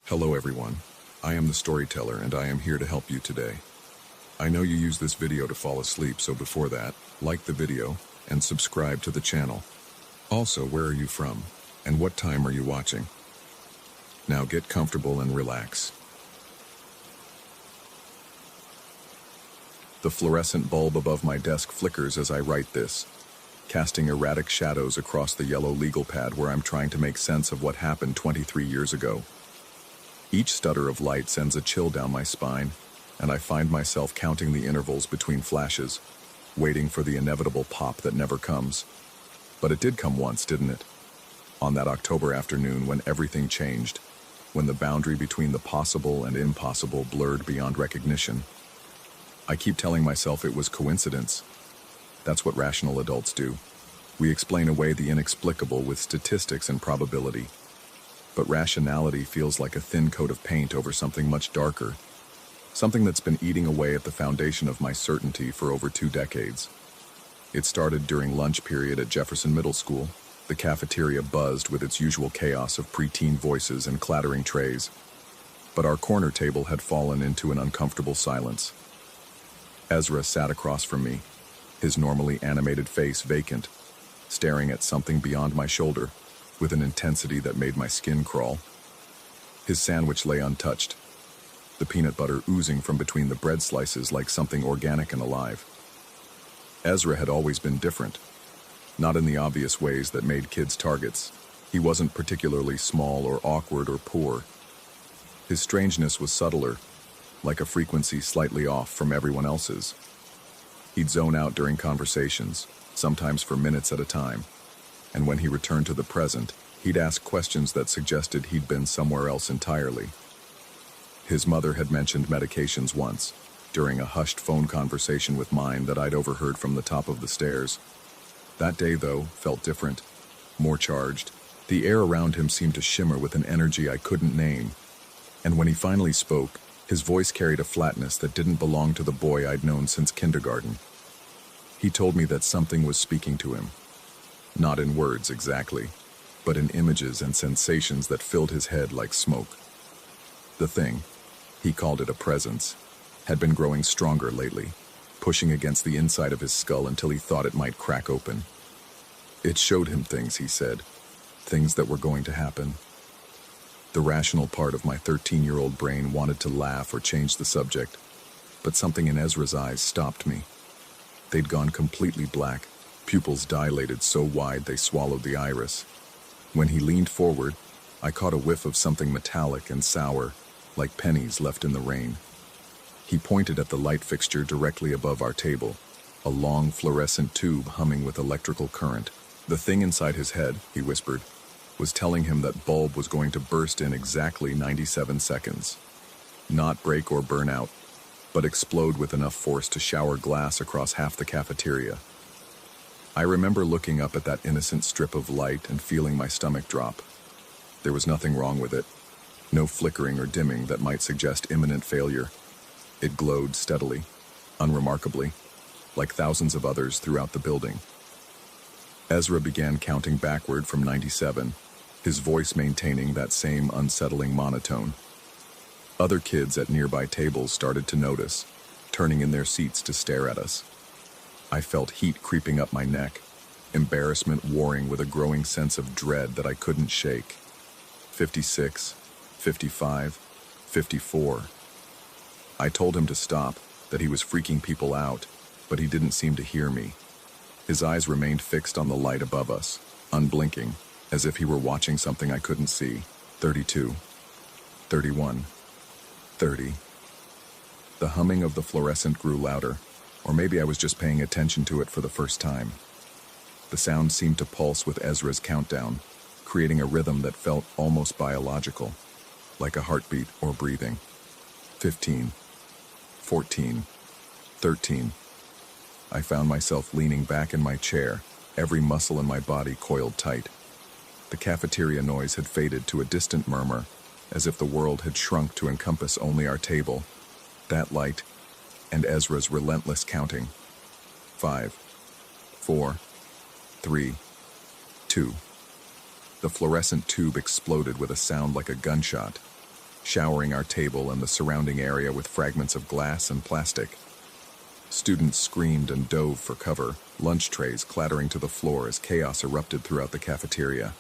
Hello everyone, I am the storyteller and I am here to help you today. I know you use this video to fall asleep, so before that, like the video and subscribe to the channel. Also, where are you from and what time are you watching? Now get comfortable and relax. The fluorescent bulb above my desk flickers as I write this, casting erratic shadows across the yellow legal pad where I'm trying to make sense of what happened 23 years ago. Each stutter of light sends a chill down my spine, and I find myself counting the intervals between flashes, waiting for the inevitable pop that never comes. But it did come once, didn't it? On that October afternoon when everything changed, when the boundary between the possible and impossible blurred beyond recognition. I keep telling myself it was coincidence. That's what rational adults do. We explain away the inexplicable with statistics and probability. But rationality feels like a thin coat of paint over something much darker, something that's been eating away at the foundation of my certainty for over 2 decades. It started during lunch period at Jefferson Middle School. The cafeteria buzzed with its usual chaos of preteen voices and clattering trays. But our corner table had fallen into an uncomfortable silence. Ezra sat across from me, his normally animated face vacant, staring at something beyond my shoulder with an intensity that made my skin crawl. His sandwich lay untouched, the peanut butter oozing from between the bread slices like something organic and alive. Ezra had always been different, not in the obvious ways that made kids targets. He wasn't particularly small or awkward or poor. His strangeness was subtler, like a frequency slightly off from everyone else's. He'd zone out during conversations, sometimes for minutes at a time, and when he returned to the present, he'd ask questions that suggested he'd been somewhere else entirely. His mother had mentioned medications once, during a hushed phone conversation with mine that I'd overheard from the top of the stairs. That day, though, felt different, more charged. The air around him seemed to shimmer with an energy I couldn't name, and when he finally spoke, his voice carried a flatness that didn't belong to the boy I'd known since kindergarten. He told me that something was speaking to him. Not in words exactly, but in images and sensations that filled his head like smoke. The thing, he called it a presence, had been growing stronger lately, pushing against the inside of his skull until he thought it might crack open. It showed him things, he said, things that were going to happen. The rational part of my 13-year-old brain wanted to laugh or change the subject, but something in Ezra's eyes stopped me. They'd gone completely black, pupils dilated so wide they swallowed the iris. When he leaned forward, I caught a whiff of something metallic and sour, like pennies left in the rain. He pointed at the light fixture directly above our table, a long fluorescent tube humming with electrical current. The thing inside his head, he whispered, was telling him that bulb was going to burst in exactly 97 seconds. Not break or burn out, but explode with enough force to shower glass across half the cafeteria. I remember looking up at that innocent strip of light and feeling my stomach drop. There was nothing wrong with it, no flickering or dimming that might suggest imminent failure. It glowed steadily, unremarkably, like thousands of others throughout the building. Ezra began counting backward from 97, his voice maintaining that same unsettling monotone. Other kids at nearby tables started to notice, turning in their seats to stare at us. I felt heat creeping up my neck, embarrassment warring with a growing sense of dread that I couldn't shake. 56, 55, 54. I told him to stop, that he was freaking people out, but he didn't seem to hear me. His eyes remained fixed on the light above us, unblinking, as if he were watching something I couldn't see. 32, 31, 30. The humming of the fluorescent grew louder, or maybe I was just paying attention to it for the first time. The sound seemed to pulse with Ezra's countdown, creating a rhythm that felt almost biological, like a heartbeat or breathing. 15, 14, 13. I found myself leaning back in my chair, every muscle in my body coiled tight. The cafeteria noise had faded to a distant murmur, as if the world had shrunk to encompass only our table, that light, and Ezra's relentless counting. 5, 4, 3, 2. The fluorescent tube exploded with a sound like a gunshot, showering our table and the surrounding area with fragments of glass and plastic. Students screamed and dove for cover, lunch trays clattering to the floor as chaos erupted throughout the cafeteria.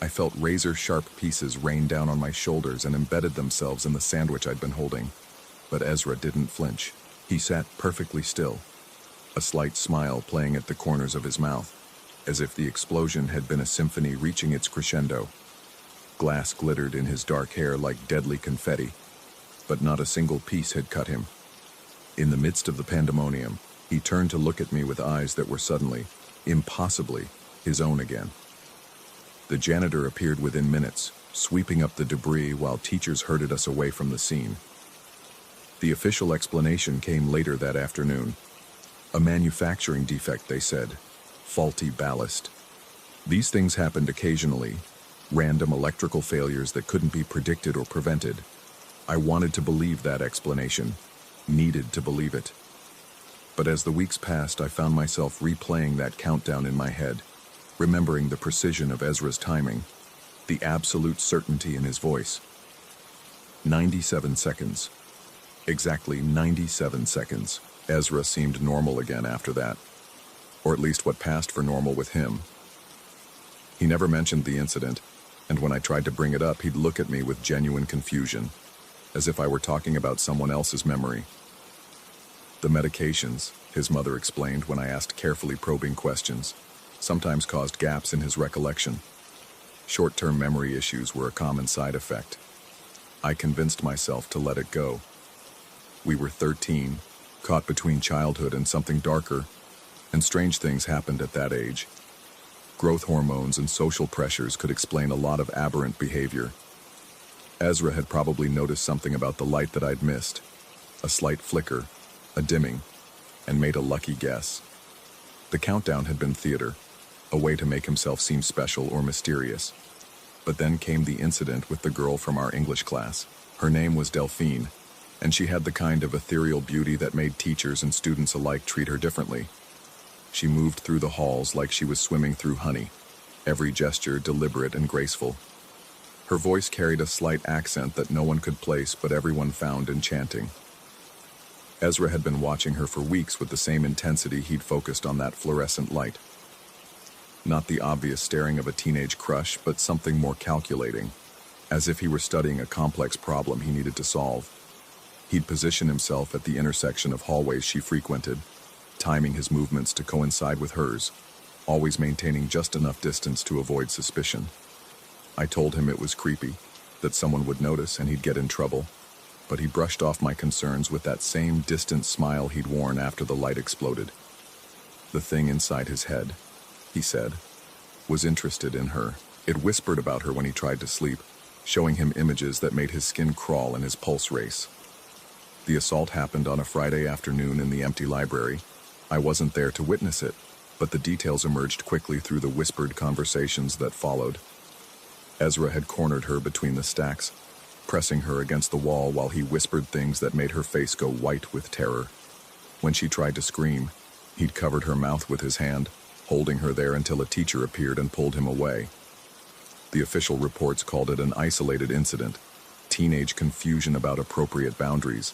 I felt razor-sharp pieces rain down on my shoulders and embedded themselves in the sandwich I'd been holding. But Ezra didn't flinch. He sat perfectly still, a slight smile playing at the corners of his mouth, as if the explosion had been a symphony reaching its crescendo. Glass glittered in his dark hair like deadly confetti, but not a single piece had cut him. In the midst of the pandemonium, he turned to look at me with eyes that were suddenly, impossibly, his own again. The janitor appeared within minutes, sweeping up the debris while teachers herded us away from the scene. The official explanation came later that afternoon. A manufacturing defect, they said. Faulty ballast. These things happened occasionally, random electrical failures that couldn't be predicted or prevented. I wanted to believe that explanation, needed to believe it. But as the weeks passed, I found myself replaying that countdown in my head, remembering the precision of Ezra's timing, the absolute certainty in his voice. 97 seconds. Exactly 97 seconds. Ezra seemed normal again after that, or at least what passed for normal with him. He never mentioned the incident, and when I tried to bring it up, he'd look at me with genuine confusion, as if I were talking about someone else's memory. The medications, his mother explained when I asked carefully probing questions, sometimes caused gaps in his recollection. Short-term memory issues were a common side effect. I convinced myself to let it go. We were 13, caught between childhood and something darker, and strange things happened at that age. Growth hormones and social pressures could explain a lot of aberrant behavior. Ezra had probably noticed something about the light that I'd missed, a slight flicker, a dimming, and made a lucky guess. The countdown had been theater, a way to make himself seem special or mysterious. But then came the incident with the girl from our English class. Her name was Delphine, and she had the kind of ethereal beauty that made teachers and students alike treat her differently. She moved through the halls like she was swimming through honey, every gesture deliberate and graceful. Her voice carried a slight accent that no one could place, but everyone found enchanting. Ezra had been watching her for weeks with the same intensity he'd focused on that fluorescent light. Not the obvious staring of a teenage crush, but something more calculating, as if he were studying a complex problem he needed to solve. He'd position himself at the intersection of hallways she frequented, timing his movements to coincide with hers, always maintaining just enough distance to avoid suspicion. I told him it was creepy, that someone would notice and he'd get in trouble, but he brushed off my concerns with that same distant smile he'd worn after the light exploded. The thing inside his head, he said, was interested in her. It whispered about her when he tried to sleep, showing him images that made his skin crawl and his pulse race. The assault happened on a Friday afternoon in the empty library. I wasn't there to witness it, but the details emerged quickly through the whispered conversations that followed. Ezra had cornered her between the stacks, pressing her against the wall while he whispered things that made her face go white with terror. When she tried to scream, he'd covered her mouth with his hand, holding her there until a teacher appeared and pulled him away. The official reports called it an isolated incident, teenage confusion about appropriate boundaries.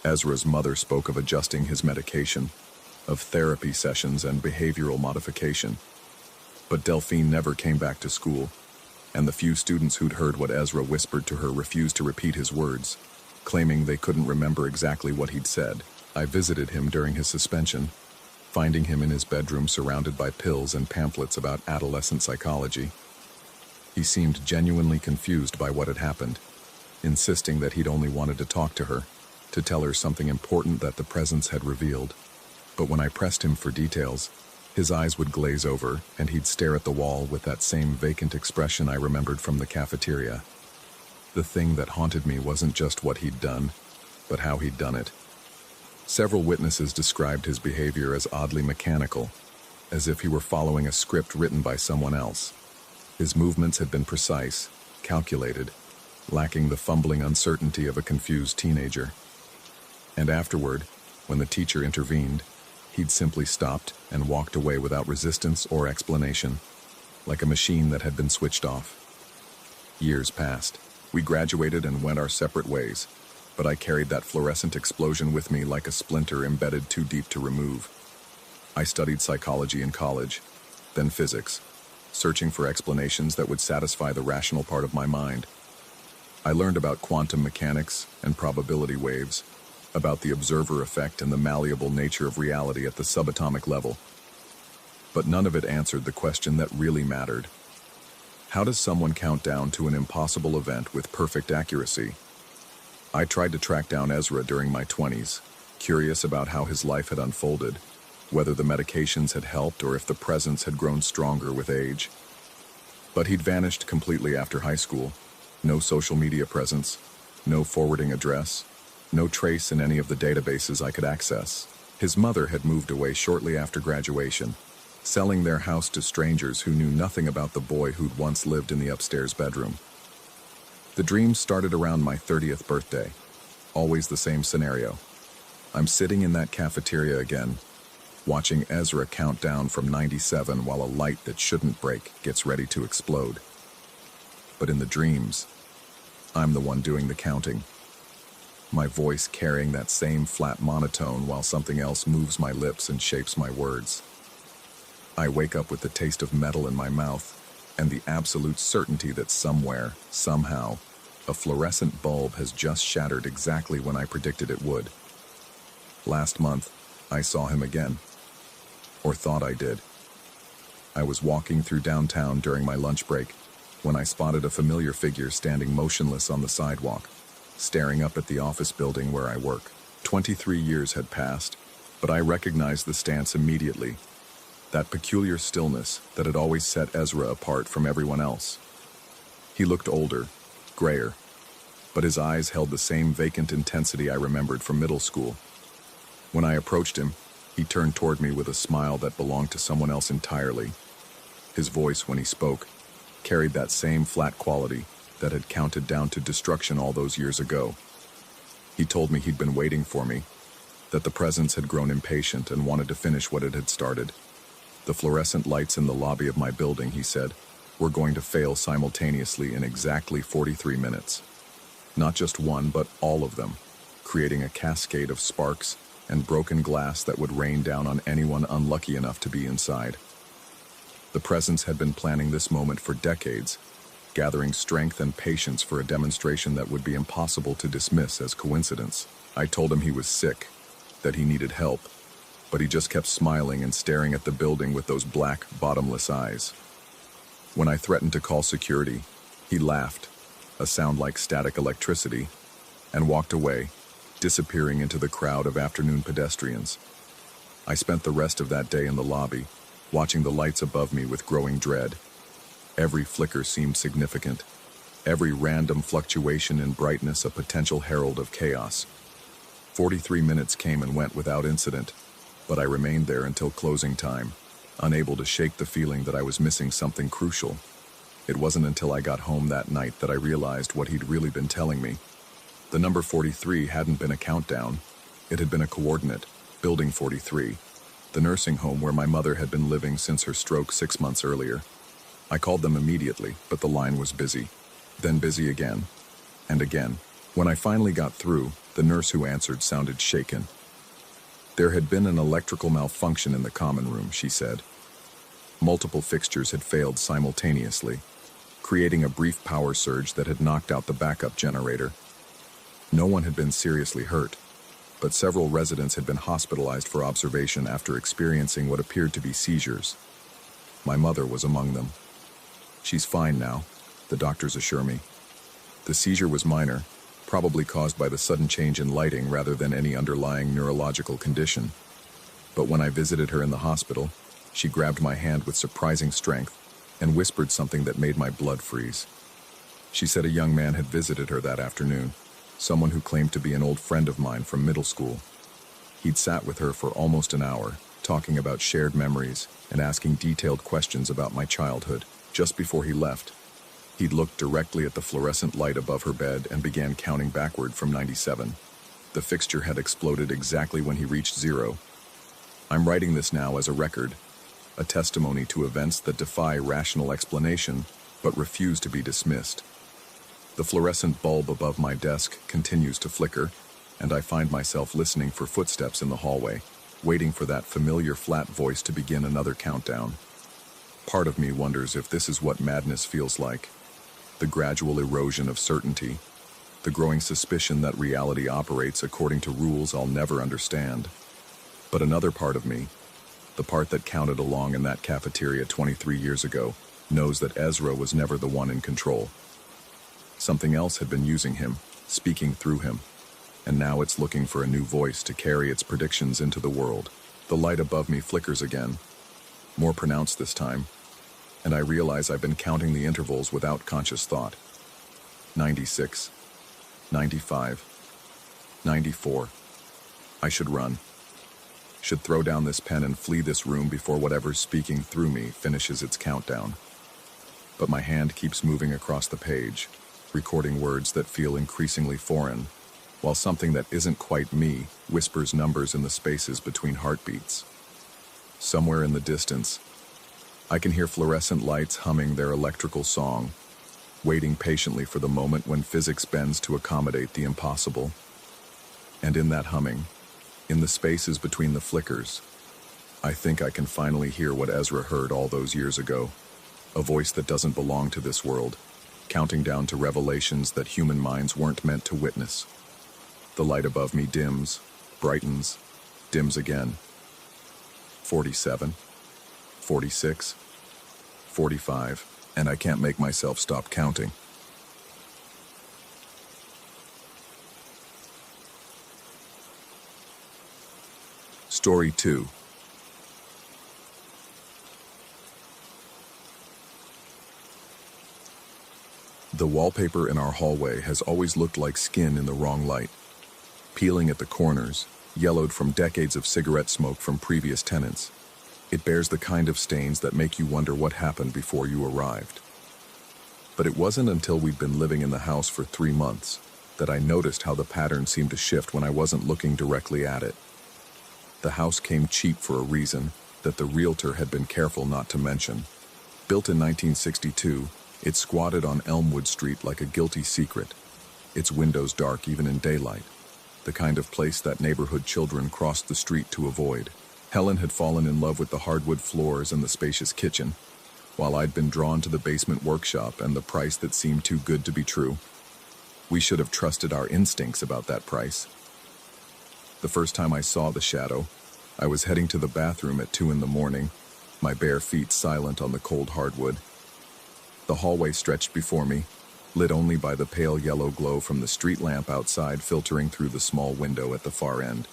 Ezra's mother spoke of adjusting his medication, of therapy sessions and behavioral modification. But Delphine never came back to school, and the few students who'd heard what Ezra whispered to her refused to repeat his words, claiming they couldn't remember exactly what he'd said. I visited him during his suspension, finding him in his bedroom surrounded by pills and pamphlets about adolescent psychology. He seemed genuinely confused by what had happened, insisting that he'd only wanted to talk to her, to tell her something important that the presence had revealed. But when I pressed him for details, his eyes would glaze over and he'd stare at the wall with that same vacant expression I remembered from the cafeteria. The thing that haunted me wasn't just what he'd done, but how he'd done it. Several witnesses described his behavior as oddly mechanical, as if he were following a script written by someone else. His movements had been precise, calculated, lacking the fumbling uncertainty of a confused teenager. And afterward, when the teacher intervened, he'd simply stopped and walked away without resistance or explanation, like a machine that had been switched off. Years passed, We graduated and went our separate ways, but I carried that fluorescent explosion with me like a splinter embedded too deep to remove. I studied psychology in college, then physics, searching for explanations that would satisfy the rational part of my mind. I learned about quantum mechanics and probability waves, about the observer effect and the malleable nature of reality at the subatomic level. But none of it answered the question that really mattered. How does someone count down to an impossible event with perfect accuracy? I tried to track down Ezra during my 20s, curious about how his life had unfolded, whether the medications had helped or if the presence had grown stronger with age. But he'd vanished completely after high school. No social media presence, no forwarding address, no trace in any of the databases I could access. His mother had moved away shortly after graduation, selling their house to strangers who knew nothing about the boy who'd once lived in the upstairs bedroom. The dreams started around my 30th birthday. Always the same scenario. I'm sitting in that cafeteria again, watching Ezra count down from 97 while a light that shouldn't break gets ready to explode. But in the dreams, I'm the one doing the counting. My voice carrying that same flat monotone while something else moves my lips and shapes my words. I wake up with the taste of metal in my mouth and the absolute certainty that somewhere, somehow, a fluorescent bulb has just shattered exactly when I predicted it would. Last month, I saw him again. Or thought I did. I was walking through downtown during my lunch break when I spotted a familiar figure standing motionless on the sidewalk, staring up at the office building where I work. 23 years had passed, but I recognized the stance immediately. That peculiar stillness that had always set Ezra apart from everyone else. He looked older, grayer, but his eyes held the same vacant intensity I remembered from middle school. When I approached him, he turned toward me with a smile that belonged to someone else entirely. His voice, when he spoke, carried that same flat quality that had counted down to destruction all those years ago. He told me he'd been waiting for me, that the presence had grown impatient and wanted to finish what it had started. The fluorescent lights in the lobby of my building, he said, were going to fail simultaneously in exactly 43 minutes. Not just one, but all of them, creating a cascade of sparks and broken glass that would rain down on anyone unlucky enough to be inside. The presence had been planning this moment for decades, gathering strength and patience for a demonstration that would be impossible to dismiss as coincidence. I told him he was sick, that he needed help, but he just kept smiling and staring at the building with those black, bottomless eyes. When I threatened to call security, he laughed, a sound like static electricity, and walked away, disappearing into the crowd of afternoon pedestrians. I spent the rest of that day in the lobby, watching the lights above me with growing dread. Every flicker seemed significant, every random fluctuation in brightness a potential herald of chaos. 43 minutes came and went without incident, but I remained there until closing time, unable to shake the feeling that I was missing something crucial. It wasn't until I got home that night that I realized what he'd really been telling me. The number 43 hadn't been a countdown. It had been a coordinate, Building 43, the nursing home where my mother had been living since her stroke 6 months earlier. I called them immediately, but the line was busy. Then busy again, and again. When I finally got through, the nurse who answered sounded shaken. There had been an electrical malfunction in the common room, she said. Multiple fixtures had failed simultaneously, creating a brief power surge that had knocked out the backup generator. No one had been seriously hurt, but several residents had been hospitalized for observation after experiencing what appeared to be seizures. My mother was among them. She's fine now, the doctors assure me. The seizure was minor, probably caused by the sudden change in lighting rather than any underlying neurological condition. But when I visited her in the hospital, she grabbed my hand with surprising strength and whispered something that made my blood freeze. She said a young man had visited her that afternoon, someone who claimed to be an old friend of mine from middle school. He'd sat with her for almost an hour, talking about shared memories and asking detailed questions about my childhood. Just before he left, he'd looked directly at the fluorescent light above her bed and began counting backward from 97. The fixture had exploded exactly when he reached 0. I'm writing this now as a record, a testimony to events that defy rational explanation, but refuse to be dismissed. The fluorescent bulb above my desk continues to flicker, and I find myself listening for footsteps in the hallway, waiting for that familiar flat voice to begin another countdown. Part of me wonders if this is what madness feels like. The gradual erosion of certainty, the growing suspicion that reality operates according to rules I'll never understand. But another part of me, the part that counted along in that cafeteria 23 years ago, knows that Ezra was never the one in control. Something else had been using him, speaking through him, and now it's looking for a new voice to carry its predictions into the world. The light above me flickers again, more pronounced this time, and I realize I've been counting the intervals without conscious thought. 96, 95, 94. I should run. Should throw down this pen and flee this room before whatever's speaking through me finishes its countdown. But my hand keeps moving across the page, recording words that feel increasingly foreign, while something that isn't quite me whispers numbers in the spaces between heartbeats. Somewhere in the distance, I can hear fluorescent lights humming their electrical song, waiting patiently for the moment when physics bends to accommodate the impossible. And in that humming, in the spaces between the flickers, I think I can finally hear what Ezra heard all those years ago, a voice that doesn't belong to this world, counting down to revelations that human minds weren't meant to witness. The light above me dims, brightens, dims again. 47, 46, 45, and I can't make myself stop counting. Story 2. The wallpaper in our hallway has always looked like skin in the wrong light. Peeling at the corners, yellowed from decades of cigarette smoke from previous tenants. It bears the kind of stains that make you wonder what happened before you arrived. But it wasn't until we'd been living in the house for 3 months that I noticed how the pattern seemed to shift when I wasn't looking directly at it. The house came cheap for a reason that the realtor had been careful not to mention. Built in 1962, it squatted on Elmwood Street like a guilty secret, its windows dark even in daylight, the kind of place that neighborhood children crossed the street to avoid. Helen had fallen in love with the hardwood floors and the spacious kitchen, while I'd been drawn to the basement workshop and the price that seemed too good to be true. We should have trusted our instincts about that price. The first time I saw the shadow, I was heading to the bathroom at 2 a.m, my bare feet silent on the cold hardwood. The hallway stretched before me, lit only by the pale yellow glow from the street lamp outside filtering through the small window at the far end.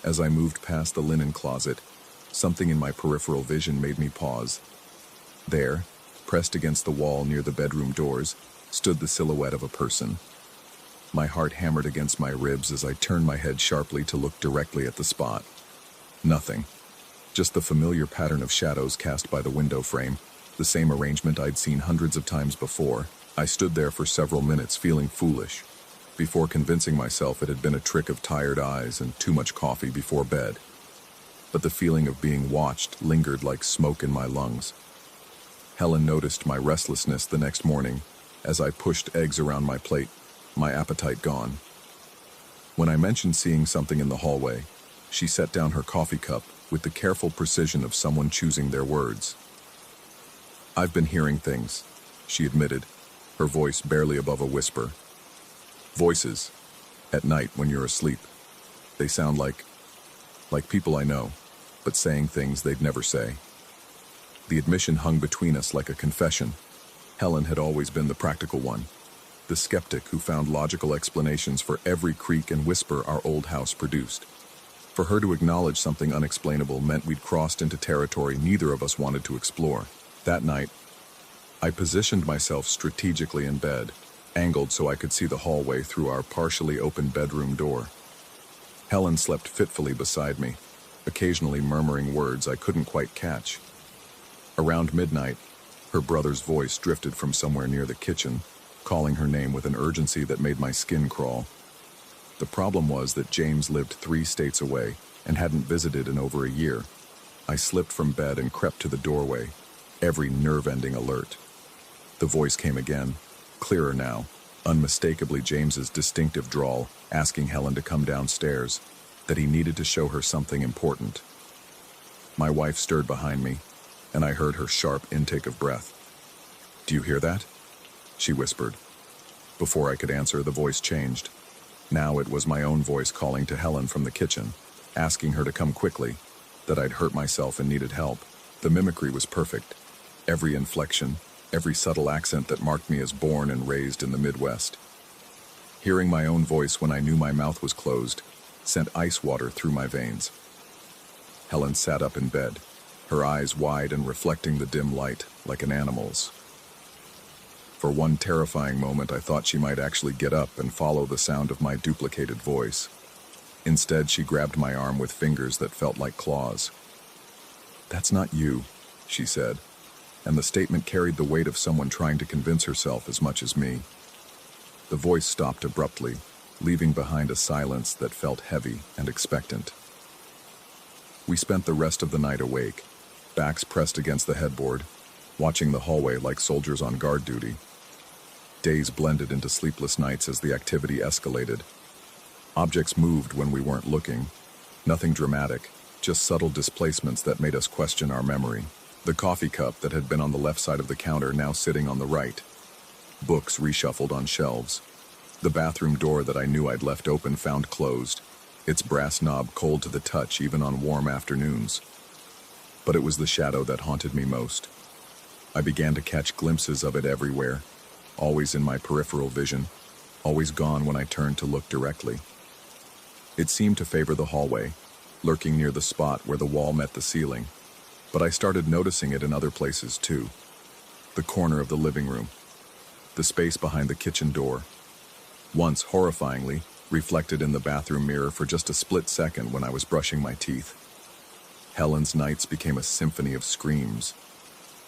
As I moved past the linen closet, something in my peripheral vision made me pause. There, pressed against the wall near the bedroom doors, stood the silhouette of a person. My heart hammered against my ribs as I turned my head sharply to look directly at the spot. Nothing. Just the familiar pattern of shadows cast by the window frame, the same arrangement I'd seen hundreds of times before. I stood there for several minutes feeling foolish, before convincing myself it had been a trick of tired eyes and too much coffee before bed. But the feeling of being watched lingered like smoke in my lungs. Helen noticed my restlessness the next morning as I pushed eggs around my plate, my appetite gone. When I mentioned seeing something in the hallway, she set down her coffee cup with the careful precision of someone choosing their words. "I've been hearing things," she admitted, her voice barely above a whisper. "Voices. At night when you're asleep. They sound like people I know, but saying things they'd never say." The admission hung between us like a confession. Helen had always been the practical one, the skeptic who found logical explanations for every creak and whisper our old house produced. For her to acknowledge something unexplainable meant we'd crossed into territory neither of us wanted to explore. That night, I positioned myself strategically in bed, angled so I could see the hallway through our partially open bedroom door. Helen slept fitfully beside me, occasionally murmuring words I couldn't quite catch. Around midnight, her brother's voice drifted from somewhere near the kitchen, calling her name with an urgency that made my skin crawl. The problem was that James lived 3 states away and hadn't visited in over a year. I slipped from bed and crept to the doorway, every nerve-ending alert. The voice came again, clearer now, Unmistakably James's distinctive drawl, asking Helen to come downstairs, that he needed to show her something important. My wife stirred behind me, and I heard her sharp intake of breath. "Do you hear that?" she whispered. Before I could answer, the voice changed. Now it was my own voice calling to Helen from the kitchen, asking her to come quickly, that I'd hurt myself and needed help. The mimicry was perfect. Every inflection, every subtle accent that marked me as born and raised in the Midwest. Hearing my own voice when I knew my mouth was closed sent ice water through my veins. Helen sat up in bed, her eyes wide and reflecting the dim light like an animal's. For one terrifying moment, I thought she might actually get up and follow the sound of my duplicated voice. Instead, she grabbed my arm with fingers that felt like claws. "That's not you," she said, and the statement carried the weight of someone trying to convince herself as much as me. The voice stopped abruptly, leaving behind a silence that felt heavy and expectant. We spent the rest of the night awake, backs pressed against the headboard, watching the hallway like soldiers on guard duty. Days blended into sleepless nights as the activity escalated. Objects moved when we weren't looking. Nothing dramatic, just subtle displacements that made us question our memory. The coffee cup that had been on the left side of the counter now sitting on the right. Books reshuffled on shelves. The bathroom door that I knew I'd left open found closed, its brass knob cold to the touch even on warm afternoons. But it was the shadow that haunted me most. I began to catch glimpses of it everywhere, always in my peripheral vision, always gone when I turned to look directly. It seemed to favor the hallway, lurking near the spot where the wall met the ceiling, but I started noticing it in other places too. The corner of the living room, the space behind the kitchen door, once horrifyingly reflected in the bathroom mirror for just a split second when I was brushing my teeth. Helen's nights became a symphony of screams.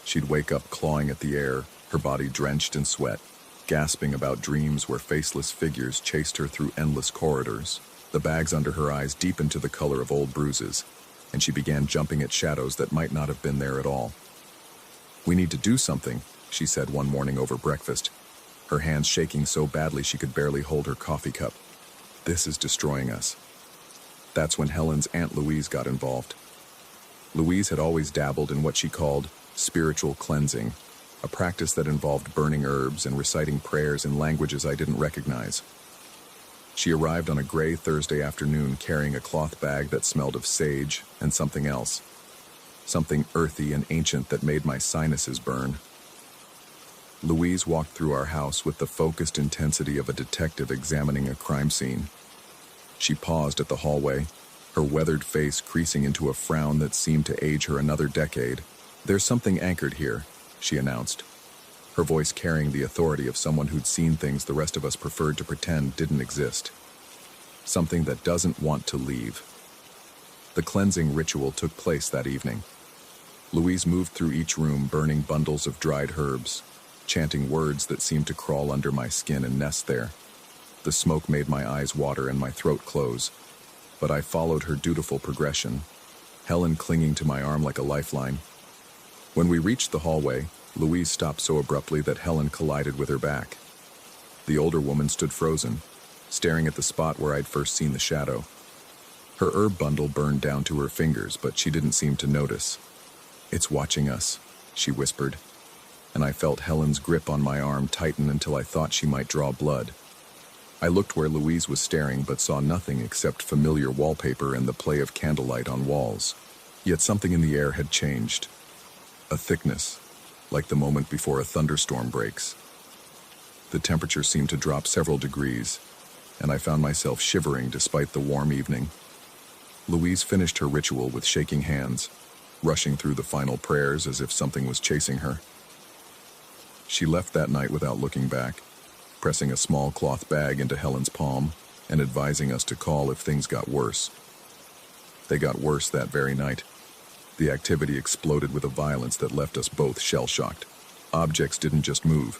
She'd wake up clawing at the air, her body drenched in sweat, gasping about dreams where faceless figures chased her through endless corridors. The bags under her eyes deepened to the color of old bruises, and she began jumping at shadows that might not have been there at all. "We need to do something," she said one morning over breakfast, her hands shaking so badly she could barely hold her coffee cup. "This is destroying us." That's when Helen's Aunt Louise got involved. Louise had always dabbled in what she called spiritual cleansing, a practice that involved burning herbs and reciting prayers in languages I didn't recognize. She arrived on a gray Thursday afternoon carrying a cloth bag that smelled of sage and something else, something earthy and ancient that made my sinuses burn. Louise walked through our house with the focused intensity of a detective examining a crime scene. She paused at the hallway, her weathered face creasing into a frown that seemed to age her another decade. "There's something anchored here," she announced, her voice carrying the authority of someone who'd seen things the rest of us preferred to pretend didn't exist. "Something that doesn't want to leave." The cleansing ritual took place that evening. Louise moved through each room burning bundles of dried herbs, chanting words that seemed to crawl under my skin and nest there. The smoke made my eyes water and my throat close, but I followed her dutiful progression, Helen clinging to my arm like a lifeline. When we reached the hallway, Louise stopped so abruptly that Helen collided with her back. The older woman stood frozen, staring at the spot where I'd first seen the shadow. Her herb bundle burned down to her fingers, but she didn't seem to notice. "It's watching us," she whispered, and I felt Helen's grip on my arm tighten until I thought she might draw blood. I looked where Louise was staring, but saw nothing except familiar wallpaper and the play of candlelight on walls. Yet something in the air had changed. A thickness, like the moment before a thunderstorm breaks. The temperature seemed to drop several degrees, and I found myself shivering despite the warm evening. Louise finished her ritual with shaking hands, rushing through the final prayers as if something was chasing her. She left that night without looking back, pressing a small cloth bag into Helen's palm and advising us to call if things got worse. They got worse that very night. The activity exploded with a violence that left us both shell-shocked. Objects didn't just move.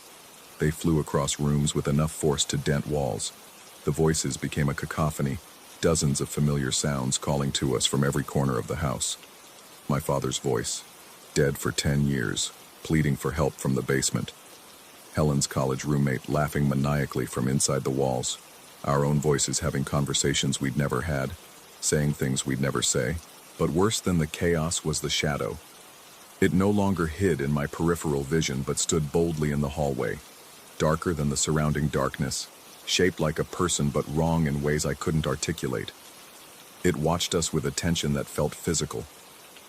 They flew across rooms with enough force to dent walls. The voices became a cacophony, dozens of familiar sounds calling to us from every corner of the house. My father's voice, dead for 10 years, pleading for help from the basement. Helen's college roommate laughing maniacally from inside the walls, our own voices having conversations we'd never had, saying things we'd never say. But worse than the chaos was the shadow. It no longer hid in my peripheral vision but stood boldly in the hallway, darker than the surrounding darkness, shaped like a person but wrong in ways I couldn't articulate. It watched us with attention that felt physical,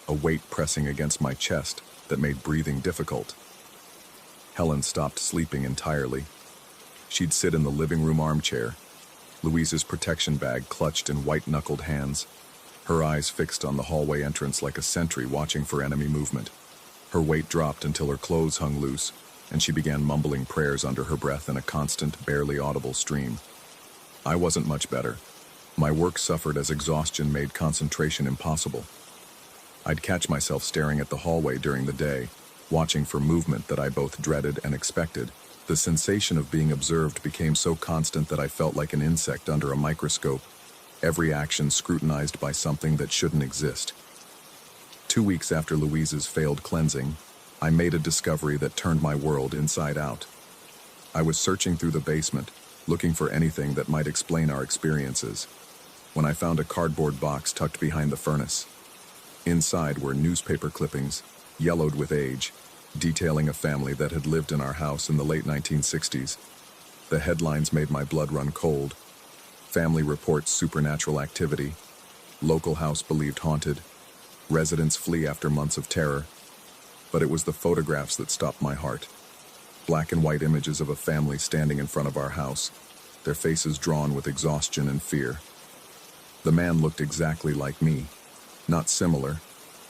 a weight pressing against my chest that made breathing difficult. Helen stopped sleeping entirely. She'd sit in the living room armchair, Louise's protection bag clutched in white-knuckled hands, her eyes fixed on the hallway entrance like a sentry watching for enemy movement. Her weight dropped until her clothes hung loose, and she began mumbling prayers under her breath in a constant, barely audible stream. I wasn't much better. My work suffered as exhaustion made concentration impossible. I'd catch myself staring at the hallway during the day, watching for movement that I both dreaded and expected. The sensation of being observed became so constant that I felt like an insect under a microscope, every action scrutinized by something that shouldn't exist. 2 weeks after Louise's failed cleansing, I made a discovery that turned my world inside out. I was searching through the basement, looking for anything that might explain our experiences, when I found a cardboard box tucked behind the furnace. Inside were newspaper clippings, yellowed with age, detailing a family that had lived in our house in the late 1960s. The headlines made my blood run cold. Family reports supernatural activity. Local house believed haunted. Residents flee after months of terror. But it was the photographs that stopped my heart. Black and white images of a family standing in front of our house, their faces drawn with exhaustion and fear. The man looked exactly like me. Not similar,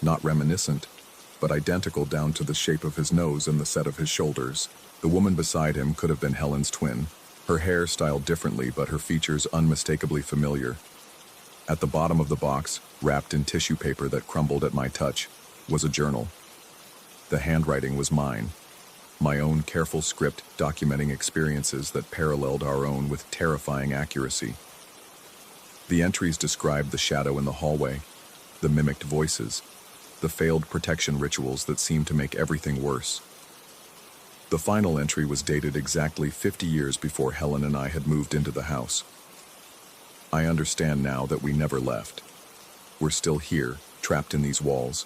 not reminiscent, but identical down to the shape of his nose and the set of his shoulders. The woman beside him could have been Helen's twin, her hair styled differently but her features unmistakably familiar. At the bottom of the box, wrapped in tissue paper that crumbled at my touch, was a journal. The handwriting was mine, my own careful script documenting experiences that paralleled our own with terrifying accuracy. The entries described the shadow in the hallway, the mimicked voices, the failed protection rituals that seemed to make everything worse. The final entry was dated exactly 50 years before Helen and I had moved into the house. I understand now that we never left. We're still here, trapped in these walls,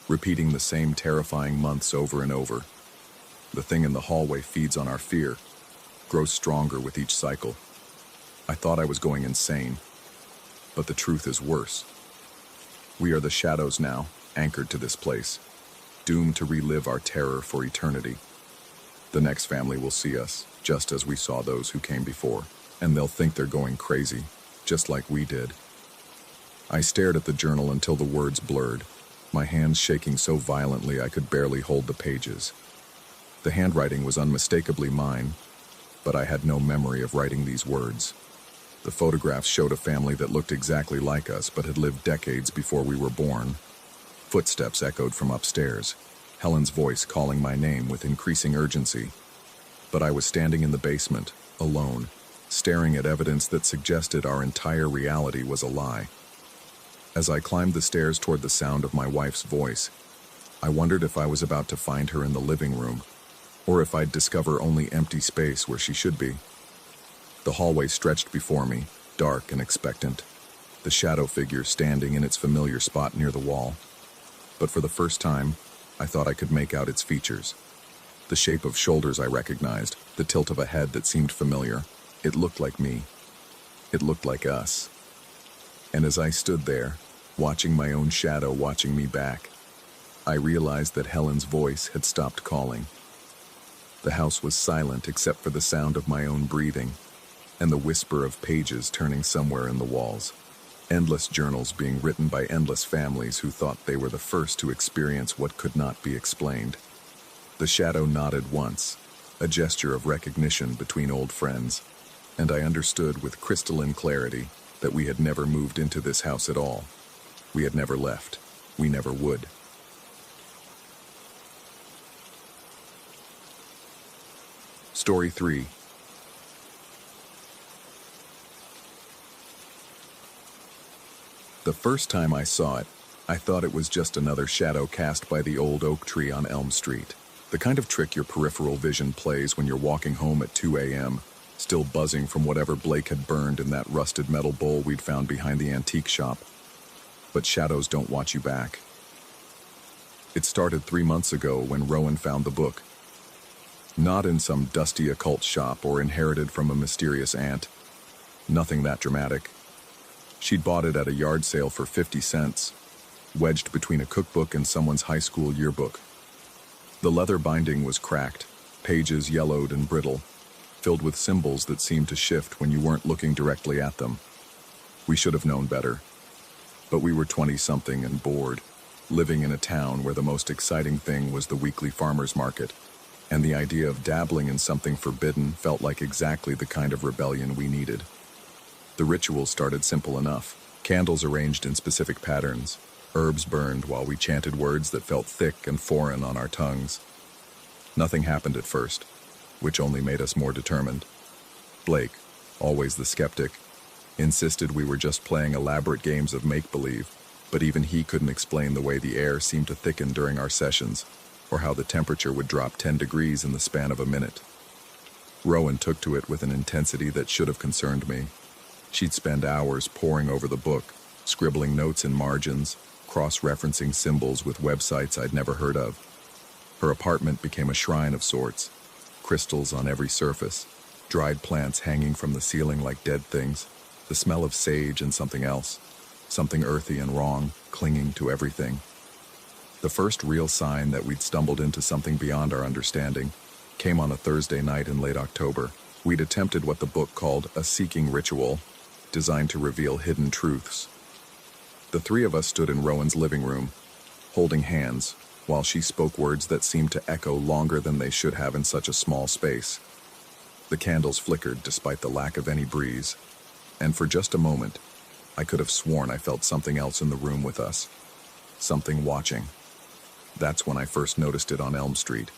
repeating the same terrifying months over and over. The thing in the hallway feeds on our fear, grows stronger with each cycle. I thought I was going insane, but the truth is worse. We are the shadows now, anchored to this place, doomed to relive our terror for eternity. The next family will see us, just as we saw those who came before, and they'll think they're going crazy, just like we did. I stared at the journal until the words blurred, my hands shaking so violently I could barely hold the pages. The handwriting was unmistakably mine, but I had no memory of writing these words. The photographs showed a family that looked exactly like us but had lived decades before we were born. Footsteps echoed from upstairs, Helen's voice calling my name with increasing urgency. But I was standing in the basement, alone, staring at evidence that suggested our entire reality was a lie. As I climbed the stairs toward the sound of my wife's voice, I wondered if I was about to find her in the living room, or if I'd discover only empty space where she should be. The hallway stretched before me, dark and expectant, the shadow figure standing in its familiar spot near the wall. But for the first time, I thought I could make out its features. The shape of shoulders I recognized, the tilt of a head that seemed familiar. It looked like me. It looked like us. And as I stood there, watching my own shadow watching me back, I realized that Helen's voice had stopped calling. The house was silent except for the sound of my own breathing, and the whisper of pages turning somewhere in the walls. Endless journals being written by endless families who thought they were the first to experience what could not be explained. The shadow nodded once, a gesture of recognition between old friends, and I understood with crystalline clarity that we had never moved into this house at all. We had never left. We never would. Story 3. The first time I saw it, I thought it was just another shadow cast by the old oak tree on Elm Street. The kind of trick your peripheral vision plays when you're walking home at 2 a.m., still buzzing from whatever Blake had burned in that rusted metal bowl we'd found behind the antique shop. But shadows don't watch you back. It started 3 months ago when Rowan found the book. Not in some dusty occult shop or inherited from a mysterious aunt. Nothing that dramatic. She'd bought it at a yard sale for 50 cents, wedged between a cookbook and someone's high school yearbook. The leather binding was cracked, pages yellowed and brittle, filled with symbols that seemed to shift when you weren't looking directly at them. We should have known better. But we were 20-something and bored, living in a town where the most exciting thing was the weekly farmers market, and the idea of dabbling in something forbidden felt like exactly the kind of rebellion we needed. The ritual started simple enough. Candles arranged in specific patterns, herbs burned while we chanted words that felt thick and foreign on our tongues. Nothing happened at first, which only made us more determined. Blake, always the skeptic, insisted we were just playing elaborate games of make-believe, but even he couldn't explain the way the air seemed to thicken during our sessions, or how the temperature would drop 10 degrees in the span of a minute. Rowan took to it with an intensity that should have concerned me. She'd spend hours poring over the book, scribbling notes in margins, cross-referencing symbols with websites I'd never heard of. Her apartment became a shrine of sorts, crystals on every surface, dried plants hanging from the ceiling like dead things, the smell of sage and something else, something earthy and wrong, clinging to everything. The first real sign that we'd stumbled into something beyond our understanding came on a Thursday night in late October. We'd attempted what the book called a seeking ritual, designed to reveal hidden truths. The three of us stood in Rowan's living room, holding hands, while she spoke words that seemed to echo longer than they should have in such a small space. The candles flickered despite the lack of any breeze, and for just a moment, I could have sworn I felt something else in the room with us. Something watching. That's when I first noticed it on Elm Street.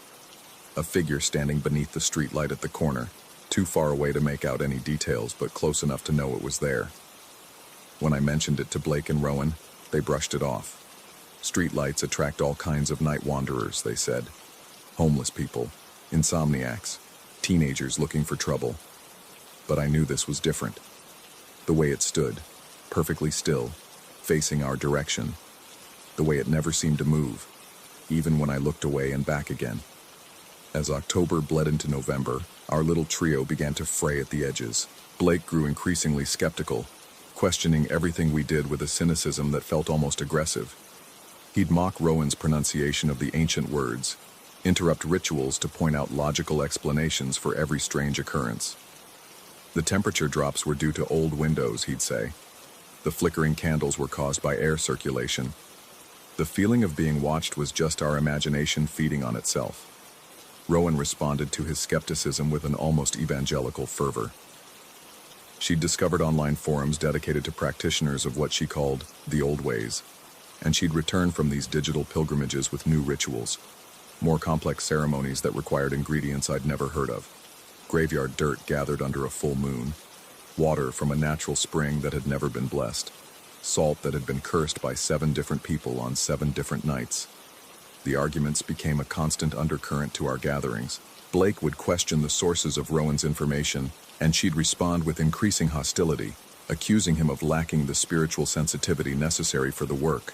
A figure standing beneath the streetlight at the corner, too far away to make out any details, but close enough to know it was there. When I mentioned it to Blake and Rowan, they brushed it off. Streetlights attract all kinds of night wanderers, they said. Homeless people, insomniacs, teenagers looking for trouble. But I knew this was different. The way it stood, perfectly still, facing our direction. The way it never seemed to move, even when I looked away and back again. As October bled into November, our little trio began to fray at the edges. Blake grew increasingly skeptical, questioning everything we did with a cynicism that felt almost aggressive. He'd mock Rowan's pronunciation of the ancient words, interrupt rituals to point out logical explanations for every strange occurrence. The temperature drops were due to old windows, he'd say. The flickering candles were caused by air circulation. The feeling of being watched was just our imagination feeding on itself. Rowan responded to his skepticism with an almost evangelical fervor. She'd discovered online forums dedicated to practitioners of what she called the old ways, and she'd returned from these digital pilgrimages with new rituals, more complex ceremonies that required ingredients I'd never heard of. Graveyard dirt gathered under a full moon, water from a natural spring that had never been blessed, salt that had been cursed by 7 different people on 7 different nights. The arguments became a constant undercurrent to our gatherings. Blake would question the sources of Rowan's information, and she'd respond with increasing hostility, accusing him of lacking the spiritual sensitivity necessary for the work.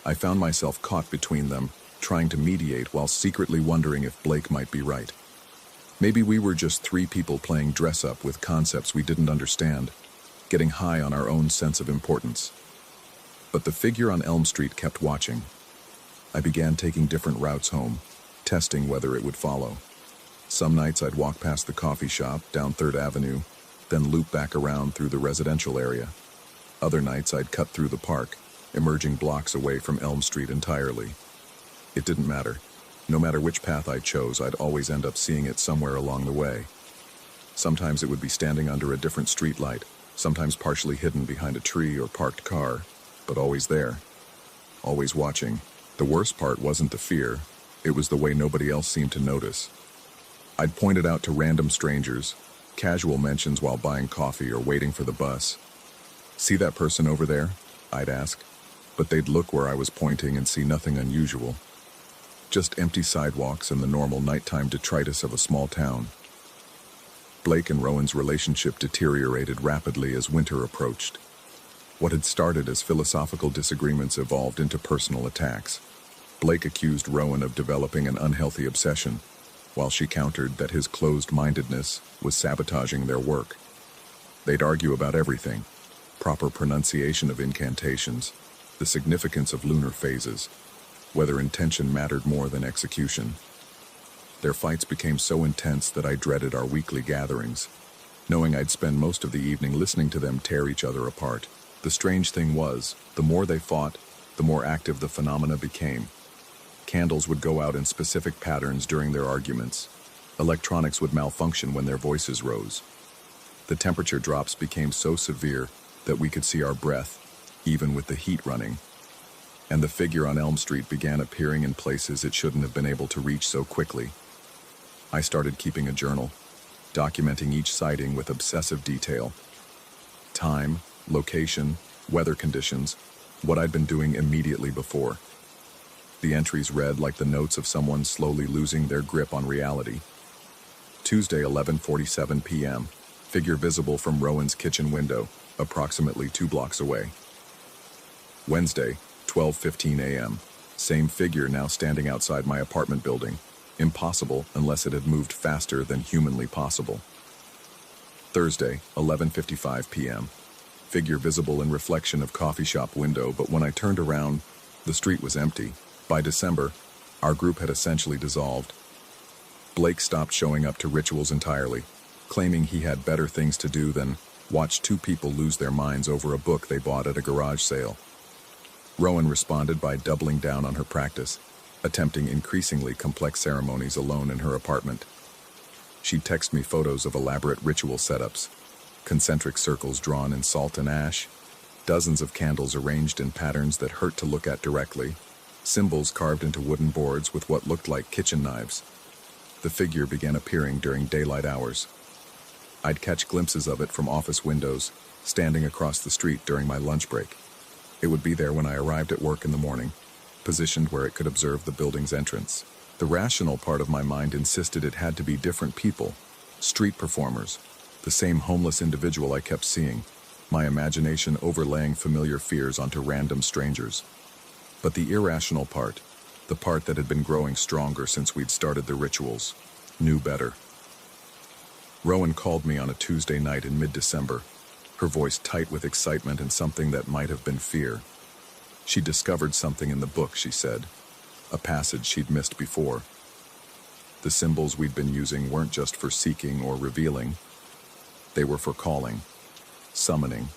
I found myself caught between them, trying to mediate while secretly wondering if Blake might be right. Maybe we were just 3 people playing dress-up with concepts we didn't understand, getting high on our own sense of importance. But the figure on Elm Street kept watching. I began taking different routes home, testing whether it would follow. Some nights I'd walk past the coffee shop down 3rd Avenue, then loop back around through the residential area. Other nights I'd cut through the park, emerging blocks away from Elm Street entirely. It didn't matter. No matter which path I chose, I'd always end up seeing it somewhere along the way. Sometimes it would be standing under a different streetlight, sometimes partially hidden behind a tree or parked car, but always there, always watching. The worst part wasn't the fear, it was the way nobody else seemed to notice. I'd point it out to random strangers, casual mentions while buying coffee or waiting for the bus. "See that person over there?" I'd ask, but they'd look where I was pointing and see nothing unusual. Just empty sidewalks and the normal nighttime detritus of a small town. Blake and Rowan's relationship deteriorated rapidly as winter approached. What had started as philosophical disagreements evolved into personal attacks. Blake accused Rowan of developing an unhealthy obsession, while she countered that his closed-mindedness was sabotaging their work. They'd argue about everything: proper pronunciation of incantations, the significance of lunar phases, whether intention mattered more than execution. Their fights became so intense that I dreaded our weekly gatherings, knowing I'd spend most of the evening listening to them tear each other apart. The strange thing was, the more they fought, the more active the phenomena became. Candles would go out in specific patterns during their arguments. Electronics would malfunction when their voices rose. The temperature drops became so severe that we could see our breath, even with the heat running. And the figure on Elm Street began appearing in places it shouldn't have been able to reach so quickly. I started keeping a journal, documenting each sighting with obsessive detail. Time, location, weather conditions, what I'd been doing immediately before. The entries read like the notes of someone slowly losing their grip on reality. Tuesday, 11:47 p.m. Figure visible from Rowan's kitchen window, approximately 2 blocks away. Wednesday, 12:15 a.m. Same figure now standing outside my apartment building. Impossible unless it had moved faster than humanly possible. Thursday, 11:55 p.m. Figure visible in reflection of coffee shop window, but when I turned around, the street was empty. By December, our group had essentially dissolved. Blake stopped showing up to rituals entirely, claiming he had better things to do than watch 2 people lose their minds over a book they bought at a garage sale. Rowan responded by doubling down on her practice, attempting increasingly complex ceremonies alone in her apartment. She'd text me photos of elaborate ritual setups, concentric circles drawn in salt and ash, dozens of candles arranged in patterns that hurt to look at directly, symbols carved into wooden boards with what looked like kitchen knives. The figure began appearing during daylight hours. I'd catch glimpses of it from office windows, standing across the street during my lunch break. It would be there when I arrived at work in the morning, positioned where it could observe the building's entrance. The rational part of my mind insisted it had to be different people, street performers, the same homeless individual I kept seeing, my imagination overlaying familiar fears onto random strangers. But the irrational part, the part that had been growing stronger since we'd started the rituals, knew better. Rowan called me on a Tuesday night in mid-December, her voice tight with excitement and something that might have been fear. She discovered something in the book, she said, a passage she'd missed before. The symbols we'd been using weren't just for seeking or revealing. They were for calling, summoning,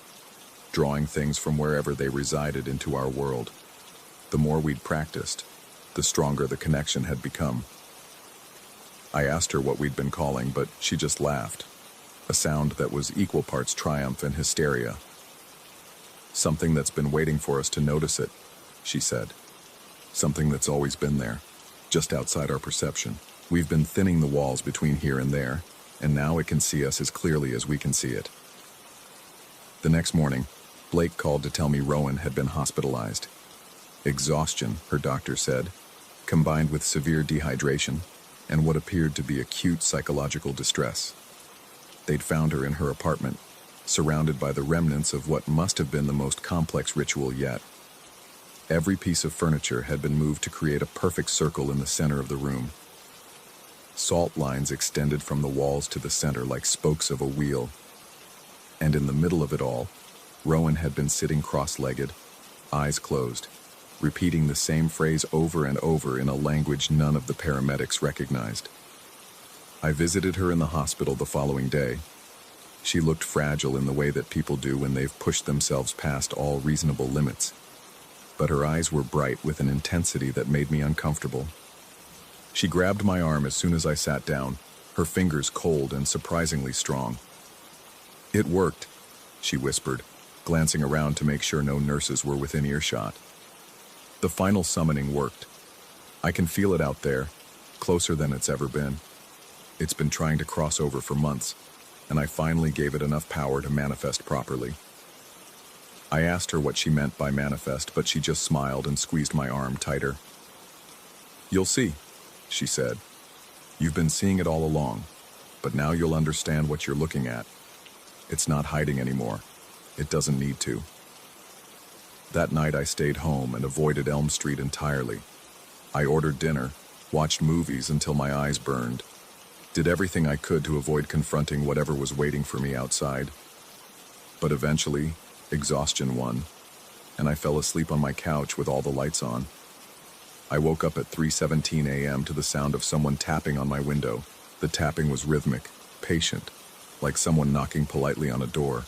drawing things from wherever they resided into our world. The more we'd practiced, the stronger the connection had become. I asked her what we'd been calling, but she just laughed, a sound that was equal parts triumph and hysteria. Something that's been waiting for us to notice it, she said. Something that's always been there, just outside our perception. We've been thinning the walls between here and there, and now it can see us as clearly as we can see it. The next morning, Blake called to tell me Rowan had been hospitalized. Exhaustion, her doctor said, combined with severe dehydration and what appeared to be acute psychological distress. They'd found her in her apartment, surrounded by the remnants of what must have been the most complex ritual yet. Every piece of furniture had been moved to create a perfect circle in the center of the room. Salt lines extended from the walls to the center like spokes of a wheel. And in the middle of it all, Rowan had been sitting cross-legged, eyes closed, repeating the same phrase over and over in a language none of the paramedics recognized. I visited her in the hospital the following day. She looked fragile in the way that people do when they've pushed themselves past all reasonable limits. But her eyes were bright with an intensity that made me uncomfortable. She grabbed my arm as soon as I sat down, her fingers cold and surprisingly strong. "It worked," she whispered, glancing around to make sure no nurses were within earshot. "The final summoning worked. I can feel it out there, closer than it's ever been. It's been trying to cross over for months, and I finally gave it enough power to manifest properly." I asked her what she meant by manifest, but she just smiled and squeezed my arm tighter. "You'll see," she said. "You've been seeing it all along, but now you'll understand what you're looking at. It's not hiding anymore. It doesn't need to." That night I stayed home and avoided Elm Street entirely. I ordered dinner, watched movies until my eyes burned, did everything I could to avoid confronting whatever was waiting for me outside. But eventually, exhaustion won, and I fell asleep on my couch with all the lights on. I woke up at 3:17 a.m. to the sound of someone tapping on my window. The tapping was rhythmic, patient, like someone knocking politely on a door.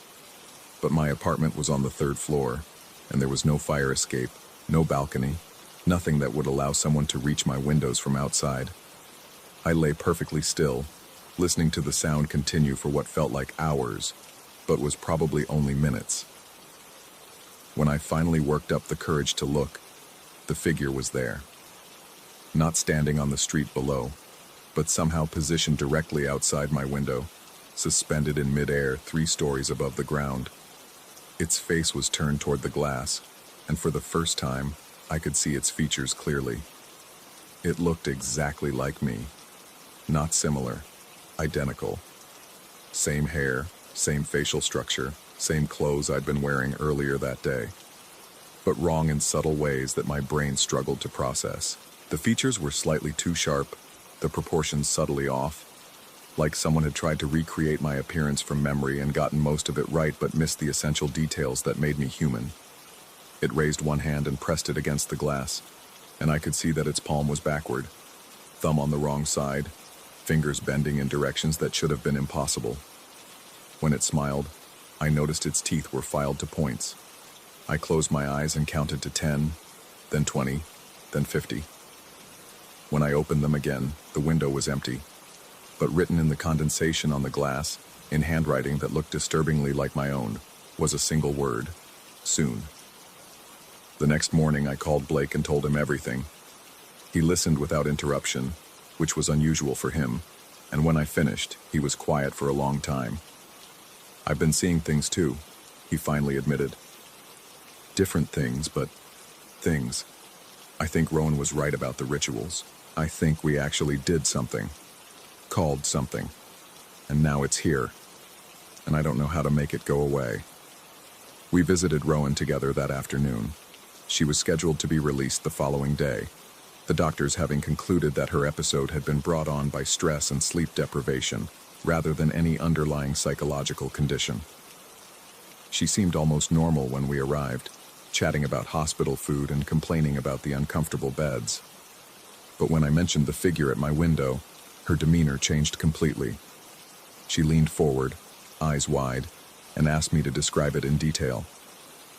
But my apartment was on the 3rd floor, and there was no fire escape, no balcony, nothing that would allow someone to reach my windows from outside. I lay perfectly still, listening to the sound continue for what felt like hours, but was probably only minutes. When I finally worked up the courage to look, the figure was there. Not standing on the street below, but somehow positioned directly outside my window, suspended in midair 3 stories above the ground. Its face was turned toward the glass, and for the first time, I could see its features clearly. It looked exactly like me. Not similar, identical. Same hair, same facial structure, same clothes I'd been wearing earlier that day. But wrong in subtle ways that my brain struggled to process. The features were slightly too sharp, the proportions subtly off, like someone had tried to recreate my appearance from memory and gotten most of it right but missed the essential details that made me human. It raised one hand and pressed it against the glass, and I could see that its palm was backward, thumb on the wrong side, fingers bending in directions that should have been impossible. When it smiled, I noticed its teeth were filed to points. I closed my eyes and counted to 10, then 20, then 50. When I opened them again, the window was empty, but written in the condensation on the glass, in handwriting that looked disturbingly like my own, was a single word: soon. The next morning I called Blake and told him everything. He listened without interruption, which was unusual for him, and when I finished, he was quiet for a long time. "I've been seeing things too," he finally admitted. "Different things, but things. I think Rowan was right about the rituals. I think we actually did something. Called something. And now it's here. And I don't know how to make it go away." We visited Rowan together that afternoon. She was scheduled to be released the following day, the doctors having concluded that her episode had been brought on by stress and sleep deprivation, rather than any underlying psychological condition. She seemed almost normal when we arrived, chatting about hospital food and complaining about the uncomfortable beds. But when I mentioned the figure at my window, her demeanor changed completely. She leaned forward, eyes wide, and asked me to describe it in detail.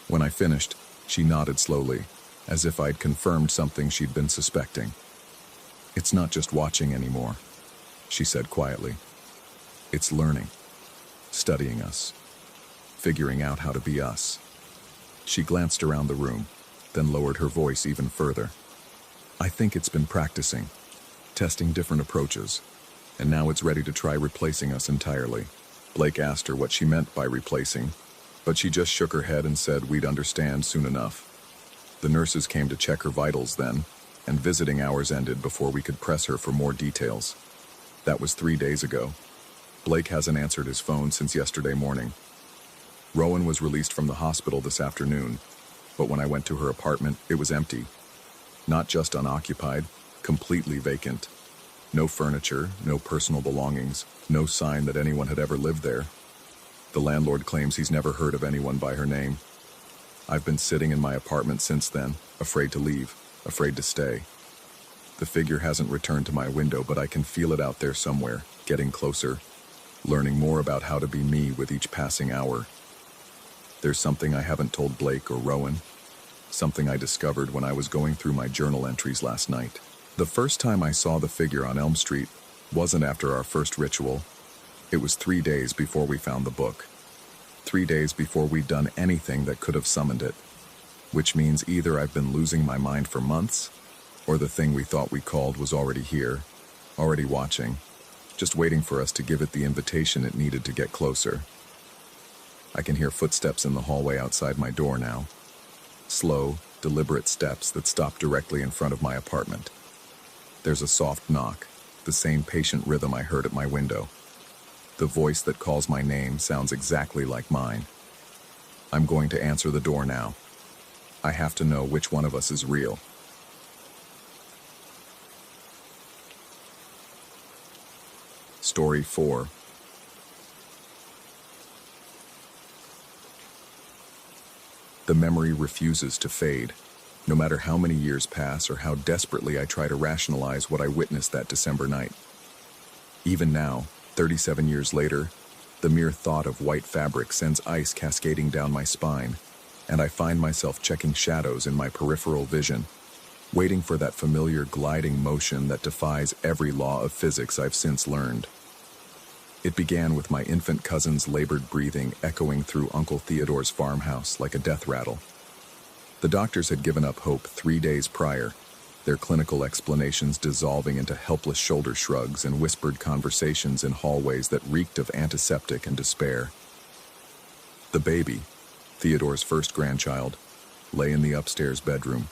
When I finished, she nodded slowly, as if I'd confirmed something she'd been suspecting. "It's not just watching anymore," she said quietly. "It's learning, studying us, figuring out how to be us." She glanced around the room, then lowered her voice even further. "I think it's been practicing, testing different approaches, and now it's ready to try replacing us entirely." Blake asked her what she meant by replacing, but she just shook her head and said we'd understand soon enough. The nurses came to check her vitals then, and visiting hours ended before we could press her for more details. That was 3 days ago. Blake hasn't answered his phone since yesterday morning. Rowan was released from the hospital this afternoon, but when I went to her apartment, it was empty. Not just unoccupied, completely vacant. No furniture, no personal belongings, no sign that anyone had ever lived there. The landlord claims he's never heard of anyone by her name. I've been sitting in my apartment since then, afraid to leave, afraid to stay. The figure hasn't returned to my window, but I can feel it out there somewhere, getting closer, learning more about how to be me with each passing hour. There's something I haven't told Blake or Rowan, something I discovered when I was going through my journal entries last night. The first time I saw the figure on Elm Street wasn't after our first ritual. It was 3 days before we found the book. 3 days before we'd done anything that could have summoned it. Which means either I've been losing my mind for months, or the thing we thought we called was already here, already watching, just waiting for us to give it the invitation it needed to get closer. I can hear footsteps in the hallway outside my door now. Slow, deliberate steps that stop directly in front of my apartment. There's a soft knock, the same patient rhythm I heard at my window. The voice that calls my name sounds exactly like mine. I'm going to answer the door now. I have to know which one of us is real. Story 4. The memory refuses to fade, no matter how many years pass or how desperately I try to rationalize what I witnessed that December night. Even now, 37 years later, the mere thought of white fabric sends ice cascading down my spine, and I find myself checking shadows in my peripheral vision, waiting for that familiar gliding motion that defies every law of physics I've since learned. It began with my infant cousin's labored breathing echoing through Uncle Theodore's farmhouse like a death rattle. The doctors had given up hope 3 days prior, their clinical explanations dissolving into helpless shoulder shrugs and whispered conversations in hallways that reeked of antiseptic and despair. The baby, Theodore's first grandchild, lay in the upstairs bedroom,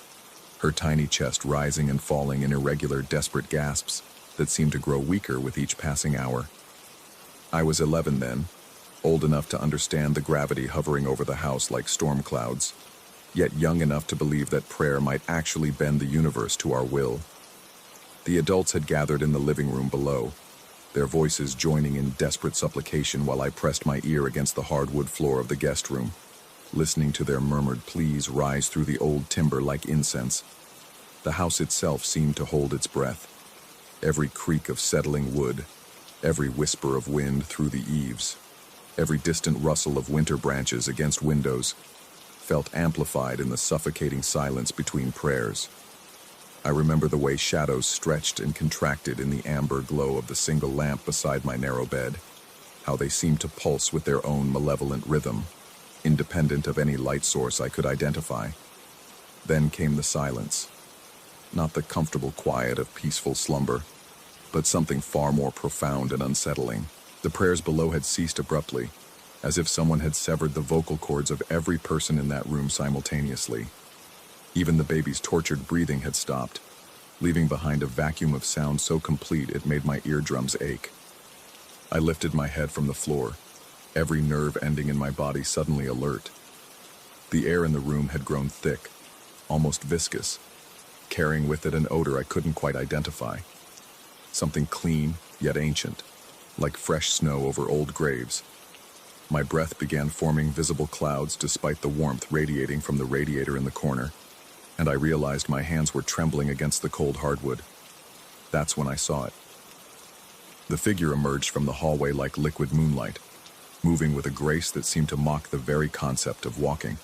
her tiny chest rising and falling in irregular, desperate gasps that seemed to grow weaker with each passing hour. I was 11 then, old enough to understand the gravity hovering over the house like storm clouds, yet young enough to believe that prayer might actually bend the universe to our will. The adults had gathered in the living room below, their voices joining in desperate supplication while I pressed my ear against the hardwood floor of the guest room, listening to their murmured pleas rise through the old timber like incense. The house itself seemed to hold its breath, every creak of settling wood, every whisper of wind through the eaves, every distant rustle of winter branches against windows, felt amplified in the suffocating silence between prayers. I remember the way shadows stretched and contracted in the amber glow of the single lamp beside my narrow bed, how they seemed to pulse with their own malevolent rhythm, independent of any light source I could identify. Then came the silence, not the comfortable quiet of peaceful slumber, but something far more profound and unsettling. The prayers below had ceased abruptly, as if someone had severed the vocal cords of every person in that room simultaneously. Even the baby's tortured breathing had stopped, leaving behind a vacuum of sound so complete it made my eardrums ache. I lifted my head from the floor, every nerve ending in my body suddenly alert. The air in the room had grown thick, almost viscous, carrying with it an odor I couldn't quite identify. Something clean, yet ancient, like fresh snow over old graves. My breath began forming visible clouds despite the warmth radiating from the radiator in the corner, and I realized my hands were trembling against the cold hardwood. That's when I saw it. The figure emerged from the hallway like liquid moonlight, moving with a grace that seemed to mock the very concept of walking.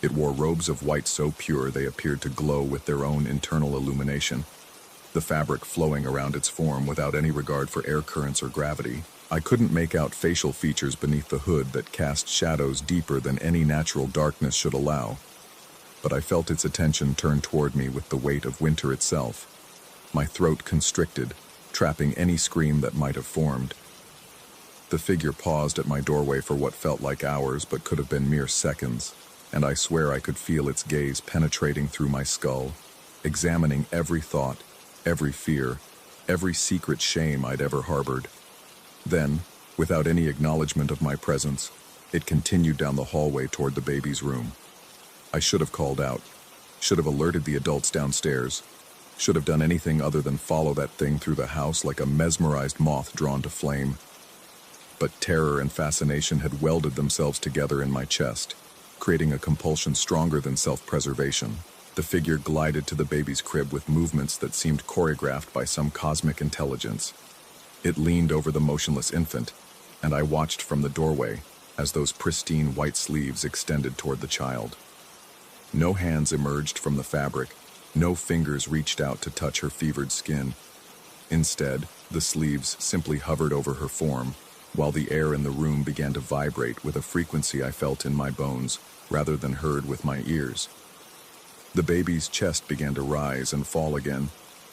It wore robes of white so pure they appeared to glow with their own internal illumination, the fabric flowing around its form without any regard for air currents or gravity. I couldn't make out facial features beneath the hood that cast shadows deeper than any natural darkness should allow, but I felt its attention turn toward me with the weight of winter itself. My throat constricted, trapping any scream that might have formed. The figure paused at my doorway for what felt like hours but could have been mere seconds, and I swear I could feel its gaze penetrating through my skull, examining every thought, every fear, every secret shame I'd ever harbored. Then, without any acknowledgement of my presence, it continued down the hallway toward the baby's room. I should have called out, should have alerted the adults downstairs, should have done anything other than follow that thing through the house like a mesmerized moth drawn to flame. But terror and fascination had welded themselves together in my chest, creating a compulsion stronger than self-preservation. The figure glided to the baby's crib with movements that seemed choreographed by some cosmic intelligence. It leaned over the motionless infant, and I watched from the doorway as those pristine white sleeves extended toward the child. No hands emerged from the fabric, no fingers reached out to touch her fevered skin. Instead, the sleeves simply hovered over her form, while the air in the room began to vibrate with a frequency I felt in my bones, rather than heard with my ears. The baby's chest began to rise and fall again,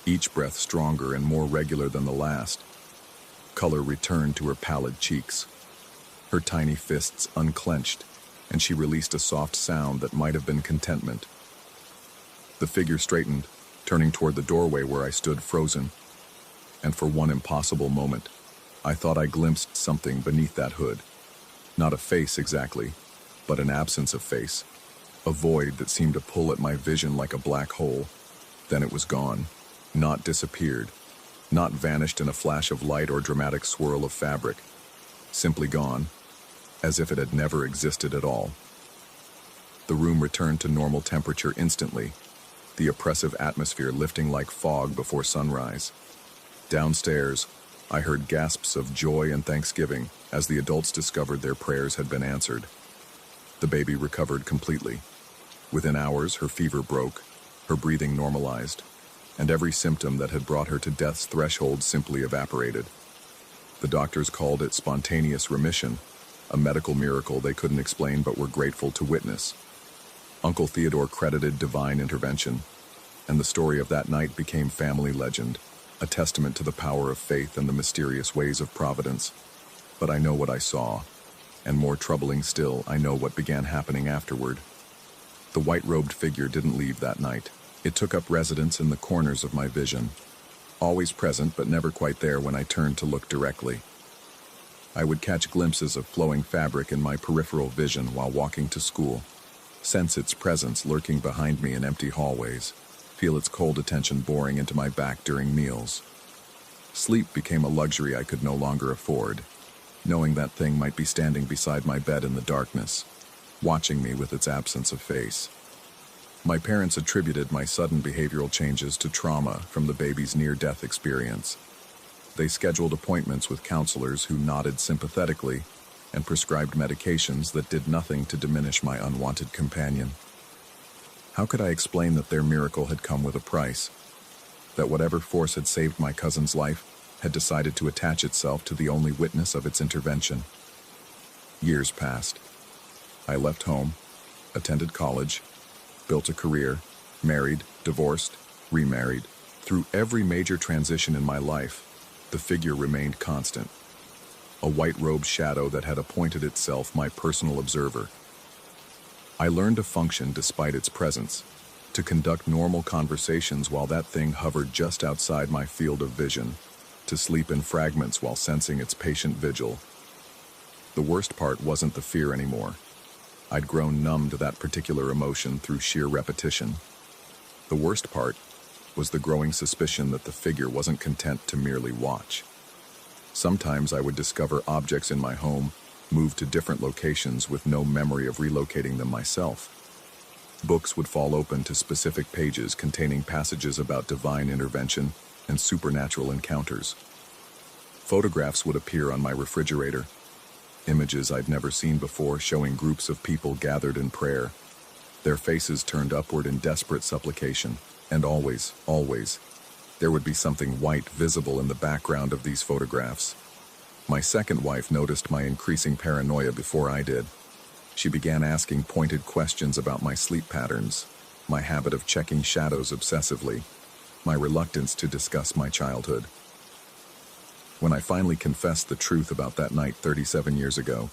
each breath stronger and more regular than the last. Color returned to her pallid cheeks. Her tiny fists unclenched, and she released a soft sound that might have been contentment. The figure straightened, turning toward the doorway where I stood frozen. And for one impossible moment, I thought I glimpsed something beneath that hood. Not a face exactly, but an absence of face. A void that seemed to pull at my vision like a black hole. Then it was gone, not disappeared, not vanished in a flash of light or dramatic swirl of fabric. Simply gone, as if it had never existed at all. The room returned to normal temperature instantly, the oppressive atmosphere lifting like fog before sunrise. Downstairs, I heard gasps of joy and thanksgiving as the adults discovered their prayers had been answered. The baby recovered completely. Within hours, her fever broke, her breathing normalized, and every symptom that had brought her to death's threshold simply evaporated. The doctors called it spontaneous remission, a medical miracle they couldn't explain but were grateful to witness. Uncle Theodore credited divine intervention, and the story of that night became family legend, a testament to the power of faith and the mysterious ways of providence. But I know what I saw, and more troubling still, I know what began happening afterward. The white-robed figure didn't leave that night. It took up residence in the corners of my vision, always present but never quite there when I turned to look directly. I would catch glimpses of flowing fabric in my peripheral vision while walking to school, sense its presence lurking behind me in empty hallways, feel its cold attention boring into my back during meals. Sleep became a luxury I could no longer afford, knowing that thing might be standing beside my bed in the darkness, watching me with its absence of face. My parents attributed my sudden behavioral changes to trauma from the baby's near-death experience. They scheduled appointments with counselors who nodded sympathetically and prescribed medications that did nothing to diminish my unwanted companion. How could I explain that their miracle had come with a price? That whatever force had saved my cousin's life had decided to attach itself to the only witness of its intervention. Years passed. I left home, attended college, built a career, married, divorced, remarried. Through every major transition in my life, the figure remained constant. A white-robed shadow that had appointed itself my personal observer. I learned to function despite its presence, to conduct normal conversations while that thing hovered just outside my field of vision, to sleep in fragments while sensing its patient vigil. The worst part wasn't the fear anymore. I'd grown numb to that particular emotion through sheer repetition. The worst part was the growing suspicion that the figure wasn't content to merely watch. Sometimes I would discover objects in my home move to different locations with no memory of relocating them myself. Books would fall open to specific pages containing passages about divine intervention and supernatural encounters. Photographs would appear on my refrigerator, images I'd never seen before showing groups of people gathered in prayer, their faces turned upward in desperate supplication, and always, there would be something white visible in the background of these photographs. My second wife noticed my increasing paranoia before I did. She began asking pointed questions about my sleep patterns, my habit of checking shadows obsessively, my reluctance to discuss my childhood. When I finally confessed the truth about that night 37 years ago,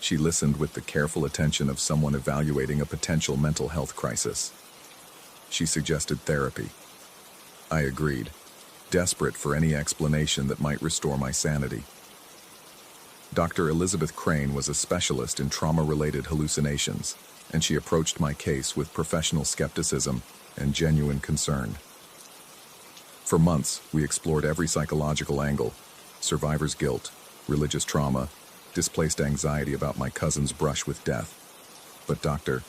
she listened with the careful attention of someone evaluating a potential mental health crisis. She suggested therapy. I agreed, desperate for any explanation that might restore my sanity. Dr. Elizabeth Crane was a specialist in trauma-related hallucinations, and she approached my case with professional skepticism and genuine concern. For months, we explored every psychological angle: survivor's guilt, religious trauma, displaced anxiety about my cousin's brush with death. But Dr.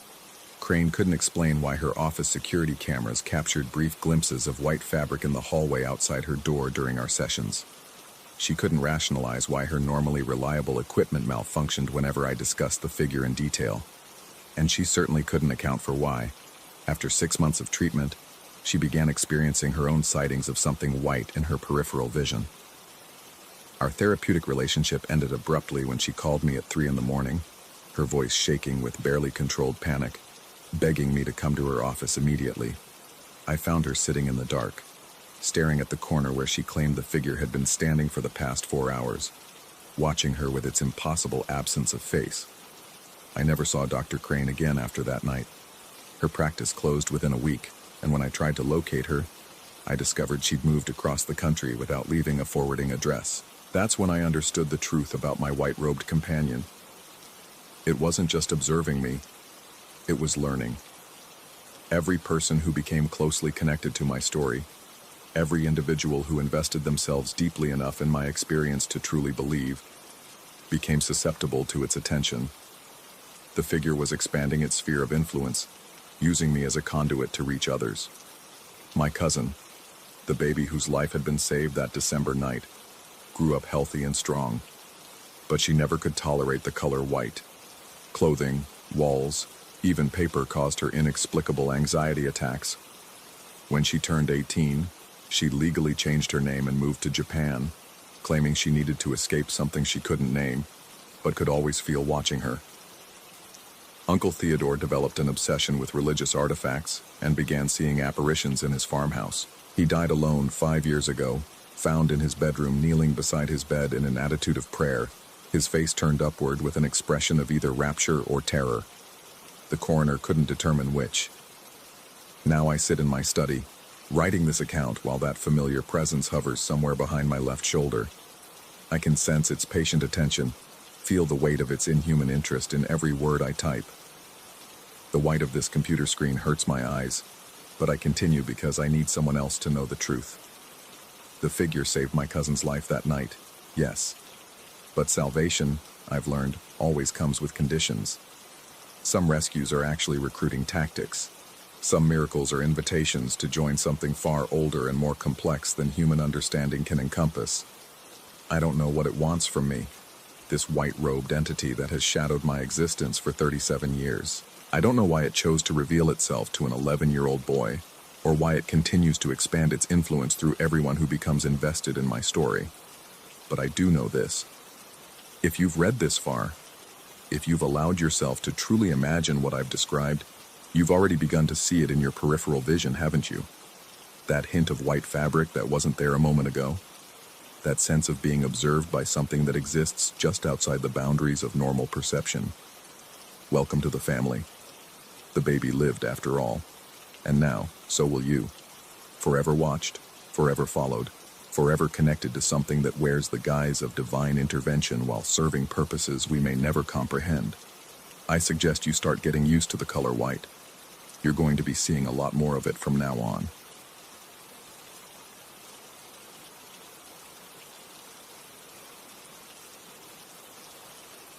Crane couldn't explain why her office security cameras captured brief glimpses of white fabric in the hallway outside her door during our sessions. She couldn't rationalize why her normally reliable equipment malfunctioned whenever I discussed the figure in detail. And she certainly couldn't account for why, after 6 months of treatment, she began experiencing her own sightings of something white in her peripheral vision. Our therapeutic relationship ended abruptly when she called me at 3 a.m, her voice shaking with barely controlled panic, begging me to come to her office immediately. I found her sitting in the dark, staring at the corner where she claimed the figure had been standing for the past 4 hours, watching her with its impossible absence of face. I never saw Dr. Crane again after that night. Her practice closed within a week, and when I tried to locate her, I discovered she'd moved across the country without leaving a forwarding address. That's when I understood the truth about my white-robed companion. It wasn't just observing me, it was learning. Every person who became closely connected to my story, every individual who invested themselves deeply enough in my experience to truly believe, became susceptible to its attention. The figure was expanding its sphere of influence, using me as a conduit to reach others. My cousin, the baby whose life had been saved that December night, grew up healthy and strong, but she never could tolerate the color white. Clothing, walls, even paper caused her inexplicable anxiety attacks. When she turned 18, she legally changed her name and moved to Japan, claiming she needed to escape something she couldn't name, but could always feel watching her. Uncle Theodore developed an obsession with religious artifacts and began seeing apparitions in his farmhouse. He died alone 5 years ago, found in his bedroom kneeling beside his bed in an attitude of prayer, his face turned upward with an expression of either rapture or terror. The coroner couldn't determine which. Now I sit in my study, writing this account while that familiar presence hovers somewhere behind my left shoulder. I can sense its patient attention, feel the weight of its inhuman interest in every word I type. The white of this computer screen hurts my eyes, but I continue because I need someone else to know the truth. The figure saved my cousin's life that night, yes. But salvation, I've learned, always comes with conditions. Some rescues are actually recruiting tactics. Some miracles are invitations to join something far older and more complex than human understanding can encompass. I don't know what it wants from me, this white-robed entity that has shadowed my existence for 37 years. I don't know why it chose to reveal itself to an 11-year-old boy, or why it continues to expand its influence through everyone who becomes invested in my story. But I do know this. If you've read this far, if you've allowed yourself to truly imagine what I've described, you've already begun to see it in your peripheral vision, haven't you? That hint of white fabric that wasn't there a moment ago? That sense of being observed by something that exists just outside the boundaries of normal perception. Welcome to the family. The baby lived after all. And now, so will you. Forever watched, forever followed, forever connected to something that wears the guise of divine intervention while serving purposes we may never comprehend. I suggest you start getting used to the color white. You're going to be seeing a lot more of it from now on.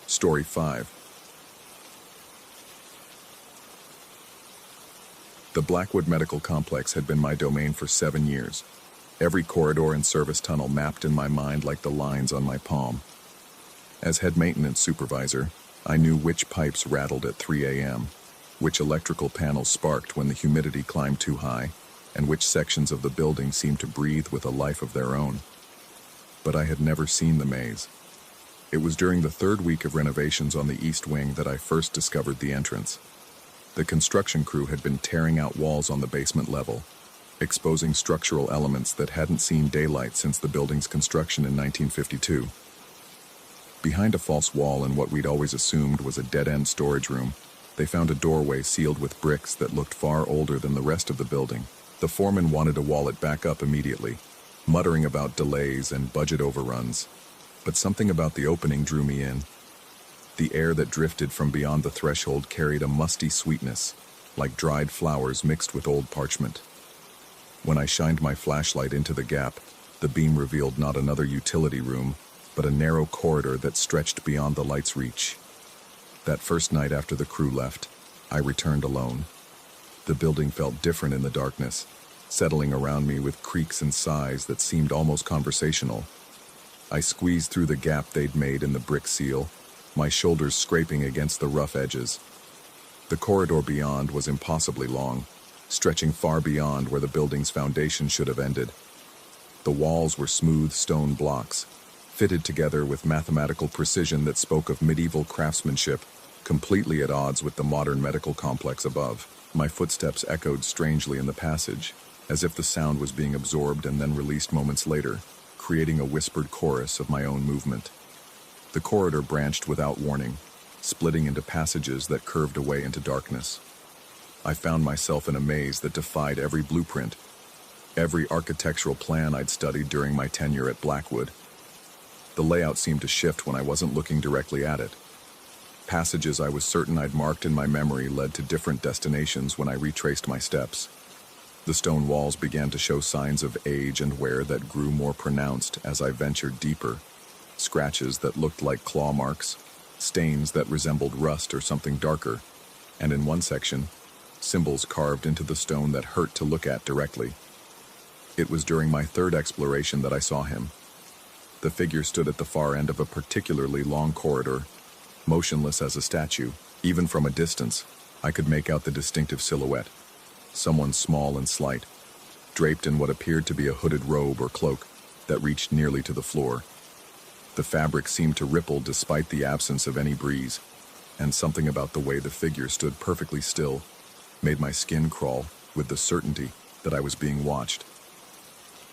Story 5. The Blackwood Medical Complex had been my domain for 7 years. Every corridor and service tunnel mapped in my mind like the lines on my palm. As head maintenance supervisor, I knew which pipes rattled at 3 a.m., which electrical panels sparked when the humidity climbed too high, and which sections of the building seemed to breathe with a life of their own. But I had never seen the maze. It was during the 3rd week of renovations on the East Wing that I first discovered the entrance. The construction crew had been tearing out walls on the basement level, exposing structural elements that hadn't seen daylight since the building's construction in 1952. Behind a false wall in what we'd always assumed was a dead-end storage room, they found a doorway sealed with bricks that looked far older than the rest of the building. The foreman wanted to wall it back up immediately, muttering about delays and budget overruns. But something about the opening drew me in. The air that drifted from beyond the threshold carried a musty sweetness, like dried flowers mixed with old parchment. When I shined my flashlight into the gap, the beam revealed not another utility room, but a narrow corridor that stretched beyond the light's reach. That first night after the crew left, I returned alone. The building felt different in the darkness, settling around me with creaks and sighs that seemed almost conversational. I squeezed through the gap they'd made in the brick seal, my shoulders scraping against the rough edges. The corridor beyond was impossibly long, stretching far beyond where the building's foundation should have ended. The walls were smooth stone blocks, fitted together with mathematical precision that spoke of medieval craftsmanship, completely at odds with the modern medical complex above. My footsteps echoed strangely in the passage, as if the sound was being absorbed and then released moments later, creating a whispered chorus of my own movement. The corridor branched without warning, splitting into passages that curved away into darkness. I found myself in a maze that defied every blueprint. Every architectural plan I'd studied during my tenure at Blackwood. The layout seemed to shift when I wasn't looking directly at it. Passages I was certain I'd marked in my memory led to different destinations when I retraced my steps. The stone walls began to show signs of age and wear that grew more pronounced as I ventured deeper. Scratches that looked like claw marks, stains that resembled rust or something darker, and in one section, symbols carved into the stone that hurt to look at directly. It was during my third exploration that I saw him. The figure stood at the far end of a particularly long corridor, motionless as a statue. Even from a distance, I could make out the distinctive silhouette. Someone small and slight, draped in what appeared to be a hooded robe or cloak that reached nearly to the floor. The fabric seemed to ripple despite the absence of any breeze, and something about the way the figure stood perfectly still made my skin crawl with the certainty that I was being watched.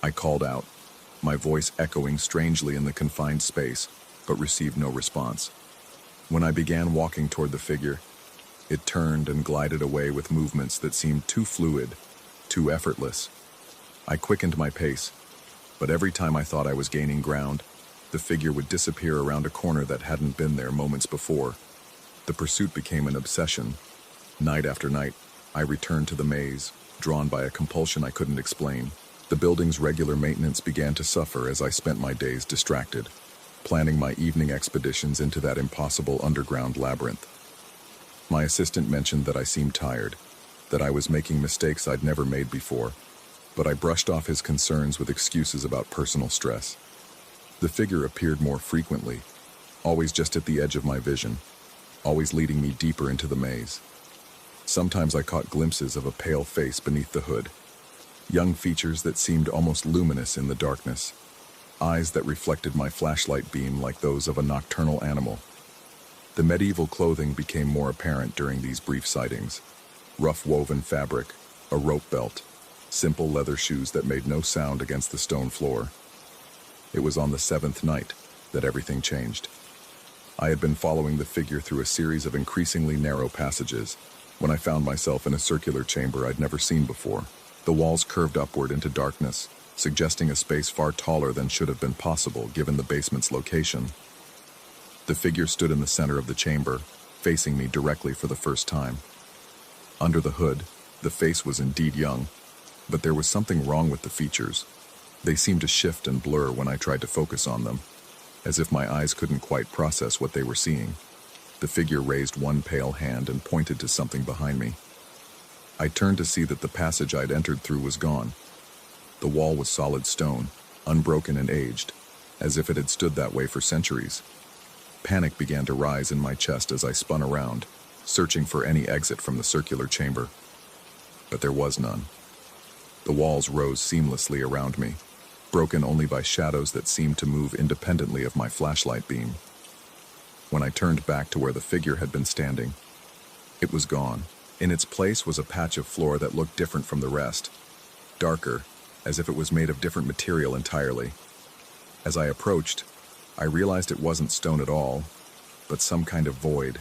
I called out, my voice echoing strangely in the confined space, but received no response. When I began walking toward the figure, it turned and glided away with movements that seemed too fluid, too effortless. I quickened my pace, but every time I thought I was gaining ground, the figure would disappear around a corner that hadn't been there moments before. The pursuit became an obsession. Night after night, I returned to the maze, drawn by a compulsion I couldn't explain. The building's regular maintenance began to suffer as I spent my days distracted, planning my evening expeditions into that impossible underground labyrinth. My assistant mentioned that I seemed tired, that I was making mistakes I'd never made before, but I brushed off his concerns with excuses about personal stress. The figure appeared more frequently, always just at the edge of my vision, always leading me deeper into the maze. Sometimes I caught glimpses of a pale face beneath the hood, young features that seemed almost luminous in the darkness, eyes that reflected my flashlight beam like those of a nocturnal animal. The medieval clothing became more apparent during these brief sightings. Rough woven fabric, a rope belt, simple leather shoes that made no sound against the stone floor. It was on the seventh night that everything changed. I had been following the figure through a series of increasingly narrow passages when I found myself in a circular chamber I'd never seen before. The walls curved upward into darkness, suggesting a space far taller than should have been possible given the basement's location. The figure stood in the center of the chamber, facing me directly for the first time. Under the hood, the face was indeed young, but there was something wrong with the features. They seemed to shift and blur when I tried to focus on them, as if my eyes couldn't quite process what they were seeing. The figure raised one pale hand and pointed to something behind me. I turned to see that the passage I'd entered through was gone. The wall was solid stone, unbroken and aged, as if it had stood that way for centuries. Panic began to rise in my chest as I spun around, searching for any exit from the circular chamber. But there was none. The walls rose seamlessly around me, broken only by shadows that seemed to move independently of my flashlight beam. When I turned back to where the figure had been standing, it was gone. In its place was a patch of floor that looked different from the rest, darker, as if it was made of different material entirely. As I approached, I realized it wasn't stone at all, but some kind of void,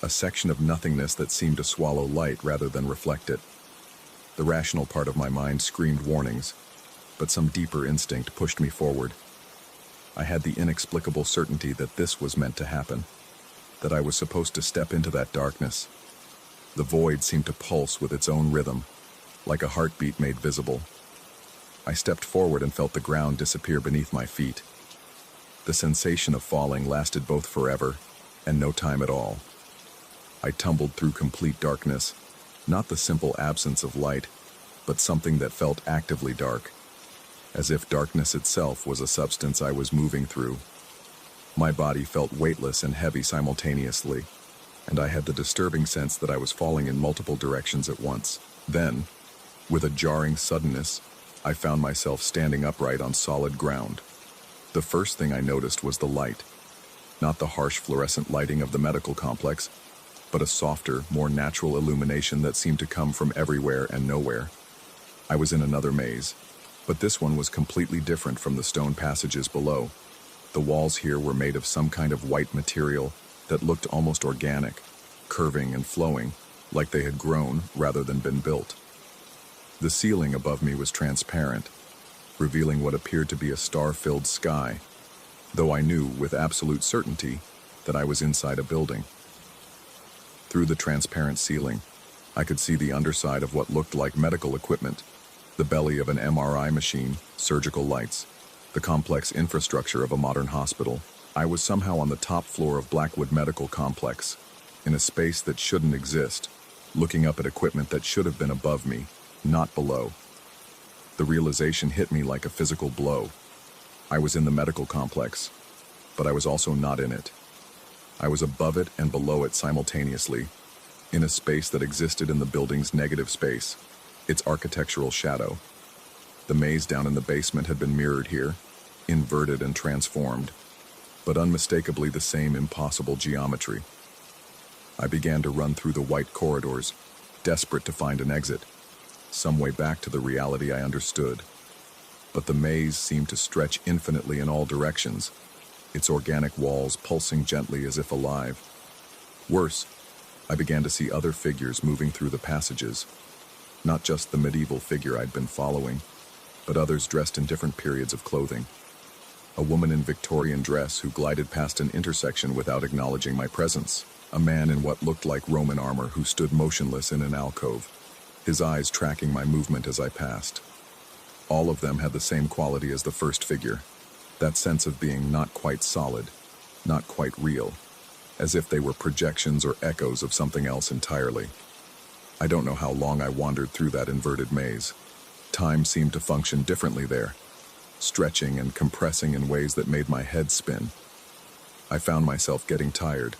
a section of nothingness that seemed to swallow light rather than reflect it. The rational part of my mind screamed warnings, but some deeper instinct pushed me forward. I had the inexplicable certainty that this was meant to happen, that I was supposed to step into that darkness. The void seemed to pulse with its own rhythm, like a heartbeat made visible. I stepped forward and felt the ground disappear beneath my feet. The sensation of falling lasted both forever and no time at all. I tumbled through complete darkness, not the simple absence of light, but something that felt actively dark, as if darkness itself was a substance I was moving through. My body felt weightless and heavy simultaneously, and I had the disturbing sense that I was falling in multiple directions at once. Then, with a jarring suddenness, I found myself standing upright on solid ground. The first thing I noticed was the light, not the harsh fluorescent lighting of the medical complex, but a softer, more natural illumination that seemed to come from everywhere and nowhere. I was in another maze, but this one was completely different from the stone passages below. The walls here were made of some kind of white material that looked almost organic, curving and flowing, like they had grown rather than been built. The ceiling above me was transparent, revealing what appeared to be a star-filled sky, though I knew with absolute certainty that I was inside a building. Through the transparent ceiling, I could see the underside of what looked like medical equipment, the belly of an MRI machine, surgical lights, the complex infrastructure of a modern hospital. I was somehow on the top floor of Blackwood Medical Complex, in a space that shouldn't exist, looking up at equipment that should have been above me, not below. The realization hit me like a physical blow. I was in the medical complex, but I was also not in it. I was above it and below it simultaneously, in a space that existed in the building's negative space, its architectural shadow. The maze down in the basement had been mirrored here, inverted and transformed, but unmistakably the same impossible geometry. I began to run through the white corridors, desperate to find an exit, some way back to the reality I understood. But the maze seemed to stretch infinitely in all directions, its organic walls pulsing gently as if alive. Worse, I began to see other figures moving through the passages, not just the medieval figure I'd been following, but others dressed in different periods of clothing. A woman in Victorian dress who glided past an intersection without acknowledging my presence. A man in what looked like Roman armor who stood motionless in an alcove, his eyes tracking my movement as I passed. All of them had the same quality as the first figure, that sense of being not quite solid, not quite real, as if they were projections or echoes of something else entirely. I don't know how long I wandered through that inverted maze. Time seemed to function differently there, stretching and compressing in ways that made my head spin. I found myself getting tired,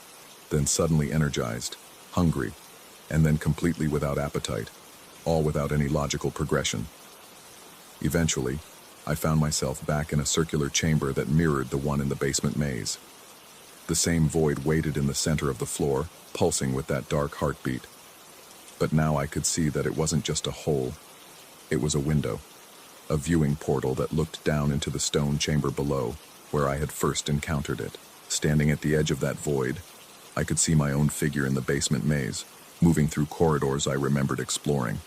then suddenly energized, hungry, and then completely without appetite, all without any logical progression. Eventually, I found myself back in a circular chamber that mirrored the one in the basement maze. The same void waited in the center of the floor, pulsing with that dark heartbeat. But now I could see that it wasn't just a hole. It was a window, a viewing portal that looked down into the stone chamber below, where I had first encountered it. Standing at the edge of that void, I could see my own figure in the basement maze, moving through corridors I remembered exploring.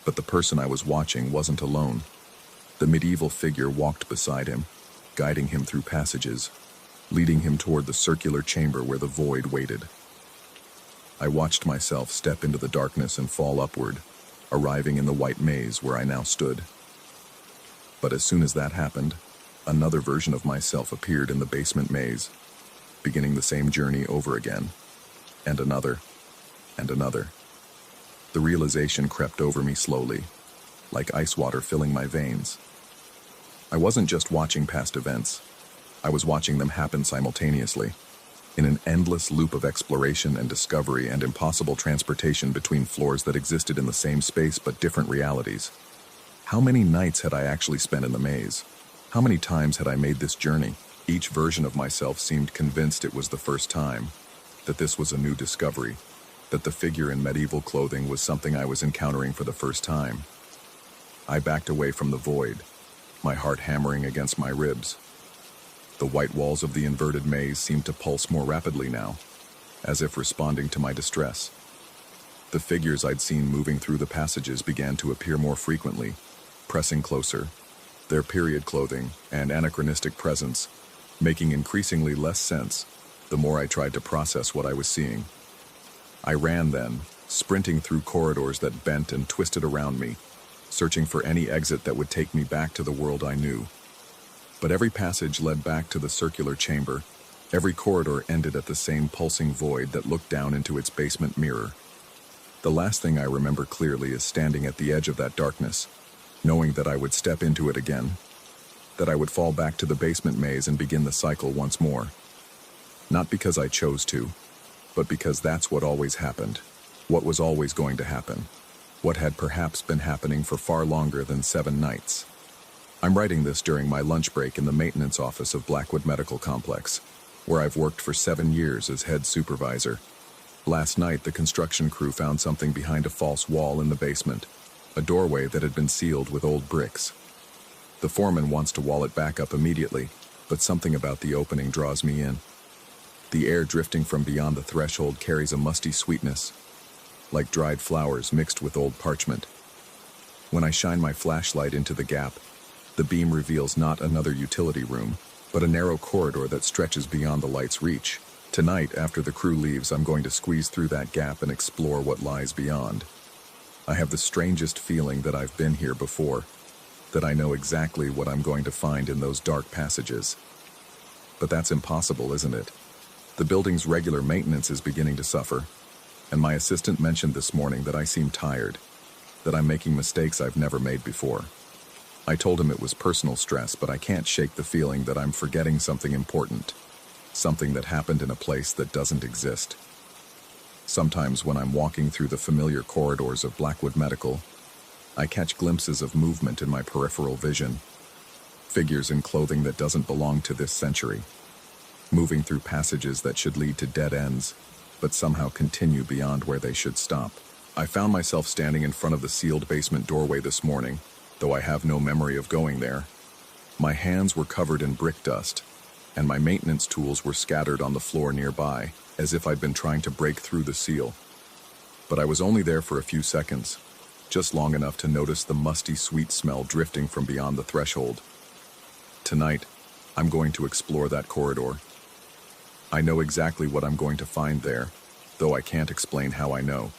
But the person I was watching wasn't alone. The medieval figure walked beside him, guiding him through passages, leading him toward the circular chamber where the void waited. I watched myself step into the darkness and fall upward, arriving in the white maze where I now stood. But as soon as that happened, another version of myself appeared in the basement maze, beginning the same journey over again, and another, and another. The realization crept over me slowly, like ice water filling my veins. I wasn't just watching past events. I was watching them happen simultaneously, in an endless loop of exploration and discovery and impossible transportation between floors that existed in the same space but different realities. How many nights had I actually spent in the maze? How many times had I made this journey? Each version of myself seemed convinced it was the first time, that this was a new discovery, that the figure in medieval clothing was something I was encountering for the first time. I backed away from the void, my heart hammering against my ribs. The white walls of the inverted maze seemed to pulse more rapidly now, as if responding to my distress. The figures I'd seen moving through the passages began to appear more frequently, pressing closer, their period clothing and anachronistic presence making increasingly less sense the more I tried to process what I was seeing. I ran then, sprinting through corridors that bent and twisted around me, searching for any exit that would take me back to the world I knew. But every passage led back to the circular chamber. Every corridor ended at the same pulsing void that looked down into its basement mirror. The last thing I remember clearly is standing at the edge of that darkness, knowing that I would step into it again, that I would fall back to the basement maze and begin the cycle once more. Not because I chose to, but because that's what always happened, what was always going to happen, what had perhaps been happening for far longer than 7 nights. I'm writing this during my lunch break in the maintenance office of Blackwood Medical Complex, where I've worked for 7 years as head supervisor. Last night, the construction crew found something behind a false wall in the basement, a doorway that had been sealed with old bricks. The foreman wants to wall it back up immediately, but something about the opening draws me in. The air drifting from beyond the threshold carries a musty sweetness, like dried flowers mixed with old parchment. When I shine my flashlight into the gap, the beam reveals not another utility room, but a narrow corridor that stretches beyond the light's reach. Tonight, after the crew leaves, I'm going to squeeze through that gap and explore what lies beyond. I have the strangest feeling that I've been here before, that I know exactly what I'm going to find in those dark passages. But that's impossible, isn't it? The building's regular maintenance is beginning to suffer, and my assistant mentioned this morning that I seem tired, that I'm making mistakes I've never made before. I told him it was personal stress, but I can't shake the feeling that I'm forgetting something important, something that happened in a place that doesn't exist. Sometimes when I'm walking through the familiar corridors of Blackwood Medical, I catch glimpses of movement in my peripheral vision, figures in clothing that doesn't belong to this century, moving through passages that should lead to dead ends, but somehow continue beyond where they should stop. I found myself standing in front of the sealed basement doorway this morning, though I have no memory of going there. My hands were covered in brick dust, and my maintenance tools were scattered on the floor nearby, as if I'd been trying to break through the seal. But I was only there for a few seconds, just long enough to notice the musty sweet smell drifting from beyond the threshold. Tonight, I'm going to explore that corridor. I know exactly what I'm going to find there, though I can't explain how I know.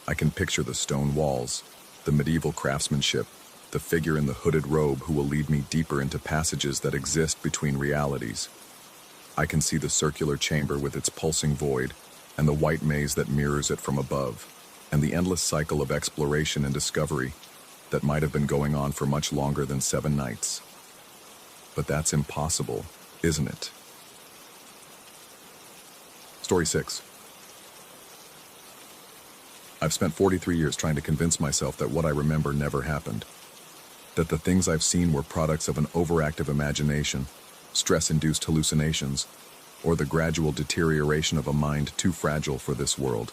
I can picture the stone walls, the medieval craftsmanship, the figure in the hooded robe who will lead me deeper into passages that exist between realities. I can see the circular chamber with its pulsing void, and the white maze that mirrors it from above, and the endless cycle of exploration and discovery that might have been going on for much longer than 7 nights. But that's impossible, isn't it? Story 6. I've spent 43 years trying to convince myself that what I remember never happened. That the things I've seen were products of an overactive imagination, stress-induced hallucinations, or the gradual deterioration of a mind too fragile for this world.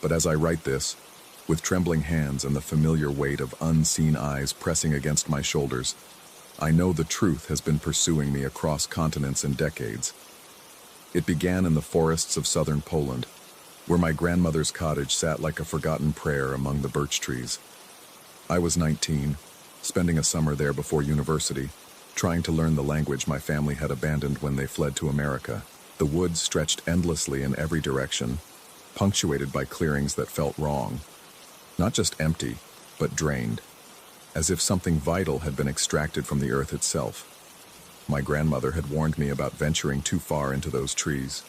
But as I write this, with trembling hands and the familiar weight of unseen eyes pressing against my shoulders, I know the truth has been pursuing me across continents and decades. It began in the forests of southern Poland, where my grandmother's cottage sat like a forgotten prayer among the birch trees. I was 19, spending a summer there before university, trying to learn the language my family had abandoned when they fled to America. The woods stretched endlessly in every direction, punctuated by clearings that felt wrong. Not just empty, but drained, as if something vital had been extracted from the earth itself. My grandmother had warned me about venturing too far into those trees,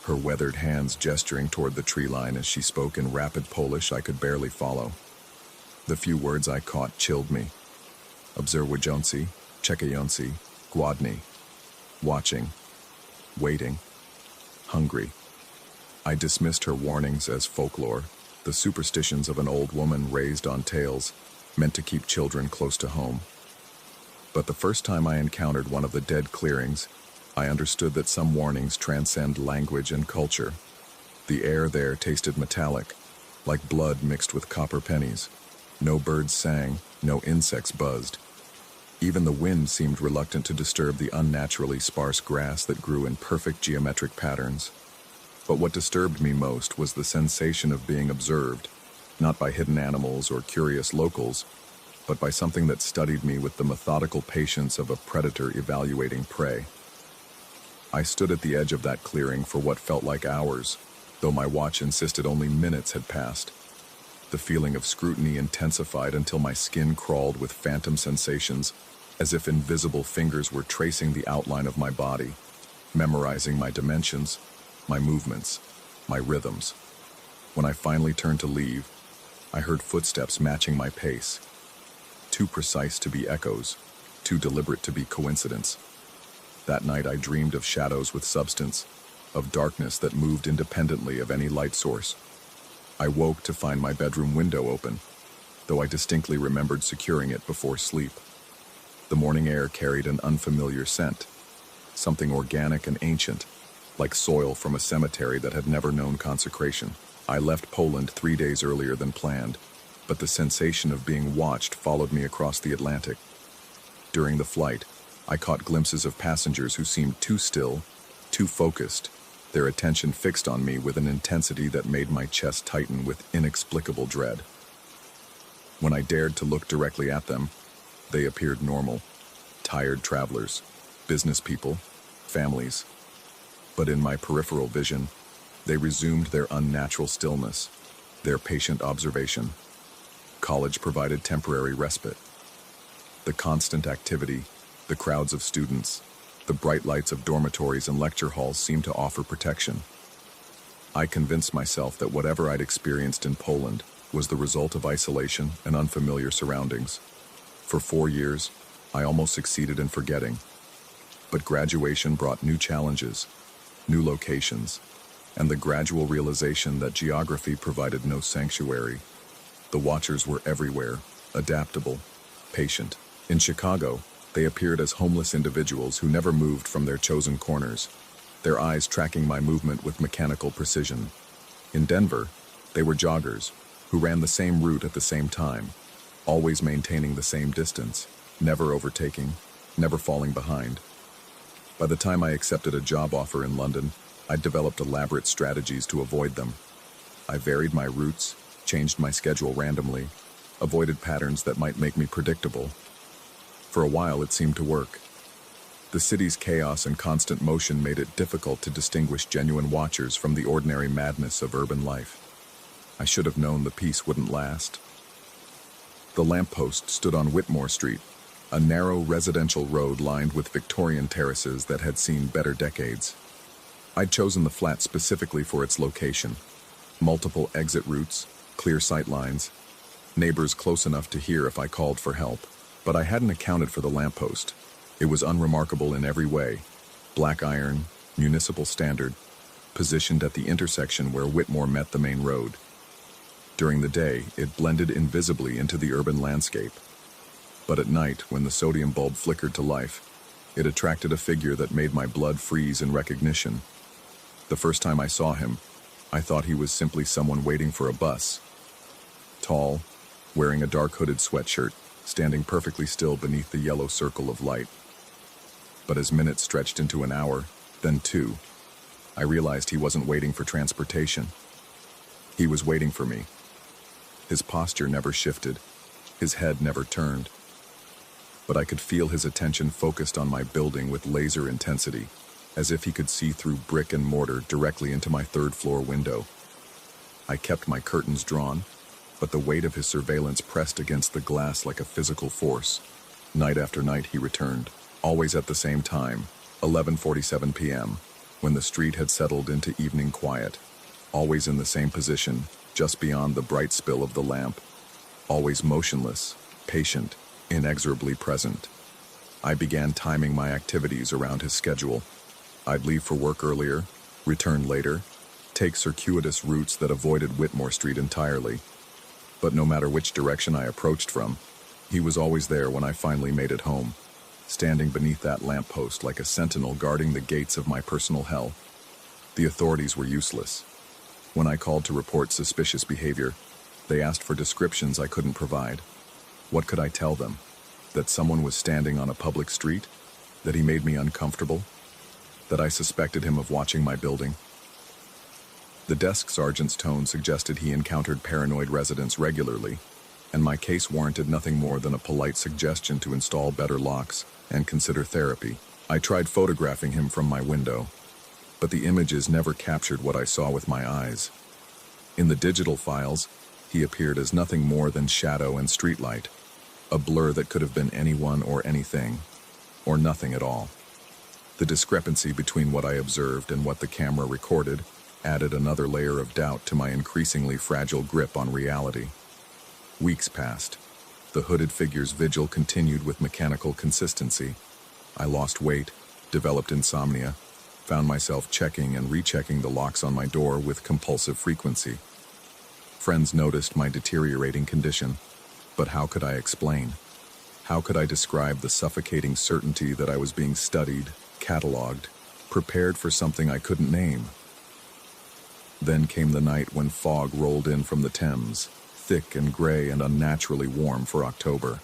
her weathered hands gesturing toward the tree line as she spoke in rapid Polish I could barely follow. The few words I caught chilled me. Obserwujący, czekający, głodny. Watching, waiting, hungry. I dismissed her warnings as folklore, the superstitions of an old woman raised on tales, meant to keep children close to home. But the first time I encountered one of the dead clearings, I understood that some warnings transcend language and culture. The air there tasted metallic, like blood mixed with copper pennies. No birds sang, no insects buzzed. Even the wind seemed reluctant to disturb the unnaturally sparse grass that grew in perfect geometric patterns. But what disturbed me most was the sensation of being observed, not by hidden animals or curious locals, but by something that studied me with the methodical patience of a predator evaluating prey. I stood at the edge of that clearing for what felt like hours, though my watch insisted only minutes had passed. The feeling of scrutiny intensified until my skin crawled with phantom sensations, as if invisible fingers were tracing the outline of my body, memorizing my dimensions, my movements, my rhythms. When I finally turned to leave, I heard footsteps matching my pace, too precise to be echoes, too deliberate to be coincidence. That night I dreamed of shadows with substance, of darkness that moved independently of any light source. I woke to find my bedroom window open, though I distinctly remembered securing it before sleep. The morning air carried an unfamiliar scent, something organic and ancient, like soil from a cemetery that had never known consecration. I left Poland 3 days earlier than planned, but the sensation of being watched followed me across the Atlantic. During the flight, I caught glimpses of passengers who seemed too still, too focused, their attention fixed on me with an intensity that made my chest tighten with inexplicable dread. When I dared to look directly at them, they appeared normal, tired travelers, business people, families. But in my peripheral vision, they resumed their unnatural stillness, their patient observation. College provided temporary respite. The constant activity, the crowds of students, the bright lights of dormitories and lecture halls seemed to offer protection. I convinced myself that whatever I'd experienced in Poland was the result of isolation and unfamiliar surroundings. For 4 years, I almost succeeded in forgetting. But graduation brought new challenges, new locations, and the gradual realization that geography provided no sanctuary. The watchers were everywhere, adaptable, patient. In Chicago, they appeared as homeless individuals who never moved from their chosen corners, their eyes tracking my movement with mechanical precision. In Denver, they were joggers who ran the same route at the same time, always maintaining the same distance, never overtaking, never falling behind. By the time I accepted a job offer in London, I'd developed elaborate strategies to avoid them. I varied my routes, changed my schedule randomly, avoided patterns that might make me predictable. For a while, it seemed to work. The city's chaos and constant motion made it difficult to distinguish genuine watchers from the ordinary madness of urban life. I should have known the peace wouldn't last. The lamppost stood on Whitmore Street, a narrow residential road lined with Victorian terraces that had seen better decades. I'd chosen the flat specifically for its location. Multiple exit routes, clear sight lines, neighbors close enough to hear if I called for help. But I hadn't accounted for the lamppost. It was unremarkable in every way. Black iron, municipal standard, positioned at the intersection where Whitmore met the main road. During the day, it blended invisibly into the urban landscape. But at night, when the sodium bulb flickered to life, it attracted a figure that made my blood freeze in recognition. The first time I saw him, I thought he was simply someone waiting for a bus. Tall, wearing a dark hooded sweatshirt, standing perfectly still beneath the yellow circle of light. But as minutes stretched into an hour, then 2, I realized he wasn't waiting for transportation. He was waiting for me. His posture never shifted, his head never turned. But I could feel his attention focused on my building with laser intensity, as if he could see through brick and mortar directly into my 3rd-floor window. I kept my curtains drawn, but the weight of his surveillance pressed against the glass like a physical force. Night after night he returned, always at the same time, 11:47 p.m., when the street had settled into evening quiet, always in the same position, just beyond the bright spill of the lamp, always motionless, patient, inexorably present. I began timing my activities around his schedule. I'd leave for work earlier, return later, take circuitous routes that avoided Whitmore Street entirely. But no matter which direction I approached from, he was always there when I finally made it home, standing beneath that lamppost like a sentinel guarding the gates of my personal hell. The authorities were useless. When I called to report suspicious behavior, they asked for descriptions I couldn't provide. What could I tell them? That someone was standing on a public street? That he made me uncomfortable? That I suspected him of watching my building? The desk sergeant's tone suggested he encountered paranoid residents regularly, and my case warranted nothing more than a polite suggestion to install better locks and consider therapy. I tried photographing him from my window, but the images never captured what I saw with my eyes. In the digital files, he appeared as nothing more than shadow and streetlight, a blur that could have been anyone or anything, or nothing at all. The discrepancy between what I observed and what the camera recorded added another layer of doubt to my increasingly fragile grip on reality. Weeks passed. The hooded figure's vigil continued with mechanical consistency. I lost weight, developed insomnia, found myself checking and rechecking the locks on my door with compulsive frequency. Friends noticed my deteriorating condition, but how could I explain? How could I describe the suffocating certainty that I was being studied, cataloged, prepared for something I couldn't name? Then came the night when fog rolled in from the Thames, thick and gray and unnaturally warm for October.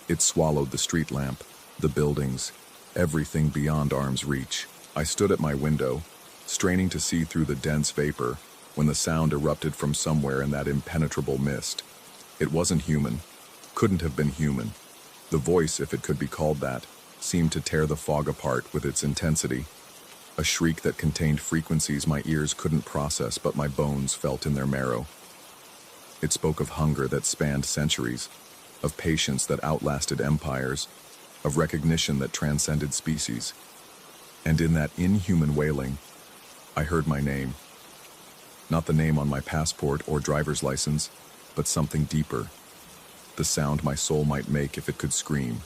It swallowed the street lamp, the buildings, everything beyond arm's reach. I stood at my window, straining to see through the dense vapor, when the sound erupted from somewhere in that impenetrable mist. It wasn't human. Couldn't have been human. The voice, if it could be called that, seemed to tear the fog apart with its intensity. A shriek that contained frequencies my ears couldn't process but my bones felt in their marrow. It spoke of hunger that spanned centuries, of patience that outlasted empires, of recognition that transcended species. And in that inhuman wailing, I heard my name. Not the name on my passport or driver's license, but something deeper. The sound my soul might make if it could scream.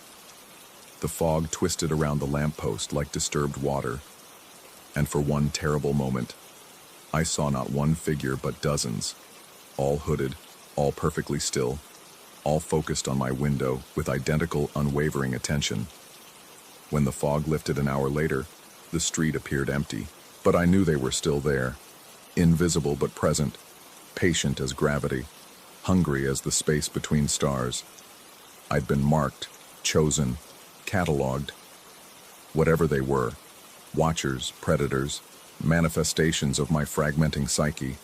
The fog twisted around the lamppost like disturbed water, and for one terrible moment, I saw not one figure but dozens, all hooded, all perfectly still, all focused on my window with identical, unwavering attention. When the fog lifted an hour later, the street appeared empty, but I knew they were still there, invisible but present, patient as gravity, hungry as the space between stars. I'd been marked, chosen, catalogued. Whatever they were, watchers, predators, manifestations of my fragmenting psyche,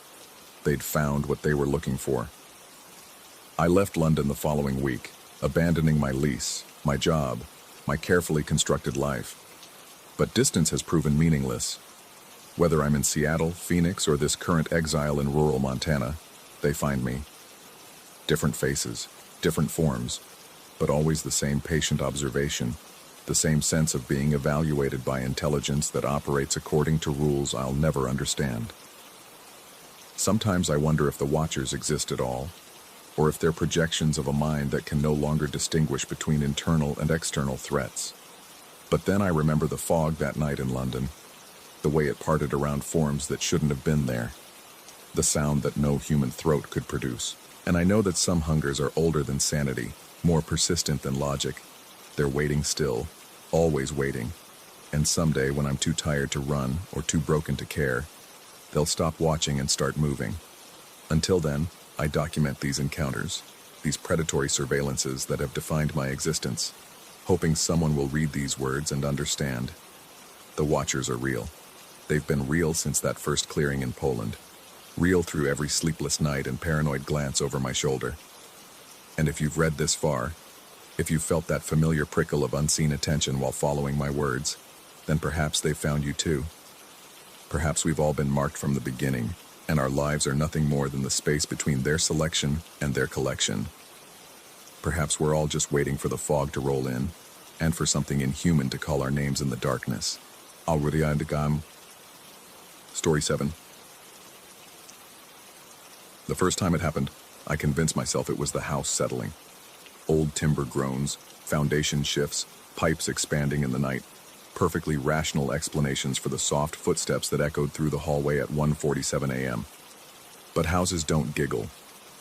they'd found what they were looking for. I left London the following week, abandoning my lease, my job, my carefully constructed life. But distance has proven meaningless. Whether I'm in Seattle, Phoenix, or this current exile in rural Montana, they find me. Different faces, different forms, but always the same patient observation, the same sense of being evaluated by intelligence that operates according to rules I'll never understand. Sometimes I wonder if the Watchers exist at all, or if they're projections of a mind that can no longer distinguish between internal and external threats. But then I remember the fog that night in London, the way it parted around forms that shouldn't have been there, the sound that no human throat could produce. And I know that some hungers are older than sanity, more persistent than logic. They're waiting still, always waiting. And someday, when I'm too tired to run or too broken to care, they'll stop watching and start moving. Until then, I document these encounters, these predatory surveillances that have defined my existence, hoping someone will read these words and understand. The Watchers are real. They've been real since that first clearing in Poland, real through every sleepless night and paranoid glance over my shoulder. And if you've read this far, if you've felt that familiar prickle of unseen attention while following my words, then perhaps they've found you too. Perhaps we've all been marked from the beginning, and our lives are nothing more than the space between their selection and their collection. Perhaps we're all just waiting for the fog to roll in, and for something inhuman to call our names in the darkness. Story 7. The first time it happened, I convinced myself it was the house settling. Old timber groans, foundation shifts, pipes expanding in the night, perfectly rational explanations for the soft footsteps that echoed through the hallway at 1:47 a.m. But houses don't giggle.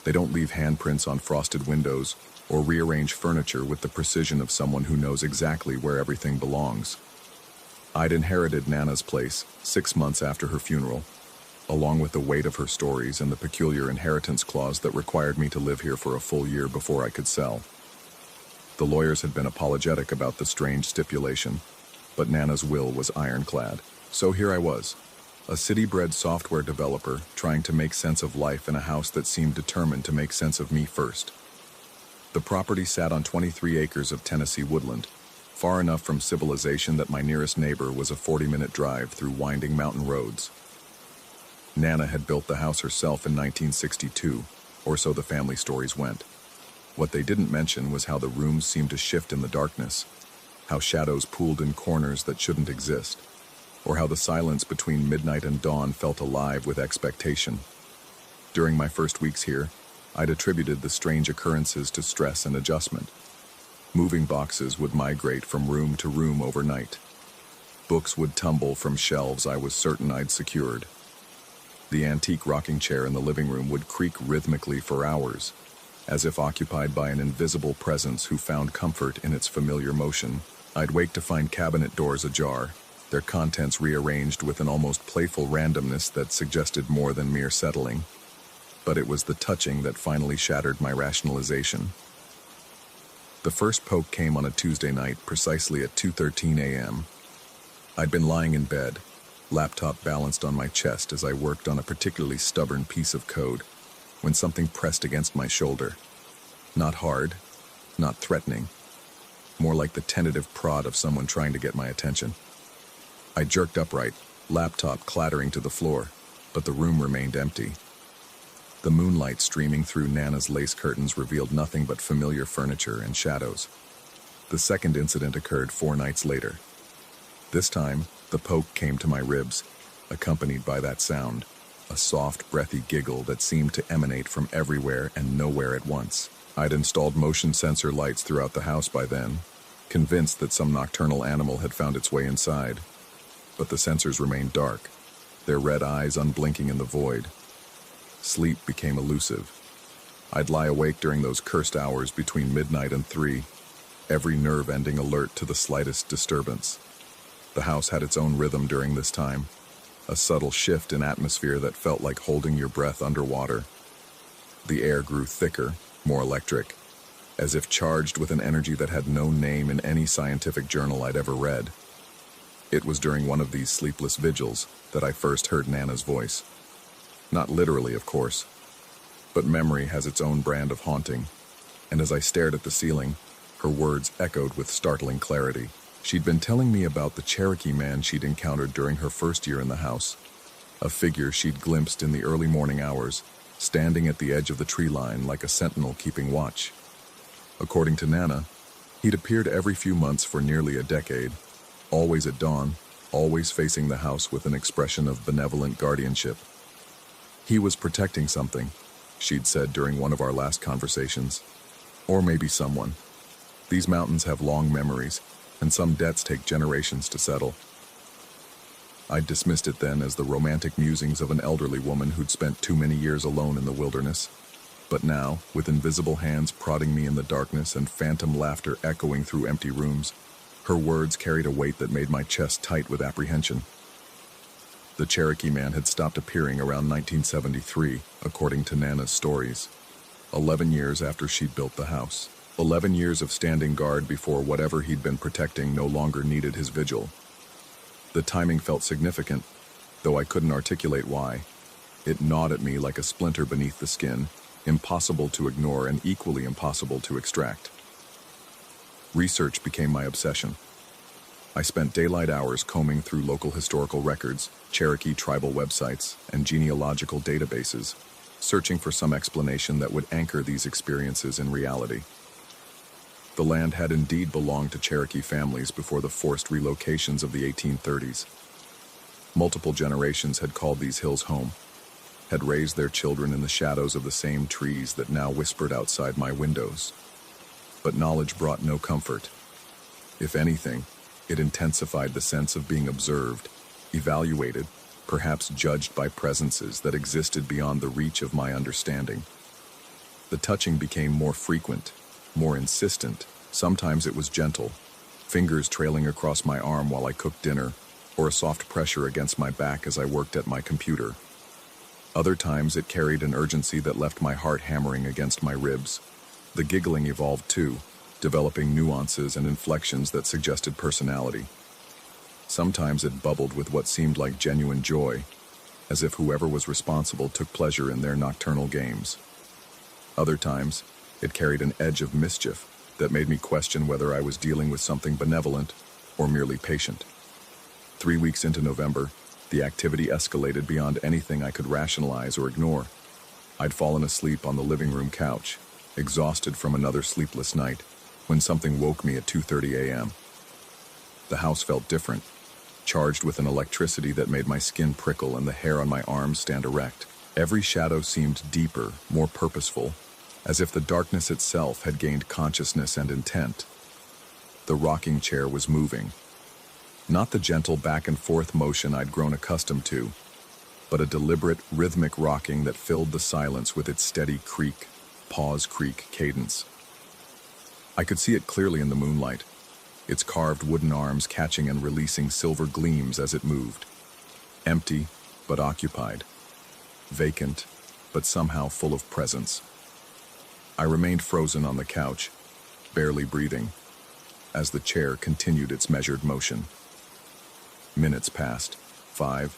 They don't leave handprints on frosted windows or rearrange furniture with the precision of someone who knows exactly where everything belongs. I'd inherited Nana's place 6 months after her funeral, along with the weight of her stories and the peculiar inheritance clause that required me to live here for a full year before I could sell. The lawyers had been apologetic about the strange stipulation, but Nana's will was ironclad. So here I was, a city-bred software developer trying to make sense of life in a house that seemed determined to make sense of me first. The property sat on 23 acres of Tennessee woodland, far enough from civilization that my nearest neighbor was a 40-minute drive through winding mountain roads. Nana had built the house herself in 1962, or so the family stories went. What they didn't mention was how the rooms seemed to shift in the darkness, how shadows pooled in corners that shouldn't exist, or how the silence between midnight and dawn felt alive with expectation. During my first weeks here, I'd attributed the strange occurrences to stress and adjustment. Moving boxes would migrate from room to room overnight. Books would tumble from shelves I was certain I'd secured. The antique rocking chair in the living room would creak rhythmically for hours, as if occupied by an invisible presence who found comfort in its familiar motion. I'd wake to find cabinet doors ajar, their contents rearranged with an almost playful randomness that suggested more than mere settling. But it was the touching that finally shattered my rationalization. The first poke came on a Tuesday night, precisely at 2:13 a.m. I'd been lying in bed, laptop balanced on my chest as I worked on a particularly stubborn piece of code, when something pressed against my shoulder. Not hard, not threatening, more like the tentative prod of someone trying to get my attention. I jerked upright, laptop clattering to the floor, but the room remained empty. The moonlight streaming through Nana's lace curtains revealed nothing but familiar furniture and shadows. The second incident occurred 4 nights later. This time, the poke came to my ribs, accompanied by that sound, a soft, breathy giggle that seemed to emanate from everywhere and nowhere at once. I'd installed motion sensor lights throughout the house by then, convinced that some nocturnal animal had found its way inside. But the sensors remained dark, their red eyes unblinking in the void. Sleep became elusive. I'd lie awake during those cursed hours between midnight and 3, every nerve ending alert to the slightest disturbance. The house had its own rhythm during this time, a subtle shift in atmosphere that felt like holding your breath underwater. The air grew thicker, more electric, as if charged with an energy that had no name in any scientific journal I'd ever read. It was during one of these sleepless vigils that I first heard Nana's voice. Not literally, of course, but memory has its own brand of haunting, and as I stared at the ceiling, her words echoed with startling clarity. She'd been telling me about the Cherokee man she'd encountered during her first year in the house, a figure she'd glimpsed in the early morning hours, standing at the edge of the tree line like a sentinel keeping watch. According to Nana, he'd appeared every few months for nearly a decade, always at dawn, always facing the house with an expression of benevolent guardianship. He was protecting something, she'd said during one of our last conversations. Or maybe someone. These mountains have long memories, and some debts take generations to settle. I'd dismissed it then as the romantic musings of an elderly woman who'd spent too many years alone in the wilderness. But now, with invisible hands prodding me in the darkness and phantom laughter echoing through empty rooms, her words carried a weight that made my chest tight with apprehension. The Cherokee man had stopped appearing around 1973, according to Nana's stories. 11 years after she'd built the house. 11 years of standing guard before whatever he'd been protecting no longer needed his vigil. The timing felt significant, though I couldn't articulate why. It gnawed at me like a splinter beneath the skin, impossible to ignore and equally impossible to extract. Research became my obsession. I spent daylight hours combing through local historical records, Cherokee tribal websites, and genealogical databases, searching for some explanation that would anchor these experiences in reality. The land had indeed belonged to Cherokee families before the forced relocations of the 1830s. Multiple generations had called these hills home, had raised their children in the shadows of the same trees that now whispered outside my windows. But knowledge brought no comfort. If anything, it intensified the sense of being observed, evaluated, perhaps judged by presences that existed beyond the reach of my understanding. The touching became more frequent, more insistent. Sometimes it was gentle, fingers trailing across my arm while I cooked dinner, or a soft pressure against my back as I worked at my computer. Other times it carried an urgency that left my heart hammering against my ribs. The giggling evolved too, developing nuances and inflections that suggested personality. Sometimes it bubbled with what seemed like genuine joy, as if whoever was responsible took pleasure in their nocturnal games. Other times, it carried an edge of mischief that made me question whether I was dealing with something benevolent or merely patient. 3 weeks into November, the activity escalated beyond anything I could rationalize or ignore. I'd fallen asleep on the living room couch, exhausted from another sleepless night, when something woke me at 2:30 a.m. The house felt different, charged with an electricity that made my skin prickle and the hair on my arms stand erect. Every shadow seemed deeper, more purposeful, as if the darkness itself had gained consciousness and intent. The rocking chair was moving. Not the gentle back and forth motion I'd grown accustomed to, but a deliberate, rhythmic rocking that filled the silence with its steady creak, pause creak cadence. I could see it clearly in the moonlight, its carved wooden arms catching and releasing silver gleams as it moved. Empty, but occupied. Vacant, but somehow full of presence. I remained frozen on the couch, barely breathing, as the chair continued its measured motion. Minutes passed, 5,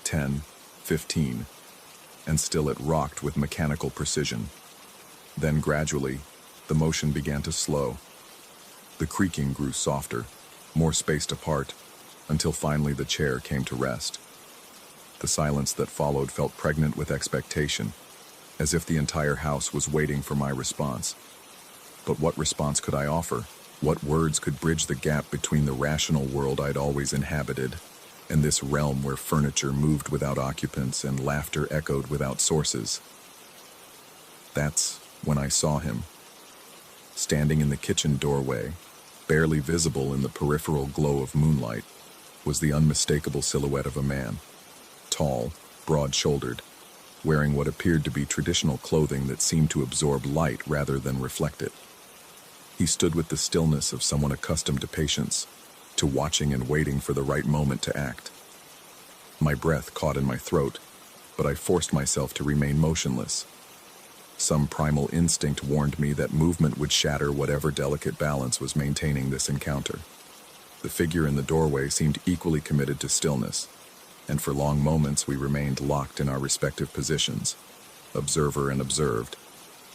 10, 15, and still it rocked with mechanical precision. Then gradually, The motion began to slow. The creaking grew softer, more spaced apart, until finally the chair came to rest. The silence that followed felt pregnant with expectation, as if the entire house was waiting for my response. But what response could I offer? What words could bridge the gap between the rational world I'd always inhabited and this realm where furniture moved without occupants and laughter echoed without sources? That's when I saw him. Standing in the kitchen doorway, barely visible in the peripheral glow of moonlight, was the unmistakable silhouette of a man. Tall, broad-shouldered, wearing what appeared to be traditional clothing that seemed to absorb light rather than reflect it. He stood with the stillness of someone accustomed to patience, to watching and waiting for the right moment to act. My breath caught in my throat, but I forced myself to remain motionless. Some primal instinct warned me that movement would shatter whatever delicate balance was maintaining this encounter. The figure in the doorway seemed equally committed to stillness, and for long moments we remained locked in our respective positions, observer and observed,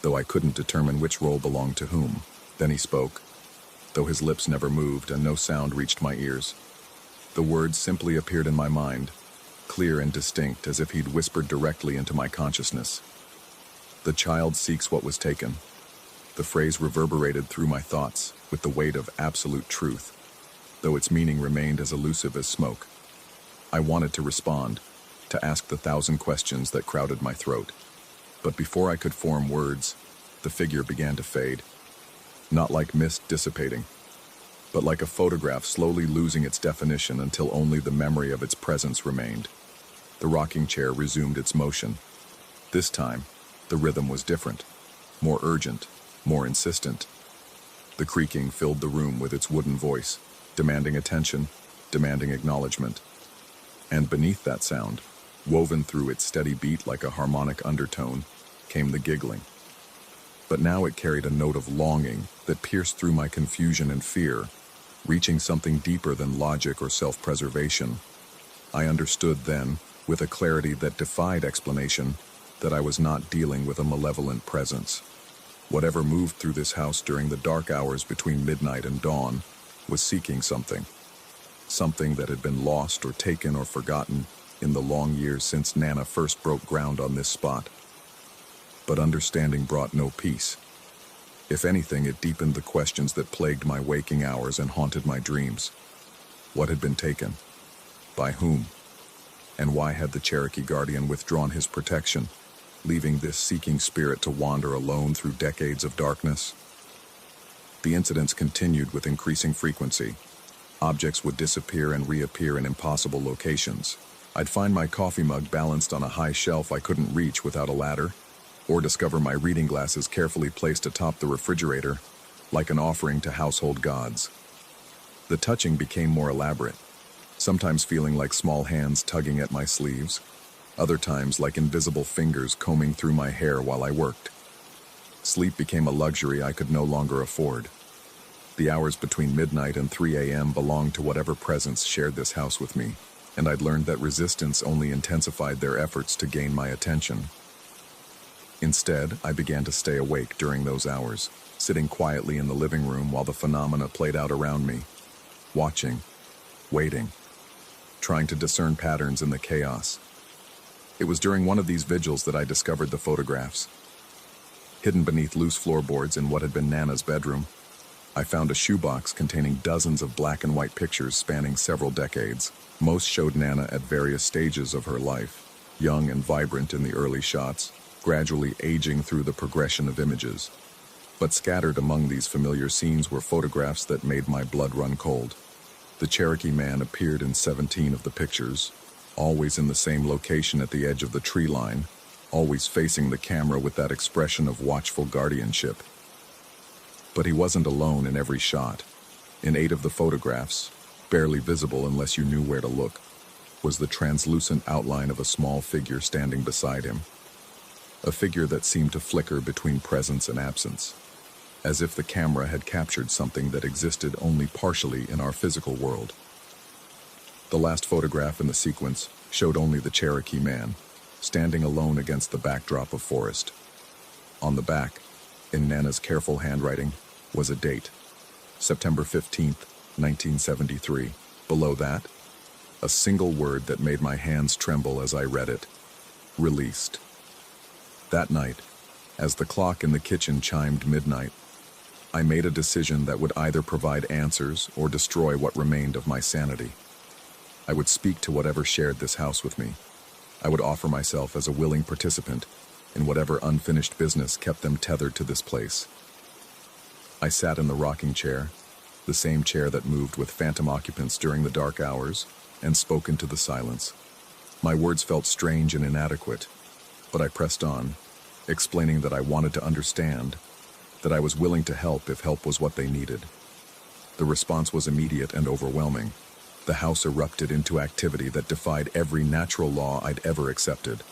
though I couldn't determine which role belonged to whom. Then he spoke, though his lips never moved and no sound reached my ears. The words simply appeared in my mind, clear and distinct as if he'd whispered directly into my consciousness. "The child seeks what was taken." The phrase reverberated through my thoughts with the weight of absolute truth, though its meaning remained as elusive as smoke. I wanted to respond, to ask the thousand questions that crowded my throat. But before I could form words, the figure began to fade. Not like mist dissipating, but like a photograph slowly losing its definition until only the memory of its presence remained. The rocking chair resumed its motion. This time, the rhythm was different, more urgent, more insistent. The creaking filled the room with its wooden voice, demanding attention, demanding acknowledgement. And beneath that sound, woven through its steady beat like a harmonic undertone, came the giggling. But now it carried a note of longing that pierced through my confusion and fear, reaching something deeper than logic or self-preservation. I understood then, with a clarity that defied explanation, that I was not dealing with a malevolent presence. Whatever moved through this house during the dark hours between midnight and dawn was seeking something. Something that had been lost or taken or forgotten in the long years since Nana first broke ground on this spot. But understanding brought no peace. If anything, it deepened the questions that plagued my waking hours and haunted my dreams. What had been taken? By whom? And why had the Cherokee Guardian withdrawn his protection, leaving this seeking spirit to wander alone through decades of darkness? The incidents continued with increasing frequency. Objects would disappear and reappear in impossible locations. I'd find my coffee mug balanced on a high shelf I couldn't reach without a ladder, or discover my reading glasses carefully placed atop the refrigerator, like an offering to household gods. The touching became more elaborate, sometimes feeling like small hands tugging at my sleeves, other times like invisible fingers combing through my hair while I worked. Sleep became a luxury I could no longer afford. The hours between midnight and 3 a.m. belonged to whatever presence shared this house with me, and I'd learned that resistance only intensified their efforts to gain my attention. Instead, I began to stay awake during those hours, sitting quietly in the living room while the phenomena played out around me, watching, waiting, trying to discern patterns in the chaos. It was during one of these vigils that I discovered the photographs. Hidden beneath loose floorboards in what had been Nana's bedroom, I found a shoebox containing dozens of black and white pictures spanning several decades. Most showed Nana at various stages of her life, young and vibrant in the early shots, gradually aging through the progression of images. But scattered among these familiar scenes were photographs that made my blood run cold. The Cherokee man appeared in 17 of the pictures, always in the same location at the edge of the tree line, always facing the camera with that expression of watchful guardianship. But he wasn't alone in every shot. In 8 of the photographs, barely visible unless you knew where to look, was the translucent outline of a small figure standing beside him. A figure that seemed to flicker between presence and absence, as if the camera had captured something that existed only partially in our physical world. The last photograph in the sequence showed only the Cherokee man, standing alone against the backdrop of forest. On the back, In Nana's careful handwriting was a date, September 15th, 1973. Below that, a single word that made my hands tremble as I read it: released. That night, as the clock in the kitchen chimed midnight, I made a decision that would either provide answers or destroy what remained of my sanity. I would speak to whatever shared this house with me. I would offer myself as a willing participant in whatever unfinished business kept them tethered to this place. I sat in the rocking chair, the same chair that moved with phantom occupants during the dark hours, and spoke into the silence. My words felt strange and inadequate, but I pressed on, explaining that I wanted to understand, that I was willing to help if help was what they needed. The response was immediate and overwhelming. The house erupted into activity that defied every natural law I'd ever accepted.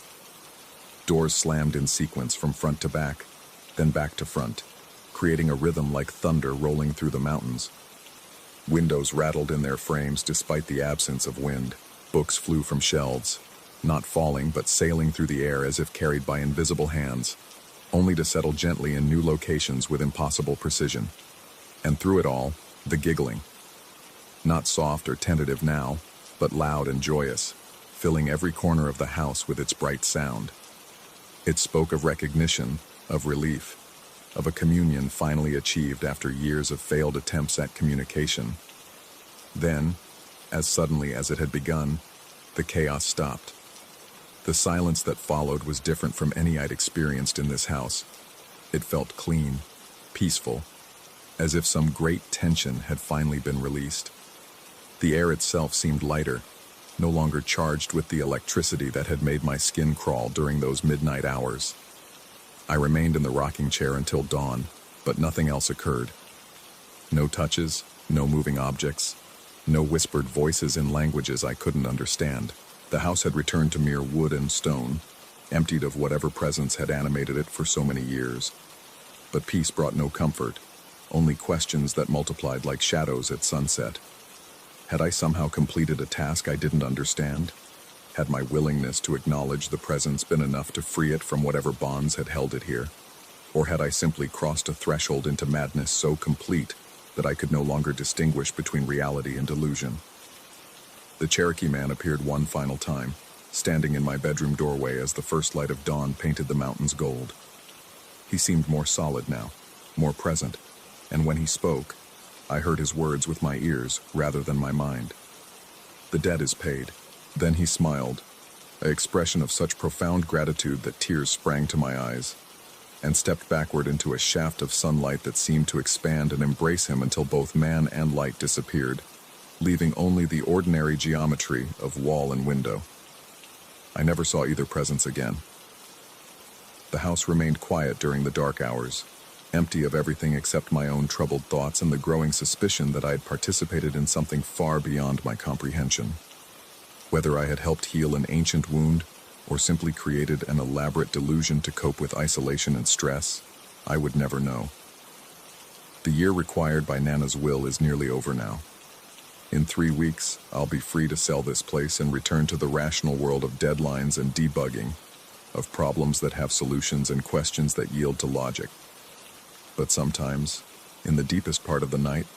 Doors slammed in sequence from front to back, then back to front, creating a rhythm like thunder rolling through the mountains. Windows rattled in their frames despite the absence of wind. Books flew from shelves, not falling but sailing through the air as if carried by invisible hands, only to settle gently in new locations with impossible precision. And through it all, the giggling. Not soft or tentative now, but loud and joyous, filling every corner of the house with its bright sound. It spoke of recognition, of relief, of a communion finally achieved after years of failed attempts at communication. Then, as suddenly as it had begun, the chaos stopped. The silence that followed was different from any I'd experienced in this house. It felt clean, peaceful, as if some great tension had finally been released. The air itself seemed lighter, no longer charged with the electricity that had made my skin crawl during those midnight hours. I remained in the rocking chair until dawn, but nothing else occurred. No touches, no moving objects, no whispered voices in languages I couldn't understand. The house had returned to mere wood and stone, emptied of whatever presence had animated it for so many years. But peace brought no comfort, only questions that multiplied like shadows at sunset. Had I somehow completed a task I didn't understand? Had my willingness to acknowledge the presence been enough to free it from whatever bonds had held it here? Or had I simply crossed a threshold into madness so complete that I could no longer distinguish between reality and delusion? The Cherokee man appeared one final time, standing in my bedroom doorway as the first light of dawn painted the mountains gold. He seemed more solid now, more present, and when he spoke, I heard his words with my ears rather than my mind. The debt is paid. Then he smiled, an expression of such profound gratitude that tears sprang to my eyes, and stepped backward into a shaft of sunlight that seemed to expand and embrace him until both man and light disappeared, leaving only the ordinary geometry of wall and window. I never saw either presence again. The house remained quiet during the dark hours, empty of everything except my own troubled thoughts and the growing suspicion that I had participated in something far beyond my comprehension. Whether I had helped heal an ancient wound or simply created an elaborate delusion to cope with isolation and stress, I would never know. The year required by Nana's will is nearly over now. In 3 weeks, I'll be free to sell this place and return to the rational world of deadlines and debugging, of problems that have solutions and questions that yield to logic. But sometimes, in the deepest part of the night,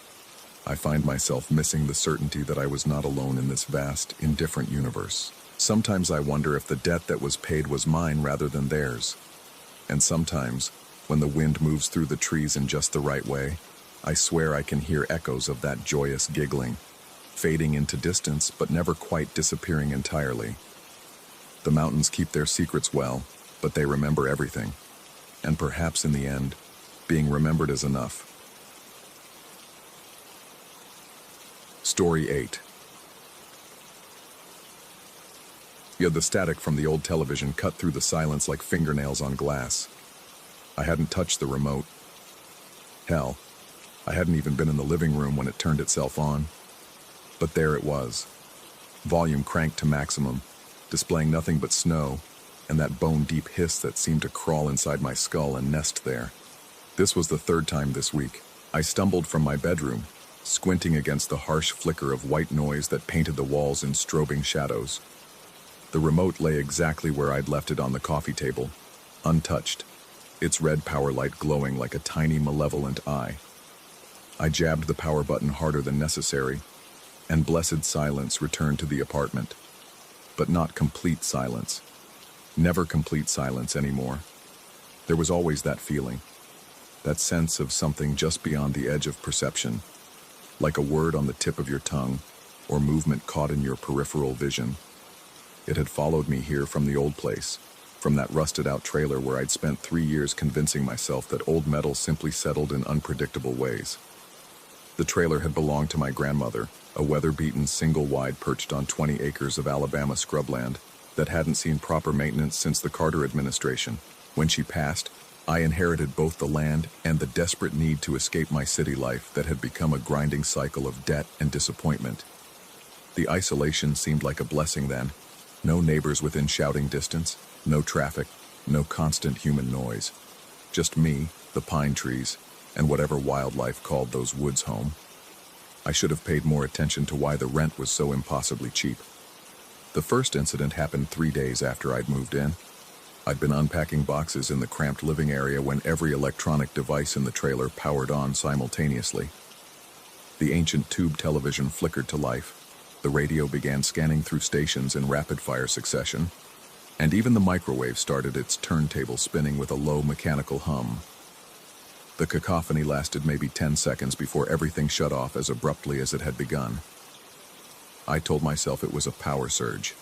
I find myself missing the certainty that I was not alone in this vast, indifferent universe. Sometimes I wonder if the debt that was paid was mine rather than theirs. And sometimes, when the wind moves through the trees in just the right way, I swear I can hear echoes of that joyous giggling, fading into distance but never quite disappearing entirely. The mountains keep their secrets well, but they remember everything. And perhaps in the end, being remembered is enough. Story 8. The static from the old television cut through the silence like fingernails on glass. I hadn't touched the remote. Hell, I hadn't even been in the living room when it turned itself on. But there it was, volume cranked to maximum, displaying nothing but snow, and that bone-deep hiss that seemed to crawl inside my skull and nest there. This was the third time this week. I stumbled from my bedroom, squinting against the harsh flicker of white noise that painted the walls in strobing shadows. The remote lay exactly where I'd left it on the coffee table, untouched, its red power light glowing like a tiny malevolent eye. I jabbed the power button harder than necessary, and blessed silence returned to the apartment. But not complete silence. Never complete silence anymore. There was always that feeling, that sense of something just beyond the edge of perception, like a word on the tip of your tongue or movement caught in your peripheral vision. It had followed me here from the old place, from that rusted-out trailer where I'd spent 3 years convincing myself that old metal simply settled in unpredictable ways. The trailer had belonged to my grandmother, a weather-beaten single-wide perched on 20 acres of Alabama scrubland that hadn't seen proper maintenance since the Carter administration. When she passed, I inherited both the land and the desperate need to escape my city life that had become a grinding cycle of debt and disappointment. The isolation seemed like a blessing then. No neighbors within shouting distance, no traffic, no constant human noise. Just me, the pine trees, and whatever wildlife called those woods home. I should have paid more attention to why the rent was so impossibly cheap. The first incident happened 3 days after I'd moved in. I'd been unpacking boxes in the cramped living area when every electronic device in the trailer powered on simultaneously. The ancient tube television flickered to life. The radio began scanning through stations in rapid-fire succession, and even the microwave started its turntable spinning with a low mechanical hum. The cacophony lasted maybe 10 seconds before everything shut off as abruptly as it had begun. I told myself it was a power surge.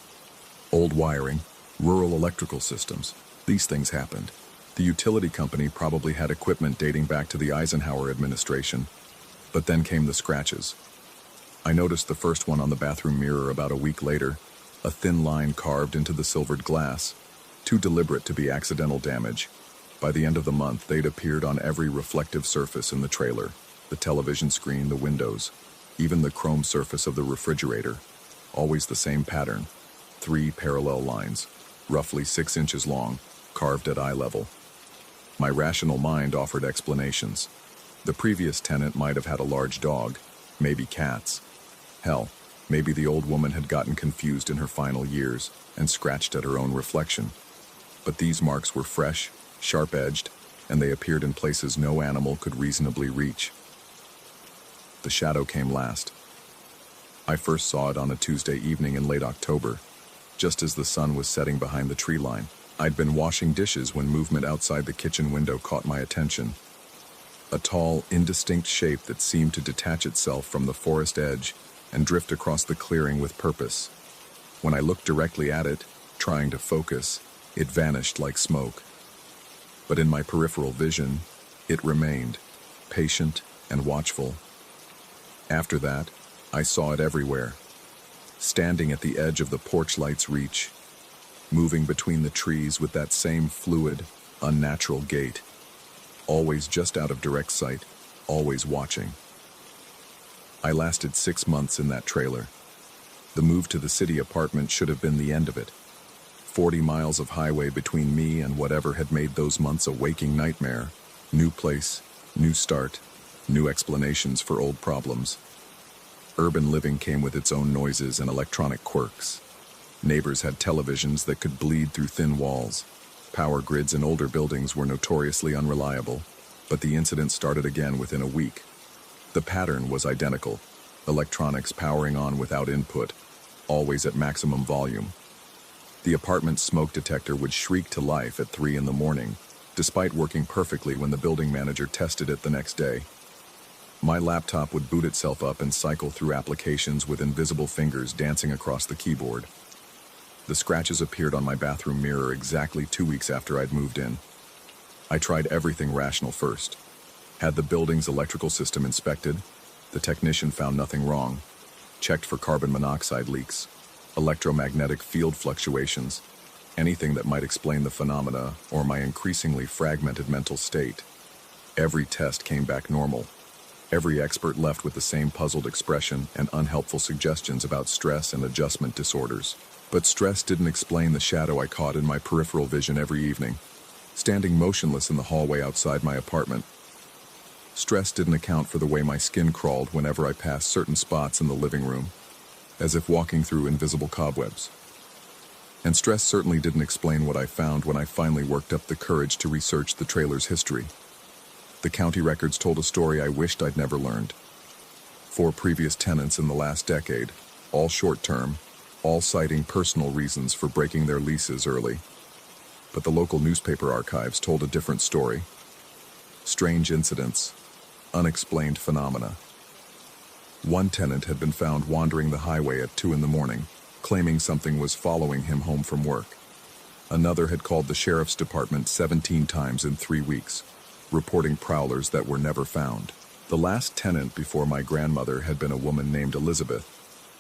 Old wiring, rural electrical systems, these things happened. The utility company probably had equipment dating back to the Eisenhower administration, but then came the scratches. I noticed the first one on the bathroom mirror about a week later, a thin line carved into the silvered glass, too deliberate to be accidental damage. By the end of the month, they'd appeared on every reflective surface in the trailer, the television screen, the windows, even the chrome surface of the refrigerator. Always the same pattern, 3 parallel lines, roughly 6 inches long, carved at eye level. My rational mind offered explanations. The previous tenant might have had a large dog, maybe cats. Hell, maybe the old woman had gotten confused in her final years and scratched at her own reflection. But these marks were fresh, sharp-edged, and they appeared in places no animal could reasonably reach. The shadow came last. I first saw it on a Tuesday evening in late October, just as the sun was setting behind the tree line. I'd been washing dishes when movement outside the kitchen window caught my attention. A tall, indistinct shape that seemed to detach itself from the forest edge and drift across the clearing with purpose. When I looked directly at it, trying to focus, it vanished like smoke. But in my peripheral vision, it remained, patient and watchful. After that, I saw it everywhere, standing at the edge of the porch light's reach, moving between the trees with that same fluid, unnatural gait, always just out of direct sight, always watching. I lasted 6 months in that trailer. The move to the city apartment should have been the end of it. 40 miles of highway between me and whatever had made those months a waking nightmare. New place, new start, new explanations for old problems. Urban living came with its own noises and electronic quirks. Neighbors had televisions that could bleed through thin walls. Power grids in older buildings were notoriously unreliable, but the incident started again within a week. The pattern was identical, electronics powering on without input, always at maximum volume. The apartment's smoke detector would shriek to life at 3 in the morning, despite working perfectly when the building manager tested it the next day. My laptop would boot itself up and cycle through applications with invisible fingers dancing across the keyboard. The scratches appeared on my bathroom mirror exactly 2 weeks after I'd moved in. I tried everything rational first. Had the building's electrical system inspected. The technician found nothing wrong. Checked for carbon monoxide leaks, electromagnetic field fluctuations, anything that might explain the phenomena or my increasingly fragmented mental state. Every test came back normal. Every expert left with the same puzzled expression and unhelpful suggestions about stress and adjustment disorders. But stress didn't explain the shadow I caught in my peripheral vision every evening, standing motionless in the hallway outside my apartment. Stress didn't account for the way my skin crawled whenever I passed certain spots in the living room, as if walking through invisible cobwebs. And stress certainly didn't explain what I found when I finally worked up the courage to research the trailer's history. The county records told a story I wished I'd never learned. 4 previous tenants in the last decade, all short-term, all citing personal reasons for breaking their leases early. But the local newspaper archives told a different story. Strange incidents, unexplained phenomena. One tenant had been found wandering the highway at 2 in the morning, claiming something was following him home from work. Another had called the sheriff's department 17 times in 3 weeks, reporting prowlers that were never found. The last tenant before my grandmother had been a woman named Elizabeth,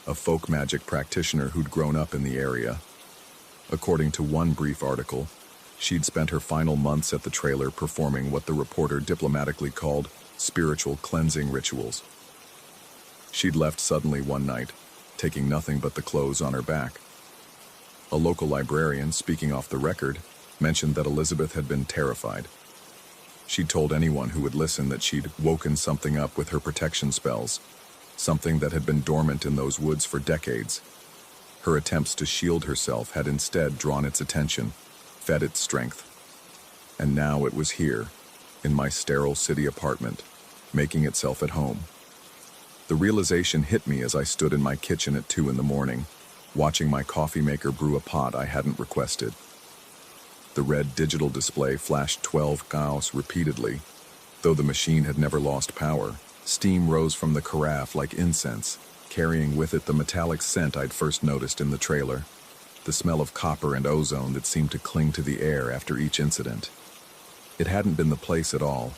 a folk magic practitioner who'd grown up in the area. According to one brief article, she'd spent her final months at the trailer performing what the reporter diplomatically called spiritual cleansing rituals. She'd left suddenly one night, taking nothing but the clothes on her back. A local librarian, speaking off the record, mentioned that Elizabeth had been terrified. She'd told anyone who would listen that she'd woken something up with her protection spells, something that had been dormant in those woods for decades. Her attempts to shield herself had instead drawn its attention, fed its strength. And now it was here, in my sterile city apartment, making itself at home. The realization hit me as I stood in my kitchen at 2 in the morning, watching my coffee maker brew a pot I hadn't requested. The red digital display flashed 12 Gauss repeatedly. Though the machine had never lost power, steam rose from the carafe like incense, carrying with it the metallic scent I'd first noticed in the trailer, the smell of copper and ozone that seemed to cling to the air after each incident. It hadn't been the place at all.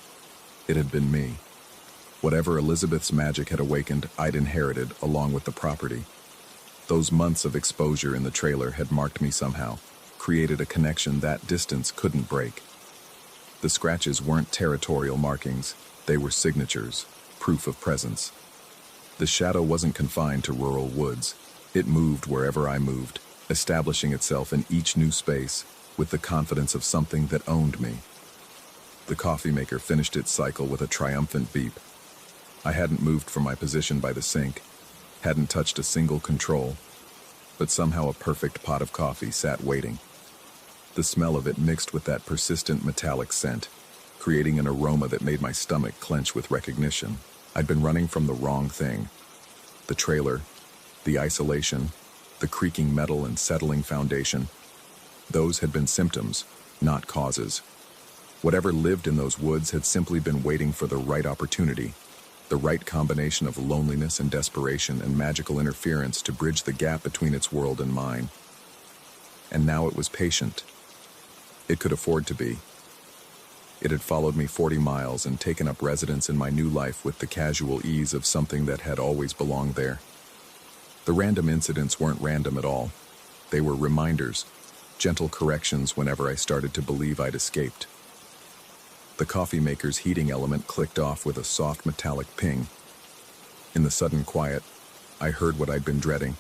It had been me. Whatever Elizabeth's magic had awakened, I'd inherited along with the property. Those months of exposure in the trailer had marked me somehow, created a connection that distance couldn't break. The scratches weren't territorial markings, they were signatures, proof of presence. The shadow wasn't confined to rural woods. It moved wherever I moved, establishing itself in each new space with the confidence of something that owned me. The coffee maker finished its cycle with a triumphant beep. I hadn't moved from my position by the sink, hadn't touched a single control, but somehow a perfect pot of coffee sat waiting. The smell of it mixed with that persistent metallic scent, creating an aroma that made my stomach clench with recognition. I'd been running from the wrong thing. The trailer, the isolation, the creaking metal and settling foundation. Those had been symptoms, not causes. Whatever lived in those woods had simply been waiting for the right opportunity, the right combination of loneliness and desperation and magical interference to bridge the gap between its world and mine. And now it was patient. It could afford to be. It had followed me 40 miles and taken up residence in my new life with the casual ease of something that had always belonged there. The random incidents weren't random at all. They were reminders, gentle corrections whenever I started to believe I'd escaped. The coffee maker's heating element clicked off with a soft metallic ping. In the sudden quiet, I heard what I'd been dreading.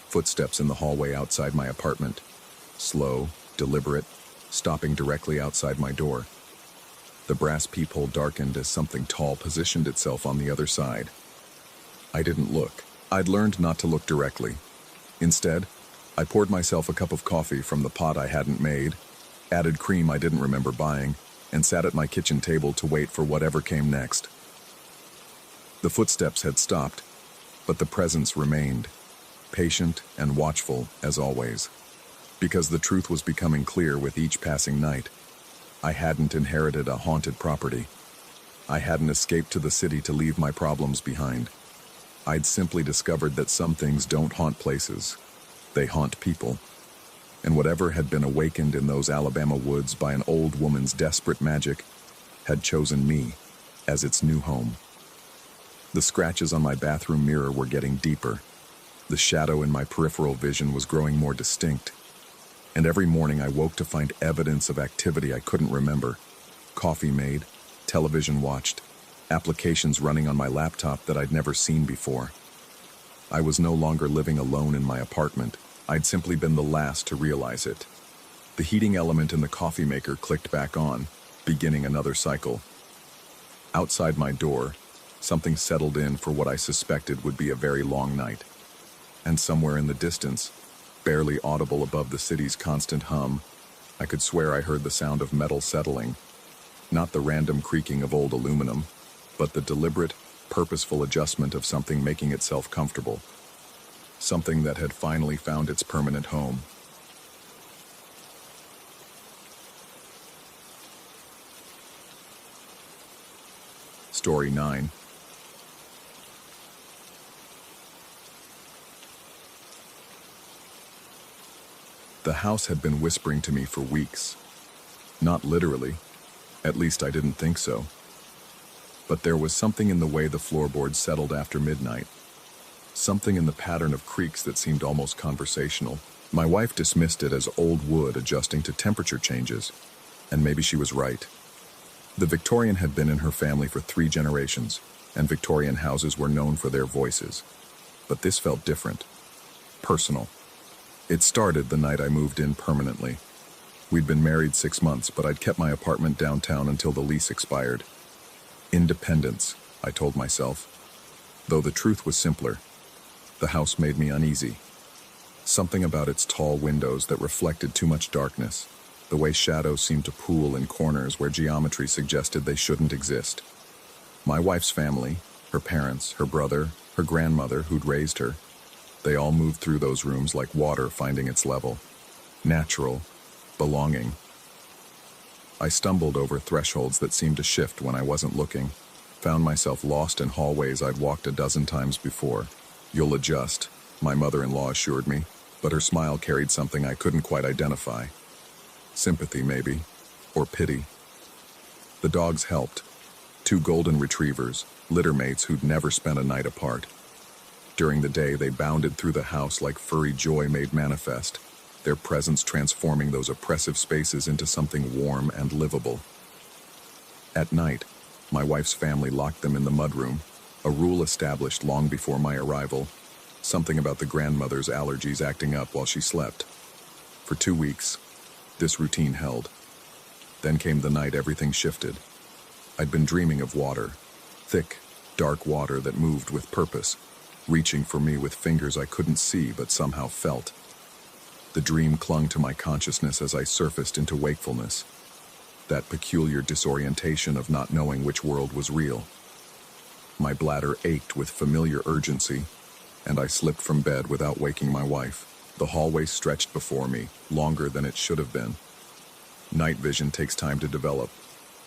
Footsteps in the hallway outside my apartment. Slow, deliberate, stopping directly outside my door. The brass peephole darkened as something tall positioned itself on the other side. I didn't look. I'd learned not to look directly. Instead, I poured myself a cup of coffee from the pot I hadn't made, added cream I didn't remember buying, and sat at my kitchen table to wait for whatever came next. The footsteps had stopped, but the presence remained, patient and watchful as always. Because the truth was becoming clear with each passing night. I hadn't inherited a haunted property. I hadn't escaped to the city to leave my problems behind. I'd simply discovered that some things don't haunt places. They haunt people. And whatever had been awakened in those Alabama woods by an old woman's desperate magic had chosen me as its new home. The scratches on my bathroom mirror were getting deeper. The shadow in my peripheral vision was growing more distinct. And every morning I woke to find evidence of activity I couldn't remember. Coffee made, television watched, applications running on my laptop that I'd never seen before. I was no longer living alone in my apartment. I'd simply been the last to realize it. The heating element in the coffee maker clicked back on, beginning another cycle. Outside my door, something settled in for what I suspected would be a very long night. And somewhere in the distance, barely audible above the city's constant hum. I could swear I heard the sound of metal settling, not the random creaking of old aluminum, but the deliberate, purposeful adjustment of something making itself comfortable, something that had finally found its permanent home. Story 9. The house had been whispering to me for weeks. Not literally, at least I didn't think so. But there was something in the way the floorboards settled after midnight. Something in the pattern of creaks that seemed almost conversational. My wife dismissed it as old wood adjusting to temperature changes, and maybe she was right. The Victorian had been in her family for 3 generations, and Victorian houses were known for their voices. But this felt different. Personal. It started the night I moved in permanently. We'd been married 6 months, but I'd kept my apartment downtown until the lease expired. Independence, I told myself. Though the truth was simpler. The house made me uneasy. Something about its tall windows that reflected too much darkness, the way shadows seemed to pool in corners where geometry suggested they shouldn't exist. My wife's family, her parents, her brother, her grandmother who'd raised her, they all moved through those rooms like water finding its level. Natural, belonging. I stumbled over thresholds that seemed to shift when I wasn't looking, found myself lost in hallways I'd walked a dozen times before. "You'll adjust," my mother-in-law assured me, but her smile carried something I couldn't quite identify. Sympathy, maybe, or pity. The dogs helped. 2 golden retrievers, litter mates who'd never spent a night apart. During the day, they bounded through the house like furry joy made manifest, their presence transforming those oppressive spaces into something warm and livable. At night, my wife's family locked them in the mudroom, a rule established long before my arrival, something about the grandmother's allergies acting up while she slept. For 2 weeks, this routine held. Then came the night everything shifted. I'd been dreaming of water, thick, dark water that moved with purpose, reaching for me with fingers I couldn't see but somehow felt. The dream clung to my consciousness as I surfaced into wakefulness, that peculiar disorientation of not knowing which world was real. My bladder ached with familiar urgency, and I slipped from bed without waking my wife. The hallway stretched before me, longer than it should have been. Night vision takes time to develop,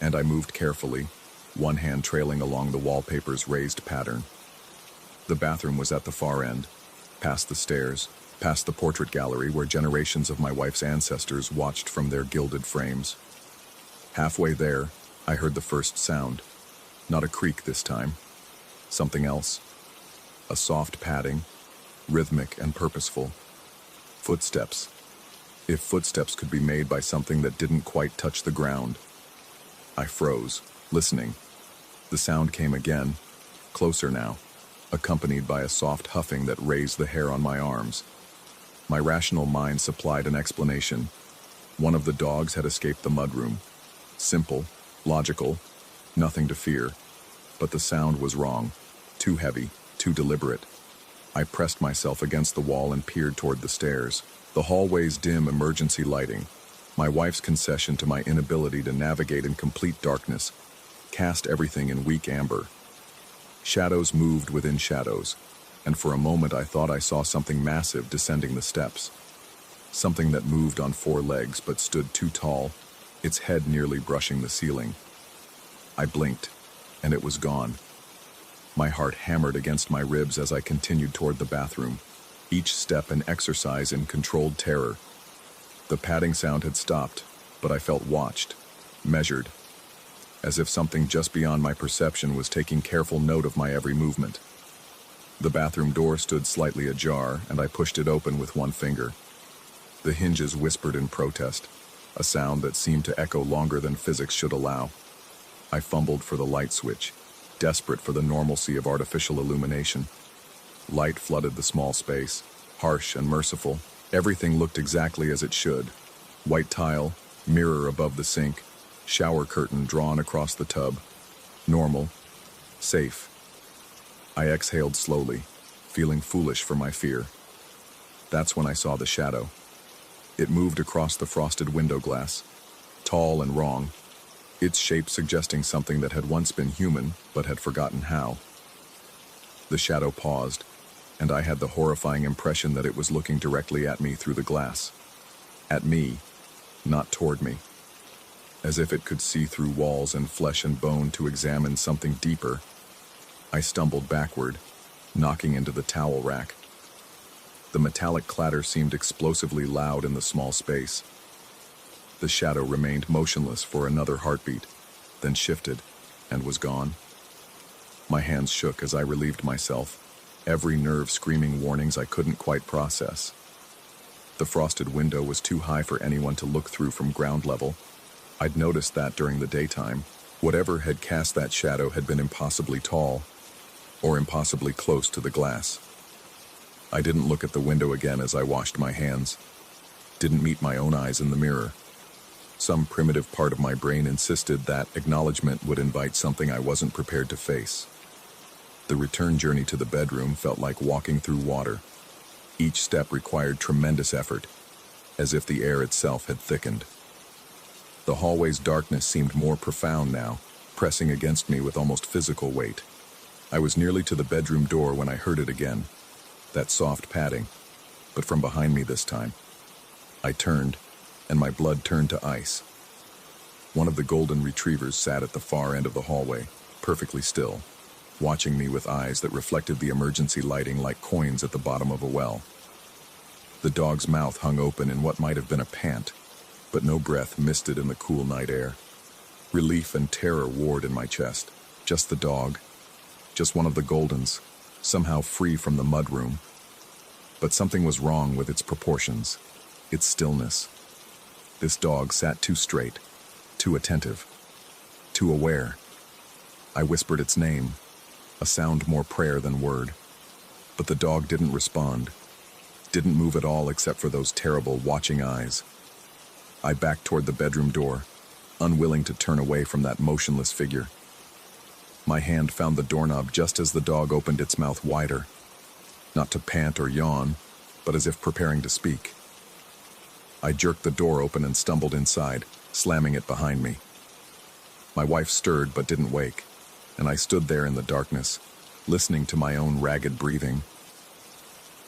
and I moved carefully, one hand trailing along the wallpaper's raised pattern. The bathroom was at the far end, past the stairs, past the portrait gallery where generations of my wife's ancestors watched from their gilded frames. Halfway there, I heard the first sound. Not a creak this time. Something else. A soft padding, rhythmic and purposeful. Footsteps. If footsteps could be made by something that didn't quite touch the ground. I froze, listening. The sound came again, closer now, accompanied by a soft huffing that raised the hair on my arms. My rational mind supplied an explanation. One of the dogs had escaped the mudroom. Simple, logical, nothing to fear. But the sound was wrong. Too heavy, too deliberate. I pressed myself against the wall and peered toward the stairs. The hallway's dim emergency lighting, my wife's concession to my inability to navigate in complete darkness, cast everything in weak amber. Shadows moved within shadows, and for a moment I thought I saw something massive descending the steps. Something that moved on 4 legs but stood too tall, its head nearly brushing the ceiling. I blinked, and it was gone. My heart hammered against my ribs as I continued toward the bathroom, each step an exercise in controlled terror. The padding sound had stopped, but I felt watched, measured, as if something just beyond my perception was taking careful note of my every movement. The bathroom door stood slightly ajar, and I pushed it open with one finger. The hinges whispered in protest, a sound that seemed to echo longer than physics should allow. I fumbled for the light switch, desperate for the normalcy of artificial illumination. Light flooded the small space, harsh and merciful. Everything looked exactly as it should. White tile, mirror above the sink, shower curtain drawn across the tub. Normal. Safe. I exhaled slowly, feeling foolish for my fear. That's when I saw the shadow. It moved across the frosted window glass, tall and wrong, its shape suggesting something that had once been human but had forgotten how. The shadow paused, and I had the horrifying impression that it was looking directly at me through the glass. At me, not toward me. As if it could see through walls and flesh and bone to examine something deeper. I stumbled backward, knocking into the towel rack. The metallic clatter seemed explosively loud in the small space. The shadow remained motionless for another heartbeat, then shifted, and was gone. My hands shook as I relieved myself, every nerve screaming warnings I couldn't quite process. The frosted window was too high for anyone to look through from ground level. I'd noticed that during the daytime. Whatever had cast that shadow had been impossibly tall, or impossibly close to the glass. I didn't look at the window again as I washed my hands. Didn't meet my own eyes in the mirror. Some primitive part of my brain insisted that acknowledgement would invite something I wasn't prepared to face. The return journey to the bedroom felt like walking through water. Each step required tremendous effort, as if the air itself had thickened. The hallway's darkness seemed more profound now, pressing against me with almost physical weight. I was nearly to the bedroom door when I heard it again, that soft padding, but from behind me this time. I turned, and my blood turned to ice. One of the golden retrievers sat at the far end of the hallway, perfectly still, watching me with eyes that reflected the emergency lighting like coins at the bottom of a well. The dog's mouth hung open in what might have been a pant, but no breath misted in the cool night air. Relief and terror warred in my chest. Just the dog, just one of the Goldens, somehow free from the mudroom. But something was wrong with its proportions, its stillness. This dog sat too straight, too attentive, too aware. I whispered its name, a sound more prayer than word. But the dog didn't respond, didn't move at all except for those terrible watching eyes. I backed toward the bedroom door, unwilling to turn away from that motionless figure. My hand found the doorknob just as the dog opened its mouth wider, not to pant or yawn, but as if preparing to speak. I jerked the door open and stumbled inside, slamming it behind me. My wife stirred but didn't wake, and I stood there in the darkness, listening to my own ragged breathing.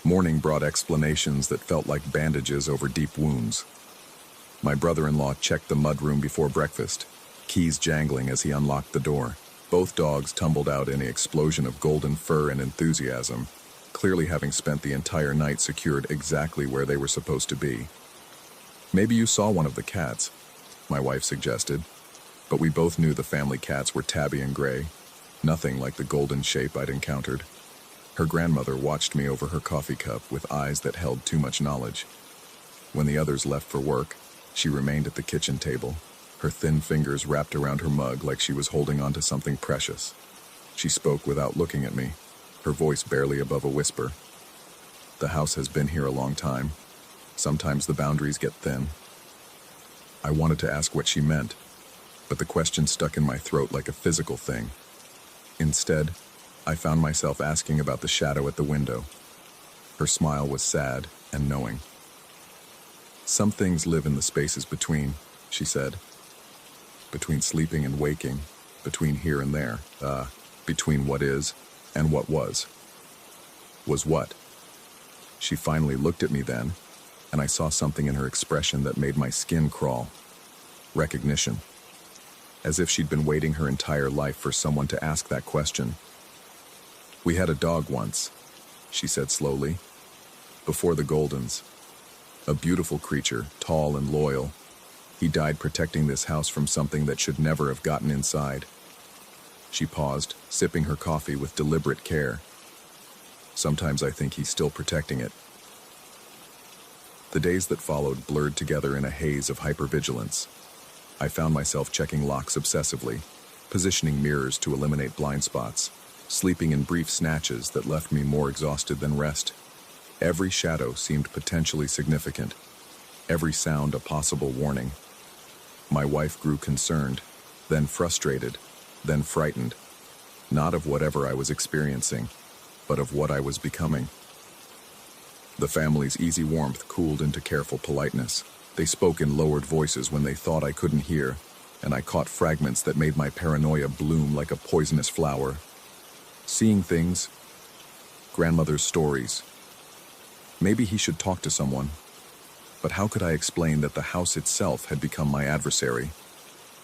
Morning brought explanations that felt like bandages over deep wounds. My brother-in-law checked the mudroom before breakfast, keys jangling as he unlocked the door. Both dogs tumbled out in an explosion of golden fur and enthusiasm, clearly having spent the entire night secured exactly where they were supposed to be. Maybe you saw one of the cats, my wife suggested, but we both knew the family cats were tabby and gray, nothing like the golden shape I'd encountered. Her grandmother watched me over her coffee cup with eyes that held too much knowledge. When the others left for work, she remained at the kitchen table, her thin fingers wrapped around her mug like she was holding on to something precious. She spoke without looking at me, her voice barely above a whisper. The house has been here a long time. Sometimes the boundaries get thin. I wanted to ask what she meant, but the question stuck in my throat like a physical thing. Instead, I found myself asking about the shadow at the window. Her smile was sad and knowing. Some things live in the spaces between, she said. Between sleeping and waking, between here and there, between what is and what was. Was what? She finally looked at me then, and I saw something in her expression that made my skin crawl. Recognition. As if she'd been waiting her entire life for someone to ask that question. We had a dog once, she said slowly, before the Goldens. A beautiful creature, tall and loyal. He died protecting this house from something that should never have gotten inside. She paused, sipping her coffee with deliberate care. Sometimes I think he's still protecting it. The days that followed blurred together in a haze of hypervigilance. I found myself checking locks obsessively, positioning mirrors to eliminate blind spots, sleeping in brief snatches that left me more exhausted than rest. Every shadow seemed potentially significant, every sound a possible warning. My wife grew concerned, then frustrated, then frightened, not of whatever I was experiencing, but of what I was becoming. The family's easy warmth cooled into careful politeness. They spoke in lowered voices when they thought I couldn't hear, and I caught fragments that made my paranoia bloom like a poisonous flower. Seeing things, grandmother's stories. Maybe he should talk to someone. But how could I explain that the house itself had become my adversary?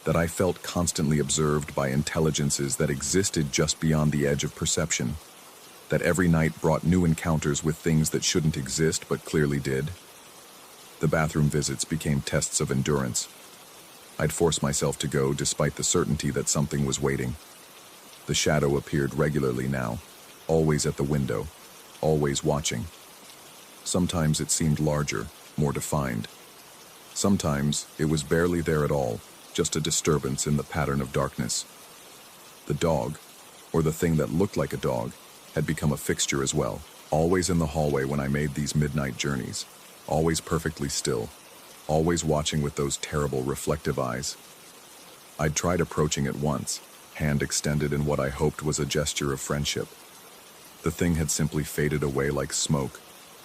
That I felt constantly observed by intelligences that existed just beyond the edge of perception? That every night brought new encounters with things that shouldn't exist but clearly did? The bathroom visits became tests of endurance. I'd force myself to go despite the certainty that something was waiting. The shadow appeared regularly now, always at the window, always watching. Sometimes it seemed larger, more defined. Sometimes it was barely there at all, just a disturbance in the pattern of darkness. The dog, or the thing that looked like a dog, had become a fixture as well, always in the hallway when I made these midnight journeys, always perfectly still, always watching with those terrible reflective eyes. I'd tried approaching it once, hand extended in what I hoped was a gesture of friendship. The thing had simply faded away like smoke,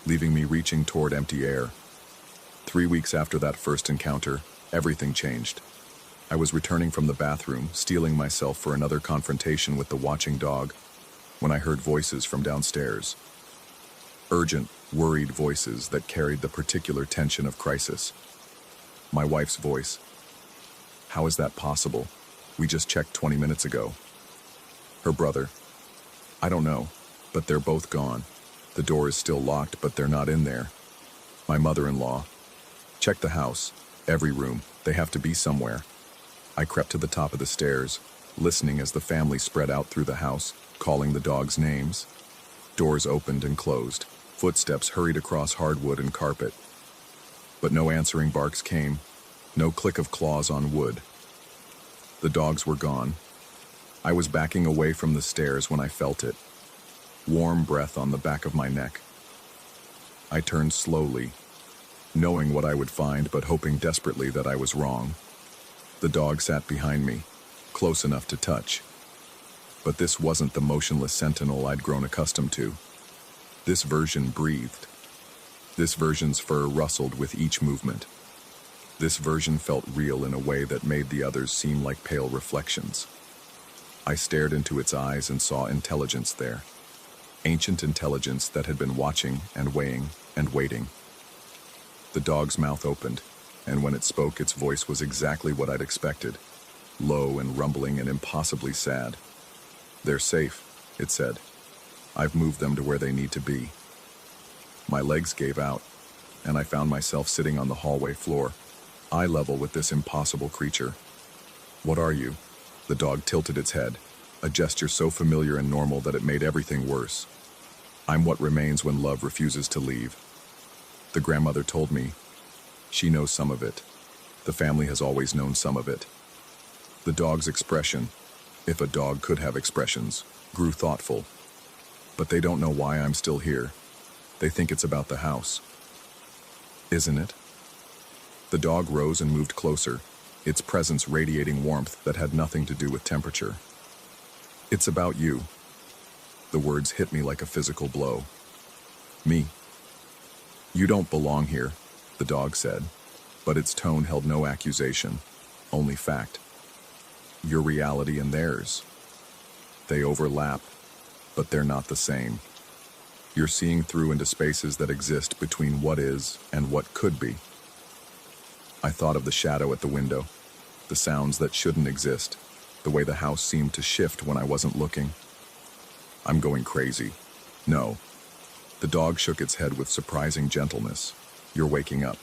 leaving me reaching toward empty air. 3 weeks after that first encounter, everything changed. I was returning from the bathroom, steeling myself for another confrontation with the watching dog, when I heard voices from downstairs. Urgent, worried voices that carried the particular tension of crisis. My wife's voice. "How is that possible? We just checked 20 minutes ago." Her brother. "I don't know, but they're both gone. The door is still locked, but they're not in there." My mother-in-law. "Check the house, every room. They have to be somewhere." I crept to the top of the stairs, listening as the family spread out through the house, calling the dogs names. Doors opened and closed. Footsteps hurried across hardwood and carpet. But no answering barks came, no click of claws on wood. The dogs were gone. I was backing away from the stairs when I felt it. Warm breath on the back of my neck. I turned slowly, knowing what I would find but hoping desperately that I was wrong. The dog sat behind me, close enough to touch. But this wasn't the motionless sentinel I'd grown accustomed to. This version breathed. This version's fur rustled with each movement. This version felt real in a way that made the others seem like pale reflections. I stared into its eyes and saw intelligence there. Ancient intelligence that had been watching and weighing and waiting. The dog's mouth opened, and when it spoke, its voice was exactly what I'd expected. Low and rumbling and impossibly sad. "They're safe," it said. "I've moved them to where they need to be." My legs gave out, and I found myself sitting on the hallway floor, eye level with this impossible creature. "What are you?" The dog tilted its head, a gesture so familiar and normal that it made everything worse. "I'm what remains when love refuses to leave." The grandmother told me. She knows some of it. The family has always known some of it. The dog's expression, if a dog could have expressions, grew thoughtful. "But they don't know why I'm still here. They think it's about the house." "Isn't it?" The dog rose and moved closer, its presence radiating warmth that had nothing to do with temperature. "It's about you." The words hit me like a physical blow. "Me?" "You don't belong here," the dog said, but its tone held no accusation, only fact. "Your reality and theirs. They overlap, but they're not the same. You're seeing through into spaces that exist between what is and what could be." I thought of the shadow at the window, the sounds that shouldn't exist, the way the house seemed to shift when I wasn't looking. "I'm going crazy." "No." The dog shook its head with surprising gentleness. "You're waking up.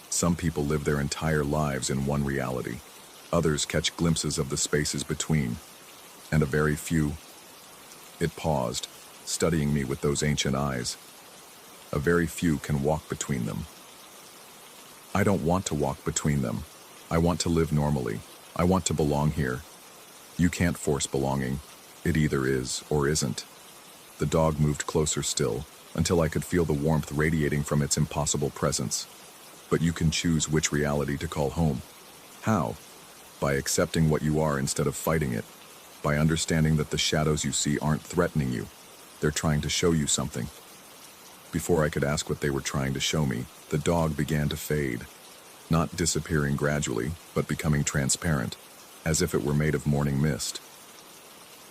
Some people live their entire lives in one reality. Others catch glimpses of the spaces between, and a very few." It paused, studying me with those ancient eyes. "A very few can walk between them." "I don't want to walk between them. I want to live normally. I want to belong here." "You can't force belonging. It either is or isn't." The dog moved closer still, until I could feel the warmth radiating from its impossible presence. "But you can choose which reality to call home." "How?" "By accepting what you are instead of fighting it. By understanding that the shadows you see aren't threatening you. They're trying to show you something." Before I could ask what they were trying to show me, the dog began to fade. Not disappearing gradually, but becoming transparent, as if it were made of morning mist.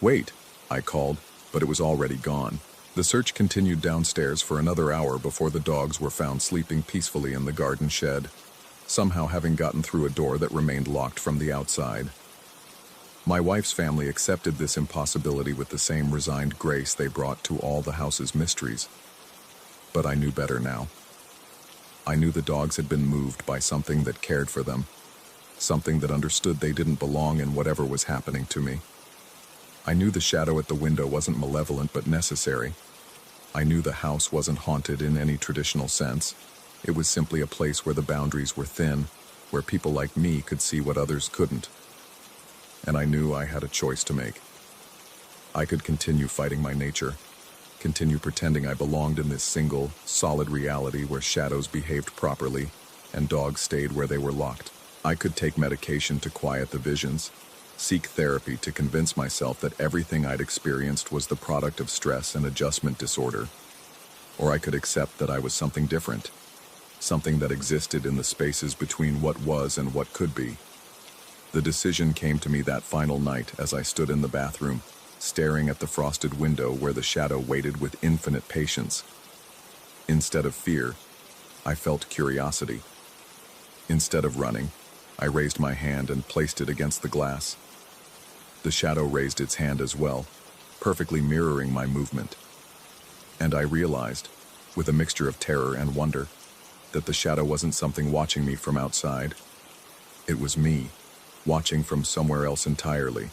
"Wait," I called, but it was already gone. The search continued downstairs for another hour before the dogs were found sleeping peacefully in the garden shed, somehow having gotten through a door that remained locked from the outside. My wife's family accepted this impossibility with the same resigned grace they brought to all the house's mysteries. But I knew better now. I knew the dogs had been moved by something that cared for them, something that understood they didn't belong in whatever was happening to me. I knew the shadow at the window wasn't malevolent but necessary. I knew the house wasn't haunted in any traditional sense. It was simply a place where the boundaries were thin, where people like me could see what others couldn't. And I knew I had a choice to make. I could continue fighting my nature, continue pretending I belonged in this single, solid reality where shadows behaved properly and dogs stayed where they were locked. I could take medication to quiet the visions, seek therapy to convince myself that everything I'd experienced was the product of stress and adjustment disorder. Or I could accept that I was something different, something that existed in the spaces between what was and what could be. The decision came to me that final night as I stood in the bathroom, staring at the frosted window where the shadow waited with infinite patience. Instead of fear, I felt curiosity. Instead of running, I raised my hand and placed it against the glass. The shadow raised its hand as well, perfectly mirroring my movement. And I realized, with a mixture of terror and wonder, that the shadow wasn't something watching me from outside. It was me, watching from somewhere else entirely.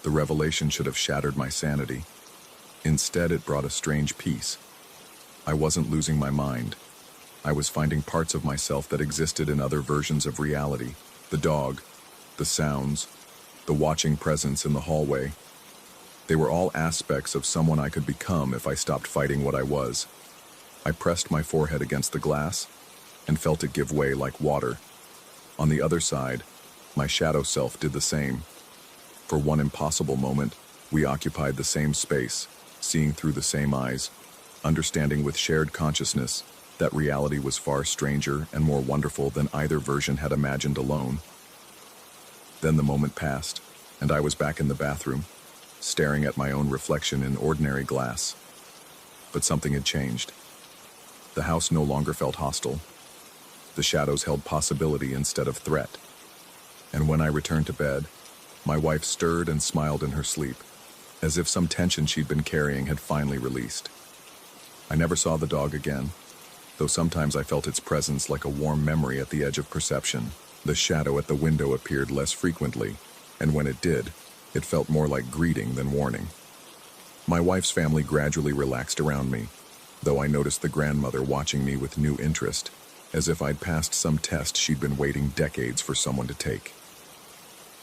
The revelation should have shattered my sanity. Instead, it brought a strange peace. I wasn't losing my mind. I was finding parts of myself that existed in other versions of reality. The dog, the sounds, the watching presence in the hallway. They were all aspects of someone I could become if I stopped fighting what I was. I pressed my forehead against the glass and felt it give way like water. On the other side, my shadow self did the same. For one impossible moment, we occupied the same space, seeing through the same eyes, understanding with shared consciousness that reality was far stranger and more wonderful than either version had imagined alone. Then the moment passed, and I was back in the bathroom, staring at my own reflection in ordinary glass. But something had changed. The house no longer felt hostile. The shadows held possibility instead of threat. And when I returned to bed, my wife stirred and smiled in her sleep, as if some tension she'd been carrying had finally released. I never saw the dog again, though sometimes I felt its presence like a warm memory at the edge of perception. The shadow at the window appeared less frequently, and when it did, it felt more like greeting than warning. My wife's family gradually relaxed around me, though I noticed the grandmother watching me with new interest, as if I'd passed some test she'd been waiting decades for someone to take.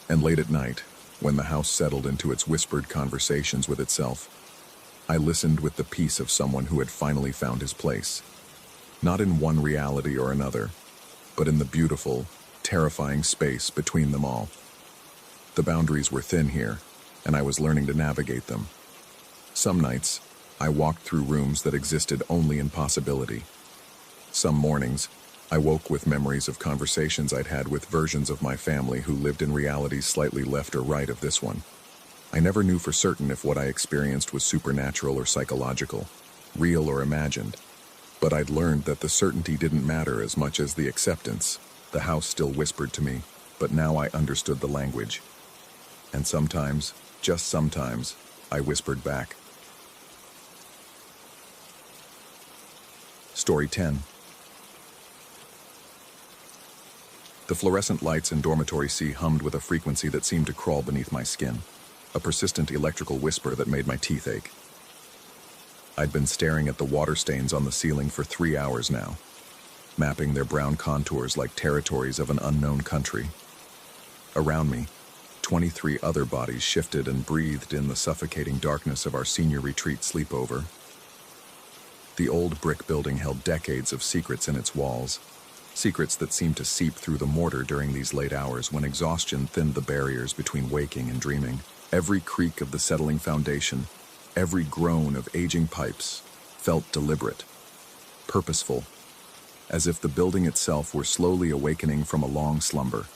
And late at night, when the house settled into its whispered conversations with itself, I listened with the peace of someone who had finally found his place. Not in one reality or another, but in the beautiful, terrifying space between them all. The boundaries were thin here, and I was learning to navigate them. Some nights, I walked through rooms that existed only in possibility. Some mornings, I woke with memories of conversations I'd had with versions of my family who lived in realities slightly left or right of this one. I never knew for certain if what I experienced was supernatural or psychological, real or imagined. But I'd learned that the certainty didn't matter as much as the acceptance. The house still whispered to me, but now I understood the language. And sometimes, just sometimes, I whispered back. Story 10. The fluorescent lights in Dormitory C hummed with a frequency that seemed to crawl beneath my skin, a persistent electrical whisper that made my teeth ache. I'd been staring at the water stains on the ceiling for 3 hours now, mapping their brown contours like territories of an unknown country. Around me, 23 other bodies shifted and breathed in the suffocating darkness of our senior retreat sleepover. The old brick building held decades of secrets in its walls, secrets that seemed to seep through the mortar during these late hours when exhaustion thinned the barriers between waking and dreaming. Every creak of the settling foundation, every groan of aging pipes, felt deliberate, purposeful, as if the building itself were slowly awakening from a long slumber.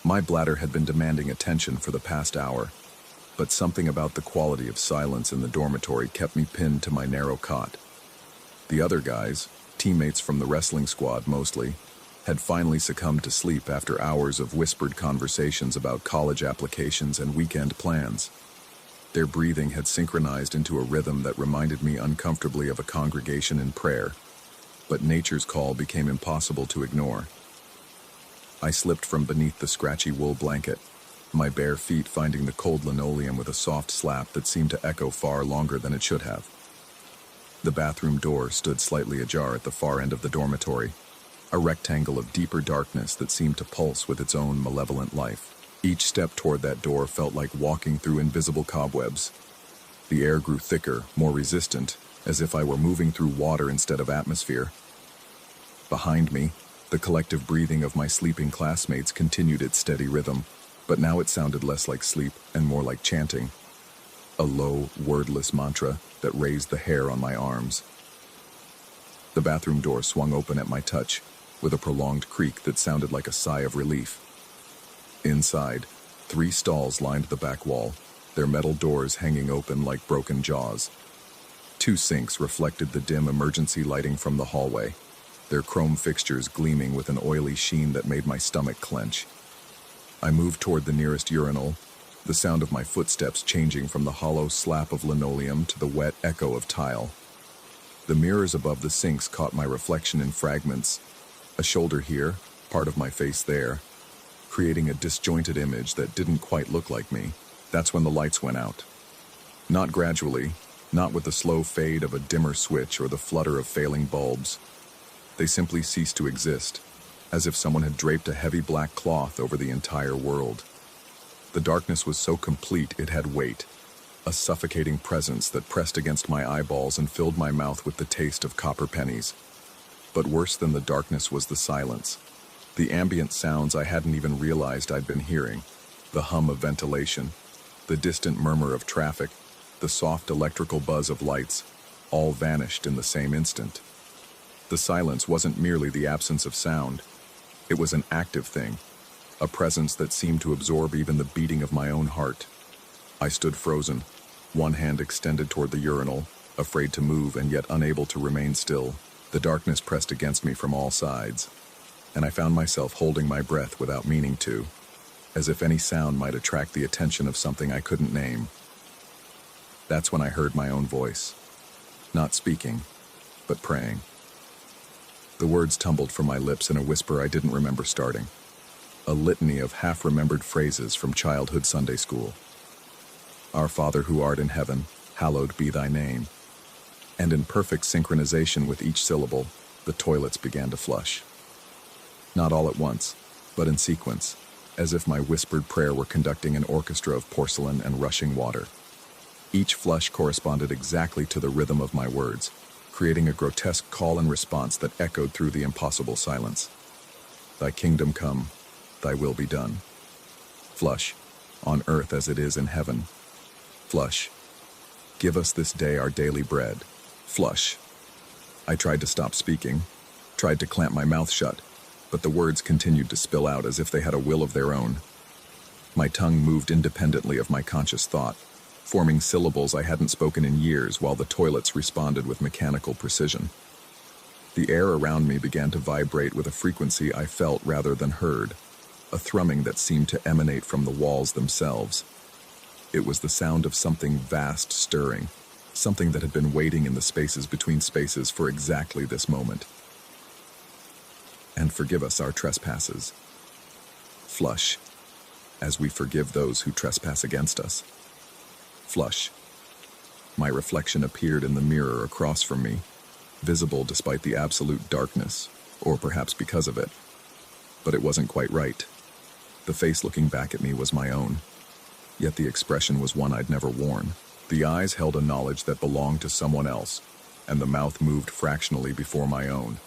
My bladder had been demanding attention for the past hour, but something about the quality of silence in the dormitory kept me pinned to my narrow cot. The other guys, teammates from the wrestling squad mostly, had finally succumbed to sleep after hours of whispered conversations about college applications and weekend plans. Their breathing had synchronized into a rhythm that reminded me uncomfortably of a congregation in prayer, but nature's call became impossible to ignore. I slipped from beneath the scratchy wool blanket, my bare feet finding the cold linoleum with a soft slap that seemed to echo far longer than it should have. The bathroom door stood slightly ajar at the far end of the dormitory, a rectangle of deeper darkness that seemed to pulse with its own malevolent life. Each step toward that door felt like walking through invisible cobwebs. The air grew thicker, more resistant, as if I were moving through water instead of atmosphere. Behind me, the collective breathing of my sleeping classmates continued its steady rhythm, but now it sounded less like sleep and more like chanting. A low, wordless mantra that raised the hair on my arms. The bathroom door swung open at my touch, with a prolonged creak that sounded like a sigh of relief. Inside, 3 stalls lined the back wall, their metal doors hanging open like broken jaws. 2 sinks reflected the dim emergency lighting from the hallway, their chrome fixtures gleaming with an oily sheen that made my stomach clench. I moved toward the nearest urinal, the sound of my footsteps changing from the hollow slap of linoleum to the wet echo of tile. The mirrors above the sinks caught my reflection in fragments, a shoulder here, part of my face there, creating a disjointed image that didn't quite look like me. That's when the lights went out. Not gradually, not with the slow fade of a dimmer switch or the flutter of failing bulbs. They simply ceased to exist, as if someone had draped a heavy black cloth over the entire world. The darkness was so complete it had weight, a suffocating presence that pressed against my eyeballs and filled my mouth with the taste of copper pennies. But worse than the darkness was the silence. The ambient sounds I hadn't even realized I'd been hearing, the hum of ventilation, the distant murmur of traffic, the soft electrical buzz of lights, all vanished in the same instant. The silence wasn't merely the absence of sound. It was an active thing, a presence that seemed to absorb even the beating of my own heart. I stood frozen, one hand extended toward the urinal, afraid to move and yet unable to remain still. The darkness pressed against me from all sides, and I found myself holding my breath without meaning to, as if any sound might attract the attention of something I couldn't name. That's when I heard my own voice, not speaking, but praying. The words tumbled from my lips in a whisper I didn't remember starting, a litany of half-remembered phrases from childhood Sunday school. Our Father who art in heaven, hallowed be thy name. And in perfect synchronization with each syllable, the toilets began to flush. Not all at once, but in sequence, as if my whispered prayer were conducting an orchestra of porcelain and rushing water. Each flush corresponded exactly to the rhythm of my words, creating a grotesque call and response that echoed through the impossible silence. Thy kingdom come, thy will be done. Flush, on earth as it is in heaven. Flush, give us this day our daily bread. Flush. I tried to stop speaking, tried to clamp my mouth shut, but the words continued to spill out as if they had a will of their own. My tongue moved independently of my conscious thought, forming syllables I hadn't spoken in years while the toilets responded with mechanical precision. The air around me began to vibrate with a frequency I felt rather than heard, a thrumming that seemed to emanate from the walls themselves. It was the sound of something vast stirring, something that had been waiting in the spaces between spaces for exactly this moment. And forgive us our trespasses. Flush, as we forgive those who trespass against us. Flush. My reflection appeared in the mirror across from me, visible despite the absolute darkness, or perhaps because of it. But it wasn't quite right. The face looking back at me was my own, yet the expression was one I'd never worn. The eyes held a knowledge that belonged to someone else, and the mouth moved fractionally before my own,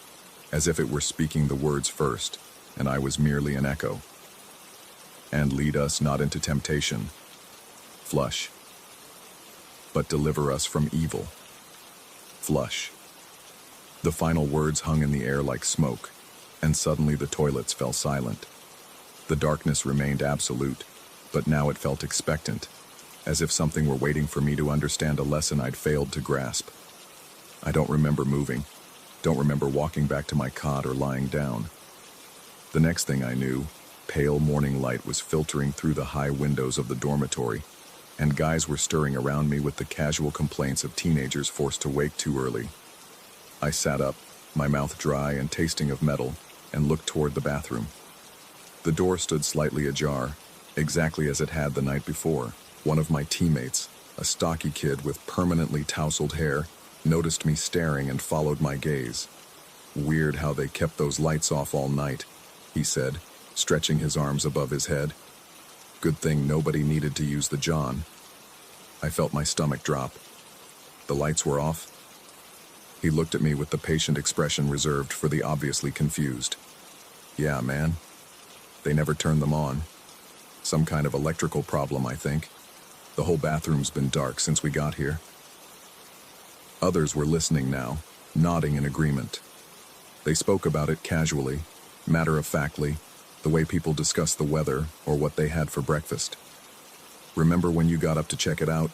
as if it were speaking the words first, and I was merely an echo. And lead us not into temptation. Flush. But deliver us from evil. Flush. The final words hung in the air like smoke, and suddenly the toilets fell silent. The darkness remained absolute, but now it felt expectant, as if something were waiting for me to understand a lesson I'd failed to grasp. I don't remember moving, don't remember walking back to my cot or lying down. The next thing I knew, pale morning light was filtering through the high windows of the dormitory, and guys were stirring around me with the casual complaints of teenagers forced to wake too early. I sat up, my mouth dry and tasting of metal, and looked toward the bathroom. The door stood slightly ajar, exactly as it had the night before. One of my teammates, a stocky kid with permanently tousled hair, noticed me staring and followed my gaze. "Weird how they kept those lights off all night," he said, stretching his arms above his head. "Good thing nobody needed to use the John." I felt my stomach drop. The lights were off? He looked at me with the patient expression reserved for the obviously confused. "Yeah, man. They never turned them on. Some kind of electrical problem, I think. The whole bathroom's been dark since we got here." Others were listening now, nodding in agreement. They spoke about it casually, matter-of-factly, the way people discuss the weather or what they had for breakfast. "Remember when you got up to check it out?"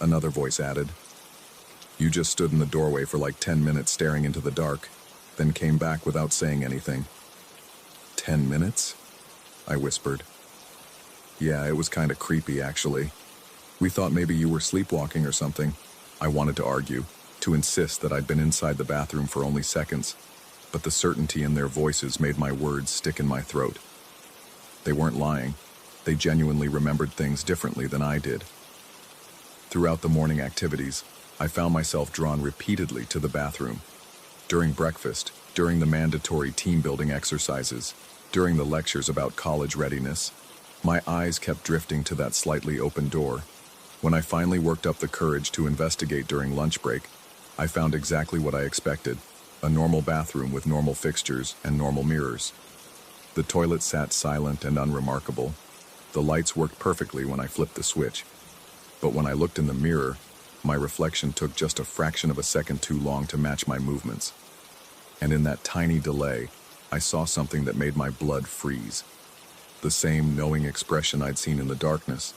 Another voice added. "You just stood in the doorway for like 10 minutes staring into the dark, then came back without saying anything." 10 minutes? I whispered. "Yeah, it was kind of creepy, actually. We thought maybe you were sleepwalking or something." I wanted to argue, to insist that I'd been inside the bathroom for only seconds, but the certainty in their voices made my words stick in my throat. They weren't lying. They genuinely remembered things differently than I did. Throughout the morning activities, I found myself drawn repeatedly to the bathroom. During breakfast, during the mandatory team-building exercises, during the lectures about college readiness, my eyes kept drifting to that slightly open door. When I finally worked up the courage to investigate during lunch break, I found exactly what I expected: a normal bathroom with normal fixtures and normal mirrors. The toilet sat silent and unremarkable. The lights worked perfectly when I flipped the switch. But when I looked in the mirror, my reflection took just a fraction of a second too long to match my movements. And in that tiny delay, I saw something that made my blood freeze. The same knowing expression I'd seen in the darkness.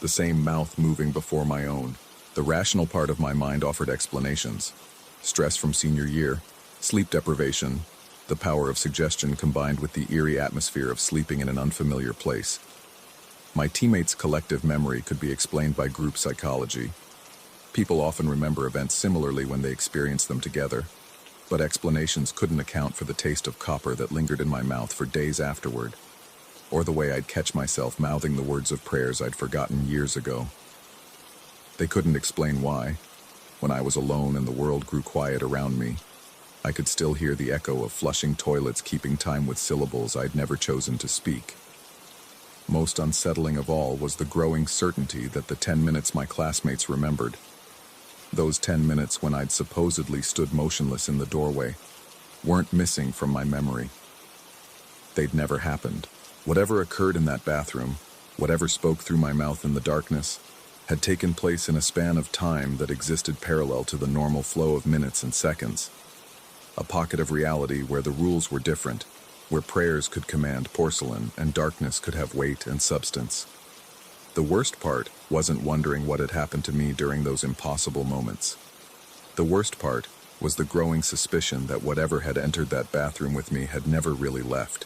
The same mouth moving before my own. The rational part of my mind offered explanations. Stress from senior year, sleep deprivation, the power of suggestion combined with the eerie atmosphere of sleeping in an unfamiliar place. My teammates' collective memory could be explained by group psychology. People often remember events similarly when they experience them together, but explanations couldn't account for the taste of copper that lingered in my mouth for days afterward, or the way I'd catch myself mouthing the words of prayers I'd forgotten years ago. They couldn't explain why. When I was alone and the world grew quiet around me, I could still hear the echo of flushing toilets keeping time with syllables I'd never chosen to speak. Most unsettling of all was the growing certainty that the 10 minutes my classmates remembered, those 10 minutes when I'd supposedly stood motionless in the doorway, weren't missing from my memory. They'd never happened. Whatever occurred in that bathroom, whatever spoke through my mouth in the darkness, had taken place in a span of time that existed parallel to the normal flow of minutes and seconds. A pocket of reality where the rules were different, where prayers could command porcelain and darkness could have weight and substance. The worst part wasn't wondering what had happened to me during those impossible moments. The worst part was the growing suspicion that whatever had entered that bathroom with me had never really left.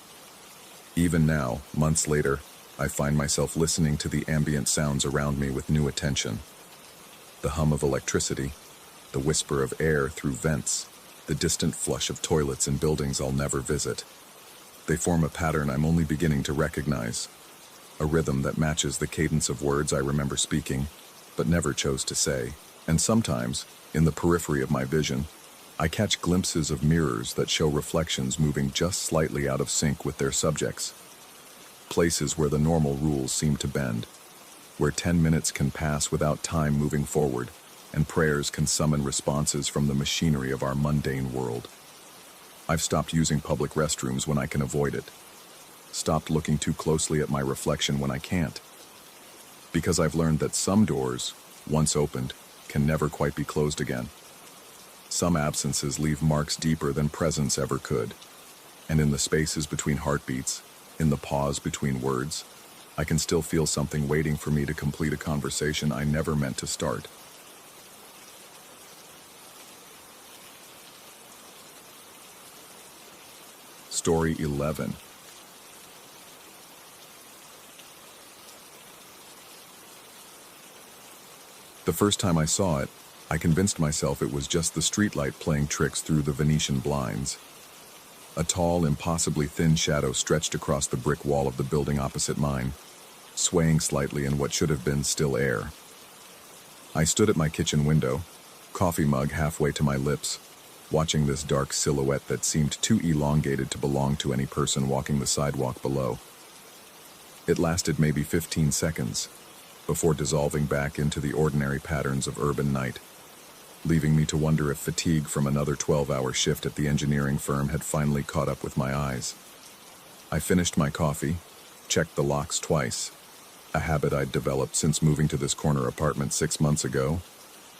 Even now, months later, I find myself listening to the ambient sounds around me with new attention. The hum of electricity, the whisper of air through vents, the distant flush of toilets in buildings I'll never visit. They form a pattern I'm only beginning to recognize, a rhythm that matches the cadence of words I remember speaking, but never chose to say. And sometimes, in the periphery of my vision, I catch glimpses of mirrors that show reflections moving just slightly out of sync with their subjects. Places where the normal rules seem to bend, where 10 minutes can pass without time moving forward, and prayers can summon responses from the machinery of our mundane world. I've stopped using public restrooms when I can avoid it. Stopped looking too closely at my reflection when I can't. Because I've learned that some doors, once opened, can never quite be closed again. Some absences leave marks deeper than presence ever could. And in the spaces between heartbeats, in the pause between words, I can still feel something waiting for me to complete a conversation I never meant to start. Story 11. The first time I saw it, I convinced myself it was just the streetlight playing tricks through the Venetian blinds. A tall, impossibly thin shadow stretched across the brick wall of the building opposite mine, swaying slightly in what should have been still air. I stood at my kitchen window, coffee mug halfway to my lips, watching this dark silhouette that seemed too elongated to belong to any person walking the sidewalk below. It lasted maybe 15 seconds, before dissolving back into the ordinary patterns of urban night, leaving me to wonder if fatigue from another 12-hour shift at the engineering firm had finally caught up with my eyes. I finished my coffee, checked the locks twice, a habit I'd developed since moving to this corner apartment 6 months ago,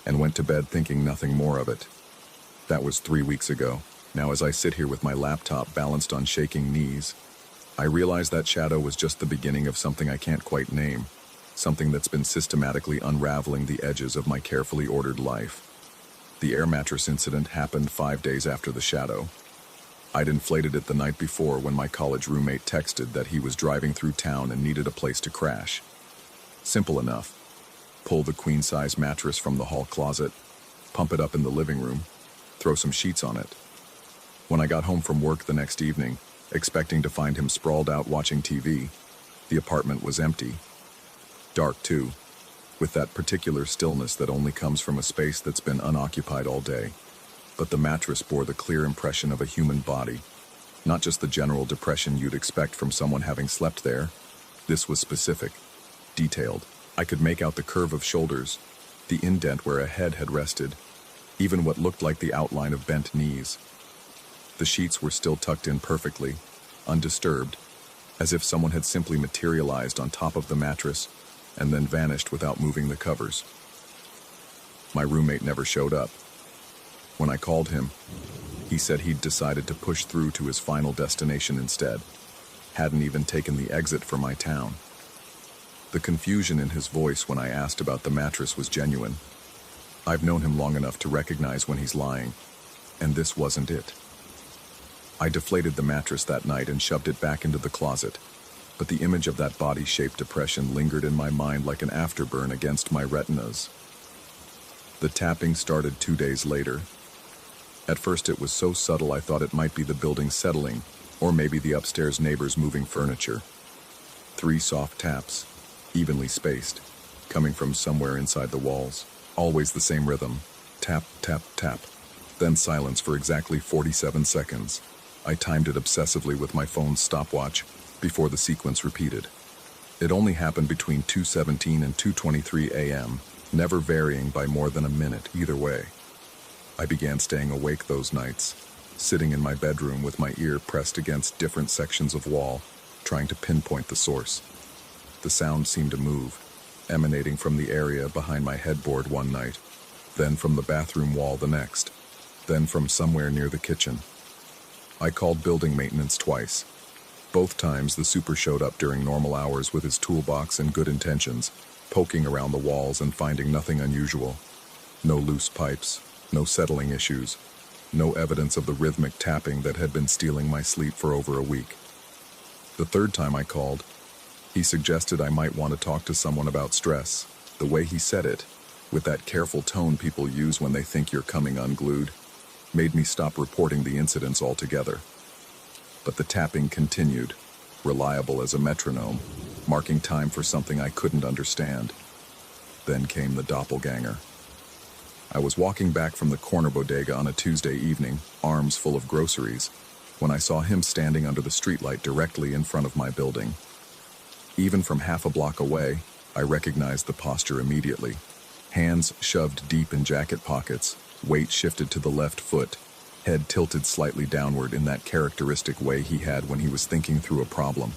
and went to bed thinking nothing more of it. That was 3 weeks ago. Now as I sit here with my laptop balanced on shaking knees, I realize that shadow was just the beginning of something I can't quite name, something that's been systematically unraveling the edges of my carefully ordered life. The air mattress incident happened 5 days after the shadow. I'd inflated it the night before when my college roommate texted that he was driving through town and needed a place to crash. Simple enough. Pull the queen-size mattress from the hall closet, pump it up in the living room, throw some sheets on it. When I got home from work the next evening, expecting to find him sprawled out watching TV, the apartment was empty. Dark too, with that particular stillness that only comes from a space that's been unoccupied all day. But the mattress bore the clear impression of a human body, not just the general depression you'd expect from someone having slept there. This was specific, detailed. I could make out the curve of shoulders, the indent where a head had rested, even what looked like the outline of bent knees. The sheets were still tucked in perfectly, undisturbed, as if someone had simply materialized on top of the mattress and then vanished without moving the covers. My roommate never showed up. When I called him, he said he'd decided to push through to his final destination instead, hadn't even taken the exit for my town. The confusion in his voice when I asked about the mattress was genuine. I've known him long enough to recognize when he's lying, and this wasn't it. I deflated the mattress that night and shoved it back into the closet, but the image of that body-shaped depression lingered in my mind like an afterburn against my retinas. The tapping started 2 days later. At first it was so subtle I thought it might be the building settling, or maybe the upstairs neighbors moving furniture. 3 soft taps, evenly spaced, coming from somewhere inside the walls. Always the same rhythm. Tap, tap, tap. Then silence for exactly 47 seconds. I timed it obsessively with my phone's stopwatch before the sequence repeated. It only happened between 2:17 and 2:23 a.m., never varying by more than a minute either way. I began staying awake those nights, sitting in my bedroom with my ear pressed against different sections of wall, trying to pinpoint the source. The sound seemed to move, emanating from the area behind my headboard one night, then from the bathroom wall the next, then from somewhere near the kitchen. I called building maintenance twice. Both times the super showed up during normal hours with his toolbox and good intentions, poking around the walls and finding nothing unusual. No loose pipes, no settling issues, no evidence of the rhythmic tapping that had been stealing my sleep for over a week. The third time I called, he suggested I might want to talk to someone about stress. The way he said it, with that careful tone people use when they think you're coming unglued, made me stop reporting the incidents altogether. But the tapping continued, reliable as a metronome, marking time for something I couldn't understand. Then came the doppelganger. I was walking back from the corner bodega on a Tuesday evening, arms full of groceries, when I saw him standing under the streetlight directly in front of my building. Even from half a block away, I recognized the posture immediately. Hands shoved deep in jacket pockets, weight shifted to the left foot, head tilted slightly downward in that characteristic way he had when he was thinking through a problem.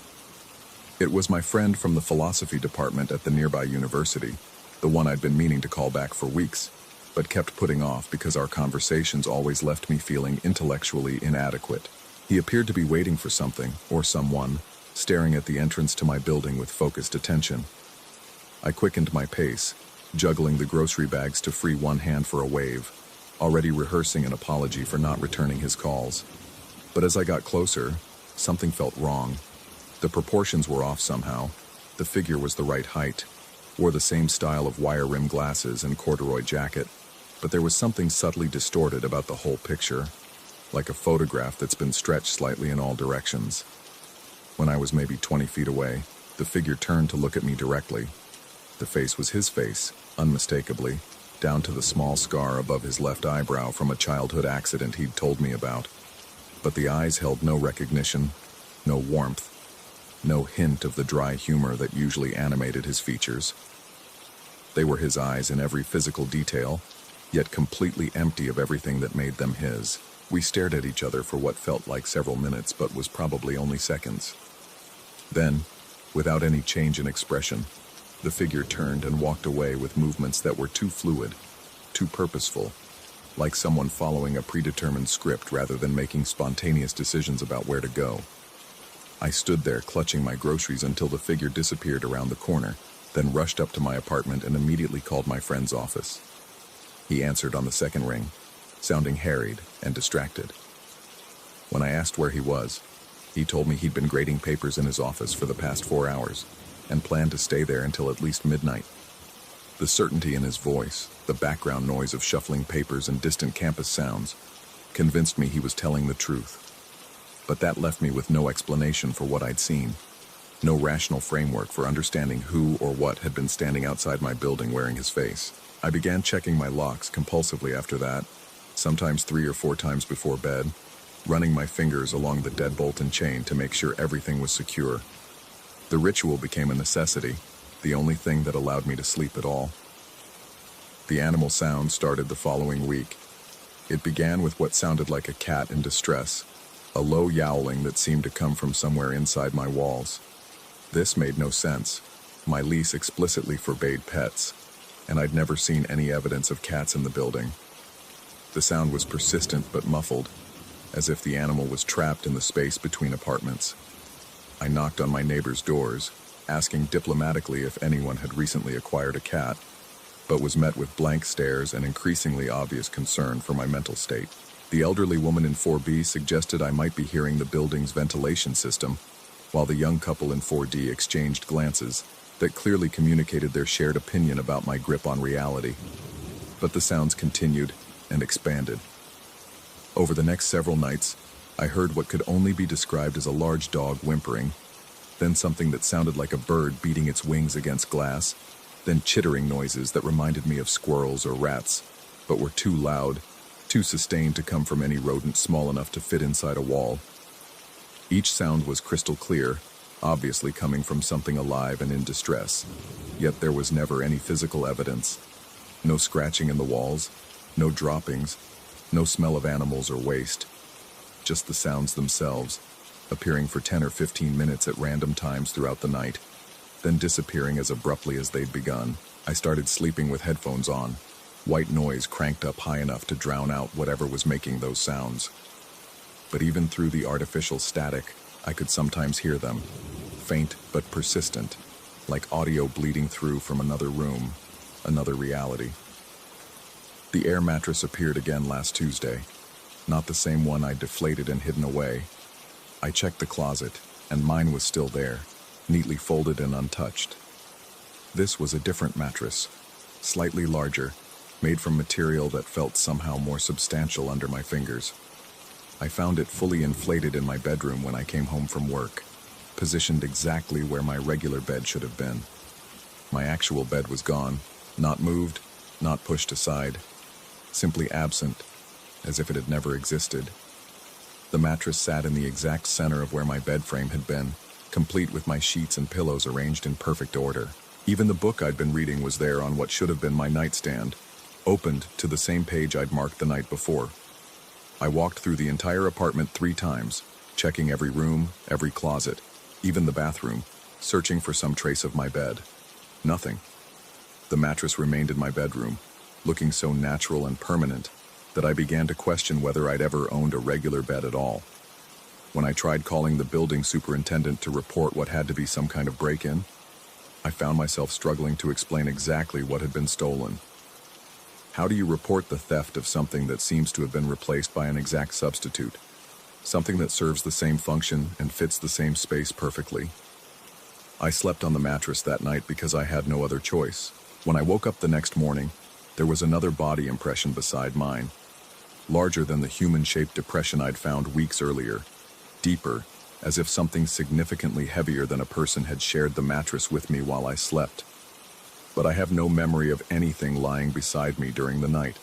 It was my friend from the philosophy department at the nearby university, the one I'd been meaning to call back for weeks. but kept putting off because our conversations always left me feeling intellectually inadequate. He appeared to be waiting for something, or someone, staring at the entrance to my building with focused attention. I quickened my pace, juggling the grocery bags to free one hand for a wave, already rehearsing an apology for not returning his calls. But as I got closer, something felt wrong. The proportions were off somehow. The figure was the right height, wore the same style of wire-rimmed glasses and corduroy jacket, but there was something subtly distorted about the whole picture, like a photograph that's been stretched slightly in all directions. When I was maybe 20 feet away, the figure turned to look at me directly. The face was his face, unmistakably, down to the small scar above his left eyebrow from a childhood accident he'd told me about. But the eyes held no recognition, no warmth, no hint of the dry humor that usually animated his features. They were his eyes in every physical detail, yet completely empty of everything that made them his. We stared at each other for what felt like several minutes, but was probably only seconds. Then, without any change in expression, the figure turned and walked away with movements that were too fluid, too purposeful, like someone following a predetermined script rather than making spontaneous decisions about where to go. I stood there clutching my groceries until the figure disappeared around the corner, then rushed up to my apartment and immediately called my friend's office. He answered on the second ring, sounding harried and distracted. When I asked where he was, he told me he'd been grading papers in his office for the past 4 hours and planned to stay there until at least midnight. The certainty in his voice, the background noise of shuffling papers and distant campus sounds, convinced me he was telling the truth. But that left me with no explanation for what I'd seen, no rational framework for understanding who or what had been standing outside my building wearing his face. I began checking my locks compulsively after that, sometimes 3 or 4 times before bed, running my fingers along the deadbolt and chain to make sure everything was secure. The ritual became a necessity, the only thing that allowed me to sleep at all. The animal sound started the following week. It began with what sounded like a cat in distress, a low yowling that seemed to come from somewhere inside my walls. This made no sense. My lease explicitly forbade pets, and I'd never seen any evidence of cats in the building. The sound was persistent but muffled, as if the animal was trapped in the space between apartments. I knocked on my neighbors' doors, asking diplomatically if anyone had recently acquired a cat, but was met with blank stares and increasingly obvious concern for my mental state. The elderly woman in 4B suggested I might be hearing the building's ventilation system, while the young couple in 4D exchanged glances that clearly communicated their shared opinion about my grip on reality. But the sounds continued and expanded. Over the next several nights, I heard what could only be described as a large dog whimpering, then something that sounded like a bird beating its wings against glass, then chittering noises that reminded me of squirrels or rats, but were too loud, too sustained to come from any rodent small enough to fit inside a wall. Each sound was crystal clear, obviously coming from something alive and in distress, yet there was never any physical evidence. No scratching in the walls, no droppings, no smell of animals or waste. Just the sounds themselves, appearing for 10 or 15 minutes at random times throughout the night, then disappearing as abruptly as they'd begun. I started sleeping with headphones on, white noise cranked up high enough to drown out whatever was making those sounds. But even through the artificial static, I could sometimes hear them, faint but persistent, like audio bleeding through from another room, another reality. The air mattress appeared again last Tuesday, not the same one I'd deflated and hidden away. I checked the closet, and mine was still there, neatly folded and untouched. This was a different mattress, slightly larger, made from material that felt somehow more substantial under my fingers. I found it fully inflated in my bedroom when I came home from work, positioned exactly where my regular bed should have been. My actual bed was gone, not moved, not pushed aside, simply absent, as if it had never existed. The mattress sat in the exact center of where my bed frame had been, complete with my sheets and pillows arranged in perfect order. Even the book I'd been reading was there on what should have been my nightstand, opened to the same page I'd marked the night before. I walked through the entire apartment 3 times, checking every room, every closet, even the bathroom, searching for some trace of my bed. Nothing. The mattress remained in my bedroom, looking so natural and permanent that I began to question whether I'd ever owned a regular bed at all. When I tried calling the building superintendent to report what had to be some kind of break-in, I found myself struggling to explain exactly what had been stolen. How do you report the theft of something that seems to have been replaced by an exact substitute? Something that serves the same function and fits the same space perfectly? I slept on the mattress that night because I had no other choice. When I woke up the next morning, there was another body impression beside mine, larger than the human-shaped depression I'd found weeks earlier, deeper, as if something significantly heavier than a person had shared the mattress with me while I slept. But I have no memory of anything lying beside me during the night.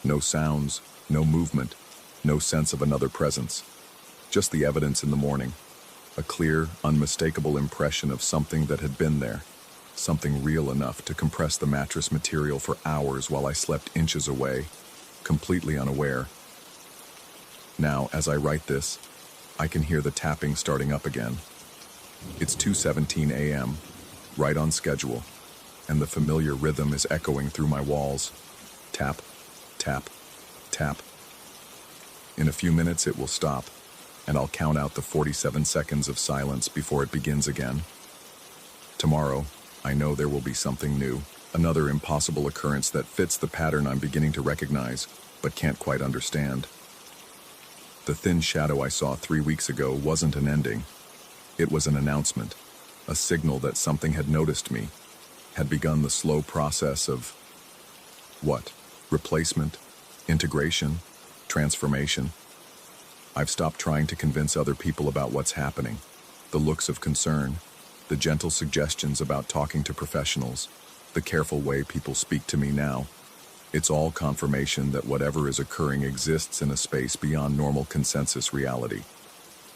No sounds, no movement, no sense of another presence. Just the evidence in the morning. A clear, unmistakable impression of something that had been there. Something real enough to compress the mattress material for hours while I slept inches away, completely unaware. Now, as I write this, I can hear the tapping starting up again. It's 2:17 a.m., right on schedule, and the familiar rhythm is echoing through my walls. Tap, tap, tap. In a few minutes it will stop, and I'll count out the 47 seconds of silence before it begins again. Tomorrow, I know there will be something new, another impossible occurrence that fits the pattern I'm beginning to recognize, but can't quite understand. The thin shadow I saw 3 weeks ago wasn't an ending. It was an announcement, a signal that something had noticed me, had begun the slow process of what? Replacement? Integration? Transformation? I've stopped trying to convince other people about what's happening. The looks of concern, the gentle suggestions about talking to professionals, the careful way people speak to me now. It's all confirmation that whatever is occurring exists in a space beyond normal consensus reality.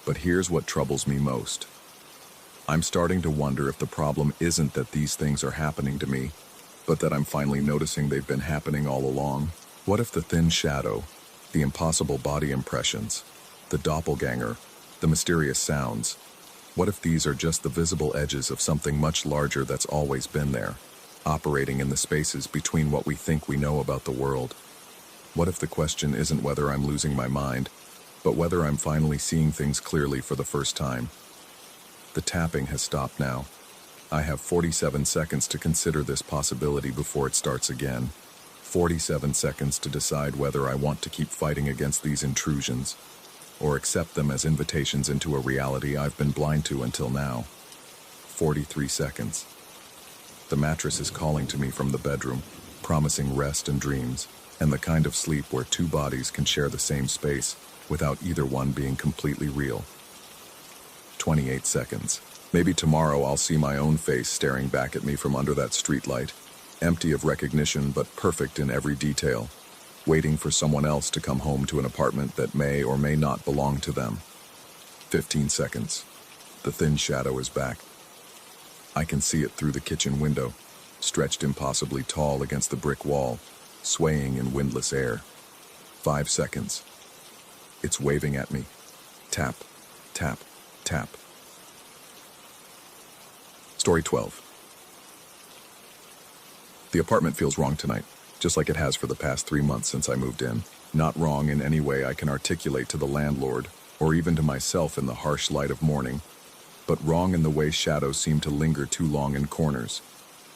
But here's what troubles me most. I'm starting to wonder if the problem isn't that these things are happening to me, but that I'm finally noticing they've been happening all along. What if the thin shadow, the impossible body impressions, the doppelganger, the mysterious sounds, what if these are just the visible edges of something much larger that's always been there, operating in the spaces between what we think we know about the world? What if the question isn't whether I'm losing my mind, but whether I'm finally seeing things clearly for the first time? The tapping has stopped now. I have 47 seconds to consider this possibility before it starts again. 47 seconds to decide whether I want to keep fighting against these intrusions, or accept them as invitations into a reality I've been blind to until now. 43 seconds. The mattress is calling to me from the bedroom, promising rest and dreams, and the kind of sleep where two bodies can share the same space without either one being completely real. 28 seconds. Maybe tomorrow I'll see my own face staring back at me from under that streetlight, empty of recognition but perfect in every detail, waiting for someone else to come home to an apartment that may or may not belong to them. 15 seconds. The thin shadow is back. I can see it through the kitchen window, stretched impossibly tall against the brick wall, swaying in windless air. 5 seconds. It's waving at me. Tap, tap, tap. Story 12. The apartment feels wrong tonight, just like it has for the past 3 months since I moved in. Not wrong in any way I can articulate to the landlord, or even to myself in the harsh light of morning, but wrong in the way shadows seem to linger too long in corners,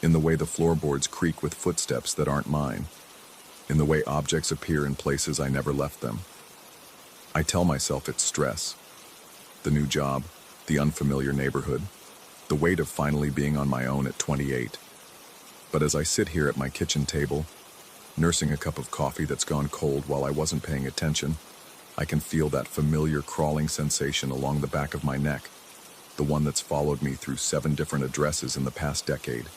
in the way the floorboards creak with footsteps that aren't mine, in the way objects appear in places I never left them. I tell myself it's stress. The new job, the unfamiliar neighborhood, the weight of finally being on my own at 28. But as I sit here at my kitchen table, nursing a cup of coffee that's gone cold while I wasn't paying attention, I can feel that familiar crawling sensation along the back of my neck, the one that's followed me through 7 different addresses in the past decade.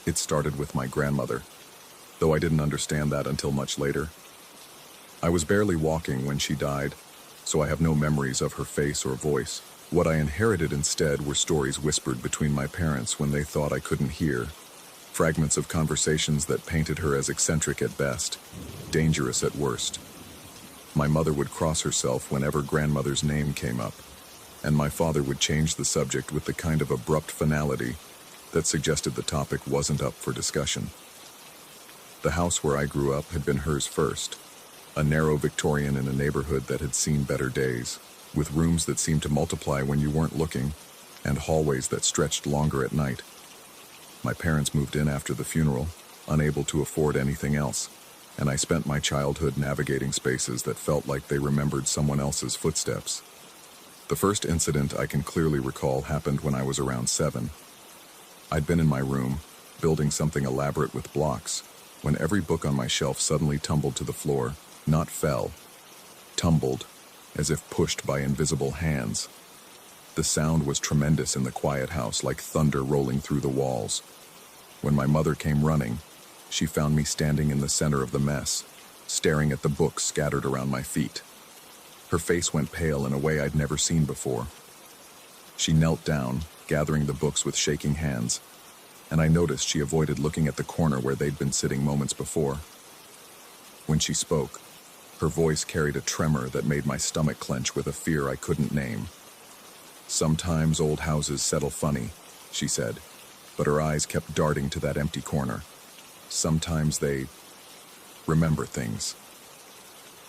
It started with my grandmother, though I didn't understand that until much later. I was barely walking when she died, so I have no memories of her face or voice. What I inherited instead were stories whispered between my parents when they thought I couldn't hear, fragments of conversations that painted her as eccentric at best, dangerous at worst. My mother would cross herself whenever grandmother's name came up, and my father would change the subject with the kind of abrupt finality that suggested the topic wasn't up for discussion. The house where I grew up had been hers first, a narrow Victorian in a neighborhood that had seen better days, with rooms that seemed to multiply when you weren't looking, and hallways that stretched longer at night. My parents moved in after the funeral, unable to afford anything else, and I spent my childhood navigating spaces that felt like they remembered someone else's footsteps. The first incident I can clearly recall happened when I was around 7. I'd been in my room, building something elaborate with blocks, when every book on my shelf suddenly tumbled to the floor, not fell, tumbled, as if pushed by invisible hands. The sound was tremendous in the quiet house, like thunder rolling through the walls. When my mother came running, she found me standing in the center of the mess, staring at the books scattered around my feet. Her face went pale in a way I'd never seen before. She knelt down, gathering the books with shaking hands, and I noticed she avoided looking at the corner where they'd been sitting moments before. When she spoke, her voice carried a tremor that made my stomach clench with a fear I couldn't name. "Sometimes old houses settle funny," she said, but her eyes kept darting to that empty corner. "Sometimes they remember things."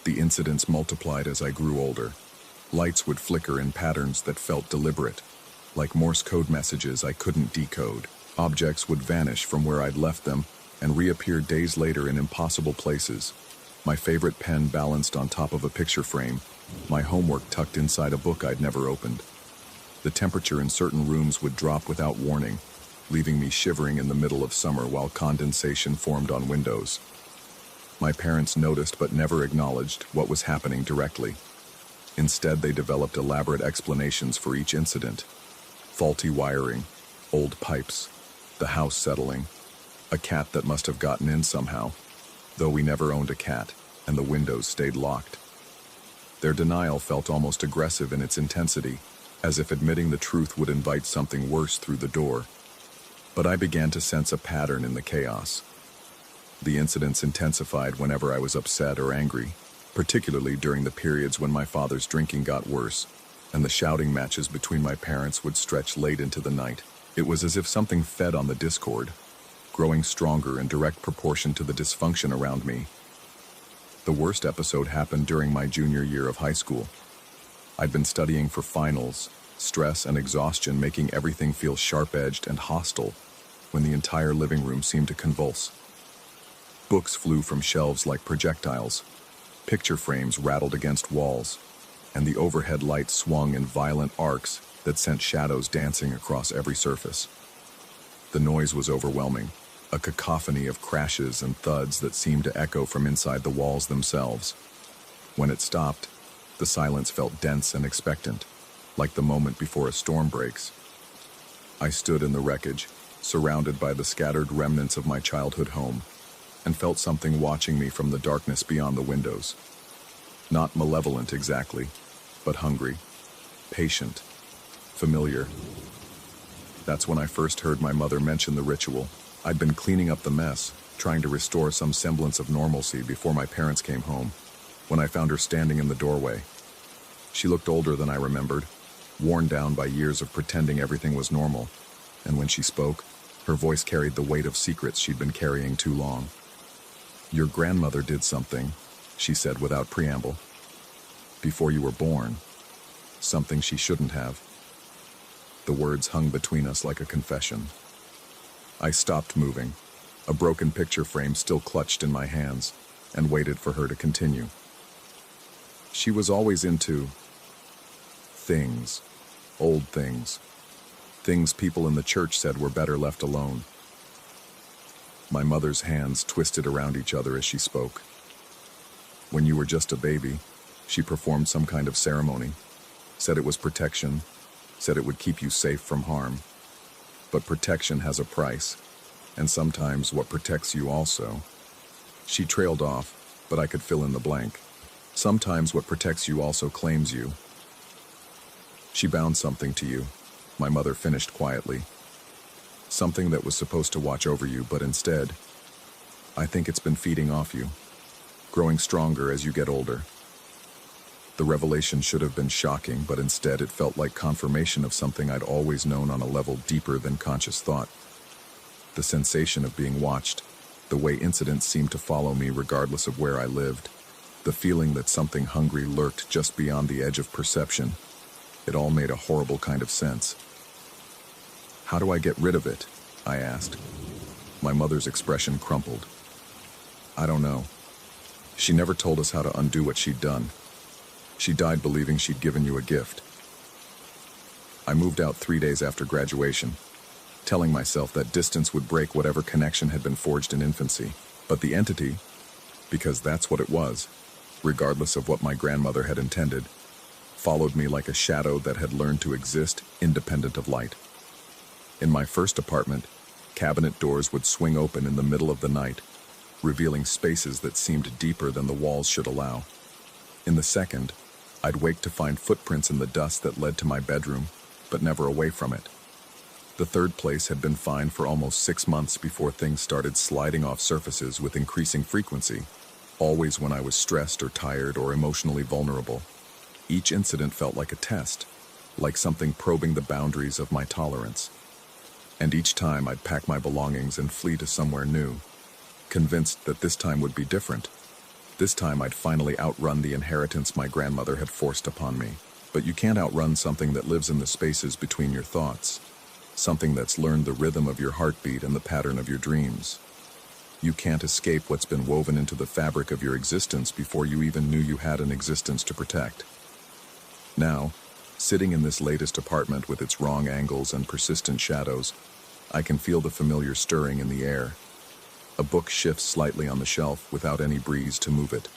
The incidents multiplied as I grew older. Lights would flicker in patterns that felt deliberate, like Morse code messages I couldn't decode. Objects would vanish from where I'd left them and reappear days later in impossible places. My favorite pen balanced on top of a picture frame, my homework tucked inside a book I'd never opened. The temperature in certain rooms would drop without warning, leaving me shivering in the middle of summer while condensation formed on windows. My parents noticed but never acknowledged what was happening directly. Instead, they developed elaborate explanations for each incident. Faulty wiring, old pipes, the house settling, a cat that must have gotten in somehow, though we never owned a cat, and the windows stayed locked. Their denial felt almost aggressive in its intensity, as if admitting the truth would invite something worse through the door. But I began to sense a pattern in the chaos. The incidents intensified whenever I was upset or angry, particularly during the periods when my father's drinking got worse, and the shouting matches between my parents would stretch late into the night. It was as if something fed on the discord, growing stronger in direct proportion to the dysfunction around me. The worst episode happened during my junior year of high school. I'd been studying for finals, stress and exhaustion making everything feel sharp-edged and hostile, when the entire living room seemed to convulse. Books flew from shelves like projectiles, picture frames rattled against walls, and the overhead lights swung in violent arcs that sent shadows dancing across every surface. The noise was overwhelming, a cacophony of crashes and thuds that seemed to echo from inside the walls themselves. When it stopped, the silence felt dense and expectant, like the moment before a storm breaks. I stood in the wreckage, surrounded by the scattered remnants of my childhood home, and felt something watching me from the darkness beyond the windows. Not malevolent exactly, but hungry, patient, familiar. That's when I first heard my mother mention the ritual. I'd been cleaning up the mess, trying to restore some semblance of normalcy before my parents came home, when I found her standing in the doorway. She looked older than I remembered, worn down by years of pretending everything was normal, and when she spoke, her voice carried the weight of secrets she'd been carrying too long. "Your grandmother did something," she said without preamble. "Before you were born. Something she shouldn't have." The words hung between us like a confession. I stopped moving, a broken picture frame still clutched in my hands, and waited for her to continue. "She was always into things, old things, things people in the church said were better left alone." My mother's hands twisted around each other as she spoke. "When you were just a baby, she performed some kind of ceremony, said it was protection, said it would keep you safe from harm. But protection has a price, and sometimes what protects you also." She trailed off, but I could fill in the blank. "Sometimes what protects you also claims you." "She bound something to you," my mother finished quietly. "Something that was supposed to watch over you, but instead, I think it's been feeding off you, growing stronger as you get older." The revelation should have been shocking, but instead it felt like confirmation of something I'd always known on a level deeper than conscious thought. The sensation of being watched, the way incidents seemed to follow me regardless of where I lived, the feeling that something hungry lurked just beyond the edge of perception. It all made a horrible kind of sense. "How do I get rid of it?" I asked. My mother's expression crumpled. "I don't know. She never told us how to undo what she'd done. She died believing she'd given you a gift." I moved out 3 days after graduation, telling myself that distance would break whatever connection had been forged in infancy. But the entity, because that's what it was, regardless of what my grandmother had intended, followed me like a shadow that had learned to exist independent of light. In my first apartment, cabinet doors would swing open in the middle of the night, revealing spaces that seemed deeper than the walls should allow. In the second, I'd wake to find footprints in the dust that led to my bedroom, but never away from it. The third place had been fine for almost 6 months before things started sliding off surfaces with increasing frequency, always when I was stressed or tired or emotionally vulnerable. Each incident felt like a test, like something probing the boundaries of my tolerance. And each time I'd pack my belongings and flee to somewhere new, convinced that this time would be different. This time I'd finally outrun the inheritance my grandmother had forced upon me. But you can't outrun something that lives in the spaces between your thoughts, something that's learned the rhythm of your heartbeat and the pattern of your dreams. You can't escape what's been woven into the fabric of your existence before you even knew you had an existence to protect. Now, sitting in this latest apartment with its wrong angles and persistent shadows, I can feel the familiar stirring in the air. A book shifts slightly on the shelf without any breeze to move it.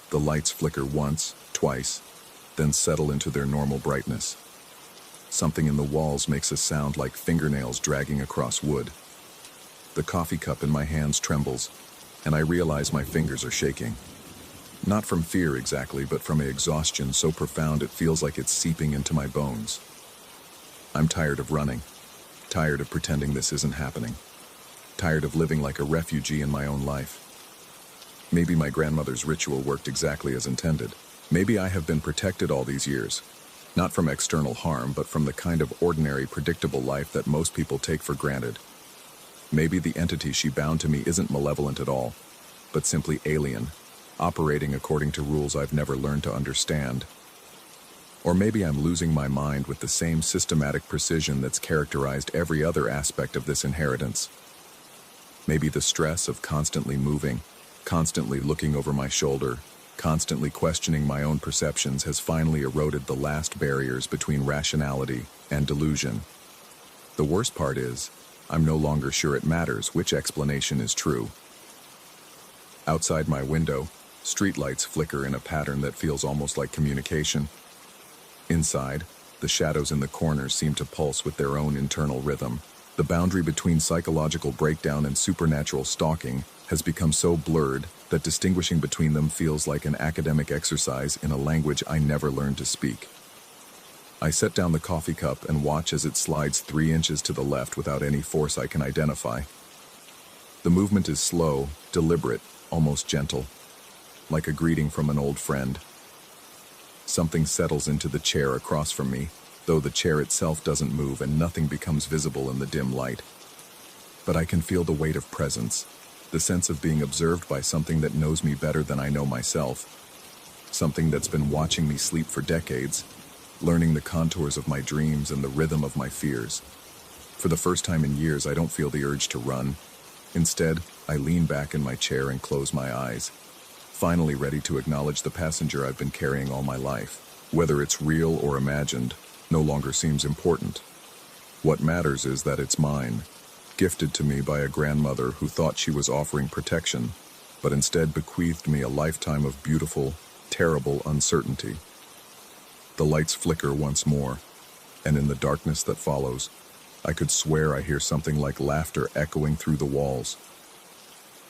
The lights flicker once, twice, then settle into their normal brightness. Something in the walls makes a sound like fingernails dragging across wood. The coffee cup in my hands trembles, and I realize my fingers are shaking. Not from fear exactly, but from an exhaustion so profound it feels like it's seeping into my bones. I'm tired of running, tired of pretending this isn't happening, tired of living like a refugee in my own life. Maybe my grandmother's ritual worked exactly as intended. Maybe I have been protected all these years, not from external harm, but from the kind of ordinary, predictable life that most people take for granted. Maybe the entity she bound to me isn't malevolent at all, but simply alien, operating according to rules I've never learned to understand. Or maybe I'm losing my mind with the same systematic precision that's characterized every other aspect of this inheritance. Maybe the stress of constantly moving, constantly looking over my shoulder, constantly questioning my own perceptions has finally eroded the last barriers between rationality and delusion. The worst part is, I'm no longer sure it matters which explanation is true. Outside my window, streetlights flicker in a pattern that feels almost like communication. Inside, the shadows in the corners seem to pulse with their own internal rhythm. The boundary between psychological breakdown and supernatural stalking has become so blurred that distinguishing between them feels like an academic exercise in a language I never learned to speak. I set down the coffee cup and watch as it slides 3 inches to the left without any force I can identify. The movement is slow, deliberate, almost gentle, like a greeting from an old friend. Something settles into the chair across from me, though the chair itself doesn't move and nothing becomes visible in the dim light. But I can feel the weight of presence, the sense of being observed by something that knows me better than I know myself, something that's been watching me sleep for decades, learning the contours of my dreams and the rhythm of my fears. For the first time in years, I don't feel the urge to run. Instead, I lean back in my chair and close my eyes, finally ready to acknowledge the passenger I've been carrying all my life. Whether it's real or imagined, no longer seems important. What matters is that it's mine, gifted to me by a grandmother who thought she was offering protection, but instead bequeathed me a lifetime of beautiful, terrible uncertainty. The lights flicker once more, and in the darkness that follows, I could swear I hear something like laughter echoing through the walls.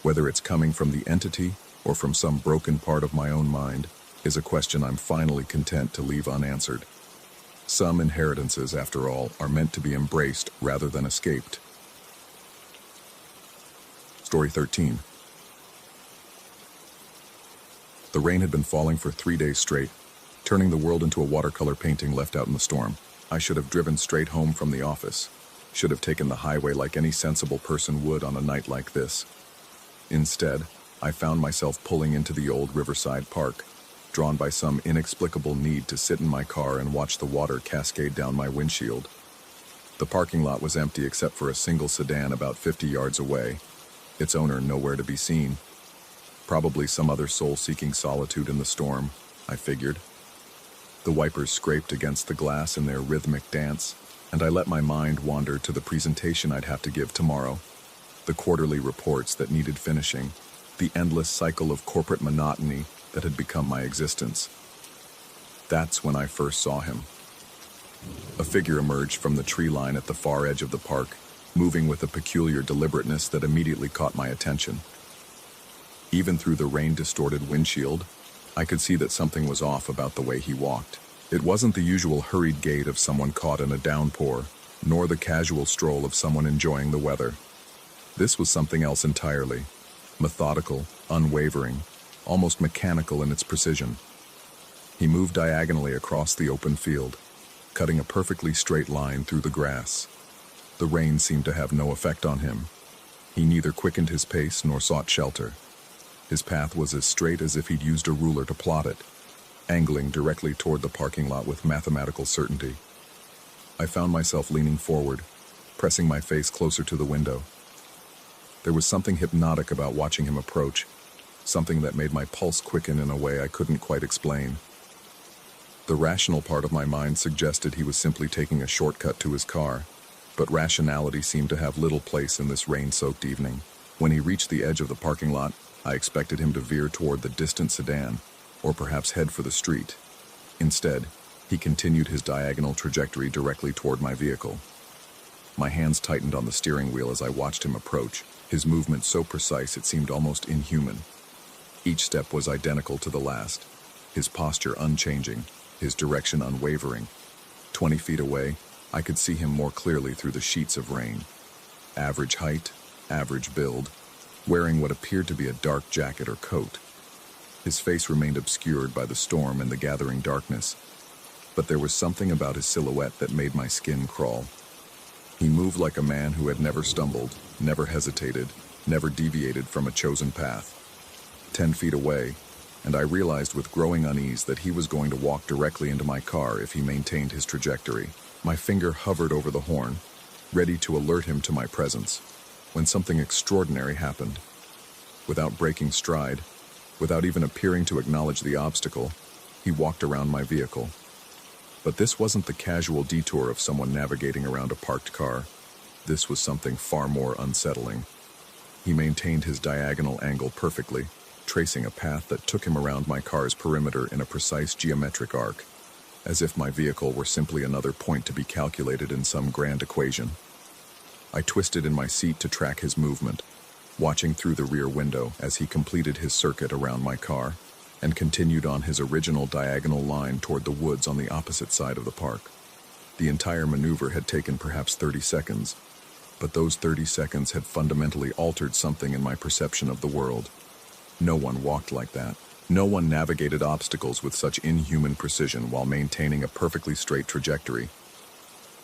Whether it's coming from the entity or from some broken part of my own mind is a question I'm finally content to leave unanswered. Some inheritances, after all, are meant to be embraced rather than escaped. Story 13. The rain had been falling for 3 days straight, turning the world into a watercolor painting left out in the storm. I should have driven straight home from the office, should have taken the highway like any sensible person would on a night like this. Instead, I found myself pulling into the old riverside park, drawn by some inexplicable need to sit in my car and watch the water cascade down my windshield. The parking lot was empty except for a single sedan about 50 yards away, its owner nowhere to be seen. Probably some other soul seeking solitude in the storm, I figured. The wipers scraped against the glass in their rhythmic dance, and I let my mind wander to the presentation I'd have to give tomorrow. The quarterly reports that needed finishing, the endless cycle of corporate monotony that had become my existence. That's when I first saw him. A figure emerged from the tree line at the far edge of the park, moving with a peculiar deliberateness that immediately caught my attention. Even through the rain-distorted windshield, I could see that something was off about the way he walked. It wasn't the usual hurried gait of someone caught in a downpour, nor the casual stroll of someone enjoying the weather. This was something else entirely. Methodical, unwavering, almost mechanical in its precision. He moved diagonally across the open field, cutting a perfectly straight line through the grass. The rain seemed to have no effect on him. He neither quickened his pace nor sought shelter. His path was as straight as if he'd used a ruler to plot it, angling directly toward the parking lot with mathematical certainty. I found myself leaning forward, pressing my face closer to the window. There was something hypnotic about watching him approach, something that made my pulse quicken in a way I couldn't quite explain. The rational part of my mind suggested he was simply taking a shortcut to his car, but rationality seemed to have little place in this rain-soaked evening. When he reached the edge of the parking lot, I expected him to veer toward the distant sedan, or perhaps head for the street. Instead, he continued his diagonal trajectory directly toward my vehicle. My hands tightened on the steering wheel as I watched him approach, his movement so precise it seemed almost inhuman. Each step was identical to the last, his posture unchanging, his direction unwavering. 20 feet away, I could see him more clearly through the sheets of rain. Average height, average build, wearing what appeared to be a dark jacket or coat. His face remained obscured by the storm and the gathering darkness, but there was something about his silhouette that made my skin crawl. He moved like a man who had never stumbled, never hesitated, never deviated from a chosen path. 10 feet away, and I realized with growing unease that he was going to walk directly into my car if he maintained his trajectory. My finger hovered over the horn, ready to alert him to my presence, when something extraordinary happened. Without breaking stride, without even appearing to acknowledge the obstacle, he walked around my vehicle. But this wasn't the casual detour of someone navigating around a parked car. This was something far more unsettling. He maintained his diagonal angle perfectly, tracing a path that took him around my car's perimeter in a precise geometric arc, as if my vehicle were simply another point to be calculated in some grand equation. I twisted in my seat to track his movement, watching through the rear window as he completed his circuit around my car and continued on his original diagonal line toward the woods on the opposite side of the park. The entire maneuver had taken perhaps 30 seconds, but those 30 seconds had fundamentally altered something in my perception of the world. No one walked like that. No one navigated obstacles with such inhuman precision while maintaining a perfectly straight trajectory.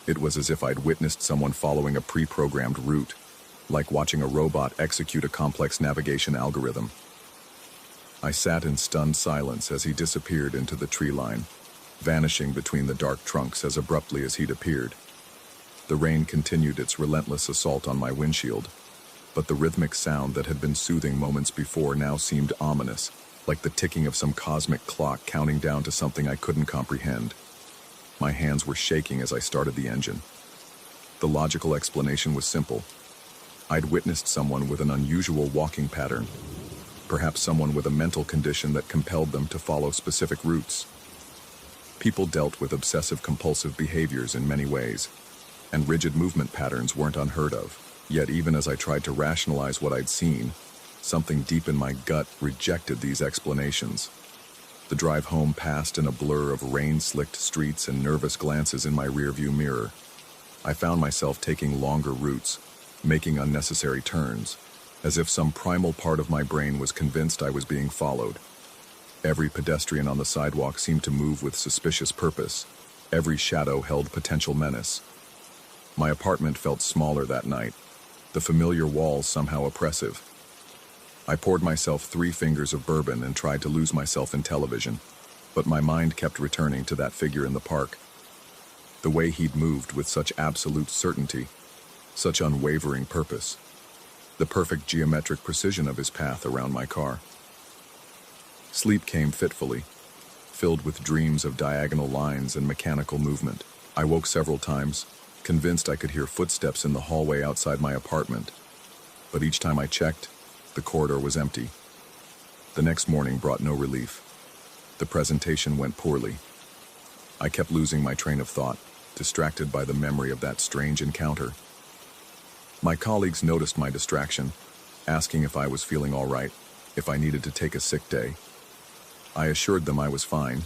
It was as if I'd witnessed someone following a pre-programmed route, like watching a robot execute a complex navigation algorithm. I sat in stunned silence as he disappeared into the tree line, vanishing between the dark trunks as abruptly as he'd appeared. The rain continued its relentless assault on my windshield, but the rhythmic sound that had been soothing moments before now seemed ominous, like the ticking of some cosmic clock counting down to something I couldn't comprehend. My hands were shaking as I started the engine. The logical explanation was simple. I'd witnessed someone with an unusual walking pattern, perhaps someone with a mental condition that compelled them to follow specific routes. People dealt with obsessive-compulsive behaviors in many ways, and rigid movement patterns weren't unheard of. Yet even as I tried to rationalize what I'd seen, something deep in my gut rejected these explanations. The drive home passed in a blur of rain-slicked streets and nervous glances in my rearview mirror. I found myself taking longer routes, making unnecessary turns, as if some primal part of my brain was convinced I was being followed. Every pedestrian on the sidewalk seemed to move with suspicious purpose. Every shadow held potential menace. My apartment felt smaller that night, the familiar walls somehow oppressive. I poured myself 3 fingers of bourbon and tried to lose myself in television, but my mind kept returning to that figure in the park. The way he'd moved with such absolute certainty, such unwavering purpose, the perfect geometric precision of his path around my car. Sleep came fitfully, filled with dreams of diagonal lines and mechanical movement. I woke several times, convinced I could hear footsteps in the hallway outside my apartment, but each time I checked, the corridor was empty. The next morning brought no relief. The presentation went poorly. I kept losing my train of thought, distracted by the memory of that strange encounter. My colleagues noticed my distraction, asking if I was feeling all right, if I needed to take a sick day. I assured them I was fine,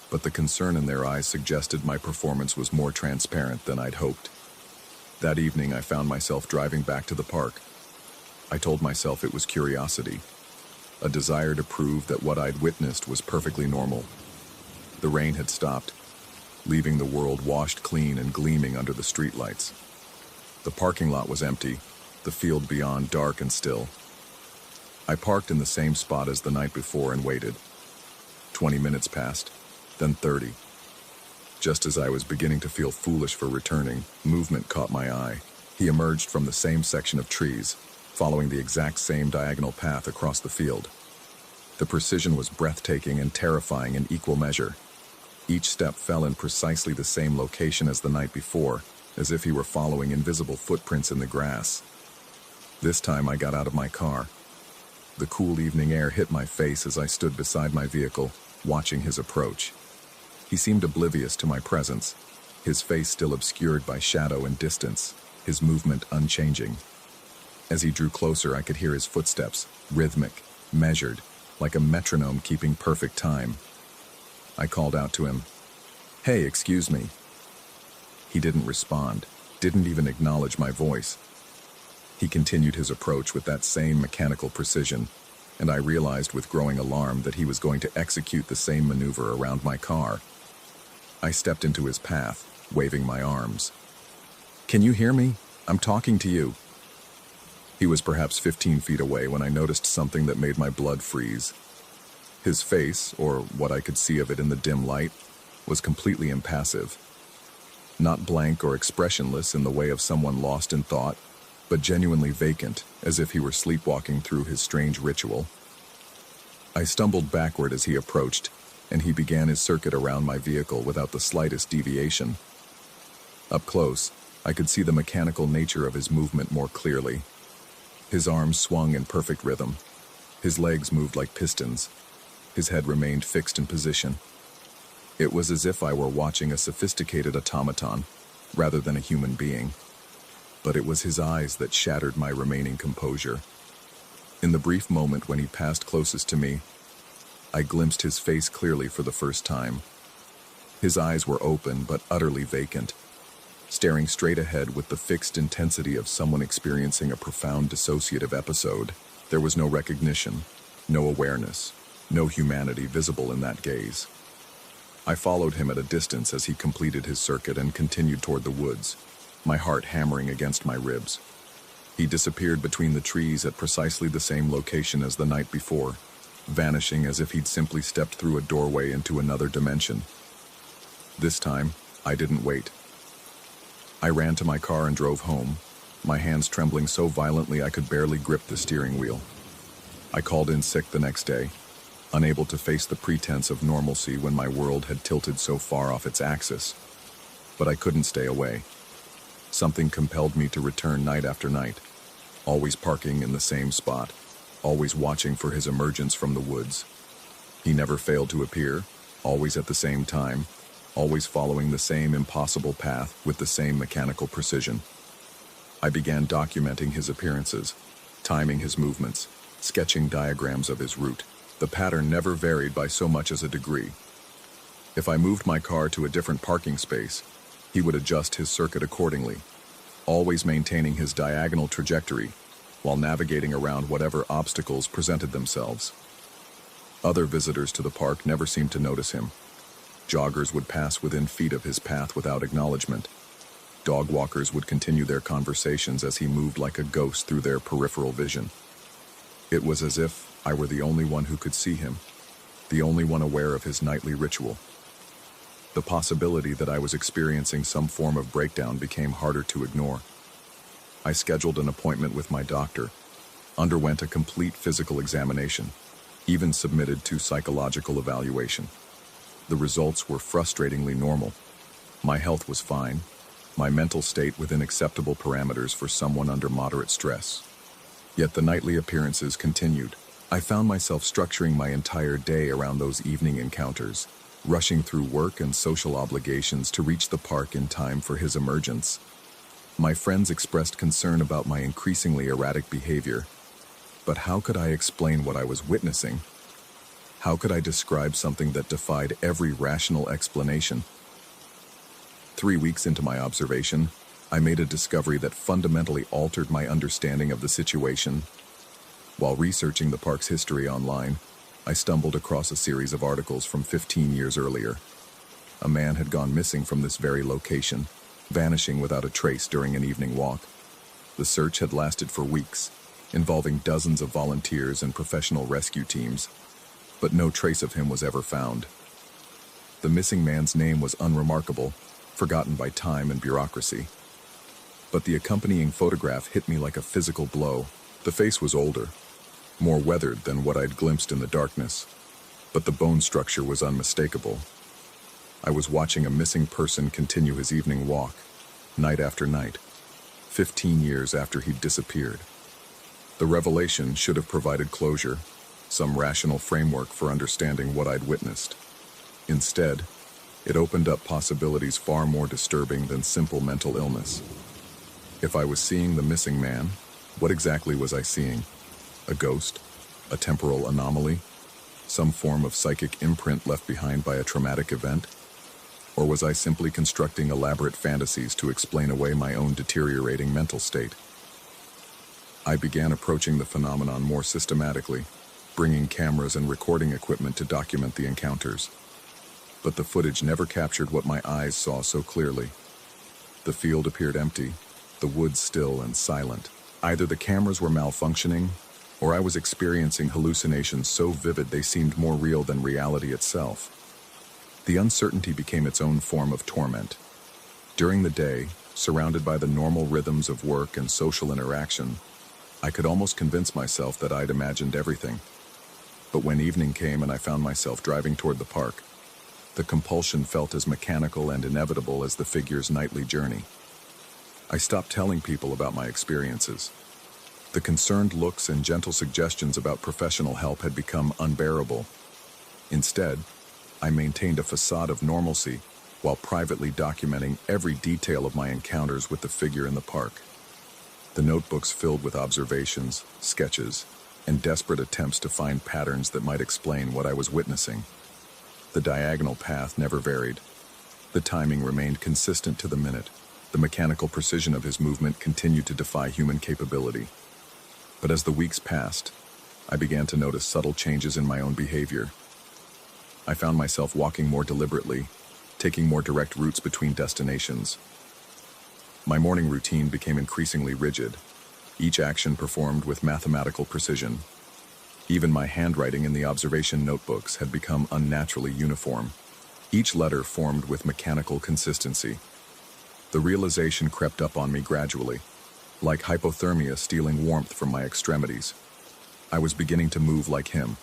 but the concern in their eyes suggested my performance was more transparent than I'd hoped. That evening, I found myself driving back to the park. I told myself it was curiosity, a desire to prove that what I'd witnessed was perfectly normal. The rain had stopped, leaving the world washed clean and gleaming under the streetlights. The parking lot was empty, the field beyond dark and still. I parked in the same spot as the night before and waited. 20 minutes passed, then 30. Just as I was beginning to feel foolish for returning, movement caught my eye. He emerged from the same section of trees, following the exact same diagonal path across the field. The precision was breathtaking and terrifying in equal measure. Each step fell in precisely the same location as the night before, as if he were following invisible footprints in the grass. This time I got out of my car. The cool evening air hit my face as I stood beside my vehicle, watching his approach. He seemed oblivious to my presence, his face still obscured by shadow and distance, his movement unchanging. As he drew closer, I could hear his footsteps, rhythmic, measured, like a metronome keeping perfect time. I called out to him, "Hey, excuse me." He didn't respond, didn't even acknowledge my voice. He continued his approach with that same mechanical precision, and I realized with growing alarm that he was going to execute the same maneuver around my car. I stepped into his path, waving my arms. "Can you hear me? I'm talking to you." He was perhaps 15 feet away when I noticed something that made my blood freeze. His face, or what I could see of it in the dim light, was completely impassive. Not blank or expressionless in the way of someone lost in thought, but genuinely vacant, as if he were sleepwalking through his strange ritual. I stumbled backward as he approached, and he began his circuit around my vehicle without the slightest deviation. Up close, I could see the mechanical nature of his movement more clearly. His arms swung in perfect rhythm. His legs moved like pistons. His head remained fixed in position. It was as if I were watching a sophisticated automaton, rather than a human being. But it was his eyes that shattered my remaining composure. In the brief moment when he passed closest to me, I glimpsed his face clearly for the first time. His eyes were open but utterly vacant, staring straight ahead with the fixed intensity of someone experiencing a profound dissociative episode. There was no recognition, no awareness, no humanity visible in that gaze. I followed him at a distance as he completed his circuit and continued toward the woods, my heart hammering against my ribs. He disappeared between the trees at precisely the same location as the night before, vanishing as if he'd simply stepped through a doorway into another dimension. This time, I didn't wait. I ran to my car and drove home, my hands trembling so violently I could barely grip the steering wheel. I called in sick the next day, unable to face the pretense of normalcy when my world had tilted so far off its axis. But I couldn't stay away. Something compelled me to return night after night, always parking in the same spot, always watching for his emergence from the woods. He never failed to appear, always at the same time, always following the same impossible path with the same mechanical precision. I began documenting his appearances, timing his movements, sketching diagrams of his route. The pattern never varied by so much as a degree. If I moved my car to a different parking space, he would adjust his circuit accordingly, always maintaining his diagonal trajectory while navigating around whatever obstacles presented themselves. Other visitors to the park never seemed to notice him. Joggers would pass within feet of his path without acknowledgement. Dog walkers would continue their conversations as he moved like a ghost through their peripheral vision. It was as if I were the only one who could see him, the only one aware of his nightly ritual. The possibility that I was experiencing some form of breakdown became harder to ignore. I scheduled an appointment with my doctor, underwent a complete physical examination, even submitted to psychological evaluation. The results were frustratingly normal. My health was fine, my mental state within acceptable parameters for someone under moderate stress. Yet the nightly appearances continued. I found myself structuring my entire day around those evening encounters, rushing through work and social obligations to reach the park in time for his emergence. My friends expressed concern about my increasingly erratic behavior, but how could I explain what I was witnessing? How could I describe something that defied every rational explanation? 3 weeks into my observation, I made a discovery that fundamentally altered my understanding of the situation. While researching the park's history online, I stumbled across a series of articles from 15 years earlier. A man had gone missing from this very location, vanishing without a trace during an evening walk. The search had lasted for weeks, involving dozens of volunteers and professional rescue teams, but no trace of him was ever found. The missing man's name was unremarkable, forgotten by time and bureaucracy. But the accompanying photograph hit me like a physical blow. The face was older, more weathered than what I'd glimpsed in the darkness, but the bone structure was unmistakable. I was watching a missing person continue his evening walk, night after night, 15 years after he'd disappeared. The revelation should have provided closure, some rational framework for understanding what I'd witnessed. Instead, it opened up possibilities far more disturbing than simple mental illness. If I was seeing the missing man, what exactly was I seeing? A ghost? A temporal anomaly? Some form of psychic imprint left behind by a traumatic event? Or was I simply constructing elaborate fantasies to explain away my own deteriorating mental state? I began approaching the phenomenon more systematically, bringing cameras and recording equipment to document the encounters. But the footage never captured what my eyes saw so clearly. The field appeared empty, the woods still and silent. Either the cameras were malfunctioning, or I was experiencing hallucinations so vivid they seemed more real than reality itself. The uncertainty became its own form of torment. During the day, surrounded by the normal rhythms of work and social interaction, I could almost convince myself that I'd imagined everything. But when evening came and I found myself driving toward the park, the compulsion felt as mechanical and inevitable as the figure's nightly journey. I stopped telling people about my experiences. The concerned looks and gentle suggestions about professional help had become unbearable. Instead, I maintained a facade of normalcy while privately documenting every detail of my encounters with the figure in the park. The notebooks filled with observations, sketches, and desperate attempts to find patterns that might explain what I was witnessing. The diagonal path never varied. The timing remained consistent to the minute. The mechanical precision of his movement continued to defy human capability. But as the weeks passed, I began to notice subtle changes in my own behavior. I found myself walking more deliberately, taking more direct routes between destinations. My morning routine became increasingly rigid, each action performed with mathematical precision. Even my handwriting in the observation notebooks had become unnaturally uniform, each letter formed with mechanical consistency. The realization crept up on me gradually, like hypothermia stealing warmth from my extremities. I was beginning to move like him.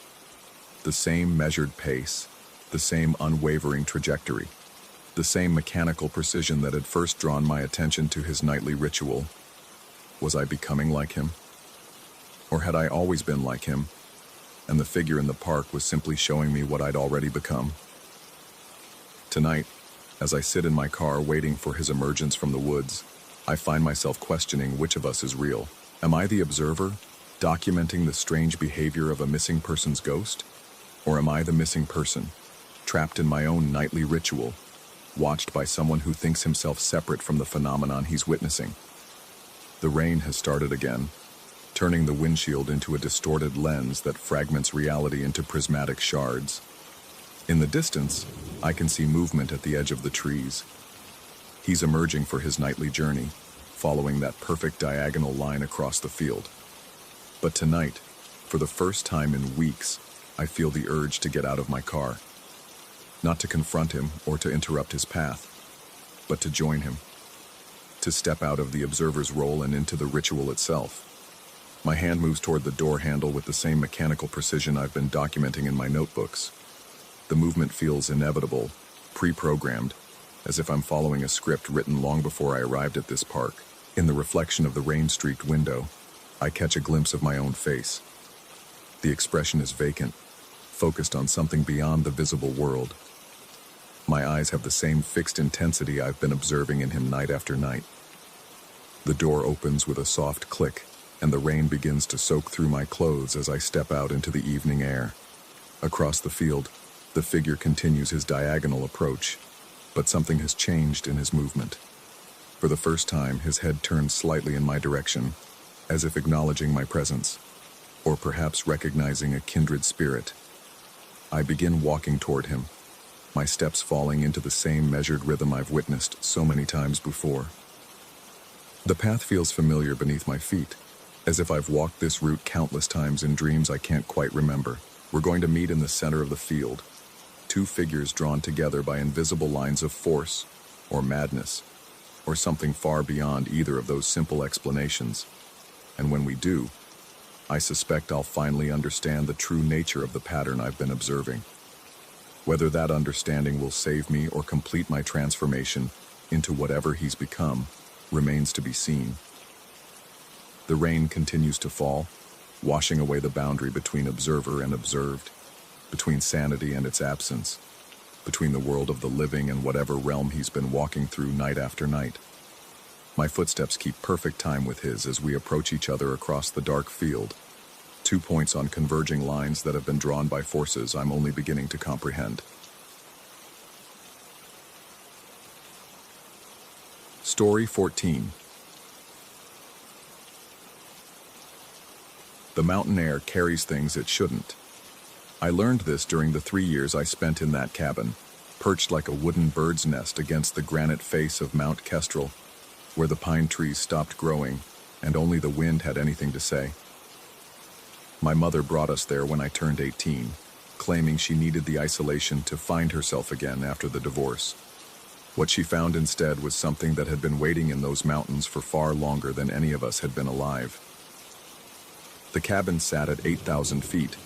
The same measured pace, the same unwavering trajectory, the same mechanical precision that had first drawn my attention to his nightly ritual. Was I becoming like him? Or had I always been like him, and the figure in the park was simply showing me what I'd already become? Tonight, as I sit in my car waiting for his emergence from the woods, I find myself questioning which of us is real. Am I the observer, documenting the strange behavior of a missing person's ghost? Or am I the missing person, trapped in my own nightly ritual, watched by someone who thinks himself separate from the phenomenon he's witnessing? The rain has started again, turning the windshield into a distorted lens that fragments reality into prismatic shards. In the distance, I can see movement at the edge of the trees. He's emerging for his nightly journey, following that perfect diagonal line across the field. But tonight, For the first time in weeks, I feel the urge to get out of my car. Not to confront him or to interrupt his path, but to join him. To step out of the observer's role and into the ritual itself. My hand moves toward the door handle with the same mechanical precision I've been documenting in my notebooks. The movement feels inevitable, pre-programmed, as if I'm following a script written long before I arrived at this park. In the reflection of the rain-streaked window, I catch a glimpse of my own face. The expression is vacant, focused on something beyond the visible world. My eyes have the same fixed intensity I've been observing in him night after night. The door opens with a soft click, and the rain begins to soak through my clothes as I step out into the evening air. Across the field, the figure continues his diagonal approach, but something has changed in his movement. For the first time, his head turns slightly in my direction, as if acknowledging my presence, or perhaps recognizing a kindred spirit. I begin walking toward him, my steps falling into the same measured rhythm I've witnessed so many times before. The path feels familiar beneath my feet, as if I've walked this route countless times in dreams I can't quite remember. We're going to meet in the center of the field, two figures drawn together by invisible lines of force, or madness, or something far beyond either of those simple explanations. And when we do, I suspect I'll finally understand the true nature of the pattern I've been observing. Whether that understanding will save me or complete my transformation into whatever he's become remains to be seen. The rain continues to fall, washing away the boundary between observer and observed, between sanity and its absence, between the world of the living and whatever realm he's been walking through night after night. My footsteps keep perfect time with his as we approach each other across the dark field, 2 points on converging lines that have been drawn by forces I'm only beginning to comprehend. Story 14. The mountain air carries things it shouldn't. I learned this during the 3 years I spent in that cabin, perched like a wooden bird's nest against the granite face of Mount Kestrel, where the pine trees stopped growing and only the wind had anything to say. My mother brought us there when I turned 18, claiming she needed the isolation to find herself again after the divorce. What she found instead was something that had been waiting in those mountains for far longer than any of us had been alive. The cabin sat at 8,000 feet,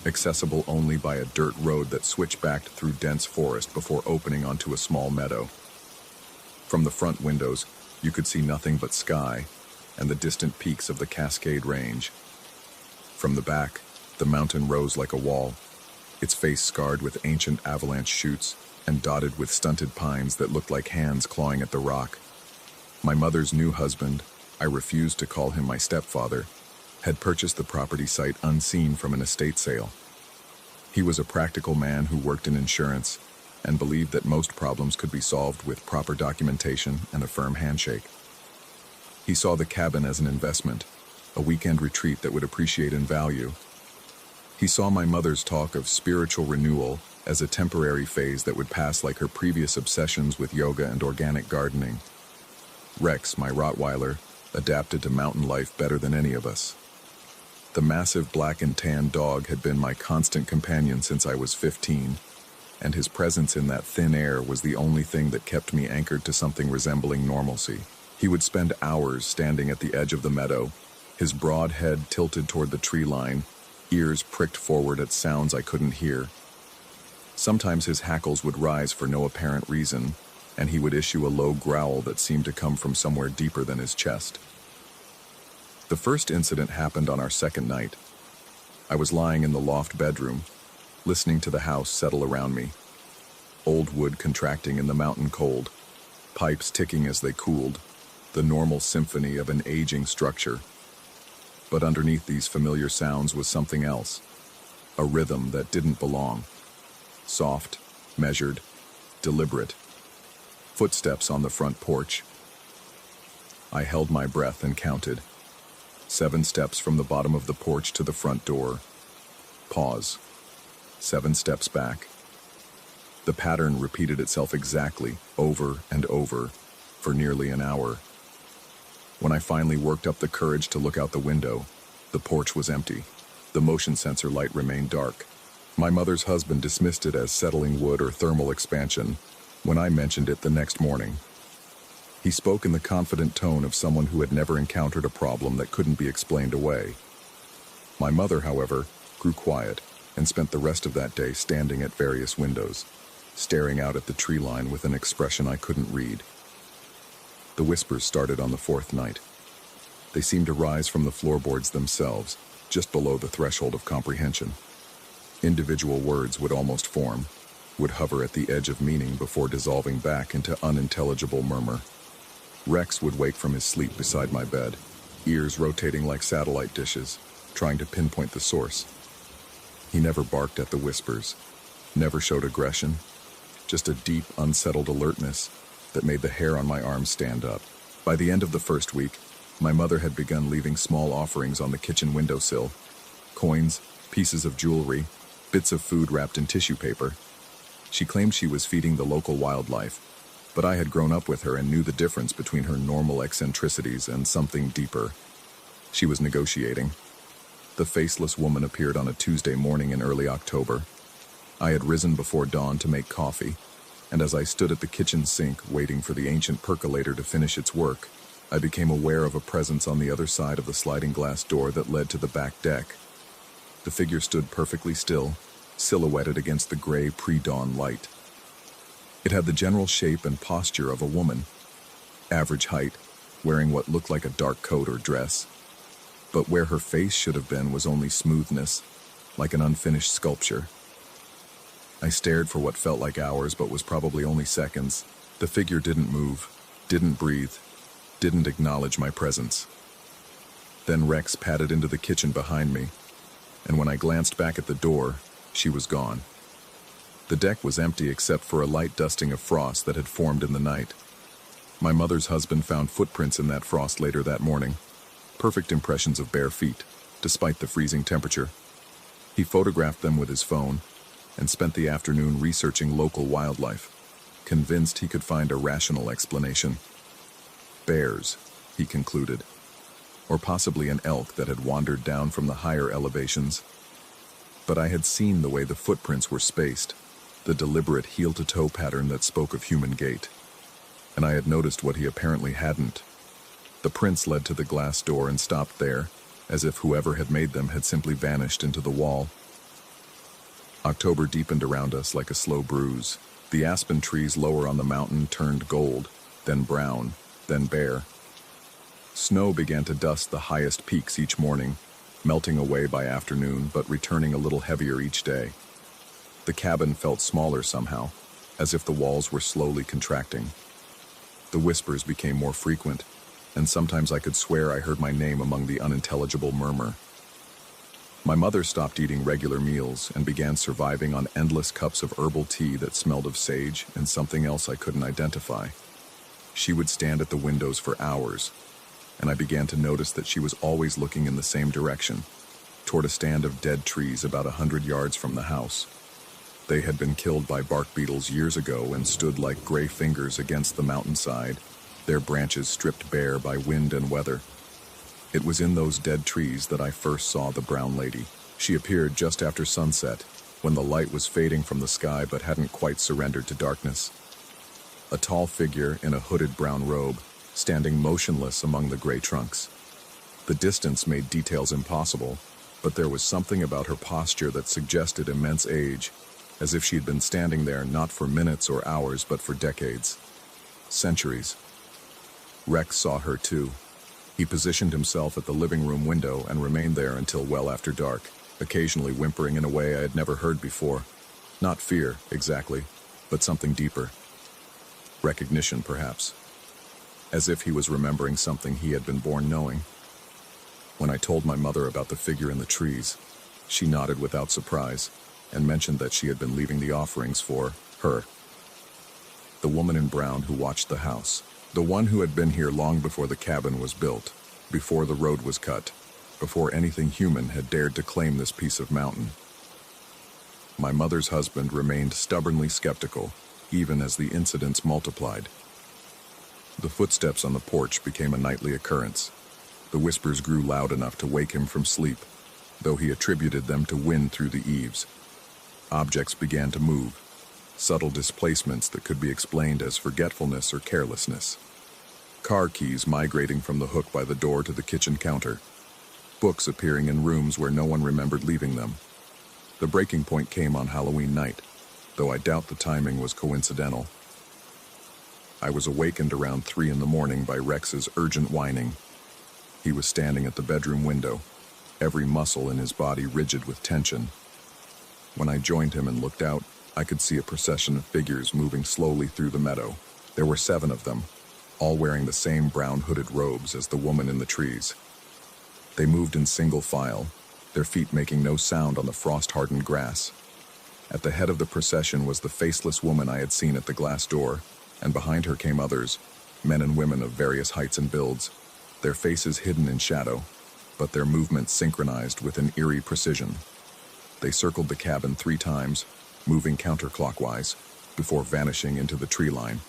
accessible only by a dirt road that switchbacked through dense forest before opening onto a small meadow. From the front windows, you could see nothing but sky and the distant peaks of the Cascade Range. From the back, the mountain rose like a wall, its face scarred with ancient avalanche chutes and dotted with stunted pines that looked like hands clawing at the rock. My mother's new husband, I refused to call him my stepfather, had purchased the property site unseen from an estate sale. He was a practical man who worked in insurance and believed that most problems could be solved with proper documentation and a firm handshake. He saw the cabin as an investment, a weekend retreat that would appreciate in value. He saw my mother's talk of spiritual renewal as a temporary phase that would pass like her previous obsessions with yoga and organic gardening. Rex, my Rottweiler, adapted to mountain life better than any of us. The massive black and tan dog had been my constant companion since I was 15, and his presence in that thin air was the only thing that kept me anchored to something resembling normalcy. He would spend hours standing at the edge of the meadow, his broad head tilted toward the tree line, ears pricked forward at sounds I couldn't hear. Sometimes his hackles would rise for no apparent reason, and he would issue a low growl that seemed to come from somewhere deeper than his chest. The first incident happened on our second night. I was lying in the loft bedroom, listening to the house settle around me. Old wood contracting in the mountain cold, pipes ticking as they cooled, the normal symphony of an aging structure. But underneath these familiar sounds was something else, a rhythm that didn't belong. Soft, measured, deliberate. Footsteps on the front porch. I held my breath and counted. 7 steps from the bottom of the porch to the front door. Pause. 7 steps back. The pattern repeated itself exactly, over and over, for nearly an hour. When I finally worked up the courage to look out the window, the porch was empty. The motion sensor light remained dark. My mother's husband dismissed it as settling wood or thermal expansion when I mentioned it the next morning. He spoke in the confident tone of someone who had never encountered a problem that couldn't be explained away. My mother, however, grew quiet and spent the rest of that day standing at various windows, staring out at the tree line with an expression I couldn't read. The whispers started on the fourth night. They seemed to rise from the floorboards themselves, just below the threshold of comprehension. Individual words would almost form, would hover at the edge of meaning before dissolving back into unintelligible murmur. Rex would wake from his sleep beside my bed, ears rotating like satellite dishes, trying to pinpoint the source. He never barked at the whispers, never showed aggression, just a deep, unsettled alertness that made the hair on my arms stand up. By the end of the first week, my mother had begun leaving small offerings on the kitchen windowsill: coins, pieces of jewelry, bits of food wrapped in tissue paper. She claimed she was feeding the local wildlife, but I had grown up with her and knew the difference between her normal eccentricities and something deeper. She was negotiating. The faceless woman appeared on a Tuesday morning in early October. I had risen before dawn to make coffee, and as I stood at the kitchen sink waiting for the ancient percolator to finish its work, I became aware of a presence on the other side of the sliding glass door that led to the back deck. The figure stood perfectly still, silhouetted against the gray pre-dawn light. It had the general shape and posture of a woman, average height, wearing what looked like a dark coat or dress. But where her face should have been was only smoothness, like an unfinished sculpture. I stared for what felt like hours but was probably only seconds. The figure didn't move, didn't breathe, didn't acknowledge my presence. Then Rex padded into the kitchen behind me, and when I glanced back at the door, she was gone. The deck was empty except for a light dusting of frost that had formed in the night. My mother's husband found footprints in that frost later that morning, perfect impressions of bare feet, despite the freezing temperature. He photographed them with his phone and spent the afternoon researching local wildlife, convinced he could find a rational explanation. Bears, he concluded, or possibly an elk that had wandered down from the higher elevations. But I had seen the way the footprints were spaced, the deliberate heel-to-toe pattern that spoke of human gait. And I had noticed what he apparently hadn't. The prints led to the glass door and stopped there, as if whoever had made them had simply vanished into the wall. October deepened around us like a slow bruise. The aspen trees lower on the mountain turned gold, then brown, then bare. Snow began to dust the highest peaks each morning, melting away by afternoon but returning a little heavier each day. The cabin felt smaller somehow, as if the walls were slowly contracting. The whispers became more frequent, and sometimes I could swear I heard my name among the unintelligible murmur. My mother stopped eating regular meals and began surviving on endless cups of herbal tea that smelled of sage and something else I couldn't identify. She would stand at the windows for hours, and I began to notice that she was always looking in the same direction, toward a stand of dead trees about 100 yards from the house. They had been killed by bark beetles years ago and stood like gray fingers against the mountainside, their branches stripped bare by wind and weather. It was in those dead trees that I first saw the brown lady. She appeared just after sunset, when the light was fading from the sky but hadn't quite surrendered to darkness. A tall figure in a hooded brown robe, standing motionless among the gray trunks. The distance made details impossible, but there was something about her posture that suggested immense age, as if she had been standing there not for minutes or hours but for decades. Centuries. Rex saw her too. He positioned himself at the living room window and remained there until well after dark, occasionally whimpering in a way I had never heard before. Not fear, exactly, but something deeper. Recognition, perhaps. As if he was remembering something he had been born knowing. When I told my mother about the figure in the trees, she nodded without surprise and mentioned that she had been leaving the offerings for her. The woman in brown who watched the house. The one who had been here long before the cabin was built, before the road was cut, before anything human had dared to claim this piece of mountain. My mother's husband remained stubbornly skeptical, even as the incidents multiplied. The footsteps on the porch became a nightly occurrence. The whispers grew loud enough to wake him from sleep. though he attributed them to wind through the eaves. Objects began to move, subtle displacements that could be explained as forgetfulness or carelessness. Car keys migrating from the hook by the door to the kitchen counter. Books appearing in rooms where no one remembered leaving them. The breaking point came on Halloween night, though I doubt the timing was coincidental. I was awakened around 3 in the morning by Rex's urgent whining. He was standing at the bedroom window, every muscle in his body rigid with tension. When I joined him and looked out, I could see a procession of figures moving slowly through the meadow. There were 7 of them, all wearing the same brown hooded robes as the woman in the trees. They moved in single file, their feet making no sound on the frost-hardened grass. At the head of the procession was the faceless woman I had seen at the glass door, and behind her came others, men and women of various heights and builds, their faces hidden in shadow, but their movements synchronized with an eerie precision. They circled the cabin 3 times, moving counterclockwise, before vanishing into the tree line.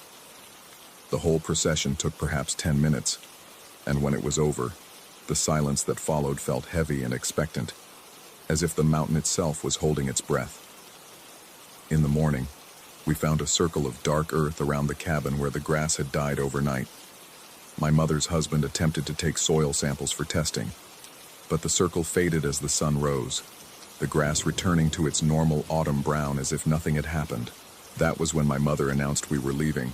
The whole procession took perhaps 10 minutes, and when it was over, the silence that followed felt heavy and expectant, as if the mountain itself was holding its breath. In the morning, we found a circle of dark earth around the cabin where the grass had died overnight. My mother's husband attempted to take soil samples for testing, but the circle faded as the sun rose, the grass returning to its normal autumn brown as if nothing had happened. That was when my mother announced we were leaving.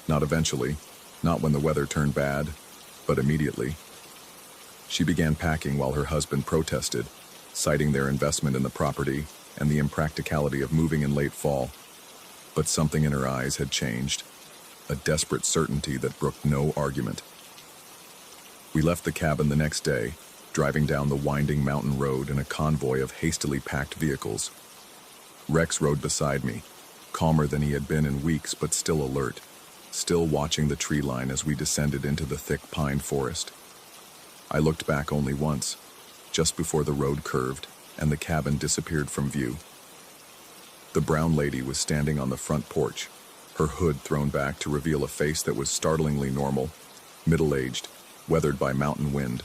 Not eventually, not when the weather turned bad, but immediately. She began packing while her husband protested, citing their investment in the property and the impracticality of moving in late fall. But something in her eyes had changed, a desperate certainty that brooked no argument. We left the cabin the next day, driving down the winding mountain road in a convoy of hastily packed vehicles. Rex rode beside me, calmer than he had been in weeks but still alert, still watching the tree line as we descended into the thick pine forest. I looked back only once, just before the road curved and the cabin disappeared from view. The brown lady was standing on the front porch, her hood thrown back to reveal a face that was startlingly normal, middle-aged, weathered by mountain wind,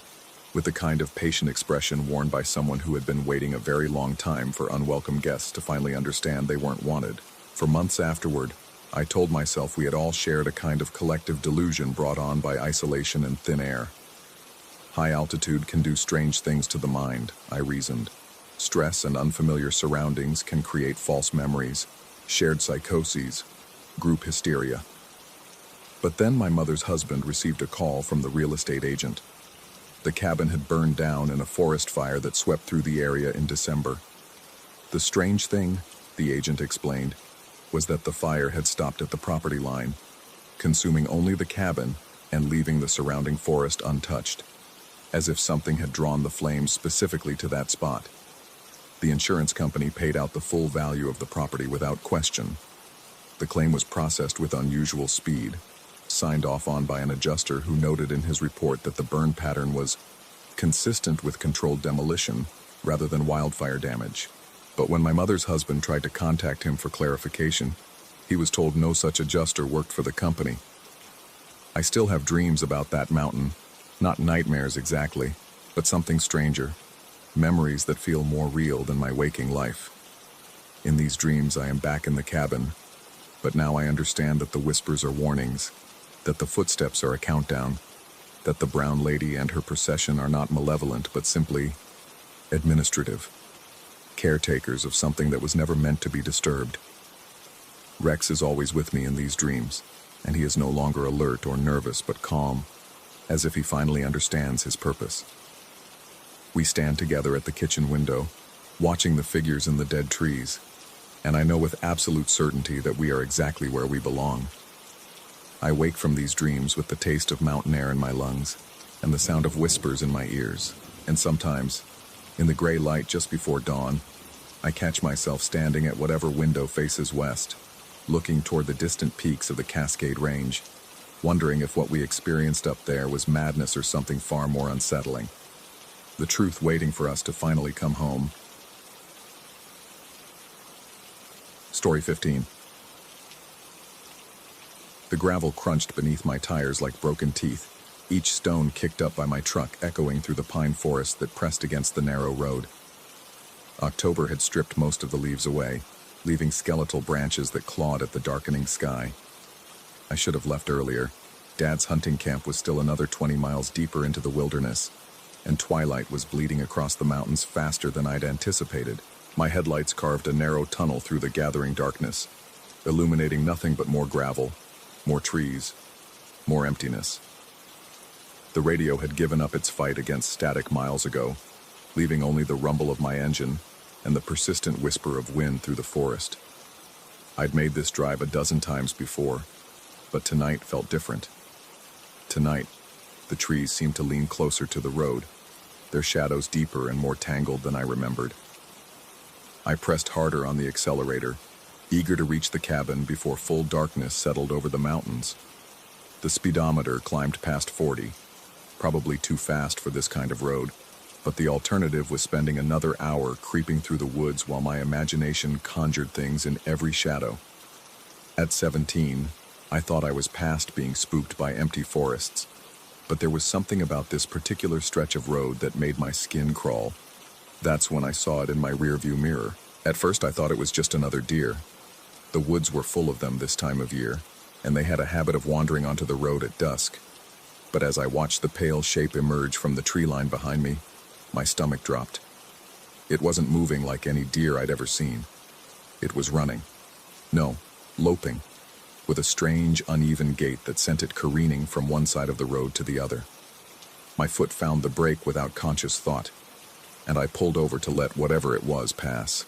with the kind of patient expression worn by someone who had been waiting a very long time for unwelcome guests to finally understand they weren't wanted. For months afterward, I told myself we had all shared a kind of collective delusion brought on by isolation and thin air. High altitude can do strange things to the mind, I reasoned. Stress and unfamiliar surroundings can create false memories, shared psychoses, group hysteria. But then my mother's husband received a call from the real estate agent. The cabin had burned down in a forest fire that swept through the area in December. The strange thing, the agent explained, was that the fire had stopped at the property line, consuming only the cabin and leaving the surrounding forest untouched, as if something had drawn the flames specifically to that spot. The insurance company paid out the full value of the property without question. The claim was processed with unusual speed, signed off on by an adjuster who noted in his report that the burn pattern was consistent with controlled demolition rather than wildfire damage. But when my mother's husband tried to contact him for clarification, he was told no such adjuster worked for the company. I still have dreams about that mountain, not nightmares exactly, but something stranger, memories that feel more real than my waking life. In these dreams I am back in the cabin, but now I understand that the whispers are warnings, that the footsteps are a countdown, that the brown lady and her procession are not malevolent but simply administrative, caretakers of something that was never meant to be disturbed. Rex is always with me in these dreams, and he is no longer alert or nervous but calm, as if he finally understands his purpose. We stand together at the kitchen window, watching the figures in the dead trees, and I know with absolute certainty that we are exactly where we belong. I wake from these dreams with the taste of mountain air in my lungs and the sound of whispers in my ears, and sometimes, in the gray light just before dawn, I catch myself standing at whatever window faces west, looking toward the distant peaks of the Cascade Range, wondering if what we experienced up there was madness or something far more unsettling. The truth waiting for us to finally come home. Story 15. The gravel crunched beneath my tires like broken teeth, each stone kicked up by my truck echoing through the pine forest that pressed against the narrow road. October had stripped most of the leaves away, leaving skeletal branches that clawed at the darkening sky. I should have left earlier. Dad's hunting camp was still another 20 miles deeper into the wilderness, and twilight was bleeding across the mountains faster than I'd anticipated. My headlights carved a narrow tunnel through the gathering darkness, illuminating nothing but more gravel, more trees, more emptiness. The radio had given up its fight against static miles ago, leaving only the rumble of my engine and the persistent whisper of wind through the forest. I'd made this drive a dozen times before, but tonight felt different. Tonight, the trees seemed to lean closer to the road, their shadows deeper and more tangled than I remembered. I pressed harder on the accelerator, eager to reach the cabin before full darkness settled over the mountains. The speedometer climbed past 40, probably too fast for this kind of road, but the alternative was spending another hour creeping through the woods while my imagination conjured things in every shadow. At 17, I thought I was past being spooked by empty forests, but there was something about this particular stretch of road that made my skin crawl. That's when I saw it in my rearview mirror. At first I thought it was just another deer. The woods were full of them this time of year, and they had a habit of wandering onto the road at dusk. But as I watched the pale shape emerge from the tree line behind me, my stomach dropped. It wasn't moving like any deer I'd ever seen. It was running. No, loping, with a strange, uneven gait that sent it careening from one side of the road to the other. My foot found the brake without conscious thought, and I pulled over to let whatever it was pass.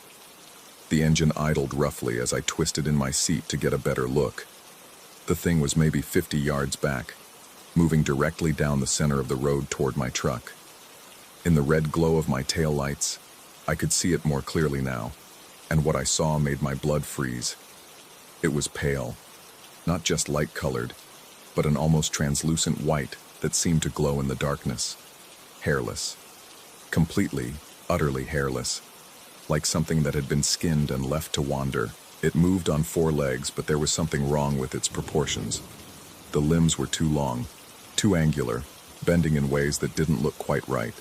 The engine idled roughly as I twisted in my seat to get a better look. The thing was maybe 50 yards back, moving directly down the center of the road toward my truck. In the red glow of my taillights, I could see it more clearly now, and what I saw made my blood freeze. It was pale, not just light-colored, but an almost translucent white that seemed to glow in the darkness. Hairless. Completely, utterly hairless. Like something that had been skinned and left to wander. It moved on 4 legs, but there was something wrong with its proportions. The limbs were too long, too angular, bending in ways that didn't look quite right.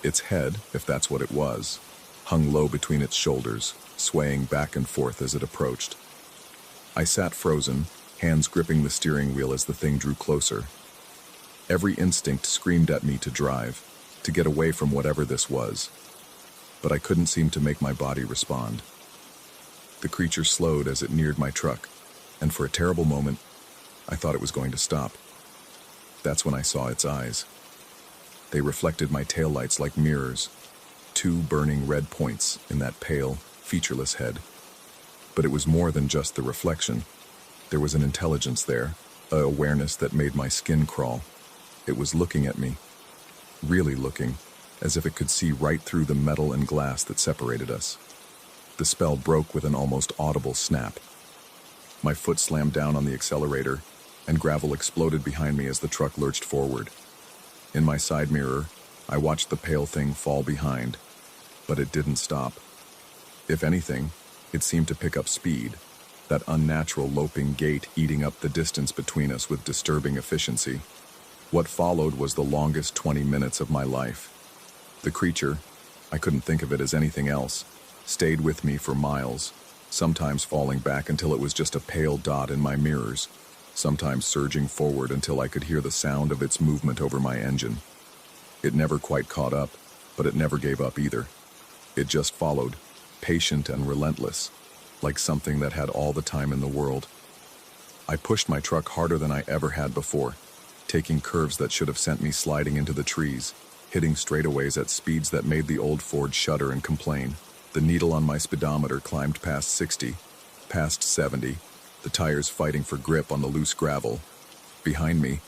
Its head, if that's what it was, hung low between its shoulders, swaying back and forth as it approached. I sat frozen, hands gripping the steering wheel as the thing drew closer. Every instinct screamed at me to drive, to get away from whatever this was. But I couldn't seem to make my body respond. The creature slowed as it neared my truck, and for a terrible moment, I thought it was going to stop. That's when I saw its eyes. They reflected my taillights like mirrors, 2 burning red points in that pale, featureless head. But it was more than just the reflection. There was an intelligence there, an awareness that made my skin crawl. It was looking at me, really looking, as if it could see right through the metal and glass that separated us. The spell broke with an almost audible snap. My foot slammed down on the accelerator, and gravel exploded behind me as the truck lurched forward. In my side mirror, I watched the pale thing fall behind, but it didn't stop. If anything, it seemed to pick up speed, that unnatural loping gait eating up the distance between us with disturbing efficiency. What followed was the longest 20 minutes of my life. The creature, I couldn't think of it as anything else, stayed with me for miles, sometimes falling back until it was just a pale dot in my mirrors, sometimes surging forward until I could hear the sound of its movement over my engine. It never quite caught up, but it never gave up either. It just followed, patient and relentless, like something that had all the time in the world. I pushed my truck harder than I ever had before, taking curves that should have sent me sliding into the trees, hitting straightaways at speeds that made the old Ford shudder and complain. The needle on my speedometer climbed past 60, past 70, the tires fighting for grip on the loose gravel. Behind me,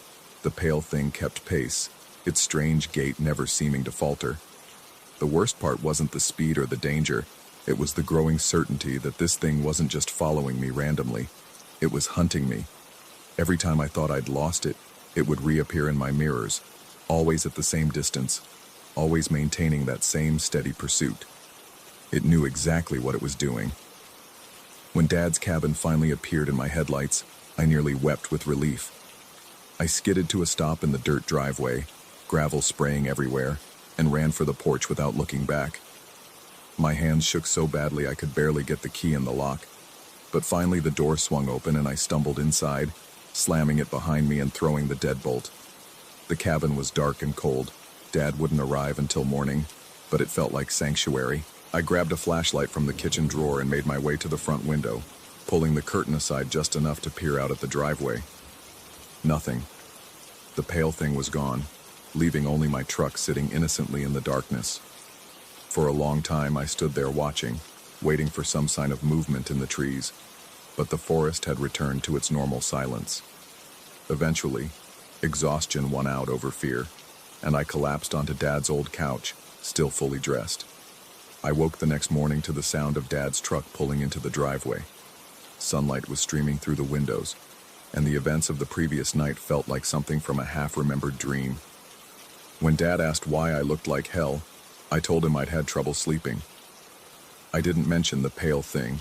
the pale thing kept pace, its strange gait never seeming to falter. The worst part wasn't the speed or the danger, it was the growing certainty that this thing wasn't just following me randomly, it was hunting me. Every time I thought I'd lost it, it would reappear in my mirrors, always at the same distance, always maintaining that same steady pursuit. It knew exactly what it was doing. When Dad's cabin finally appeared in my headlights, I nearly wept with relief. I skidded to a stop in the dirt driveway, gravel spraying everywhere, and ran for the porch without looking back. My hands shook so badly I could barely get the key in the lock. But finally the door swung open and I stumbled inside, slamming it behind me and throwing the deadbolt. The cabin was dark and cold. Dad wouldn't arrive until morning, but it felt like sanctuary. I grabbed a flashlight from the kitchen drawer and made my way to the front window, pulling the curtain aside just enough to peer out at the driveway. Nothing. The pale thing was gone, leaving only my truck sitting innocently in the darkness. For a long time I stood there watching, waiting for some sign of movement in the trees, but the forest had returned to its normal silence. Eventually, exhaustion won out over fear, and I collapsed onto Dad's old couch, still fully dressed. I woke the next morning to the sound of Dad's truck pulling into the driveway. Sunlight was streaming through the windows, and the events of the previous night felt like something from a half-remembered dream. When Dad asked why I looked like hell, I told him I'd had trouble sleeping. I didn't mention the pale thing.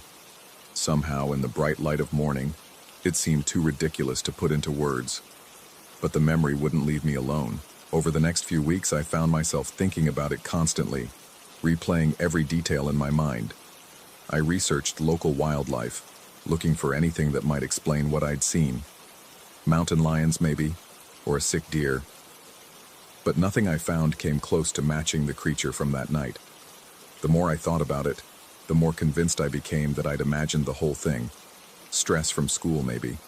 Somehow, in the bright light of morning, it seemed too ridiculous to put into words. But the memory wouldn't leave me alone. Over the next few weeks, I found myself thinking about it constantly, replaying every detail in my mind. I researched local wildlife, looking for anything that might explain what I'd seen. Mountain lions, maybe, or a sick deer. But nothing I found came close to matching the creature from that night. The more I thought about it, the more convinced I became that I'd imagined the whole thing. Stress from school, maybe,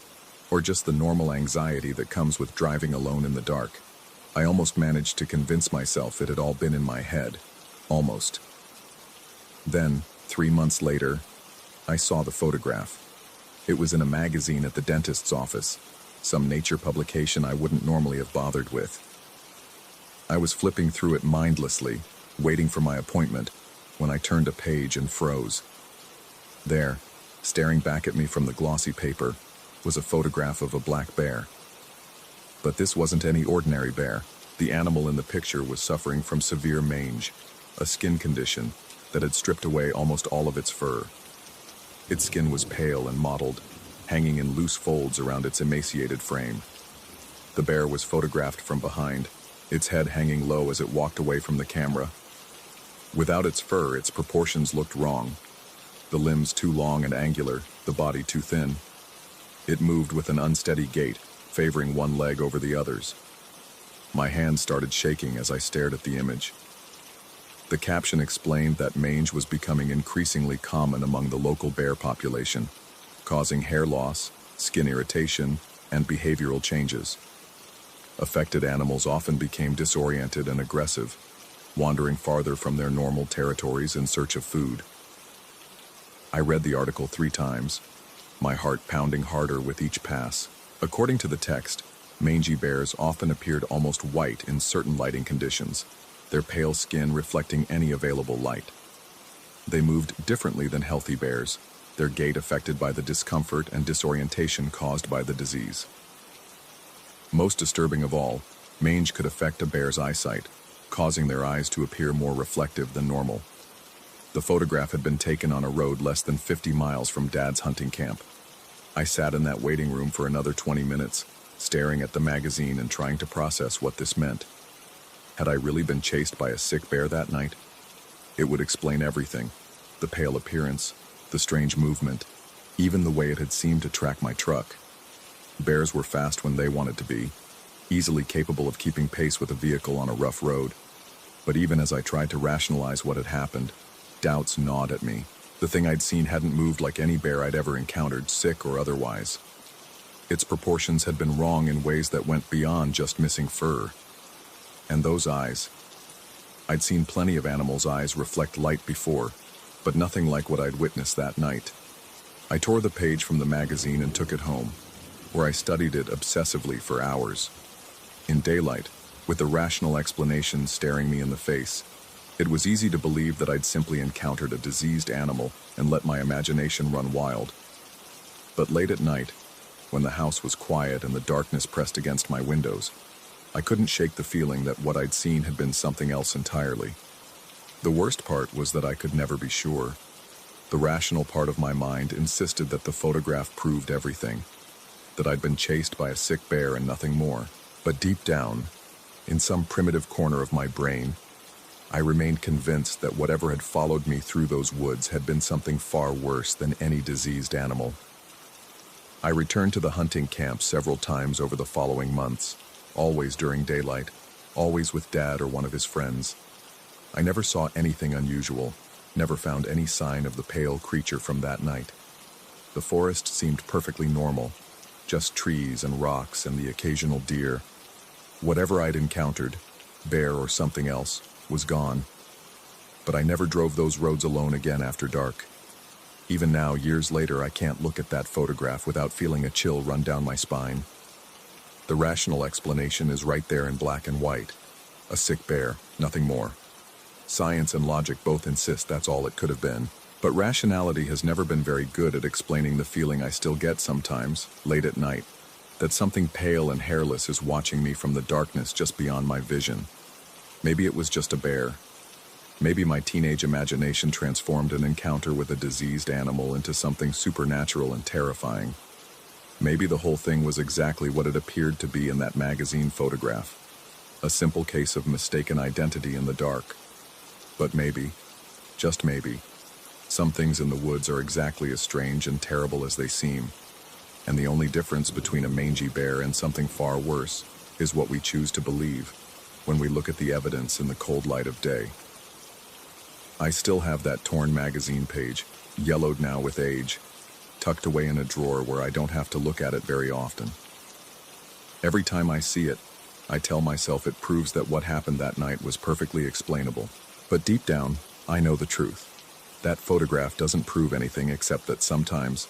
or just the normal anxiety that comes with driving alone in the dark. I almost managed to convince myself it had all been in my head. Almost. Then, 3 months later, I saw the photograph. It was in a magazine at the dentist's office, some nature publication I wouldn't normally have bothered with. I was flipping through it mindlessly, waiting for my appointment, when I turned a page and froze. There, staring back at me from the glossy paper, was a photograph of a black bear. But this wasn't any ordinary bear. The animal in the picture was suffering from severe mange, a skin condition that had stripped away almost all of its fur. Its skin was pale and mottled, hanging in loose folds around its emaciated frame. The bear was photographed from behind, its head hanging low as it walked away from the camera. Without its fur, its proportions looked wrong. The limbs too long and angular, the body too thin. It moved with an unsteady gait, favoring one leg over the others. My hands started shaking as I stared at the image. The caption explained that mange was becoming increasingly common among the local bear population, causing hair loss, skin irritation, and behavioral changes. Affected animals often became disoriented and aggressive, wandering farther from their normal territories in search of food. I read the article 3 times, my heart pounding harder with each pass. According to the text, mangy bears often appeared almost white in certain lighting conditions, their pale skin reflecting any available light. They moved differently than healthy bears, their gait affected by the discomfort and disorientation caused by the disease. Most disturbing of all, mange could affect a bear's eyesight, causing their eyes to appear more reflective than normal. The photograph had been taken on a road less than 50 miles from Dad's hunting camp. I sat in that waiting room for another 20 minutes, staring at the magazine and trying to process what this meant. Had I really been chased by a sick bear that night? It would explain everything. The pale appearance, the strange movement, even the way it had seemed to track my truck. Bears were fast when they wanted to be, easily capable of keeping pace with a vehicle on a rough road. But even as I tried to rationalize what had happened, doubts gnawed at me. The thing I'd seen hadn't moved like any bear I'd ever encountered, sick or otherwise. Its proportions had been wrong in ways that went beyond just missing fur. And those eyes. I'd seen plenty of animals' eyes reflect light before, but nothing like what I'd witnessed that night. I tore the page from the magazine and took it home, where I studied it obsessively for hours. In daylight, with the rational explanation staring me in the face, it was easy to believe that I'd simply encountered a diseased animal and let my imagination run wild. But late at night, when the house was quiet and the darkness pressed against my windows, I couldn't shake the feeling that what I'd seen had been something else entirely. The worst part was that I could never be sure. The rational part of my mind insisted that the photograph proved everything, that I'd been chased by a sick bear and nothing more. But deep down, in some primitive corner of my brain, I remained convinced that whatever had followed me through those woods had been something far worse than any diseased animal. I returned to the hunting camp several times over the following months, always during daylight, always with Dad or one of his friends. I never saw anything unusual, never found any sign of the pale creature from that night. The forest seemed perfectly normal, just trees and rocks and the occasional deer. Whatever I'd encountered, bear or something else, was gone. But I never drove those roads alone again after dark. Even now, years later, I can't look at that photograph without feeling a chill run down my spine. The rational explanation is right there in black and white. A sick bear, nothing more. Science and logic both insist that's all it could have been. But rationality has never been very good at explaining the feeling I still get sometimes, late at night, that something pale and hairless is watching me from the darkness just beyond my vision. Maybe it was just a bear. Maybe my teenage imagination transformed an encounter with a diseased animal into something supernatural and terrifying. Maybe the whole thing was exactly what it appeared to be in that magazine photograph. A simple case of mistaken identity in the dark. But maybe, just maybe, some things in the woods are exactly as strange and terrible as they seem. And the only difference between a mangy bear and something far worse is what we choose to believe when we look at the evidence in the cold light of day. I still have that torn magazine page, yellowed now with age, tucked away in a drawer where I don't have to look at it very often. Every time I see it, I tell myself it proves that what happened that night was perfectly explainable. But deep down, I know the truth. That photograph doesn't prove anything except that sometimes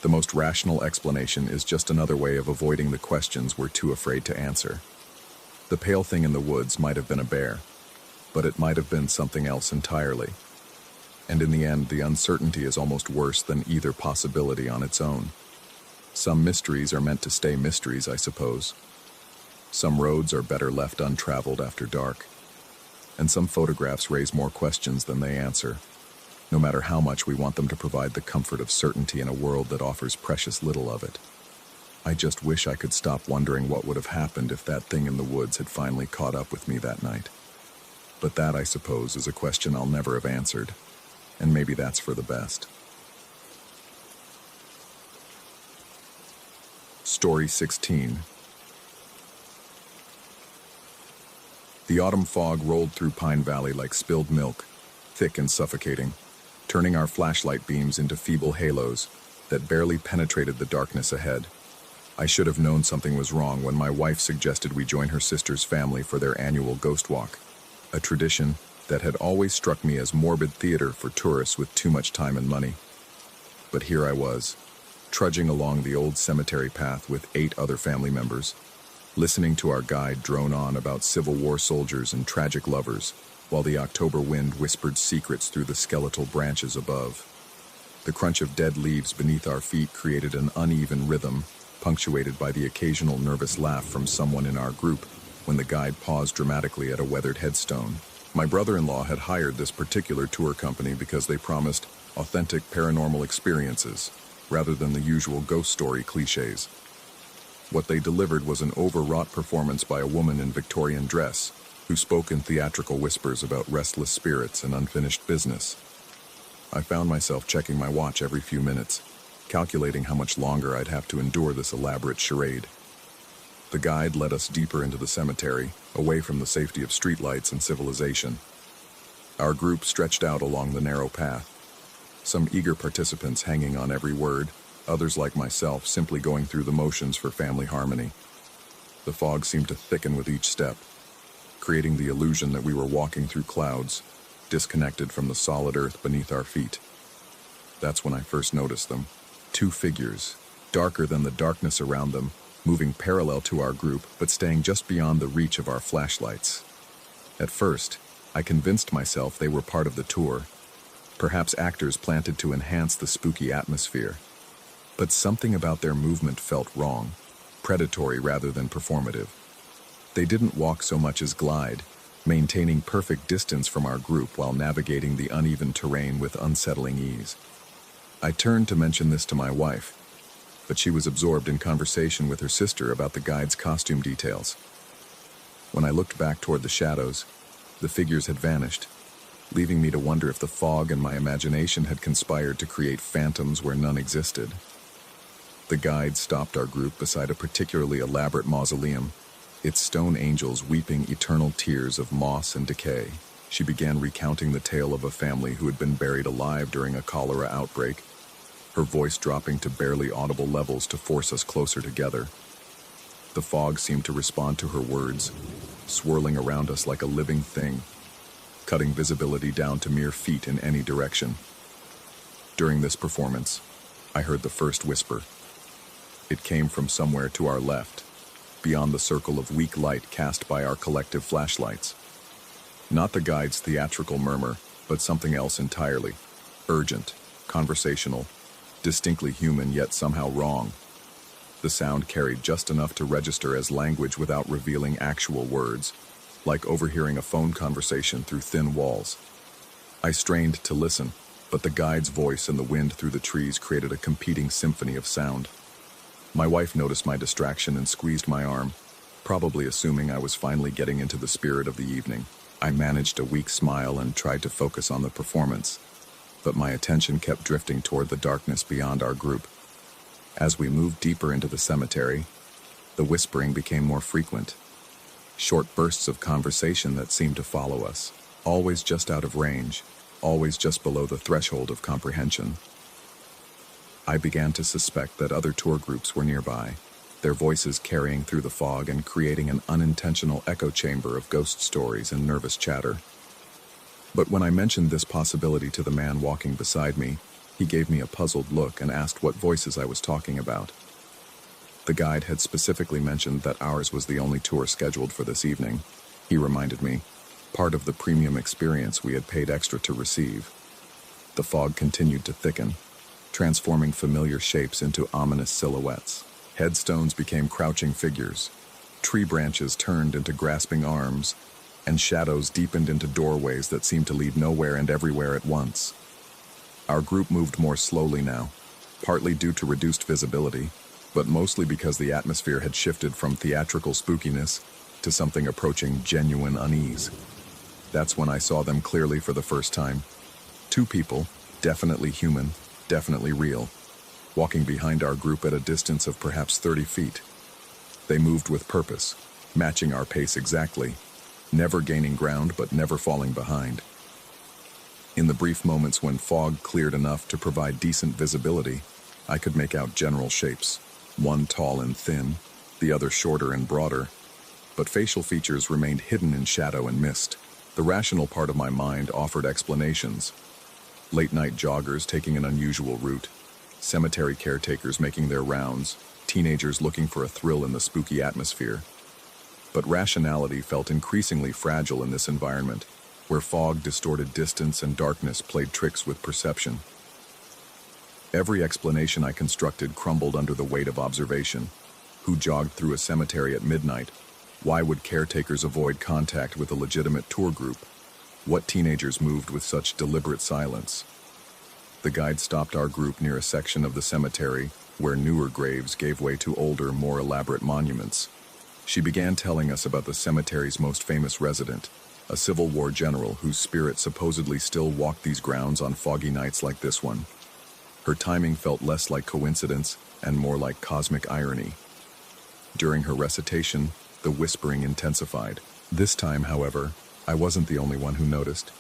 the most rational explanation is just another way of avoiding the questions we're too afraid to answer. The pale thing in the woods might have been a bear, but it might have been something else entirely. And in the end, the uncertainty is almost worse than either possibility on its own. Some mysteries are meant to stay mysteries, I suppose. Some roads are better left untraveled after dark. And some photographs raise more questions than they answer, no matter how much we want them to provide the comfort of certainty in a world that offers precious little of it. I just wish I could stop wondering what would have happened if that thing in the woods had finally caught up with me that night. But that, I suppose, is a question I'll never have answered, and maybe that's for the best. Story 16. The autumn fog rolled through Pine Valley like spilled milk, thick and suffocating, turning our flashlight beams into feeble halos that barely penetrated the darkness ahead. I should have known something was wrong when my wife suggested we join her sister's family for their annual ghost walk, a tradition that had always struck me as morbid theater for tourists with too much time and money. But here I was, trudging along the old cemetery path with 8 other family members, listening to our guide drone on about Civil War soldiers and tragic lovers, while the October wind whispered secrets through the skeletal branches above. The crunch of dead leaves beneath our feet created an uneven rhythm, punctuated by the occasional nervous laugh from someone in our group when the guide paused dramatically at a weathered headstone. My brother-in-law had hired this particular tour company because they promised authentic paranormal experiences, rather than the usual ghost story cliches. What they delivered was an overwrought performance by a woman in Victorian dress, who spoke in theatrical whispers about restless spirits and unfinished business. I found myself checking my watch every few minutes, calculating how much longer I'd have to endure this elaborate charade. The guide led us deeper into the cemetery, away from the safety of streetlights and civilization. Our group stretched out along the narrow path, some eager participants hanging on every word, others like myself simply going through the motions for family harmony. The fog seemed to thicken with each step, creating the illusion that we were walking through clouds, disconnected from the solid earth beneath our feet. That's when I first noticed them. 2 figures, darker than the darkness around them, moving parallel to our group but staying just beyond the reach of our flashlights. At first, I convinced myself they were part of the tour, perhaps actors planted to enhance the spooky atmosphere. But something about their movement felt wrong, predatory rather than performative. They didn't walk so much as glide, maintaining perfect distance from our group while navigating the uneven terrain with unsettling ease. I turned to mention this to my wife, but she was absorbed in conversation with her sister about the guide's costume details. When I looked back toward the shadows, the figures had vanished, leaving me to wonder if the fog and my imagination had conspired to create phantoms where none existed. The guide stopped our group beside a particularly elaborate mausoleum, its stone angels weeping eternal tears of moss and decay. She began recounting the tale of a family who had been buried alive during a cholera outbreak, her voice dropping to barely audible levels to force us closer together. The fog seemed to respond to her words, swirling around us like a living thing, cutting visibility down to mere feet in any direction. During this performance, I heard the first whisper. It came from somewhere to our left, beyond the circle of weak light cast by our collective flashlights. Not the guide's theatrical murmur, but something else entirely. Urgent, conversational, distinctly human yet somehow wrong. The sound carried just enough to register as language without revealing actual words, like overhearing a phone conversation through thin walls. I strained to listen, but the guide's voice and the wind through the trees created a competing symphony of sound. My wife noticed my distraction and squeezed my arm, probably assuming I was finally getting into the spirit of the evening. I managed a weak smile and tried to focus on the performance, but my attention kept drifting toward the darkness beyond our group. As we moved deeper into the cemetery, the whispering became more frequent. Short bursts of conversation that seemed to follow us, always just out of range, always just below the threshold of comprehension. I began to suspect that other tour groups were nearby, their voices carrying through the fog and creating an unintentional echo chamber of ghost stories and nervous chatter. But when I mentioned this possibility to the man walking beside me, he gave me a puzzled look and asked what voices I was talking about. The guide had specifically mentioned that ours was the only tour scheduled for this evening. He reminded me, part of the premium experience we had paid extra to receive. The fog continued to thicken, transforming familiar shapes into ominous silhouettes. Headstones became crouching figures, tree branches turned into grasping arms, and shadows deepened into doorways that seemed to lead nowhere and everywhere at once. Our group moved more slowly now, partly due to reduced visibility, but mostly because the atmosphere had shifted from theatrical spookiness to something approaching genuine unease. That's when I saw them clearly for the first time. Two people, definitely human, definitely real, walking behind our group at a distance of perhaps 30 feet. They moved with purpose, matching our pace exactly, never gaining ground but never falling behind. In the brief moments when fog cleared enough to provide decent visibility, I could make out general shapes, one tall and thin, the other shorter and broader, but facial features remained hidden in shadow and mist. The rational part of my mind offered explanations. Late-night joggers taking an unusual route, cemetery caretakers making their rounds, teenagers looking for a thrill in the spooky atmosphere. But rationality felt increasingly fragile in this environment, where fog distorted distance and darkness played tricks with perception. Every explanation I constructed crumbled under the weight of observation. Who jogged through a cemetery at midnight? Why would caretakers avoid contact with a legitimate tour group? What teenagers moved with such deliberate silence? The guide stopped our group near a section of the cemetery where newer graves gave way to older, more elaborate monuments. She began telling us about the cemetery's most famous resident, a Civil War general whose spirit supposedly still walked these grounds on foggy nights like this one. Her timing felt less like coincidence and more like cosmic irony. During her recitation, the whispering intensified. This time, however, I wasn't the only one who noticed.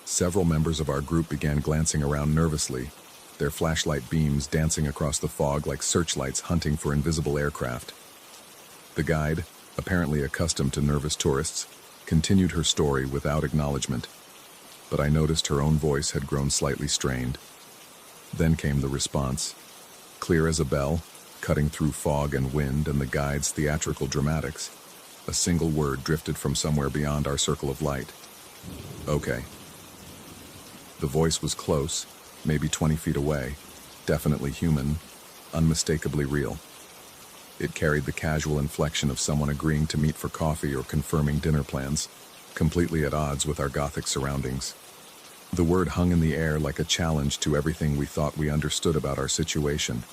Several members of our group began glancing around nervously, their flashlight beams dancing across the fog like searchlights hunting for invisible aircraft. The guide, apparently accustomed to nervous tourists, continued her story without acknowledgement, but I noticed her own voice had grown slightly strained. Then came the response, clear as a bell, cutting through fog and wind and the guide's theatrical dramatics. A single word drifted from somewhere beyond our circle of light. Okay. The voice was close, maybe 20 feet away, definitely human, unmistakably real. It carried the casual inflection of someone agreeing to meet for coffee or confirming dinner plans, completely at odds with our gothic surroundings. The word hung in the air like a challenge to everything we thought we understood about our situation.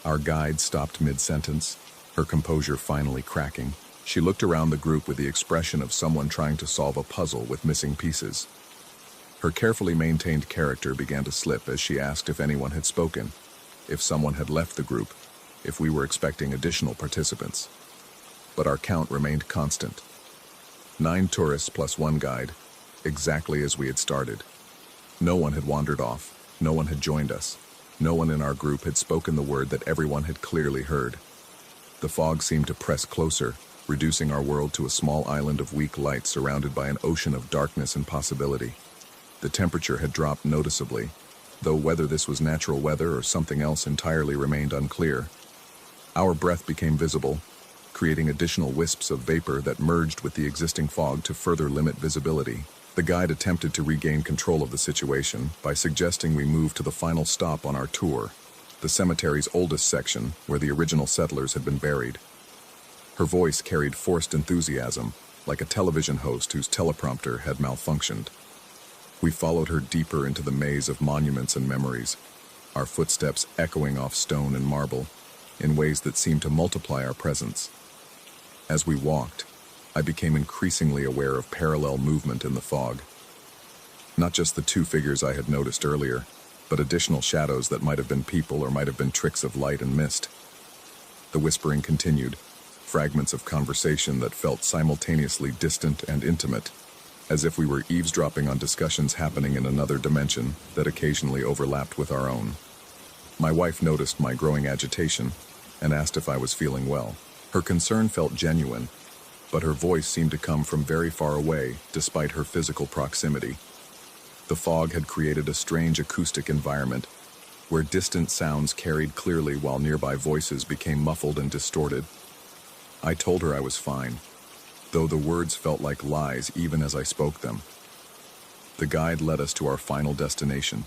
Our guide stopped mid-sentence, her composure finally cracking. She looked around the group with the expression of someone trying to solve a puzzle with missing pieces. Her carefully maintained character began to slip as she asked if anyone had spoken, if someone had left the group, if we were expecting additional participants. But our count remained constant. 9 tourists plus 1 guide, exactly as we had started. No one had wandered off, no one had joined us, no one in our group had spoken the word that everyone had clearly heard. The fog seemed to press closer, reducing our world to a small island of weak light surrounded by an ocean of darkness and possibility. The temperature had dropped noticeably, though whether this was natural weather or something else entirely remained unclear. Our breath became visible, creating additional wisps of vapor that merged with the existing fog to further limit visibility. The guide attempted to regain control of the situation by suggesting we move to the final stop on our tour, the cemetery's oldest section where the original settlers had been buried. Her voice carried forced enthusiasm, like a television host whose teleprompter had malfunctioned. We followed her deeper into the maze of monuments and memories, our footsteps echoing off stone and marble in ways that seemed to multiply our presence. As we walked, I became increasingly aware of parallel movement in the fog. Not just the 2 figures I had noticed earlier, but additional shadows that might have been people or might have been tricks of light and mist. The whispering continued, fragments of conversation that felt simultaneously distant and intimate, as if we were eavesdropping on discussions happening in another dimension that occasionally overlapped with our own. My wife noticed my growing agitation and asked if I was feeling well. Her concern felt genuine, but her voice seemed to come from very far away, despite her physical proximity. The fog had created a strange acoustic environment, where distant sounds carried clearly while nearby voices became muffled and distorted. I told her I was fine, though the words felt like lies even as I spoke them. The guide led us to our final destination,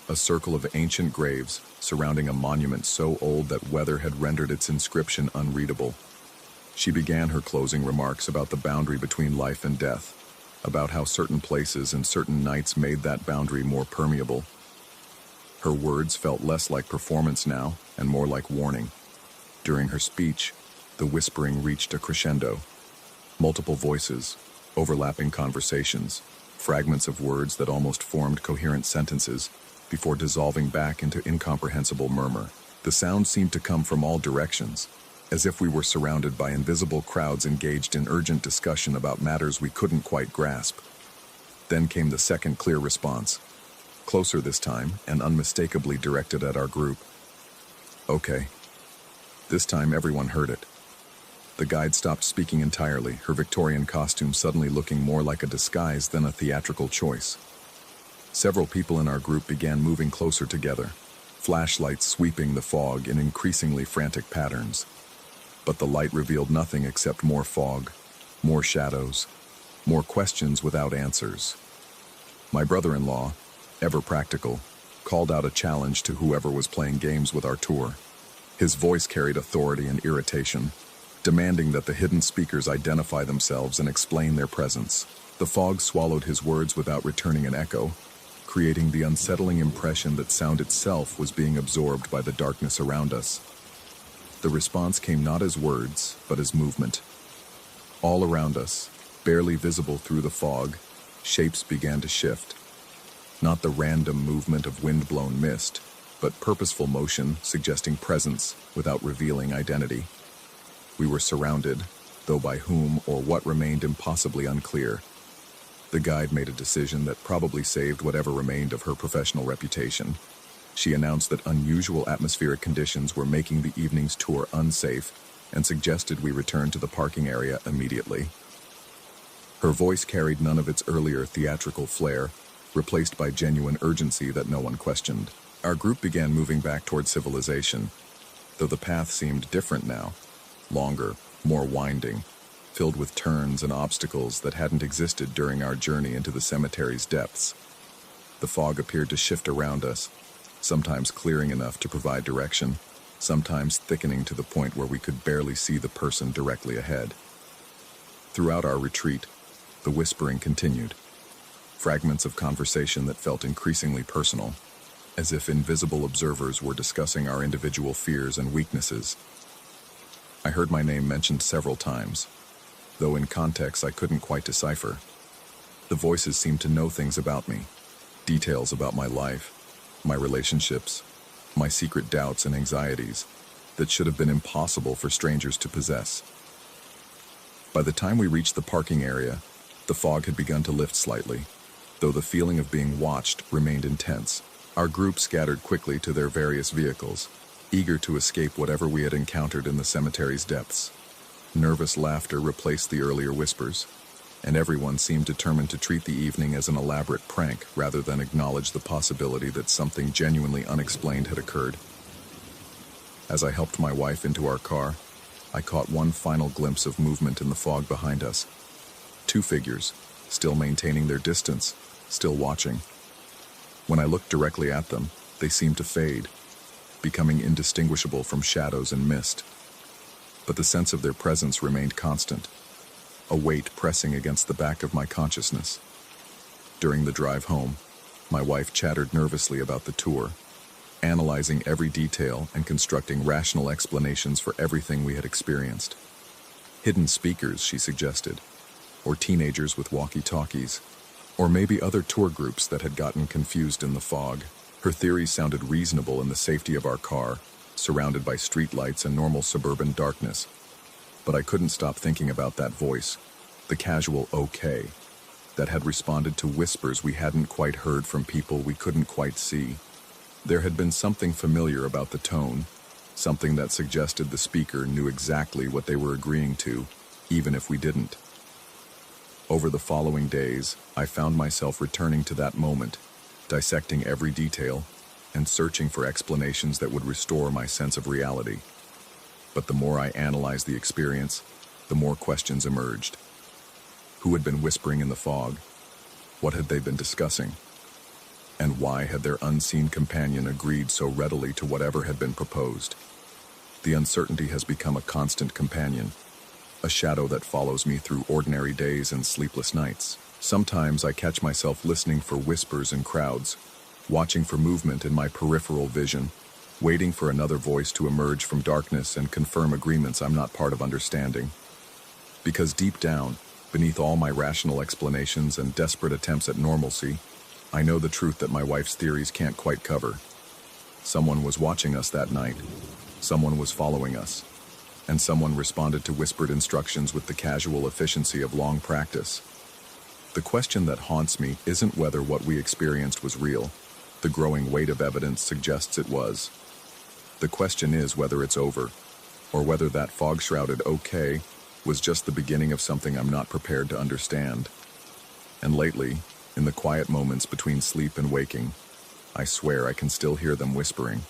a circle of ancient graves surrounding a monument so old that weather had rendered its inscription unreadable. She began her closing remarks about the boundary between life and death, about how certain places and certain nights made that boundary more permeable. Her words felt less like performance now and more like warning. During her speech, the whispering reached a crescendo. Multiple voices, overlapping conversations, fragments of words that almost formed coherent sentences before dissolving back into incomprehensible murmur. The sound seemed to come from all directions, as if we were surrounded by invisible crowds engaged in urgent discussion about matters we couldn't quite grasp. Then came the second clear response, closer this time and unmistakably directed at our group. Okay. This time everyone heard it. The guide stopped speaking entirely, her Victorian costume suddenly looking more like a disguise than a theatrical choice. Several people in our group began moving closer together, flashlights sweeping the fog in increasingly frantic patterns. But the light revealed nothing except more fog, more shadows, more questions without answers. My brother-in-law, ever practical, called out a challenge to whoever was playing games with our tour. His voice carried authority and irritation, demanding that the hidden speakers identify themselves and explain their presence. The fog swallowed his words without returning an echo, creating the unsettling impression that sound itself was being absorbed by the darkness around us. The response came not as words, but as movement. All around us, barely visible through the fog, shapes began to shift. Not the random movement of wind-blown mist, but purposeful motion suggesting presence without revealing identity. We were surrounded, though by whom or what remained impossibly unclear. The guide made a decision that probably saved whatever remained of her professional reputation. She announced that unusual atmospheric conditions were making the evening's tour unsafe and suggested we return to the parking area immediately. Her voice carried none of its earlier theatrical flair, replaced by genuine urgency that no one questioned. Our group began moving back toward civilization, though the path seemed different now, longer, more winding, filled with turns and obstacles that hadn't existed during our journey into the cemetery's depths. The fog appeared to shift around us, sometimes clearing enough to provide direction, sometimes thickening to the point where we could barely see the person directly ahead. Throughout our retreat, the whispering continued, fragments of conversation that felt increasingly personal, as if invisible observers were discussing our individual fears and weaknesses. I heard my name mentioned several times, though in context I couldn't quite decipher. The voices seemed to know things about me, details about my life, my relationships, my secret doubts and anxieties that should have been impossible for strangers to possess. By the time we reached the parking area, the fog had begun to lift slightly, though the feeling of being watched remained intense. Our group scattered quickly to their various vehicles, eager to escape whatever we had encountered in the cemetery's depths. Nervous laughter replaced the earlier whispers, and everyone seemed determined to treat the evening as an elaborate prank rather than acknowledge the possibility that something genuinely unexplained had occurred. As I helped my wife into our car, I caught one final glimpse of movement in the fog behind us. Two figures, still maintaining their distance, still watching. When I looked directly at them, they seemed to fade, becoming indistinguishable from shadows and mist. But the sense of their presence remained constant, a weight pressing against the back of my consciousness. During the drive home, my wife chattered nervously about the tour, analyzing every detail and constructing rational explanations for everything we had experienced. Hidden speakers, she suggested, or teenagers with walkie-talkies, or maybe other tour groups that had gotten confused in the fog. Her theories sounded reasonable in the safety of our car, surrounded by streetlights and normal suburban darkness. But I couldn't stop thinking about that voice, the casual okay, that had responded to whispers we hadn't quite heard from people we couldn't quite see. There had been something familiar about the tone, something that suggested the speaker knew exactly what they were agreeing to, even if we didn't. Over the following days, I found myself returning to that moment, dissecting every detail, and searching for explanations that would restore my sense of reality. But the more I analyzed the experience, the more questions emerged. Who had been whispering in the fog? What had they been discussing? And why had their unseen companion agreed so readily to whatever had been proposed? The uncertainty has become a constant companion, a shadow that follows me through ordinary days and sleepless nights. Sometimes I catch myself listening for whispers in crowds, watching for movement in my peripheral vision, waiting for another voice to emerge from darkness and confirm agreements I'm not part of understanding. Because deep down, beneath all my rational explanations and desperate attempts at normalcy, I know the truth that my wife's theories can't quite cover. Someone was watching us that night. Someone was following us. And someone responded to whispered instructions with the casual efficiency of long practice. The question that haunts me isn't whether what we experienced was real. The growing weight of evidence suggests it was. The question is whether it's over, or whether that fog-shrouded okay was just the beginning of something I'm not prepared to understand. And lately, in the quiet moments between sleep and waking, I swear I can still hear them whispering.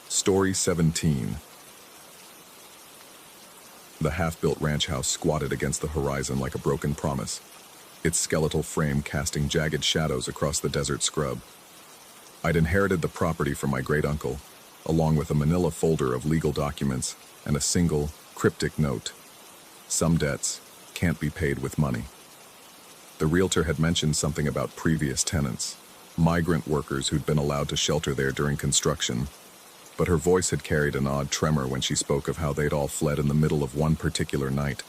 Story 17. The half-built ranch house squatted against the horizon like a broken promise, its skeletal frame casting jagged shadows across the desert scrub. I'd inherited the property from my great-uncle, along with a manila folder of legal documents and a single, cryptic note. Some debts can't be paid with money. The realtor had mentioned something about previous tenants, migrant workers who'd been allowed to shelter there during construction, but her voice had carried an odd tremor when she spoke of how they'd all fled in the middle of one particular night,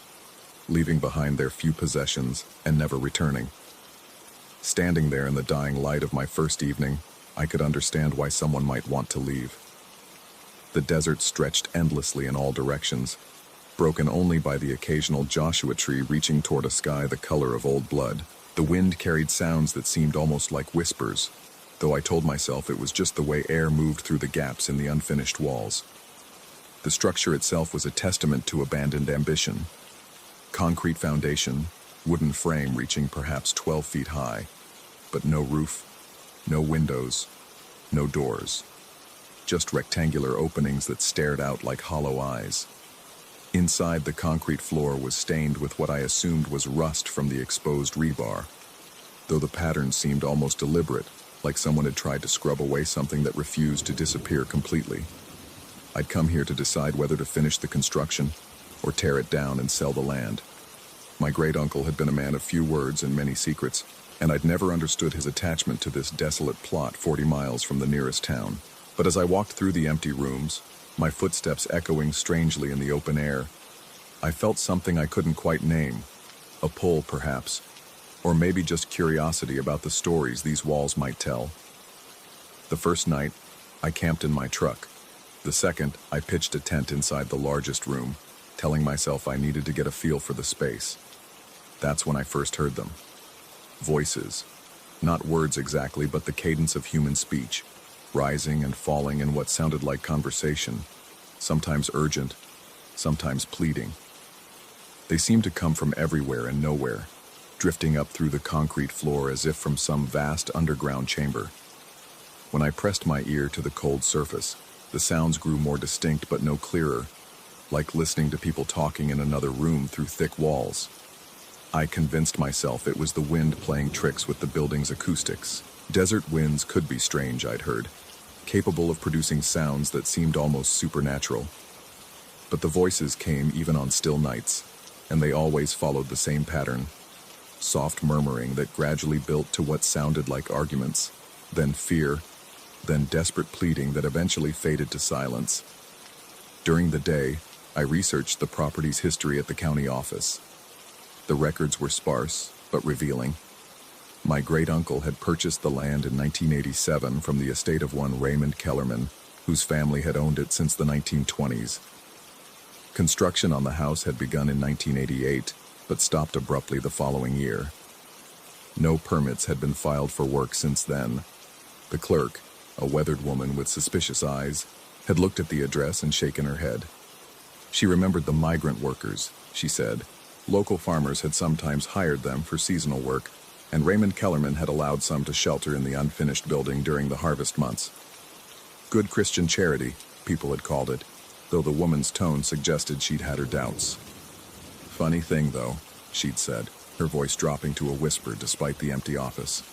leaving behind their few possessions and never returning. Standing there in the dying light of my first evening, I could understand why someone might want to leave. The desert stretched endlessly in all directions, broken only by the occasional Joshua tree reaching toward a sky the color of old blood. The wind carried sounds that seemed almost like whispers, though I told myself it was just the way air moved through the gaps in the unfinished walls. The structure itself was a testament to abandoned ambition. Concrete foundation, wooden frame reaching perhaps 12 feet high, but no roof, no windows, no doors. Just rectangular openings that stared out like hollow eyes. Inside, the concrete floor was stained with what I assumed was rust from the exposed rebar, though the pattern seemed almost deliberate, like someone had tried to scrub away something that refused to disappear completely. I'd come here to decide whether to finish the construction or tear it down and sell the land. My great-uncle had been a man of few words and many secrets, and I'd never understood his attachment to this desolate plot 40 miles from the nearest town. But as I walked through the empty rooms, my footsteps echoing strangely in the open air, I felt something I couldn't quite name. A pull, perhaps, or maybe just curiosity about the stories these walls might tell. The first night, I camped in my truck. The second, I pitched a tent inside the largest room, telling myself I needed to get a feel for the space. That's when I first heard them. Voices. Not words exactly, but the cadence of human speech, rising and falling in what sounded like conversation, sometimes urgent, sometimes pleading. They seemed to come from everywhere and nowhere, drifting up through the concrete floor as if from some vast underground chamber. When I pressed my ear to the cold surface, the sounds grew more distinct but no clearer, like listening to people talking in another room through thick walls. I convinced myself it was the wind playing tricks with the building's acoustics. Desert winds could be strange, I'd heard, capable of producing sounds that seemed almost supernatural. But the voices came even on still nights, and they always followed the same pattern. Soft murmuring that gradually built to what sounded like arguments, then fear, then desperate pleading that eventually faded to silence. During the day, I researched the property's history at the county office. The records were sparse, but revealing. My great-uncle had purchased the land in 1987 from the estate of one Raymond Kellerman, whose family had owned it since the 1920s. Construction on the house had begun in 1988, but stopped abruptly the following year. No permits had been filed for work since then. The clerk, a weathered woman with suspicious eyes, had looked at the address and shaken her head. She remembered the migrant workers, she said. Local farmers had sometimes hired them for seasonal work, and Raymond Kellerman had allowed some to shelter in the unfinished building during the harvest months. Good Christian charity, people had called it, though the woman's tone suggested she'd had her doubts. Funny thing, though, she'd said, her voice dropping to a whisper despite the empty office.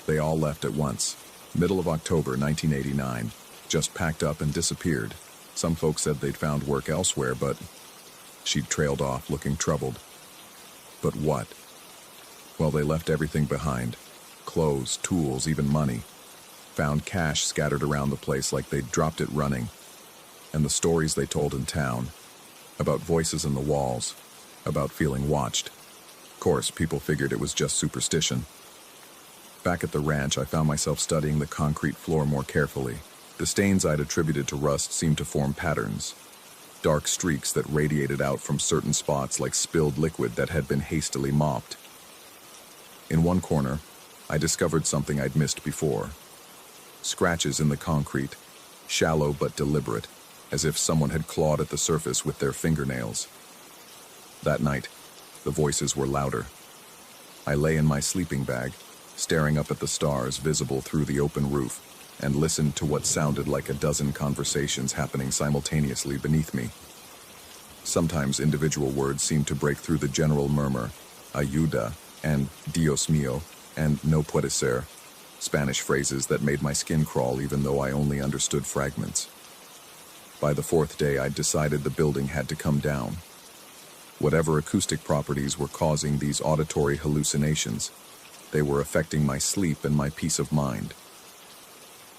They all left at once, middle of October 1989, just packed up and disappeared. Some folks said they'd found work elsewhere, but she'd trailed off, looking troubled. But what? Well, they left everything behind. Clothes, tools, even money. Found cash scattered around the place like they'd dropped it running. And the stories they told in town. About voices in the walls. About feeling watched. Of course, people figured it was just superstition. Back at the ranch, I found myself studying the concrete floor more carefully. The stains I'd attributed to rust seemed to form patterns. Dark streaks that radiated out from certain spots like spilled liquid that had been hastily mopped. In one corner, I discovered something I'd missed before. Scratches in the concrete, shallow but deliberate, as if someone had clawed at the surface with their fingernails. That night, the voices were louder. I lay in my sleeping bag, staring up at the stars visible through the open roof, and listened to what sounded like a dozen conversations happening simultaneously beneath me. Sometimes individual words seemed to break through the general murmur, ayuda, and Dios mío, and no puede ser, Spanish phrases that made my skin crawl even though I only understood fragments. By the fourth day, I'd decided the building had to come down. Whatever acoustic properties were causing these auditory hallucinations, they were affecting my sleep and my peace of mind.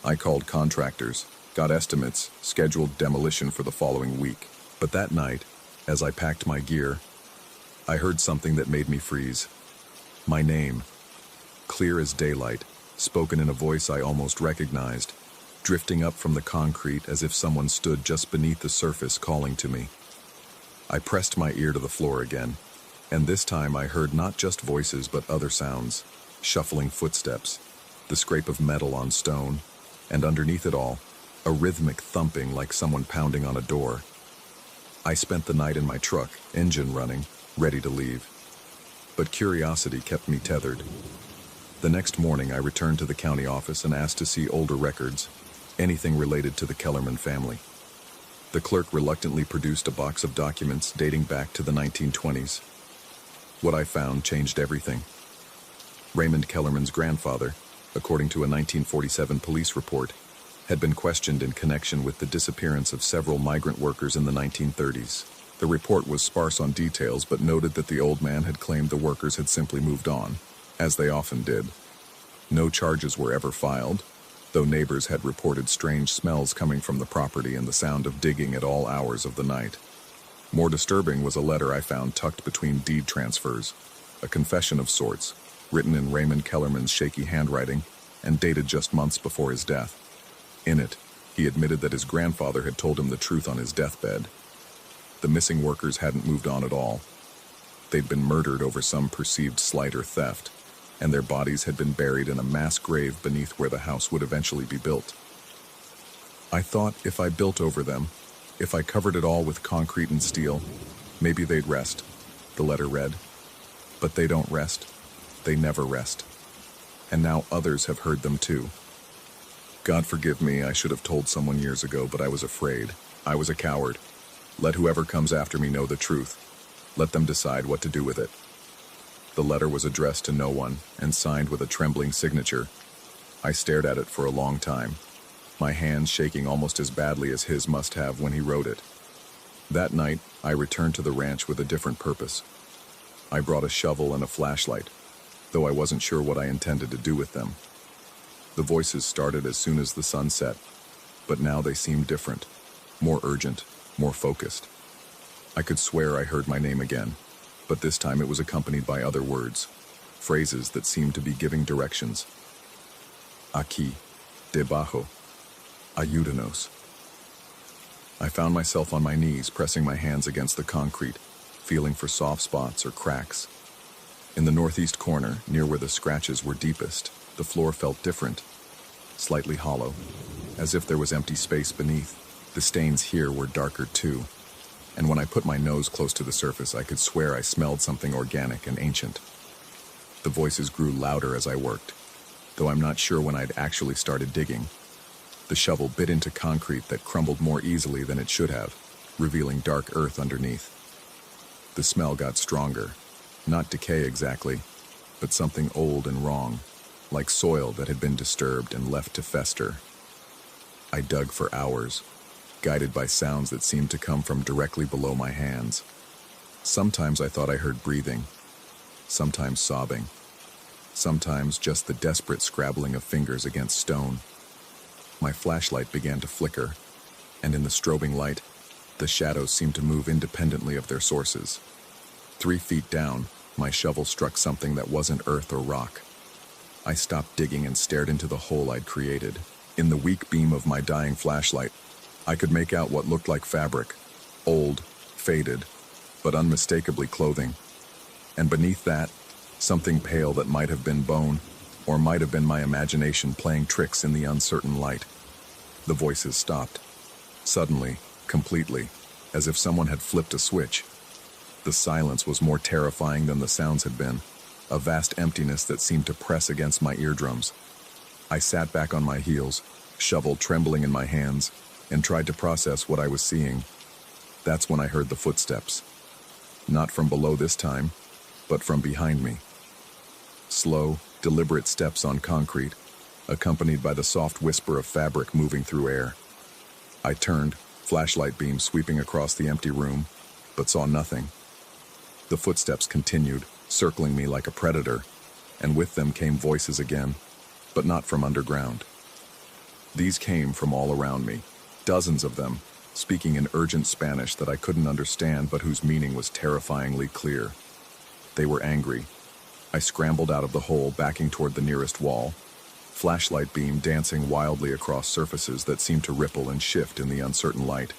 I called contractors, got estimates, scheduled demolition for the following week. But that night, as I packed my gear, I heard something that made me freeze. My name, clear as daylight, spoken in a voice I almost recognized, drifting up from the concrete as if someone stood just beneath the surface calling to me. I pressed my ear to the floor again, and this time I heard not just voices but other sounds, shuffling footsteps, the scrape of metal on stone, and underneath it all, a rhythmic thumping like someone pounding on a door. I spent the night in my truck, engine running, ready to leave. But curiosity kept me tethered. The next morning I returned to the county office and asked to see older records, anything related to the Kellerman family. The clerk reluctantly produced a box of documents dating back to the 1920s. What I found changed everything. Raymond Kellerman's grandfather, according to a 1947 police report, had been questioned in connection with the disappearance of several migrant workers in the 1930s. The report was sparse on details but noted that the old man had claimed the workers had simply moved on, as they often did. No charges were ever filed, though neighbors had reported strange smells coming from the property and the sound of digging at all hours of the night. More disturbing was a letter I found tucked between deed transfers, a confession of sorts, written in Raymond Kellerman's shaky handwriting and dated just months before his death. In it, he admitted that his grandfather had told him the truth on his deathbed. The missing workers hadn't moved on at all. They'd been murdered over some perceived slight or theft, and their bodies had been buried in a mass grave beneath where the house would eventually be built. I thought if I built over them, if I covered it all with concrete and steel, maybe they'd rest, the letter read. But they don't rest. They never rest. And now others have heard them too. God forgive me, I should have told someone years ago, but I was afraid. I was a coward. Let whoever comes after me know the truth. Let them decide what to do with it. The letter was addressed to no one and signed with a trembling signature. I stared at it for a long time, my hands shaking almost as badly as his must have when he wrote it. That night, I returned to the ranch with a different purpose. I brought a shovel and a flashlight, though I wasn't sure what I intended to do with them. The voices started as soon as the sun set, but now they seemed different, more urgent, more focused. I could swear I heard my name again, but this time it was accompanied by other words, phrases that seemed to be giving directions. Aquí, debajo, ayúdanos. I found myself on my knees, pressing my hands against the concrete, feeling for soft spots or cracks. In the northeast corner, near where the scratches were deepest, the floor felt different, slightly hollow, as if there was empty space beneath. The stains here were darker too, and when I put my nose close to the surface, I could swear I smelled something organic and ancient. The voices grew louder as I worked, though I'm not sure when I'd actually started digging. The shovel bit into concrete that crumbled more easily than it should have, revealing dark earth underneath. The smell got stronger, not decay exactly, but something old and wrong, like soil that had been disturbed and left to fester. I dug for hours, guided by sounds that seemed to come from directly below my hands. Sometimes I thought I heard breathing, sometimes sobbing, sometimes just the desperate scrabbling of fingers against stone. My flashlight began to flicker, and in the strobing light, the shadows seemed to move independently of their sources. 3 feet down, my shovel struck something that wasn't earth or rock. I stopped digging and stared into the hole I'd created. In the weak beam of my dying flashlight, I could make out what looked like fabric, old, faded, but unmistakably clothing. And beneath that, something pale that might have been bone, or might have been my imagination playing tricks in the uncertain light. The voices stopped. Suddenly, completely, as if someone had flipped a switch. The silence was more terrifying than the sounds had been, a vast emptiness that seemed to press against my eardrums. I sat back on my heels, shovel trembling in my hands, and tried to process what I was seeing. That's when I heard the footsteps. Not from below this time, but from behind me. Slow, deliberate steps on concrete, accompanied by the soft whisper of fabric moving through air. I turned, flashlight beam sweeping across the empty room, but saw nothing. The footsteps continued, circling me like a predator, and with them came voices again, but not from underground. These came from all around me, dozens of them, speaking in urgent Spanish that I couldn't understand but whose meaning was terrifyingly clear. They were angry. I scrambled out of the hole, backing toward the nearest wall, flashlight beam dancing wildly across surfaces that seemed to ripple and shift in the uncertain light.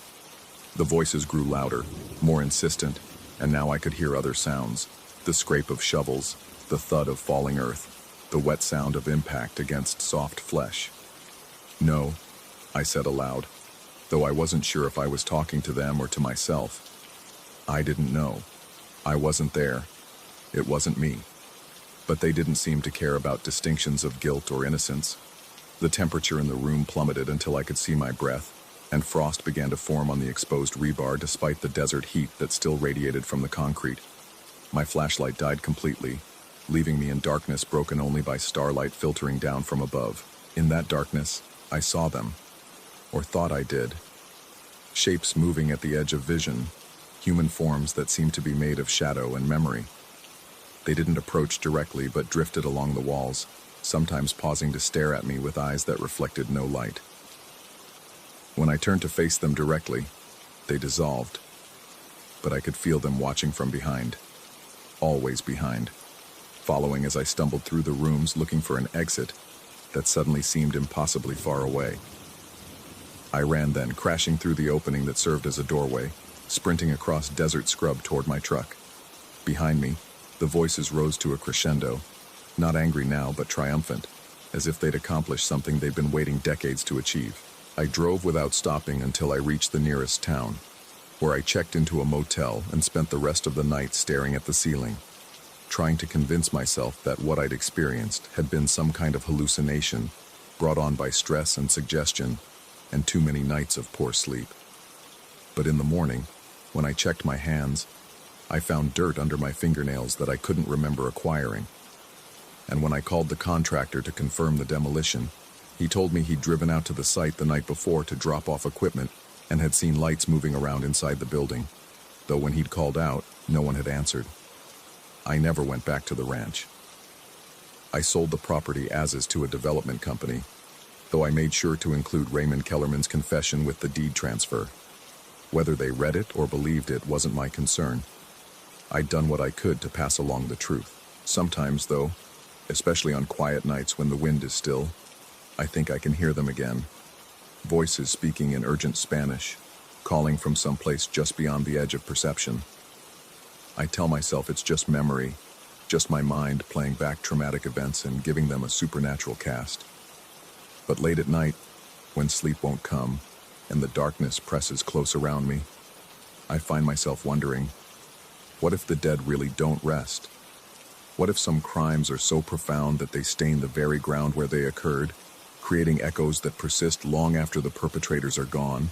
The voices grew louder, more insistent, and now I could hear other sounds, the scrape of shovels, the thud of falling earth, the wet sound of impact against soft flesh. No, I said aloud, though I wasn't sure if I was talking to them or to myself. I didn't know. I wasn't there. It wasn't me. But they didn't seem to care about distinctions of guilt or innocence. The temperature in the room plummeted until I could see my breath, and frost began to form on the exposed rebar despite the desert heat that still radiated from the concrete. My flashlight died completely, leaving me in darkness broken only by starlight filtering down from above. In that darkness, I saw them, or thought I did. Shapes moving at the edge of vision, human forms that seemed to be made of shadow and memory. They didn't approach directly but drifted along the walls, sometimes pausing to stare at me with eyes that reflected no light. When I turned to face them directly, they dissolved, but I could feel them watching from behind, always behind, following as I stumbled through the rooms looking for an exit that suddenly seemed impossibly far away. I ran then, crashing through the opening that served as a doorway, sprinting across desert scrub toward my truck. Behind me, the voices rose to a crescendo, not angry now but triumphant, as if they'd accomplished something they'd been waiting decades to achieve. I drove without stopping until I reached the nearest town, where I checked into a motel and spent the rest of the night staring at the ceiling, trying to convince myself that what I'd experienced had been some kind of hallucination brought on by stress and suggestion and too many nights of poor sleep. But in the morning, when I checked my hands, I found dirt under my fingernails that I couldn't remember acquiring. And when I called the contractor to confirm the demolition, he told me he'd driven out to the site the night before to drop off equipment and had seen lights moving around inside the building, though when he'd called out, no one had answered. I never went back to the ranch. I sold the property as is to a development company, though I made sure to include Raymond Kellerman's confession with the deed transfer. Whether they read it or believed it wasn't my concern. I'd done what I could to pass along the truth. Sometimes, though, especially on quiet nights when the wind is still, I think I can hear them again. Voices speaking in urgent Spanish, calling from someplace just beyond the edge of perception. I tell myself it's just memory, just my mind playing back traumatic events and giving them a supernatural cast. But late at night, when sleep won't come and the darkness presses close around me, I find myself wondering, what if the dead really don't rest? What if some crimes are so profound that they stain the very ground where they occurred, creating echoes that persist long after the perpetrators are gone?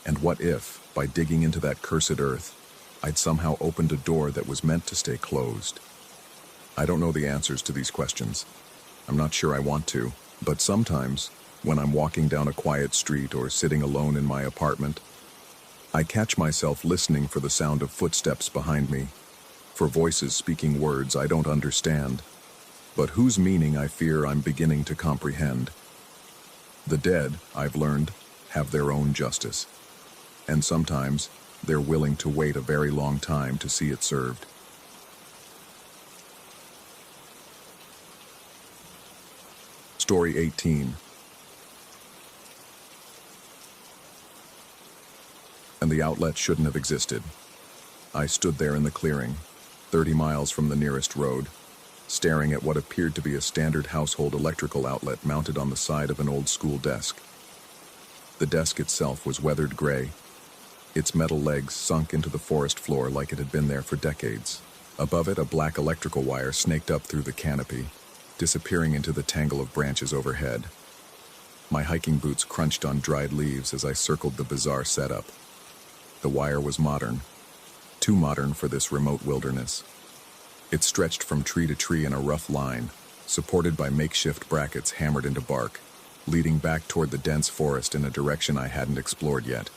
And what if, by digging into that cursed earth, I'd somehow opened a door that was meant to stay closed? I don't know the answers to these questions. I'm not sure I want to, but sometimes, when I'm walking down a quiet street or sitting alone in my apartment, I catch myself listening for the sound of footsteps behind me, for voices speaking words I don't understand, but whose meaning I fear I'm beginning to comprehend. The dead, I've learned, have their own justice, and sometimes they're willing to wait a very long time to see it served. Story 18. And the outlet shouldn't have existed. I stood there in the clearing, 30 miles from the nearest road, staring at what appeared to be a standard household electrical outlet mounted on the side of an old-school desk. The desk itself was weathered gray, its metal legs sunk into the forest floor like it had been there for decades. Above it, a black electrical wire snaked up through the canopy, disappearing into the tangle of branches overhead. My hiking boots crunched on dried leaves as I circled the bizarre setup. The wire was modern, too modern for this remote wilderness. It stretched from tree to tree in a rough line, supported by makeshift brackets hammered into bark, leading back toward the dense forest in a direction I hadn't explored yet.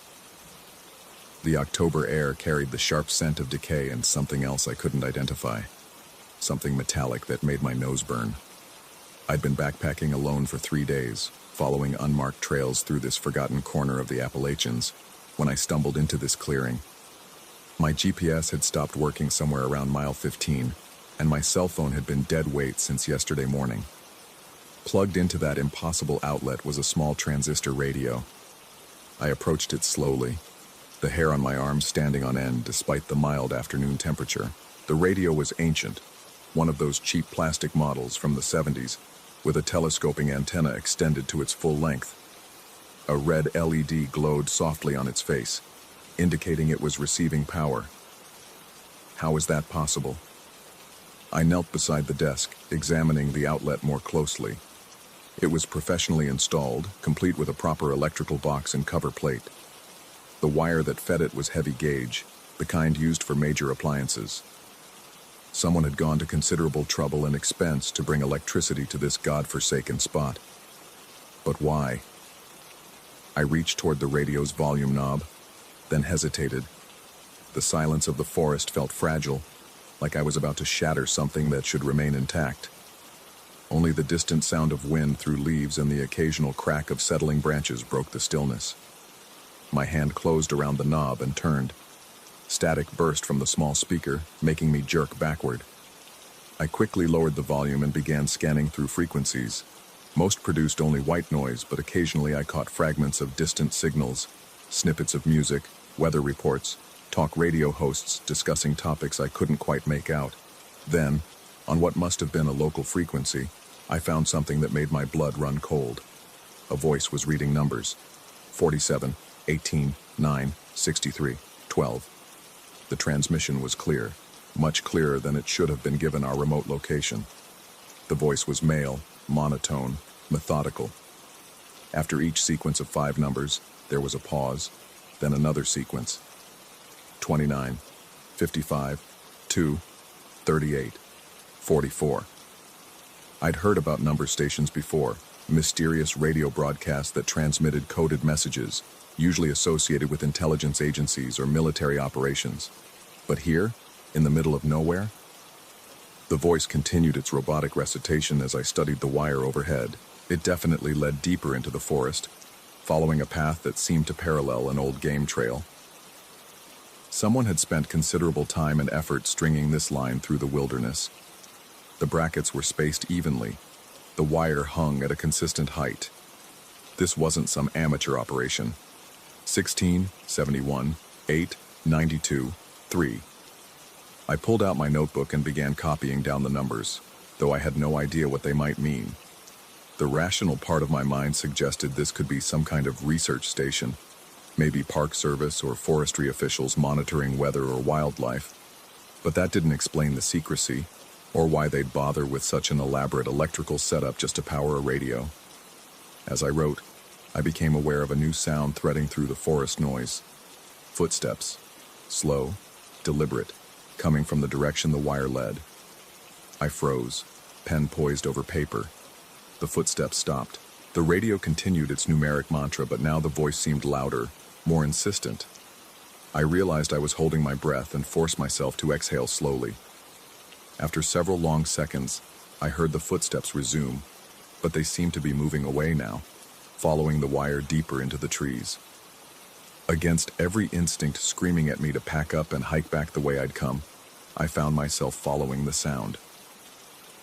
The October air carried the sharp scent of decay and something else I couldn't identify, something metallic that made my nose burn. I'd been backpacking alone for 3 days, following unmarked trails through this forgotten corner of the Appalachians, when I stumbled into this clearing. My GPS had stopped working somewhere around mile 15, and my cell phone had been dead weight since yesterday morning. Plugged into that impossible outlet was a small transistor radio. I approached it slowly, the hair on my arms standing on end despite the mild afternoon temperature. The radio was ancient, one of those cheap plastic models from the 70s, with a telescoping antenna extended to its full length. A red LED glowed softly on its face, indicating it was receiving power. How was that possible? I knelt beside the desk, examining the outlet more closely. It was professionally installed, complete with a proper electrical box and cover plate. The wire that fed it was heavy gauge, the kind used for major appliances. Someone had gone to considerable trouble and expense to bring electricity to this godforsaken spot. But why? I reached toward the radio's volume knob, then hesitated. The silence of the forest felt fragile, like I was about to shatter something that should remain intact. Only the distant sound of wind through leaves and the occasional crack of settling branches broke the stillness. My hand closed around the knob and turned. Static burst from the small speaker, making me jerk backward. I quickly lowered the volume and began scanning through frequencies. Most produced only white noise, but occasionally I caught fragments of distant signals, snippets of music, weather reports, talk radio hosts discussing topics I couldn't quite make out. Then, on what must have been a local frequency, I found something that made my blood run cold. A voice was reading numbers. 47, 18, 9, 63, 12. The transmission was clear, much clearer than it should have been given our remote location. The voice was male, monotone, methodical. After each sequence of 5 numbers, there was a pause, then another sequence. 29, 55, 2, 38, 44. I'd heard about number stations before, mysterious radio broadcasts that transmitted coded messages, usually associated with intelligence agencies or military operations. But here, in the middle of nowhere? The voice continued its robotic recitation as I studied the wire overhead. It definitely led deeper into the forest, following a path that seemed to parallel an old game trail. Someone had spent considerable time and effort stringing this line through the wilderness. The brackets were spaced evenly. The wire hung at a consistent height. This wasn't some amateur operation. 16, 71, 8, 92, 3. I pulled out my notebook and began copying down the numbers, though I had no idea what they might mean. The rational part of my mind suggested this could be some kind of research station, maybe Park Service or forestry officials monitoring weather or wildlife. But that didn't explain the secrecy, or why they'd bother with such an elaborate electrical setup just to power a radio. As I wrote, I became aware of a new sound threading through the forest noise. Footsteps, slow, deliberate, coming from the direction the wire led. I froze, pen poised over paper. The footsteps stopped. The radio continued its numeric mantra, but now the voice seemed louder, more insistent. I realized I was holding my breath and forced myself to exhale slowly. After several long seconds, I heard the footsteps resume, but they seemed to be moving away now, following the wire deeper into the trees. Against every instinct screaming at me to pack up and hike back the way I'd come, I found myself following the sound.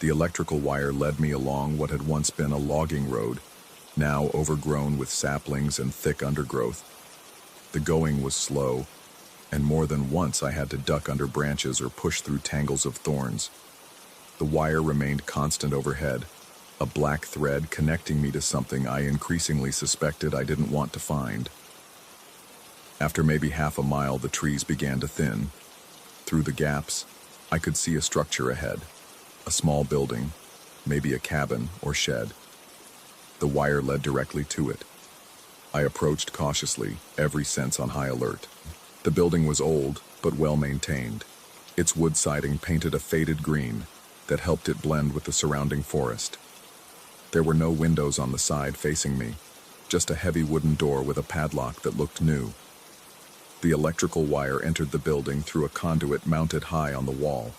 The electrical wire led me along what had once been a logging road, now overgrown with saplings and thick undergrowth. The going was slow, and more than once I had to duck under branches or push through tangles of thorns. The wire remained constant overhead, a black thread connecting me to something I increasingly suspected I didn't want to find. After maybe half a mile, the trees began to thin. Through the gaps, I could see a structure ahead, a small building, maybe a cabin or shed. The wire led directly to it. I approached cautiously, every sense on high alert. The building was old, but well maintained. Its wood siding painted a faded green that helped it blend with the surrounding forest. There were no windows on the side facing me, just a heavy wooden door with a padlock that looked new. The electrical wire entered the building through a conduit mounted high on the wall.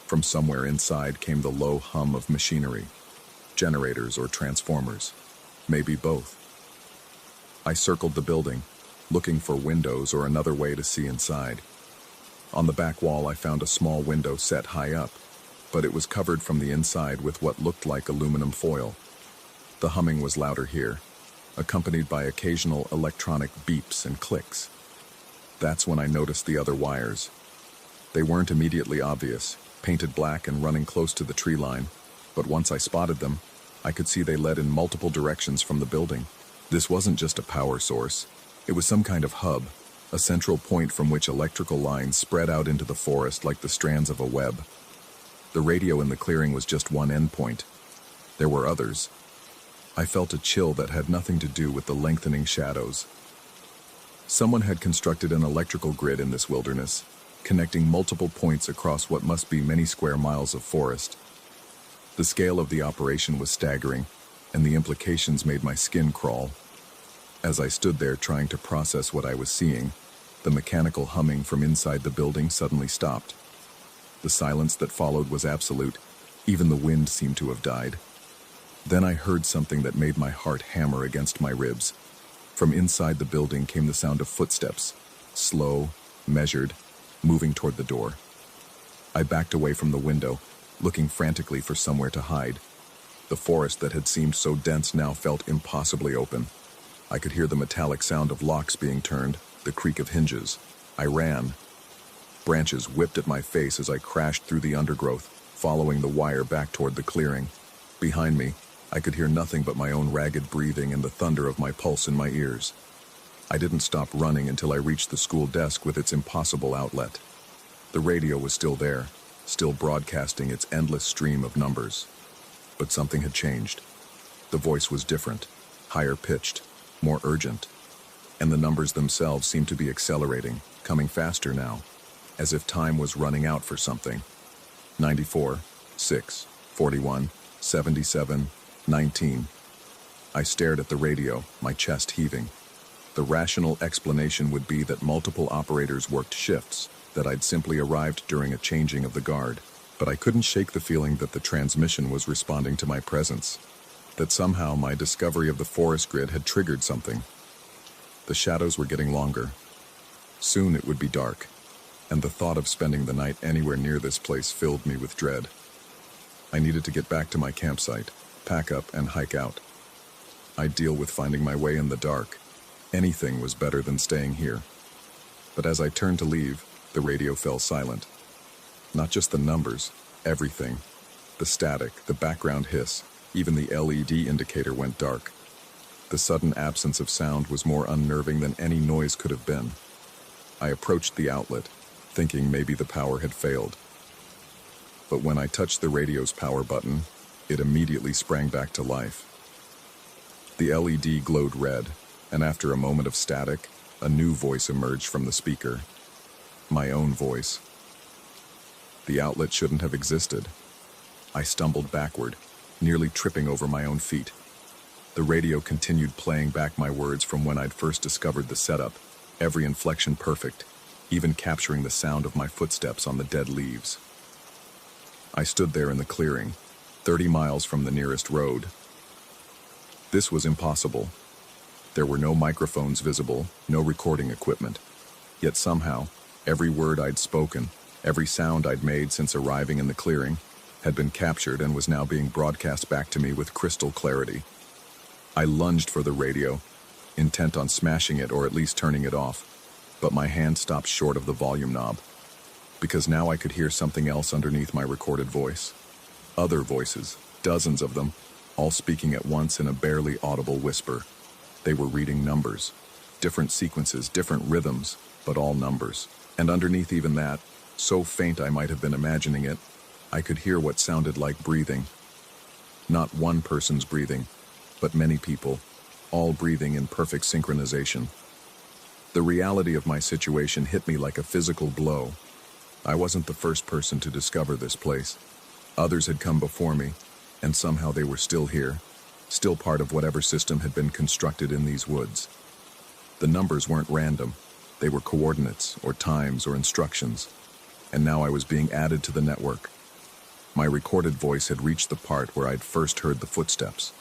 From somewhere inside came the low hum of machinery, generators or transformers, maybe both. I circled the building, looking for windows or another way to see inside. On the back wall I found a small window set high up, but it was covered from the inside with what looked like aluminum foil. The humming was louder here, accompanied by occasional electronic beeps and clicks. That's when I noticed the other wires. They weren't immediately obvious, painted black and running close to the tree line, but once I spotted them, I could see they led in multiple directions from the building. This wasn't just a power source. It was some kind of hub, a central point from which electrical lines spread out into the forest like the strands of a web. The radio in the clearing was just one endpoint. There were others. I felt a chill that had nothing to do with the lengthening shadows. Someone had constructed an electrical grid in this wilderness, connecting multiple points across what must be many square miles of forest. The scale of the operation was staggering, and the implications made my skin crawl. As I stood there trying to process what I was seeing, the mechanical humming from inside the building suddenly stopped. The silence that followed was absolute. Even the wind seemed to have died. Then I heard something that made my heart hammer against my ribs. From inside the building came the sound of footsteps, slow, measured, moving toward the door. I backed away from the window, looking frantically for somewhere to hide. The forest that had seemed so dense now felt impossibly open. I could hear the metallic sound of locks being turned, the creak of hinges. I ran. Branches whipped at my face as I crashed through the undergrowth, following the wire back toward the clearing. Behind me, I could hear nothing but my own ragged breathing and the thunder of my pulse in my ears. I didn't stop running until I reached the school desk with its impossible outlet. The radio was still there, still broadcasting its endless stream of numbers. But something had changed. The voice was different, higher pitched, more urgent. And the numbers themselves seemed to be accelerating, coming faster now, as if time was running out for something. 94, 6, 41, 77, 19. I stared at the radio, my chest heaving. The rational explanation would be that multiple operators worked shifts, that I'd simply arrived during a changing of the guard. But I couldn't shake the feeling that the transmission was responding to my presence, that somehow my discovery of the forest grid had triggered something. The shadows were getting longer. Soon it would be dark, and the thought of spending the night anywhere near this place filled me with dread. I needed to get back to my campsite, pack up and hike out. I'd deal with finding my way in the dark. Anything was better than staying here. But as I turned to leave, the radio fell silent. Not just the numbers, everything. The static, the background hiss, even the LED indicator went dark. The sudden absence of sound was more unnerving than any noise could have been. I approached the outlet, thinking maybe the power had failed. But when I touched the radio's power button, it immediately sprang back to life. The LED glowed red, and after a moment of static, a new voice emerged from the speaker. My own voice. The outlet shouldn't have existed. I stumbled backward, nearly tripping over my own feet. The radio continued playing back my words from when I'd first discovered the setup, every inflection perfect, even capturing the sound of my footsteps on the dead leaves. I stood there in the clearing, 30 miles from the nearest road. This was impossible. There were no microphones visible, no recording equipment. Yet somehow, every word I'd spoken, every sound I'd made since arriving in the clearing, had been captured and was now being broadcast back to me with crystal clarity. I lunged for the radio, intent on smashing it or at least turning it off, but my hand stopped short of the volume knob, because now I could hear something else underneath my recorded voice. Other voices, dozens of them, all speaking at once in a barely audible whisper. They were reading numbers, different sequences, different rhythms, but all numbers. And underneath even that, so faint I might have been imagining it, I could hear what sounded like breathing. Not one person's breathing, but many people, all breathing in perfect synchronization. The reality of my situation hit me like a physical blow. I wasn't the first person to discover this place. Others had come before me, and somehow they were still here, still part of whatever system had been constructed in these woods. The numbers weren't random. They were coordinates, or times, or instructions. And now I was being added to the network. My recorded voice had reached the part where I'd first heard the footsteps.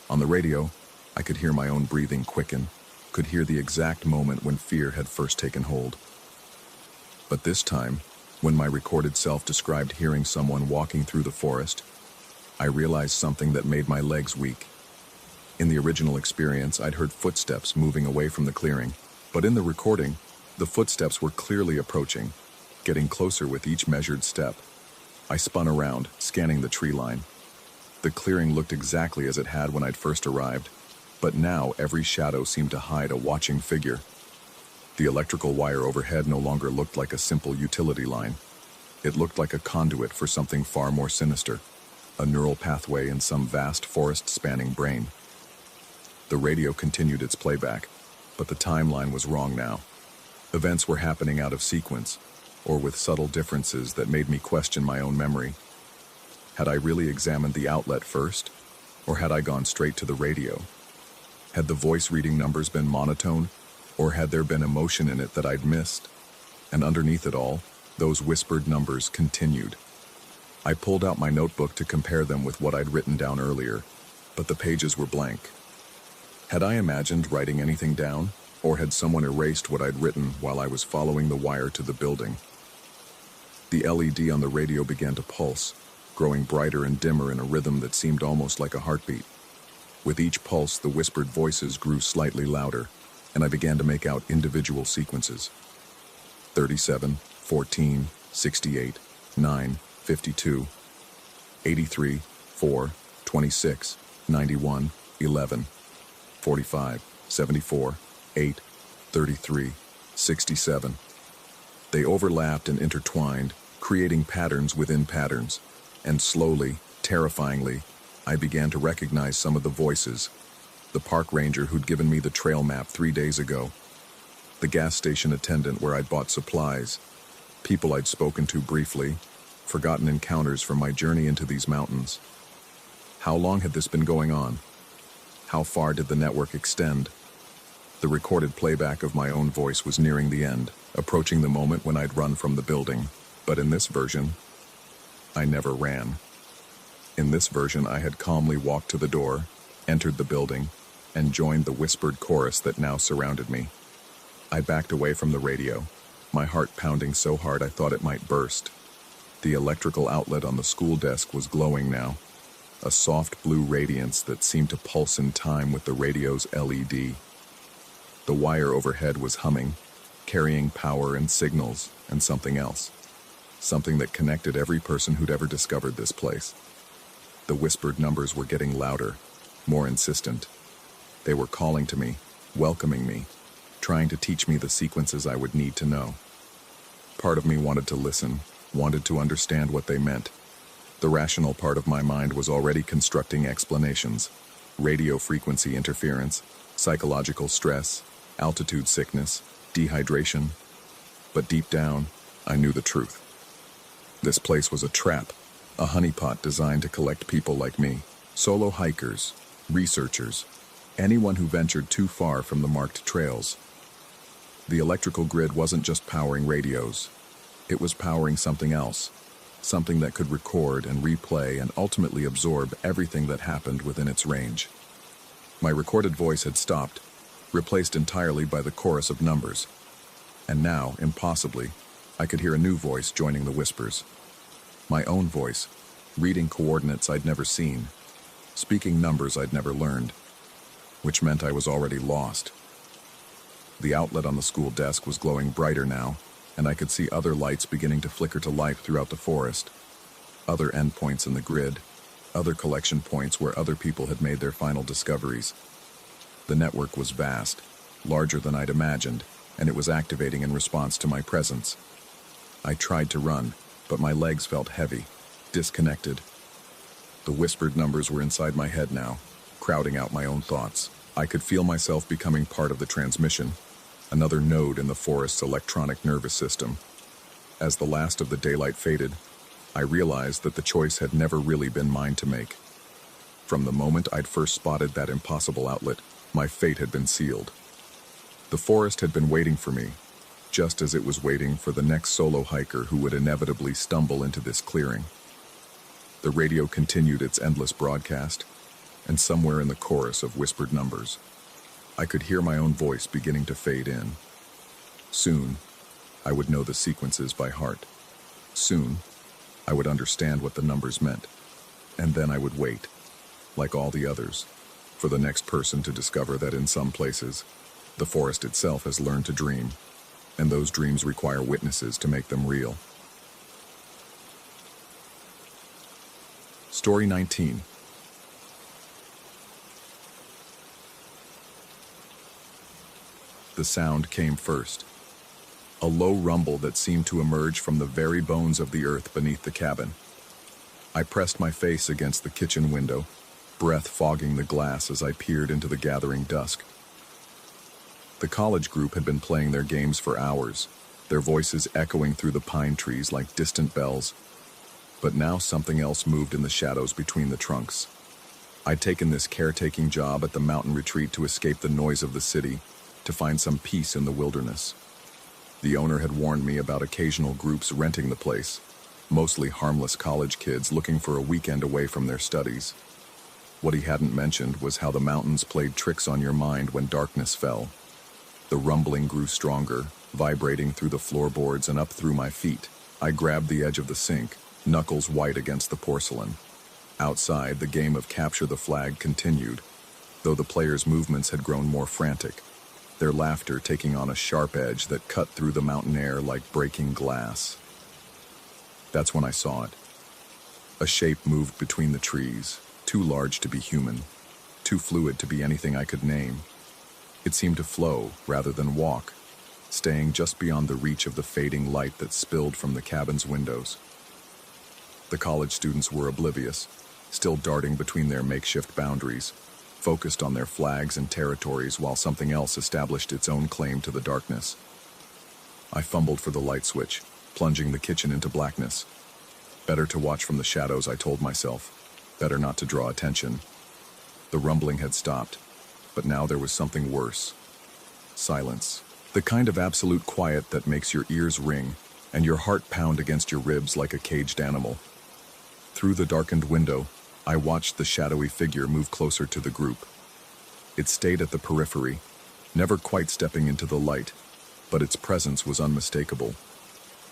On the radio, I could hear my own breathing quicken, could hear the exact moment when fear had first taken hold. But this time, when my recorded self described hearing someone walking through the forest, I realized something that made my legs weak. In the original experience, I'd heard footsteps moving away from the clearing, but in the recording, the footsteps were clearly approaching, getting closer with each measured step. I spun around, scanning the tree line. The clearing looked exactly as it had when I'd first arrived, but now every shadow seemed to hide a watching figure. The electrical wire overhead no longer looked like a simple utility line. It looked like a conduit for something far more sinister, a neural pathway in some vast forest-spanning brain. The radio continued its playback, but the timeline was wrong now. Events were happening out of sequence, or with subtle differences that made me question my own memory. Had I really examined the outlet first, or had I gone straight to the radio? Had the voice reading numbers been monotone, or had there been emotion in it that I'd missed? And underneath it all, Those whispered numbers continued. I pulled out my notebook to compare them with what I'd written down earlier, but the pages were blank. Had I imagined writing anything down, or had someone erased what I'd written while I was following the wire to the building? The LED on the radio began to pulse, growing brighter and dimmer in a rhythm that seemed almost like a heartbeat. With each pulse, the whispered voices grew slightly louder, and I began to make out individual sequences. 37, 14, 68, 9, 52, 83, 4, 26, 91, 11, 45, 74, 8, 33, 67. They overlapped and intertwined, creating patterns within patterns, and slowly, terrifyingly, I began to recognize some of the voices. The park ranger who'd given me the trail map 3 days ago, the gas station attendant where I'd bought supplies, people I'd spoken to briefly, forgotten encounters from my journey into these mountains. How long had this been going on? How far did the network extend? The recorded playback of my own voice was nearing the end, approaching the moment when I'd run from the building. But in this version, I never ran. In this version, I had calmly walked to the door, entered the building, and joined the whispered chorus that now surrounded me. I backed away from the radio, my heart pounding so hard I thought it might burst. The electrical outlet on the school desk was glowing now, a soft blue radiance that seemed to pulse in time with the radio's LED. The wire overhead was humming, carrying power and signals and something else. Something that connected every person who'd ever discovered this place. The whispered numbers were getting louder, more insistent. They were calling to me, welcoming me, trying to teach me the sequences I would need to know. Part of me wanted to listen, wanted to understand what they meant. The rational part of my mind was already constructing explanations. Radio frequency interference, psychological stress, altitude sickness, dehydration. But deep down, I knew the truth. This place was a trap, a honeypot designed to collect people like me, solo hikers, researchers, anyone who ventured too far from the marked trails. The electrical grid wasn't just powering radios. It was powering something else, something that could record and replay and ultimately absorb everything that happened within its range. My recorded voice had stopped, replaced entirely by the chorus of numbers. And now, impossibly, I could hear a new voice joining the whispers. My own voice, reading coordinates I'd never seen, speaking numbers I'd never learned, which meant I was already lost. The outlet on the school desk was glowing brighter now, and I could see other lights beginning to flicker to life throughout the forest. Other endpoints in the grid, other collection points where other people had made their final discoveries. The network was vast, larger than I'd imagined, and it was activating in response to my presence. I tried to run, but my legs felt heavy, disconnected. The whispered numbers were inside my head now, crowding out my own thoughts. I could feel myself becoming part of the transmission, another node in the forest's electronic nervous system. As the last of the daylight faded, I realized that the choice had never really been mine to make. From the moment I'd first spotted that impossible outlet, my fate had been sealed. The forest had been waiting for me, just as it was waiting for the next solo hiker who would inevitably stumble into this clearing. The radio continued its endless broadcast, and somewhere in the chorus of whispered numbers, I could hear my own voice beginning to fade in. Soon, I would know the sequences by heart. Soon, I would understand what the numbers meant, and then I would wait, like all the others, for the next person to discover that in some places, the forest itself has learned to dream, and those dreams require witnesses to make them real. Story 19. The sound came first. A low rumble that seemed to emerge from the very bones of the earth beneath the cabin. I pressed my face against the kitchen window, breath fogging the glass as I peered into the gathering dusk. The college group had been playing their games for hours, their voices echoing through the pine trees like distant bells. But now something else moved in the shadows between the trunks. I'd taken this caretaking job at the mountain retreat to escape the noise of the city, to find some peace in the wilderness. The owner had warned me about occasional groups renting the place, mostly harmless college kids looking for a weekend away from their studies. What he hadn't mentioned was how the mountains played tricks on your mind when darkness fell. The rumbling grew stronger, vibrating through the floorboards and up through my feet. I grabbed the edge of the sink, knuckles white against the porcelain. Outside, the game of capture the flag continued, though the players' movements had grown more frantic, their laughter taking on a sharp edge that cut through the mountain air like breaking glass. That's when I saw it. A shape moved between the trees, too large to be human, too fluid to be anything I could name. It seemed to flow rather than walk, staying just beyond the reach of the fading light that spilled from the cabin's windows. The college students were oblivious, still darting between their makeshift boundaries, focused on their flags and territories while something else established its own claim to the darkness. I fumbled for the light switch, plunging the kitchen into blackness. Better to watch from the shadows, I told myself. Better not to draw attention. The rumbling had stopped, but now there was something worse. Silence. The kind of absolute quiet that makes your ears ring and your heart pound against your ribs like a caged animal. Through the darkened window, I watched the shadowy figure move closer to the group. It stayed at the periphery, never quite stepping into the light, but its presence was unmistakable.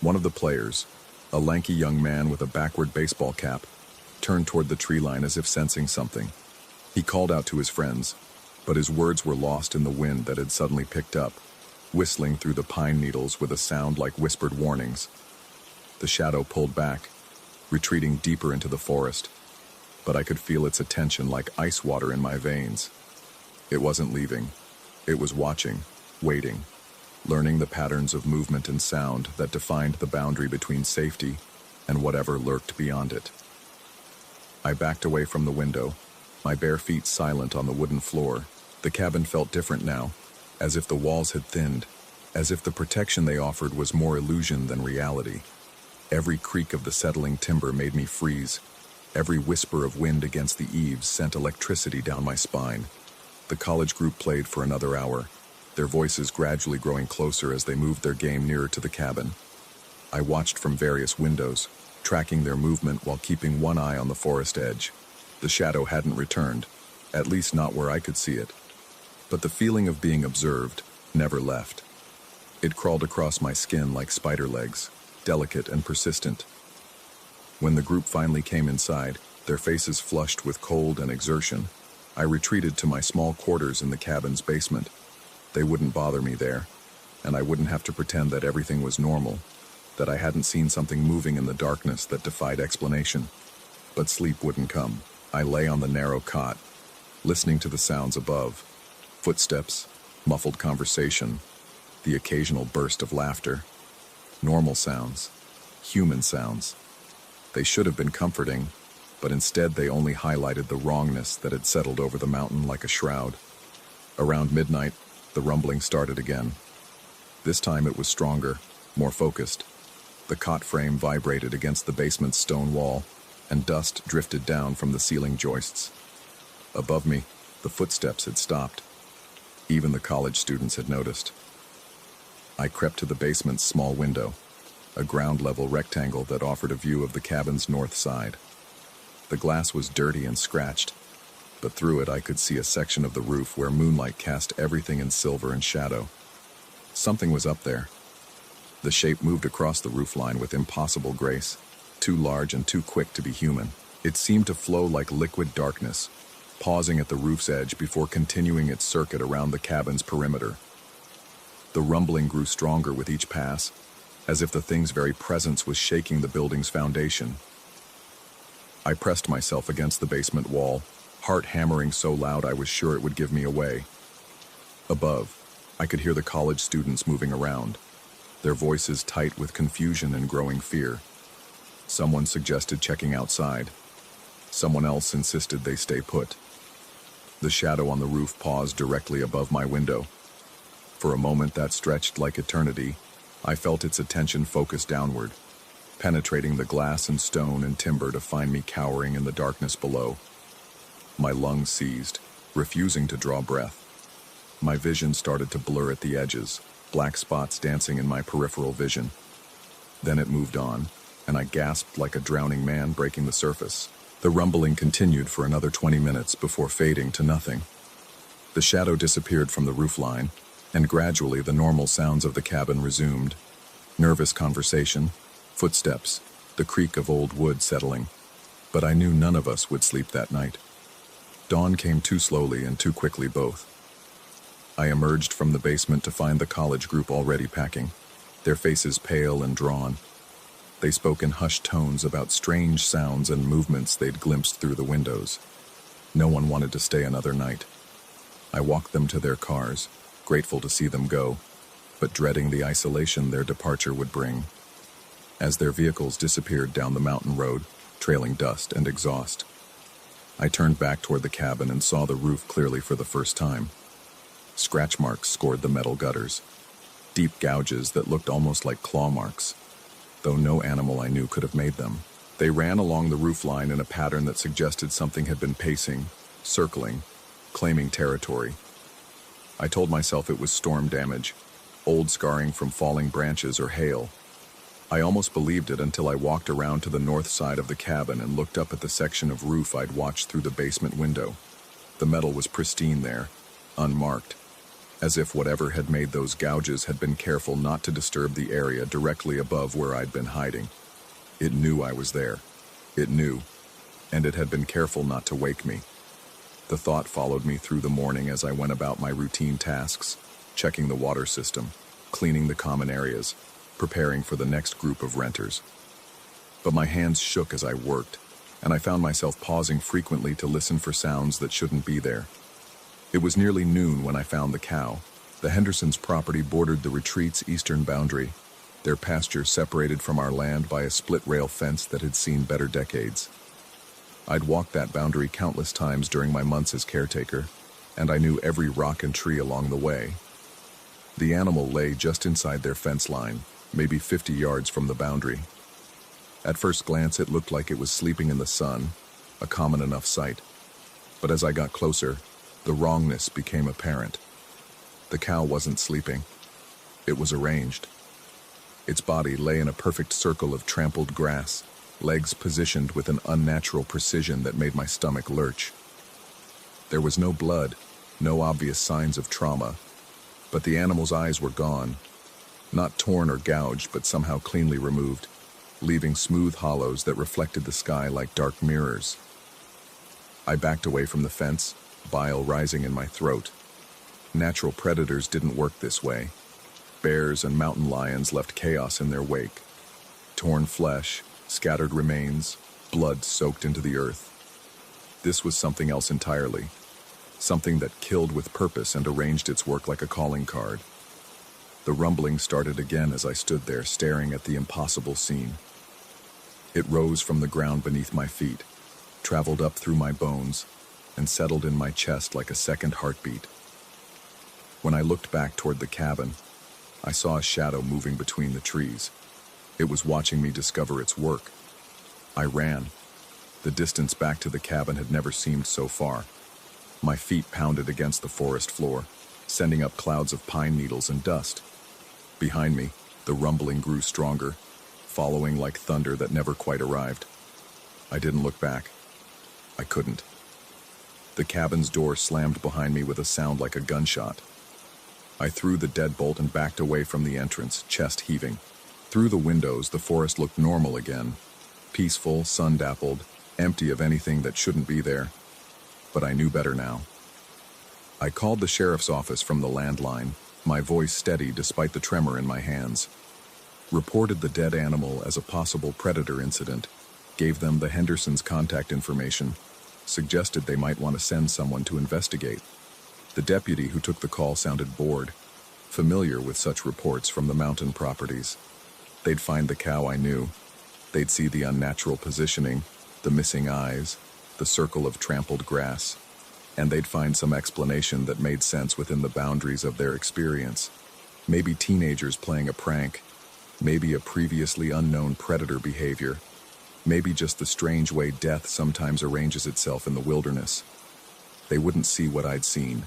One of the players, a lanky young man with a backward baseball cap, turned toward the tree line as if sensing something. He called out to his friends, but his words were lost in the wind that had suddenly picked up, whistling through the pine needles with a sound like whispered warnings. The shadow pulled back, retreating deeper into the forest, but I could feel its attention like ice water in my veins. It wasn't leaving. It was watching, waiting, learning the patterns of movement and sound that defined the boundary between safety and whatever lurked beyond it. I backed away from the window, my bare feet silent on the wooden floor. The cabin felt different now, as if the walls had thinned, as if the protection they offered was more illusion than reality. Every creak of the settling timber made me freeze. Every whisper of wind against the eaves sent electricity down my spine. The college group played for another hour, their voices gradually growing closer as they moved their game nearer to the cabin. I watched from various windows, tracking their movement while keeping one eye on the forest edge. The shadow hadn't returned, at least not where I could see it. But the feeling of being observed never left. It crawled across my skin like spider legs, delicate and persistent. When the group finally came inside, their faces flushed with cold and exertion, I retreated to my small quarters in the cabin's basement. They wouldn't bother me there, and I wouldn't have to pretend that everything was normal, that I hadn't seen something moving in the darkness that defied explanation. But sleep wouldn't come. I lay on the narrow cot, listening to the sounds above. Footsteps, muffled conversation, the occasional burst of laughter. Normal sounds, human sounds. They should have been comforting, but instead they only highlighted the wrongness that had settled over the mountain like a shroud. Around midnight, the rumbling started again. This time it was stronger, more focused. The cot frame vibrated against the basement's stone wall, and dust drifted down from the ceiling joists. Above me, the footsteps had stopped. Even the college students had noticed. I crept to the basement's small window, a ground-level rectangle that offered a view of the cabin's north side. The glass was dirty and scratched, but through it I could see a section of the roof where moonlight cast everything in silver and shadow. Something was up there. The shape moved across the roofline with impossible grace, too large and too quick to be human. It seemed to flow like liquid darkness, pausing at the roof's edge before continuing its circuit around the cabin's perimeter. The rumbling grew stronger with each pass, as if the thing's very presence was shaking the building's foundation. I pressed myself against the basement wall, heart hammering so loud I was sure it would give me away. Above, I could hear the college students moving around, their voices tight with confusion and growing fear. Someone suggested checking outside. Someone else insisted they stay put. The shadow on the roof paused directly above my window. For a moment that stretched like eternity, I felt its attention focus downward, penetrating the glass and stone and timber to find me cowering in the darkness below. My lungs seized, refusing to draw breath. My vision started to blur at the edges, black spots dancing in my peripheral vision. Then it moved on, and I gasped like a drowning man breaking the surface. The rumbling continued for another 20 minutes before fading to nothing. The shadow disappeared from the roofline, and gradually the normal sounds of the cabin resumed. Nervous conversation, footsteps, the creak of old wood settling. But I knew none of us would sleep that night. Dawn came too slowly and too quickly both. I emerged from the basement to find the college group already packing, their faces pale and drawn. They spoke in hushed tones about strange sounds and movements they'd glimpsed through the windows. No one wanted to stay another night. I walked them to their cars, grateful to see them go, but dreading the isolation their departure would bring. As their vehicles disappeared down the mountain road, trailing dust and exhaust, I turned back toward the cabin and saw the roof clearly for the first time. Scratch marks scored the metal gutters, deep gouges that looked almost like claw marks, though no animal I knew could have made them. They ran along the roofline in a pattern that suggested something had been pacing, circling, claiming territory. I told myself it was storm damage, old scarring from falling branches or hail. I almost believed it until I walked around to the north side of the cabin and looked up at the section of roof I'd watched through the basement window. The metal was pristine there, unmarked, as if whatever had made those gouges had been careful not to disturb the area directly above where I'd been hiding. It knew I was there. It knew, and it had been careful not to wake me. The thought followed me through the morning as I went about my routine tasks, checking the water system, cleaning the common areas, preparing for the next group of renters. But my hands shook as I worked, and I found myself pausing frequently to listen for sounds that shouldn't be there. It was nearly noon when I found the cow. The Hendersons' property bordered the retreat's eastern boundary, their pasture separated from our land by a split-rail fence that had seen better decades. I'd walked that boundary countless times during my months as caretaker, and I knew every rock and tree along the way. The animal lay just inside their fence line, maybe 50 yards from the boundary. At first glance, it looked like it was sleeping in the sun, a common enough sight. But as I got closer, the wrongness became apparent. The cow wasn't sleeping. It was arranged. Its body lay in a perfect circle of trampled grass, legs positioned with an unnatural precision that made my stomach lurch. There was no blood, no obvious signs of trauma, but the animal's eyes were gone, not torn or gouged, but somehow cleanly removed, leaving smooth hollows that reflected the sky like dark mirrors. I backed away from the fence, bile rising in my throat. Natural predators didn't work this way. Bears and mountain lions left chaos in their wake. Torn flesh, scattered remains, blood soaked into the earth. This was something else entirely. Something that killed with purpose and arranged its work like a calling card. The rumbling started again as I stood there staring at the impossible scene. It rose from the ground beneath my feet, traveled up through my bones, and settled in my chest like a second heartbeat. When I looked back toward the cabin, I saw a shadow moving between the trees. It was watching me discover its work. I ran. The distance back to the cabin had never seemed so far. My feet pounded against the forest floor, sending up clouds of pine needles and dust. Behind me, the rumbling grew stronger, following like thunder that never quite arrived. I didn't look back. I couldn't. The cabin's door slammed behind me with a sound like a gunshot. I threw the deadbolt and backed away from the entrance, chest heaving. Through the windows, the forest looked normal again. Peaceful, sun-dappled, empty of anything that shouldn't be there. But I knew better now. I called the sheriff's office from the landline, my voice steady despite the tremor in my hands. Reported the dead animal as a possible predator incident, gave them the Hendersons' contact information, suggested they might want to send someone to investigate. The deputy who took the call sounded bored, familiar with such reports from the mountain properties. They'd find the cow I knew. They'd see the unnatural positioning, the missing eyes, the circle of trampled grass, and they'd find some explanation that made sense within the boundaries of their experience. Maybe teenagers playing a prank, maybe a previously unknown predator behavior, maybe just the strange way death sometimes arranges itself in the wilderness. They wouldn't see what I'd seen.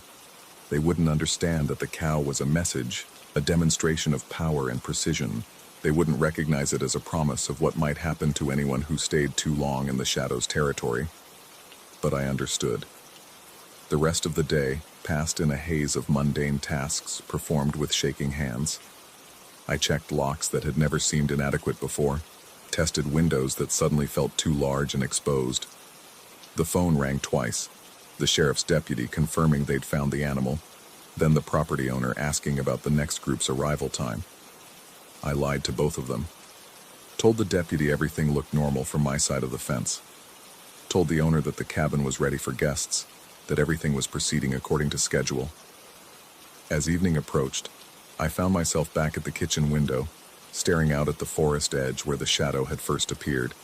They wouldn't understand that the cow was a message, A demonstration of power and precision. They wouldn't recognize it as a promise of what might happen to anyone who stayed too long in the shadows' territory. But I understood. The rest of the day passed in a haze of mundane tasks performed with shaking hands. I checked locks that had never seemed inadequate before, tested windows that suddenly felt too large and exposed. The phone rang twice, the sheriff's deputy confirming they'd found the animal, then the property owner asking about the next group's arrival time. I lied to both of them. Told the deputy everything looked normal from my side of the fence. Told the owner that the cabin was ready for guests, that everything was proceeding according to schedule. As evening approached, I found myself back at the kitchen window, staring out at the forest edge where the shadow had first appeared.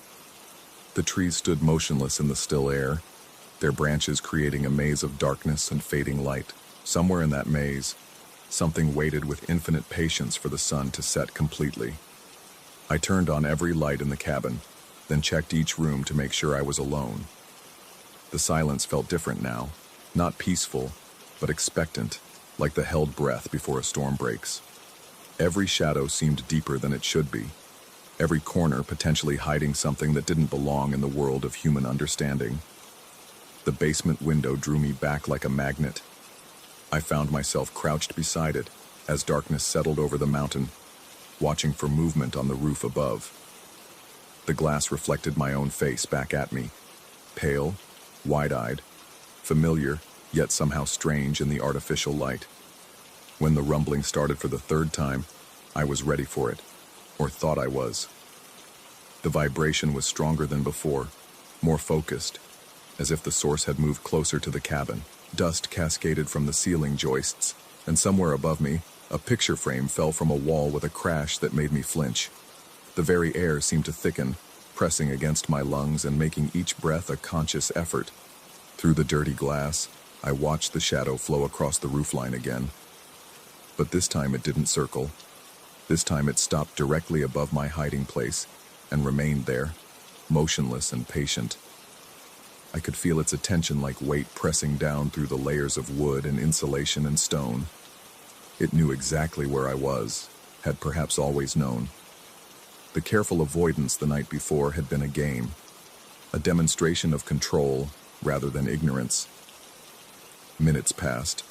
The trees stood motionless in the still air, their branches creating a maze of darkness and fading light. Somewhere in that maze, something waited with infinite patience for the sun to set completely. I turned on every light in the cabin, then checked each room to make sure I was alone. The silence felt different now, not peaceful, but expectant, like the held breath before a storm breaks. Every shadow seemed deeper than it should be, every corner potentially hiding something that didn't belong in the world of human understanding. The basement window drew me back like a magnet. I found myself crouched beside it as darkness settled over the mountain, watching for movement on the roof above. The glass reflected my own face back at me, pale, wide-eyed, familiar, yet somehow strange in the artificial light. When the rumbling started for the third time, I was ready for it, or thought I was. The vibration was stronger than before, more focused, as if the source had moved closer to the cabin. Dust cascaded from the ceiling joists, and somewhere above me, a picture frame fell from a wall with a crash that made me flinch. The very air seemed to thicken, pressing against my lungs and making each breath a conscious effort. Through the dirty glass, I watched the shadow flow across the roofline again. But this time it didn't circle. This time it stopped directly above my hiding place and remained there, motionless and patient. I could feel its attention like weight pressing down through the layers of wood and insulation and stone. It knew exactly where I was, had perhaps always known. The careful avoidance the night before had been a game, a demonstration of control rather than ignorance. Minutes passed.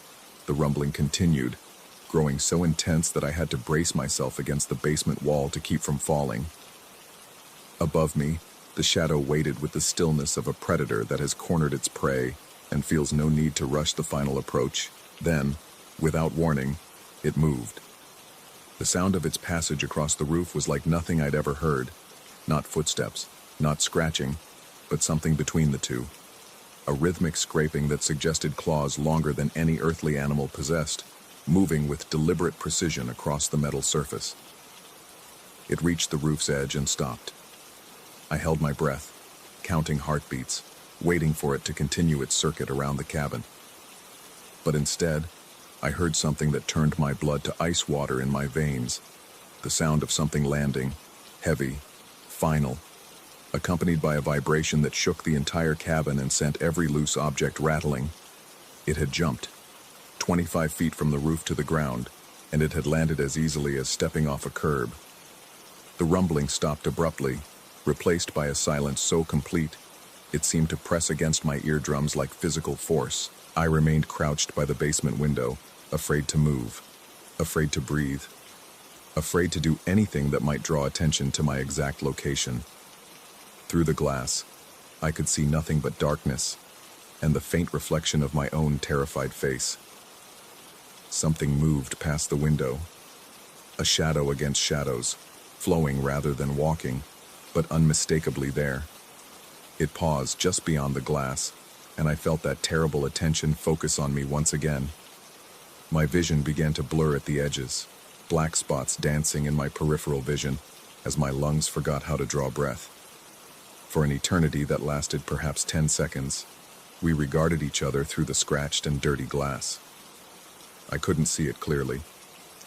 The rumbling continued, growing so intense that I had to brace myself against the basement wall to keep from falling. Above me, the shadow waited with the stillness of a predator that has cornered its prey and feels no need to rush the final approach. Then, without warning, it moved. The sound of its passage across the roof was like nothing I'd ever heard. Not footsteps, not scratching, but something between the two. A rhythmic scraping that suggested claws longer than any earthly animal possessed, moving with deliberate precision across the metal surface. It reached the roof's edge and stopped. I held my breath, counting heartbeats, waiting for it to continue its circuit around the cabin. But instead, I heard something that turned my blood to ice water in my veins. The sound of something landing, heavy, final, accompanied by a vibration that shook the entire cabin and sent every loose object rattling. It had jumped, 25 feet from the roof to the ground, and it had landed as easily as stepping off a curb. The rumbling stopped abruptly, replaced by a silence so complete, it seemed to press against my eardrums like physical force. I remained crouched by the basement window, afraid to move, afraid to breathe, afraid to do anything that might draw attention to my exact location. Through the glass, I could see nothing but darkness and the faint reflection of my own terrified face. Something moved past the window, a shadow against shadows, flowing rather than walking, but unmistakably there. It paused just beyond the glass, and I felt that terrible attention focus on me once again. My vision began to blur at the edges, black spots dancing in my peripheral vision as my lungs forgot how to draw breath. For an eternity that lasted perhaps 10 seconds, we regarded each other through the scratched and dirty glass. I couldn't see it clearly.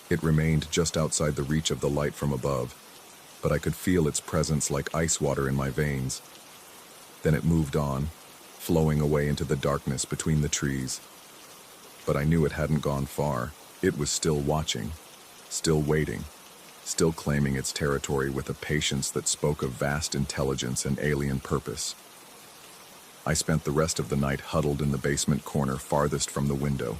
It remained just outside the reach of the light from above, but I could feel its presence like ice water in my veins. Then it moved on, flowing away into the darkness between the trees. But I knew it hadn't gone far. It was still watching. still waiting, still claiming its territory with a patience that spoke of vast intelligence and alien purpose. I spent the rest of the night huddled in the basement corner farthest from the window,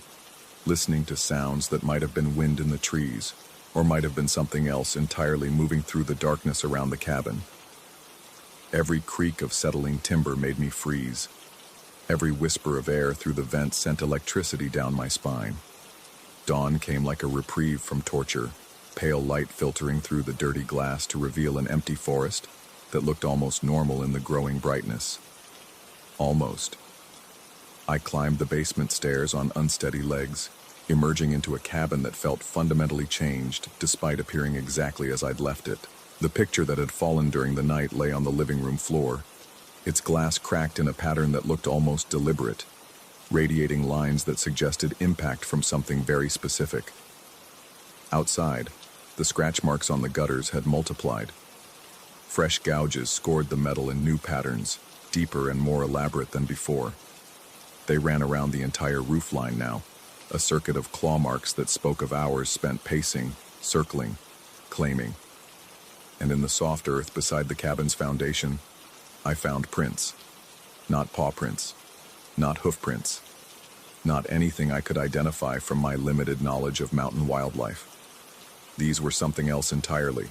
listening to sounds that might have been wind in the trees, or might have been something else entirely moving through the darkness around the cabin. Every creak of settling timber made me freeze. Every whisper of air through the vent sent electricity down my spine. Dawn came like a reprieve from torture, pale light filtering through the dirty glass to reveal an empty forest that looked almost normal in the growing brightness. Almost. I climbed the basement stairs on unsteady legs, emerging into a cabin that felt fundamentally changed despite appearing exactly as I'd left it. The picture that had fallen during the night lay on the living room floor, its glass cracked in a pattern that looked almost deliberate, radiating lines that suggested impact from something very specific. Outside, the scratch marks on the gutters had multiplied. Fresh gouges scored the metal in new patterns, deeper and more elaborate than before. They ran around the entire roofline now, a circuit of claw marks that spoke of hours spent pacing, circling, claiming. And in the soft earth beside the cabin's foundation, I found prints. Not paw prints, not hoof prints, not anything I could identify from my limited knowledge of mountain wildlife. These were something else entirely.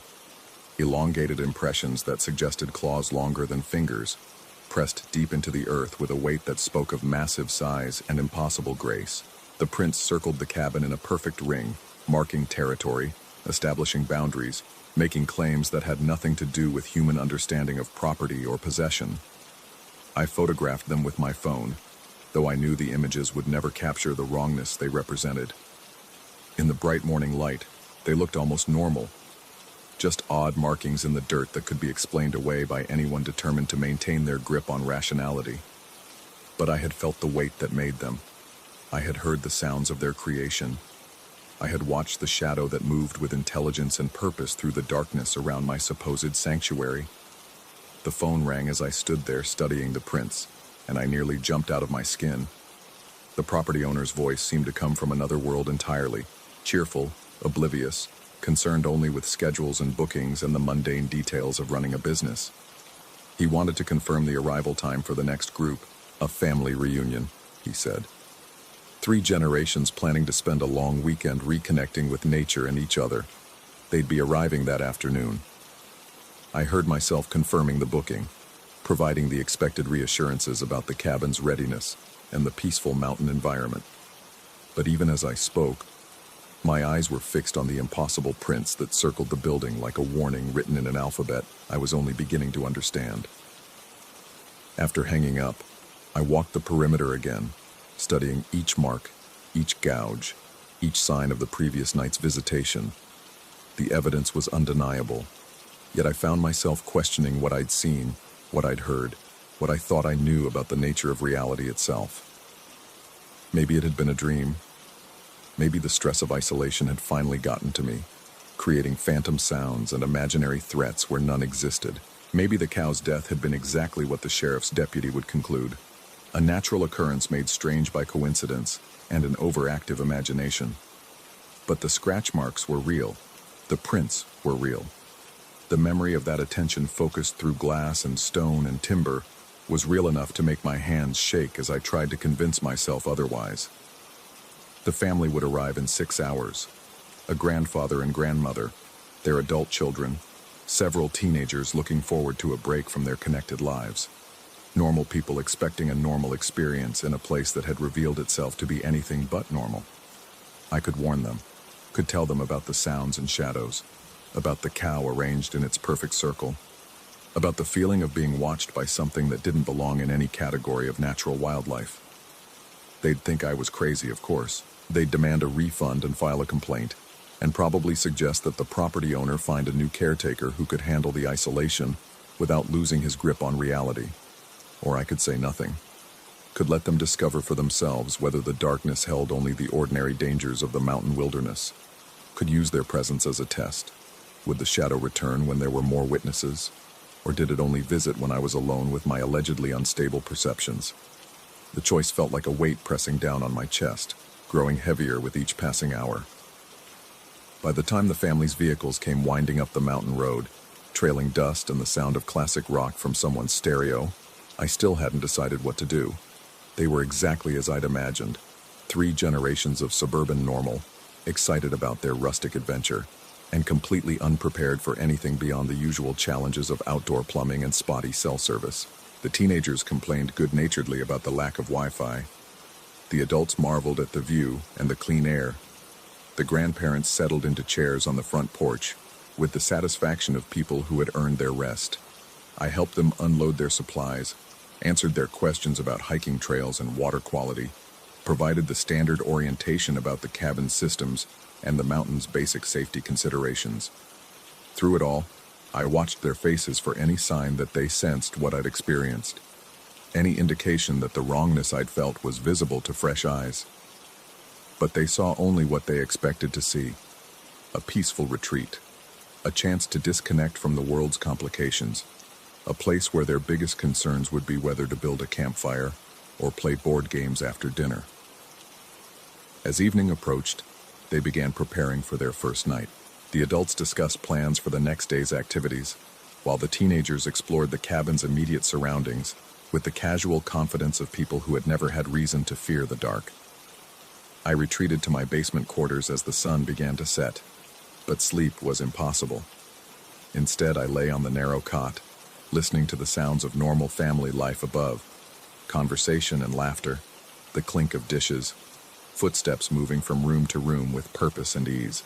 Elongated impressions that suggested claws longer than fingers, pressed deep into the earth with a weight that spoke of massive size and impossible grace. The prints circled the cabin in a perfect ring, marking territory, establishing boundaries, making claims that had nothing to do with human understanding of property or possession. I photographed them with my phone, though I knew the images would never capture the wrongness they represented. In the bright morning light, they looked almost normal, just odd markings in the dirt that could be explained away by anyone determined to maintain their grip on rationality. But I had felt the weight that made them. I had heard the sounds of their creation. I had watched the shadow that moved with intelligence and purpose through the darkness around my supposed sanctuary. The phone rang as I stood there studying the prints, and I nearly jumped out of my skin. The property owner's voice seemed to come from another world entirely, cheerful, oblivious, concerned only with schedules and bookings and the mundane details of running a business. He wanted to confirm the arrival time for the next group, a family reunion, he said. 3 generations planning to spend a long weekend reconnecting with nature and each other. They'd be arriving that afternoon. I heard myself confirming the booking, providing the expected reassurances about the cabin's readiness and the peaceful mountain environment. But even as I spoke, my eyes were fixed on the impossible prints that circled the building like a warning written in an alphabet I was only beginning to understand. After hanging up, I walked the perimeter again, studying each mark, each gouge, each sign of the previous night's visitation. The evidence was undeniable, yet I found myself questioning what I'd seen, what I'd heard, what I thought I knew about the nature of reality itself. Maybe it had been a dream. Maybe the stress of isolation had finally gotten to me, creating phantom sounds and imaginary threats where none existed. Maybe the cow's death had been exactly what the sheriff's deputy would conclude. A natural occurrence made strange by coincidence and an overactive imagination. But the scratch marks were real. The prints were real. The memory of that attention focused through glass and stone and timber was real enough to make my hands shake as I tried to convince myself otherwise. The family would arrive in 6 hours. A grandfather and grandmother, their adult children, several teenagers looking forward to a break from their connected lives. Normal people expecting a normal experience in a place that had revealed itself to be anything but normal. I could warn them, could tell them about the sounds and shadows, about the cow arranged in its perfect circle, about the feeling of being watched by something that didn't belong in any category of natural wildlife. They'd think I was crazy, of course. They'd demand a refund and file a complaint, and probably suggest that the property owner find a new caretaker who could handle the isolation without losing his grip on reality. Or I could say nothing, could let them discover for themselves whether the darkness held only the ordinary dangers of the mountain wilderness, could use their presence as a test. Would the shadow return when there were more witnesses, or did it only visit when I was alone with my allegedly unstable perceptions? The choice felt like a weight pressing down on my chest, growing heavier with each passing hour. By the time the family's vehicles came winding up the mountain road, trailing dust and the sound of classic rock from someone's stereo, I still hadn't decided what to do. They were exactly as I'd imagined. 3 generations of suburban normal, excited about their rustic adventure, and completely unprepared for anything beyond the usual challenges of outdoor plumbing and spotty cell service. The teenagers complained good-naturedly about the lack of Wi-Fi. The adults marveled at the view and the clean air. The grandparents settled into chairs on the front porch, with the satisfaction of people who had earned their rest. I helped them unload their supplies, answered their questions about hiking trails and water quality, provided the standard orientation about the cabin systems and the mountain's basic safety considerations. Through it all, I watched their faces for any sign that they sensed what I'd experienced. Any indication that the wrongness I'd felt was visible to fresh eyes. But they saw only what they expected to see. A peaceful retreat. A chance to disconnect from the world's complications. A place where their biggest concerns would be whether to build a campfire or play board games after dinner. As evening approached, they began preparing for their first night. The adults discussed plans for the next day's activities, while the teenagers explored the cabin's immediate surroundings with the casual confidence of people who had never had reason to fear the dark. I retreated to my basement quarters as the sun began to set, but sleep was impossible. Instead, I lay on the narrow cot, listening to the sounds of normal family life above, conversation and laughter, the clink of dishes, footsteps moving from room to room with purpose and ease.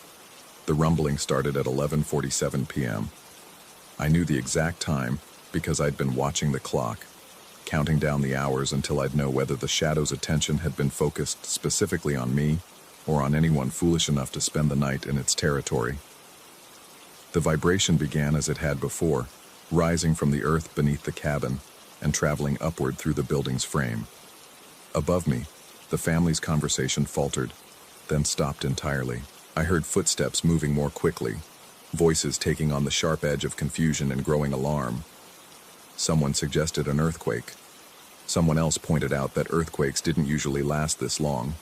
The rumbling started at 11:47 p.m. I knew the exact time because I'd been watching the clock, counting down the hours until I'd know whether the shadow's attention had been focused specifically on me or on anyone foolish enough to spend the night in its territory. The vibration began as it had before, rising from the earth beneath the cabin and traveling upward through the building's frame. Above me, the family's conversation faltered, then stopped entirely. I heard footsteps moving more quickly, voices taking on the sharp edge of confusion and growing alarm. Someone suggested an earthquake. Someone else pointed out that earthquakes didn't usually last this long.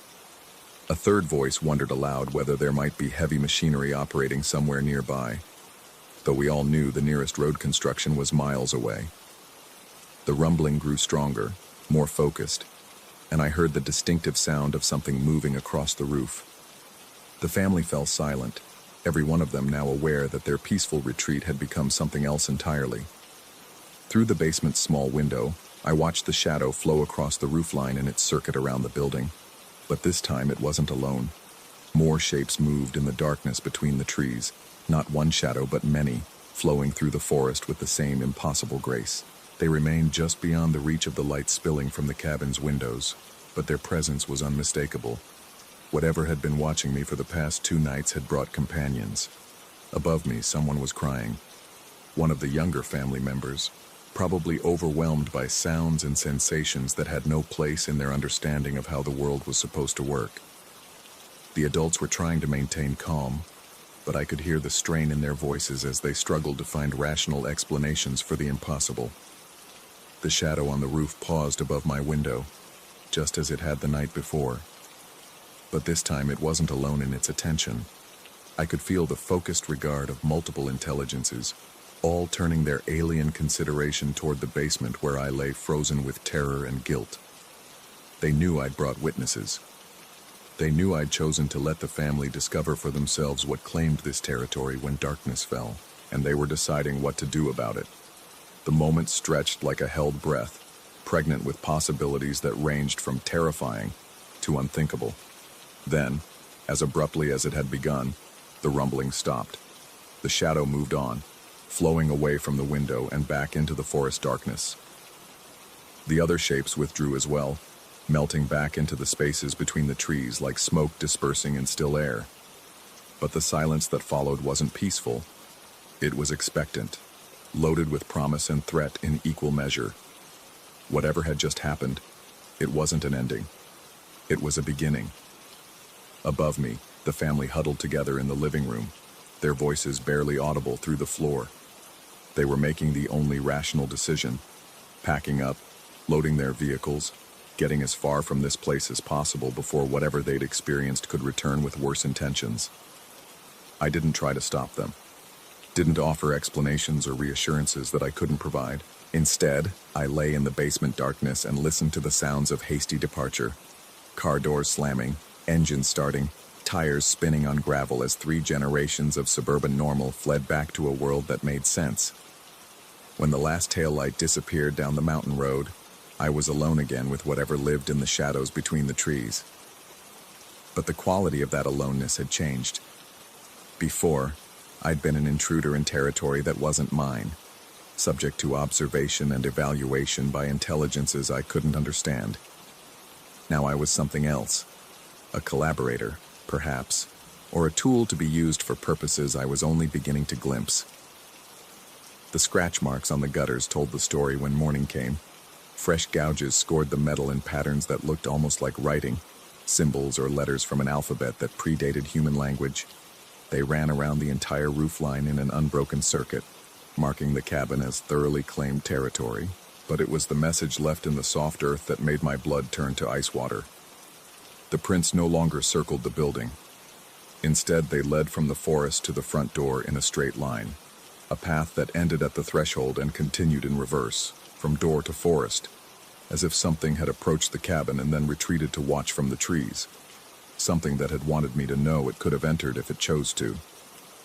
A third voice wondered aloud whether there might be heavy machinery operating somewhere nearby, though we all knew the nearest road construction was miles away. The rumbling grew stronger, more focused, and I heard the distinctive sound of something moving across the roof. The family fell silent, every one of them now aware that their peaceful retreat had become something else entirely. Through the basement's small window, I watched the shadow flow across the roofline in its circuit around the building. But this time it wasn't alone. More shapes moved in the darkness between the trees, not one shadow but many, flowing through the forest with the same impossible grace. They remained just beyond the reach of the light spilling from the cabin's windows, but their presence was unmistakable. Whatever had been watching me for the past 2 nights had brought companions. Above me, someone was crying. One of the younger family members, probably overwhelmed by sounds and sensations that had no place in their understanding of how the world was supposed to work. The adults were trying to maintain calm, but I could hear the strain in their voices as they struggled to find rational explanations for the impossible. The shadow on the roof paused above my window, just as it had the night before. But this time it wasn't alone in its attention. I could feel the focused regard of multiple intelligences, all turning their alien consideration toward the basement where I lay frozen with terror and guilt. They knew I'd brought witnesses. They knew I'd chosen to let the family discover for themselves what claimed this territory when darkness fell, and they were deciding what to do about it. The moment stretched like a held breath, pregnant with possibilities that ranged from terrifying to unthinkable. Then, as abruptly as it had begun, the rumbling stopped. The shadow moved on, flowing away from the window and back into the forest darkness. The other shapes withdrew as well, melting back into the spaces between the trees like smoke dispersing in still air. But the silence that followed wasn't peaceful. It was expectant, loaded with promise and threat in equal measure. Whatever had just happened, it wasn't an ending. It was a beginning. Above me, the family huddled together in the living room, their voices barely audible through the floor. They were making the only rational decision, packing up, loading their vehicles, getting as far from this place as possible before whatever they'd experienced could return with worse intentions. I didn't try to stop them, didn't offer explanations or reassurances that I couldn't provide. Instead, I lay in the basement darkness and listened to the sounds of hasty departure. Car doors slamming, engines starting, tires spinning on gravel as 3 generations of suburban normal fled back to a world that made sense. When the last taillight disappeared down the mountain road, I was alone again with whatever lived in the shadows between the trees. But the quality of that aloneness had changed. Before, I'd been an intruder in territory that wasn't mine, subject to observation and evaluation by intelligences I couldn't understand. Now I was something else, a collaborator, perhaps, or a tool to be used for purposes I was only beginning to glimpse. The scratch marks on the gutters told the story when morning came. Fresh gouges scored the metal in patterns that looked almost like writing, symbols or letters from an alphabet that predated human language. They ran around the entire roofline in an unbroken circuit, marking the cabin as thoroughly claimed territory, but it was the message left in the soft earth that made my blood turn to ice water. The prints no longer circled the building. Instead, they led from the forest to the front door in a straight line, a path that ended at the threshold and continued in reverse, from door to forest, as if something had approached the cabin and then retreated to watch from the trees. Something that had wanted me to know it could have entered if it chose to.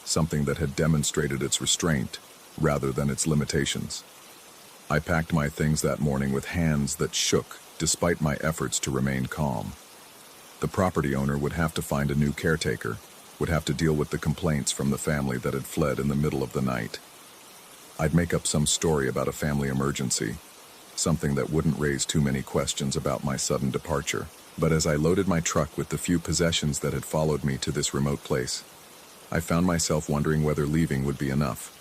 Something that had demonstrated its restraint, rather than its limitations. I packed my things that morning with hands that shook, despite my efforts to remain calm. The property owner would have to find a new caretaker, would have to deal with the complaints from the family that had fled in the middle of the night. I'd make up some story about a family emergency, something that wouldn't raise too many questions about my sudden departure. But as I loaded my truck with the few possessions that had followed me to this remote place, I found myself wondering whether leaving would be enough.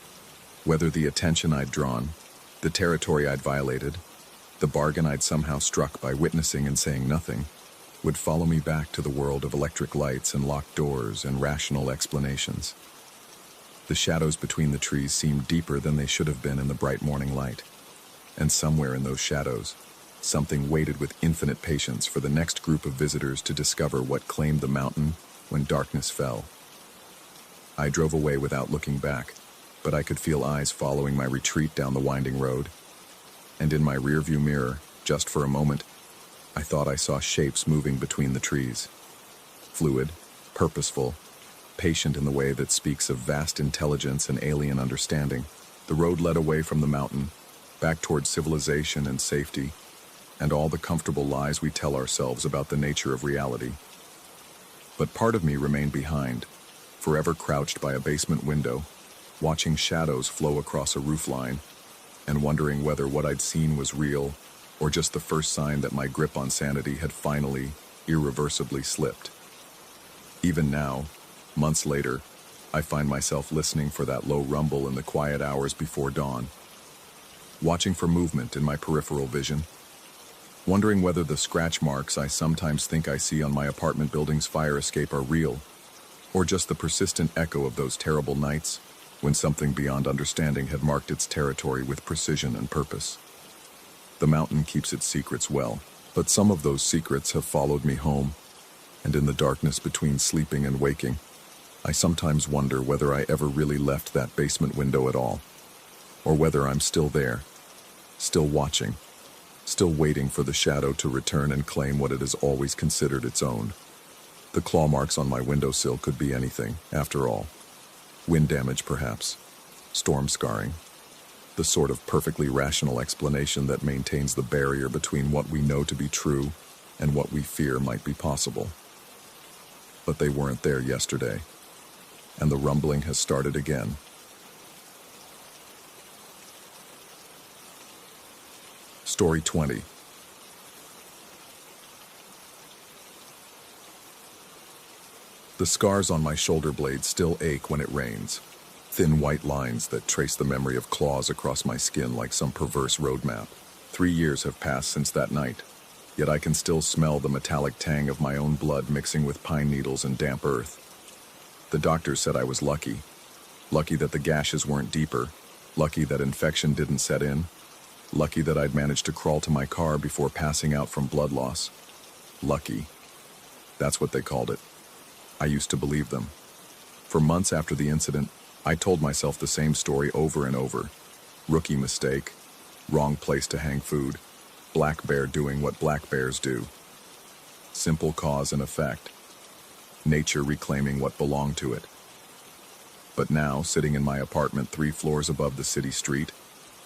Whether the attention I'd drawn, the territory I'd violated, the bargain I'd somehow struck by witnessing and saying nothing, would follow me back to the world of electric lights and locked doors and rational explanations. The shadows between the trees seemed deeper than they should have been in the bright morning light. And somewhere in those shadows, something waited with infinite patience for the next group of visitors to discover what claimed the mountain when darkness fell. I drove away without looking back, but I could feel eyes following my retreat down the winding road. And in my rearview mirror, just for a moment, I thought I saw shapes moving between the trees. Fluid, purposeful, patient in the way that speaks of vast intelligence and alien understanding. The road led away from the mountain, back toward civilization and safety, and all the comfortable lies we tell ourselves about the nature of reality. But part of me remained behind, forever crouched by a basement window, watching shadows flow across a roofline, and wondering whether what I'd seen was real, or just the first sign that my grip on sanity had finally, irreversibly slipped. Even now, months later, I find myself listening for that low rumble in the quiet hours before dawn, watching for movement in my peripheral vision, wondering whether the scratch marks I sometimes think I see on my apartment building's fire escape are real, or just the persistent echo of those terrible nights when something beyond understanding had marked its territory with precision and purpose. The mountain keeps its secrets well, but some of those secrets have followed me home, and in the darkness between sleeping and waking, I sometimes wonder whether I ever really left that basement window at all, or whether I'm still there, still watching, still waiting for the shadow to return and claim what it has always considered its own. The claw marks on my windowsill could be anything, after all. Wind damage, perhaps. Storm scarring. The sort of perfectly rational explanation that maintains the barrier between what we know to be true and what we fear might be possible. But they weren't there yesterday, and the rumbling has started again. Story 20. The scars on my shoulder blades still ache when it rains. Thin white lines that trace the memory of claws across my skin like some perverse road map. 3 years have passed since that night, yet I can still smell the metallic tang of my own blood mixing with pine needles and damp earth. The doctor said I was lucky. Lucky that the gashes weren't deeper. Lucky that infection didn't set in. Lucky that I'd managed to crawl to my car before passing out from blood loss. Lucky. That's what they called it. I used to believe them. For months after the incident, I told myself the same story over and over. Rookie mistake, wrong place to hang food, black bear doing what black bears do. Simple cause and effect. Nature reclaiming what belonged to it. But now, sitting in my apartment 3 floors above the city street,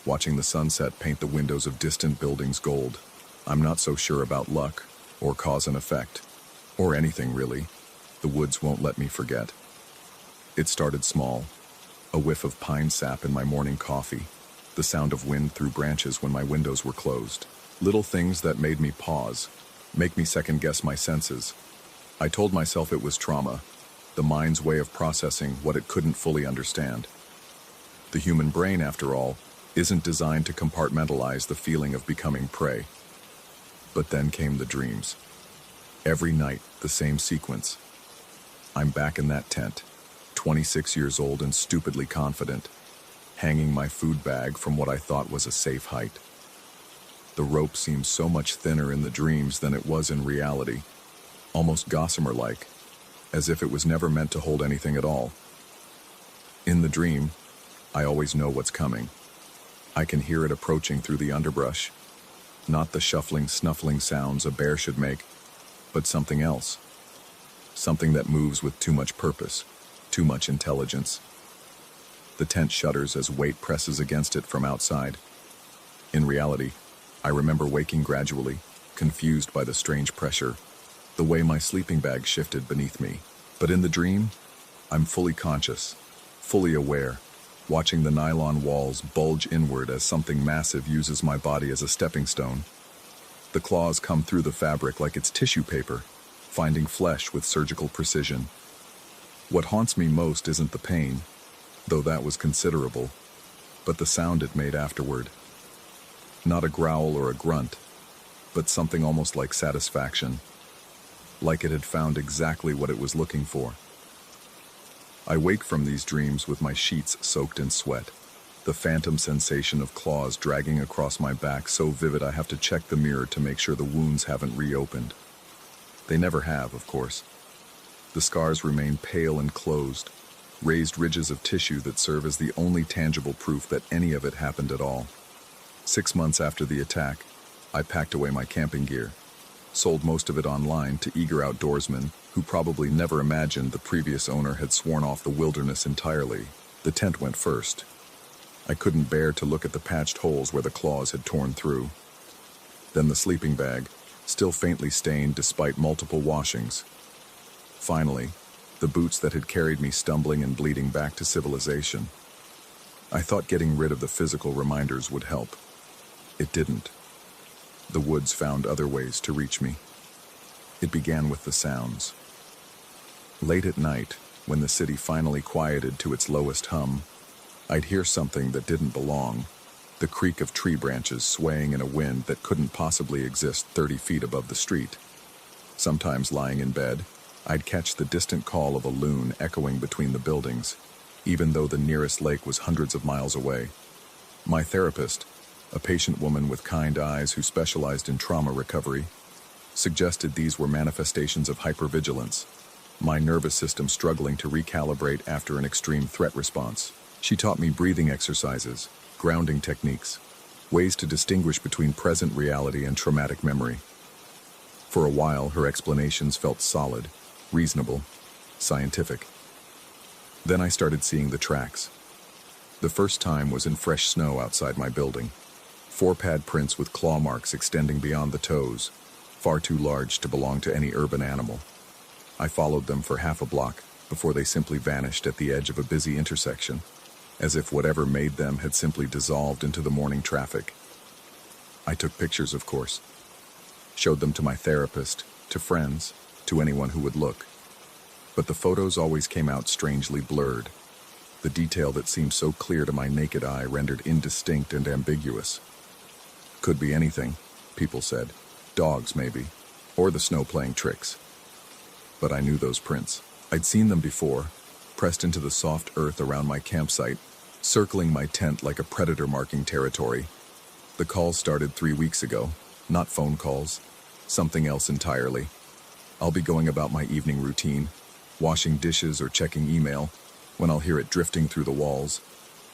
watching the sunset paint the windows of distant buildings gold, I'm not so sure about luck, or cause and effect, or anything really. The woods won't let me forget. It started small. A whiff of pine sap in my morning coffee, the sound of wind through branches when my windows were closed. Little things that made me pause, make me second-guess my senses. I told myself it was trauma, the mind's way of processing what it couldn't fully understand. The human brain, after all, isn't designed to compartmentalize the feeling of becoming prey. But then came the dreams. Every night, the same sequence. I'm back in that tent, 26 years old and stupidly confident, hanging my food bag from what I thought was a safe height. The rope seemed so much thinner in the dreams than it was in reality, almost gossamer-like, as if it was never meant to hold anything at all. In the dream, I always know what's coming. I can hear it approaching through the underbrush. Not the shuffling, snuffling sounds a bear should make, but something else. Something that moves with too much purpose, too much intelligence. The tent shudders as weight presses against it from outside. In reality, I remember waking gradually, confused by the strange pressure, the way my sleeping bag shifted beneath me. But in the dream, I'm fully conscious, fully aware, watching the nylon walls bulge inward as something massive uses my body as a stepping stone. The claws come through the fabric like it's tissue paper, finding flesh with surgical precision. What haunts me most isn't the pain, though that was considerable, but the sound it made afterward. Not a growl or a grunt, but something almost like satisfaction, like it had found exactly what it was looking for. I wake from these dreams with my sheets soaked in sweat, the phantom sensation of claws dragging across my back so vivid I have to check the mirror to make sure the wounds haven't reopened. They never have, of course. The scars remain pale and closed, raised ridges of tissue that serve as the only tangible proof that any of it happened at all. 6 months after the attack, I packed away my camping gear, sold most of it online to eager outdoorsmen who probably never imagined the previous owner had sworn off the wilderness entirely. The tent went first. I couldn't bear to look at the patched holes where the claws had torn through. Then the sleeping bag, still faintly stained despite multiple washings. Finally, the boots that had carried me stumbling and bleeding back to civilization. I thought getting rid of the physical reminders would help. It didn't. The woods found other ways to reach me. It began with the sounds. Late at night, when the city finally quieted to its lowest hum, I'd hear something that didn't belong, the creak of tree branches swaying in a wind that couldn't possibly exist 30 feet above the street. Sometimes lying in bed, I'd catch the distant call of a loon echoing between the buildings, even though the nearest lake was hundreds of miles away. My therapist, a patient woman with kind eyes who specialized in trauma recovery, suggested these were manifestations of hypervigilance, my nervous system struggling to recalibrate after an extreme threat response. She taught me breathing exercises, grounding techniques, ways to distinguish between present reality and traumatic memory. For a while, her explanations felt solid, reasonable, scientific. Then I started seeing the tracks. The first time was in fresh snow outside my building. 4-pad prints with claw marks extending beyond the toes, far too large to belong to any urban animal. I followed them for half a block before they simply vanished at the edge of a busy intersection, as if whatever made them had simply dissolved into the morning traffic. I took pictures, of course, showed them to my therapist, to friends, to anyone who would look. But the photos always came out strangely blurred. The detail that seemed so clear to my naked eye rendered indistinct and ambiguous. Could be anything, people said. Dogs, maybe, or the snow playing tricks. But I knew those prints. I'd seen them before, pressed into the soft earth around my campsite, circling my tent like a predator marking territory. The calls started 3 weeks ago, not phone calls, something else entirely. I'll be going about my evening routine, washing dishes or checking email, when I'll hear it drifting through the walls,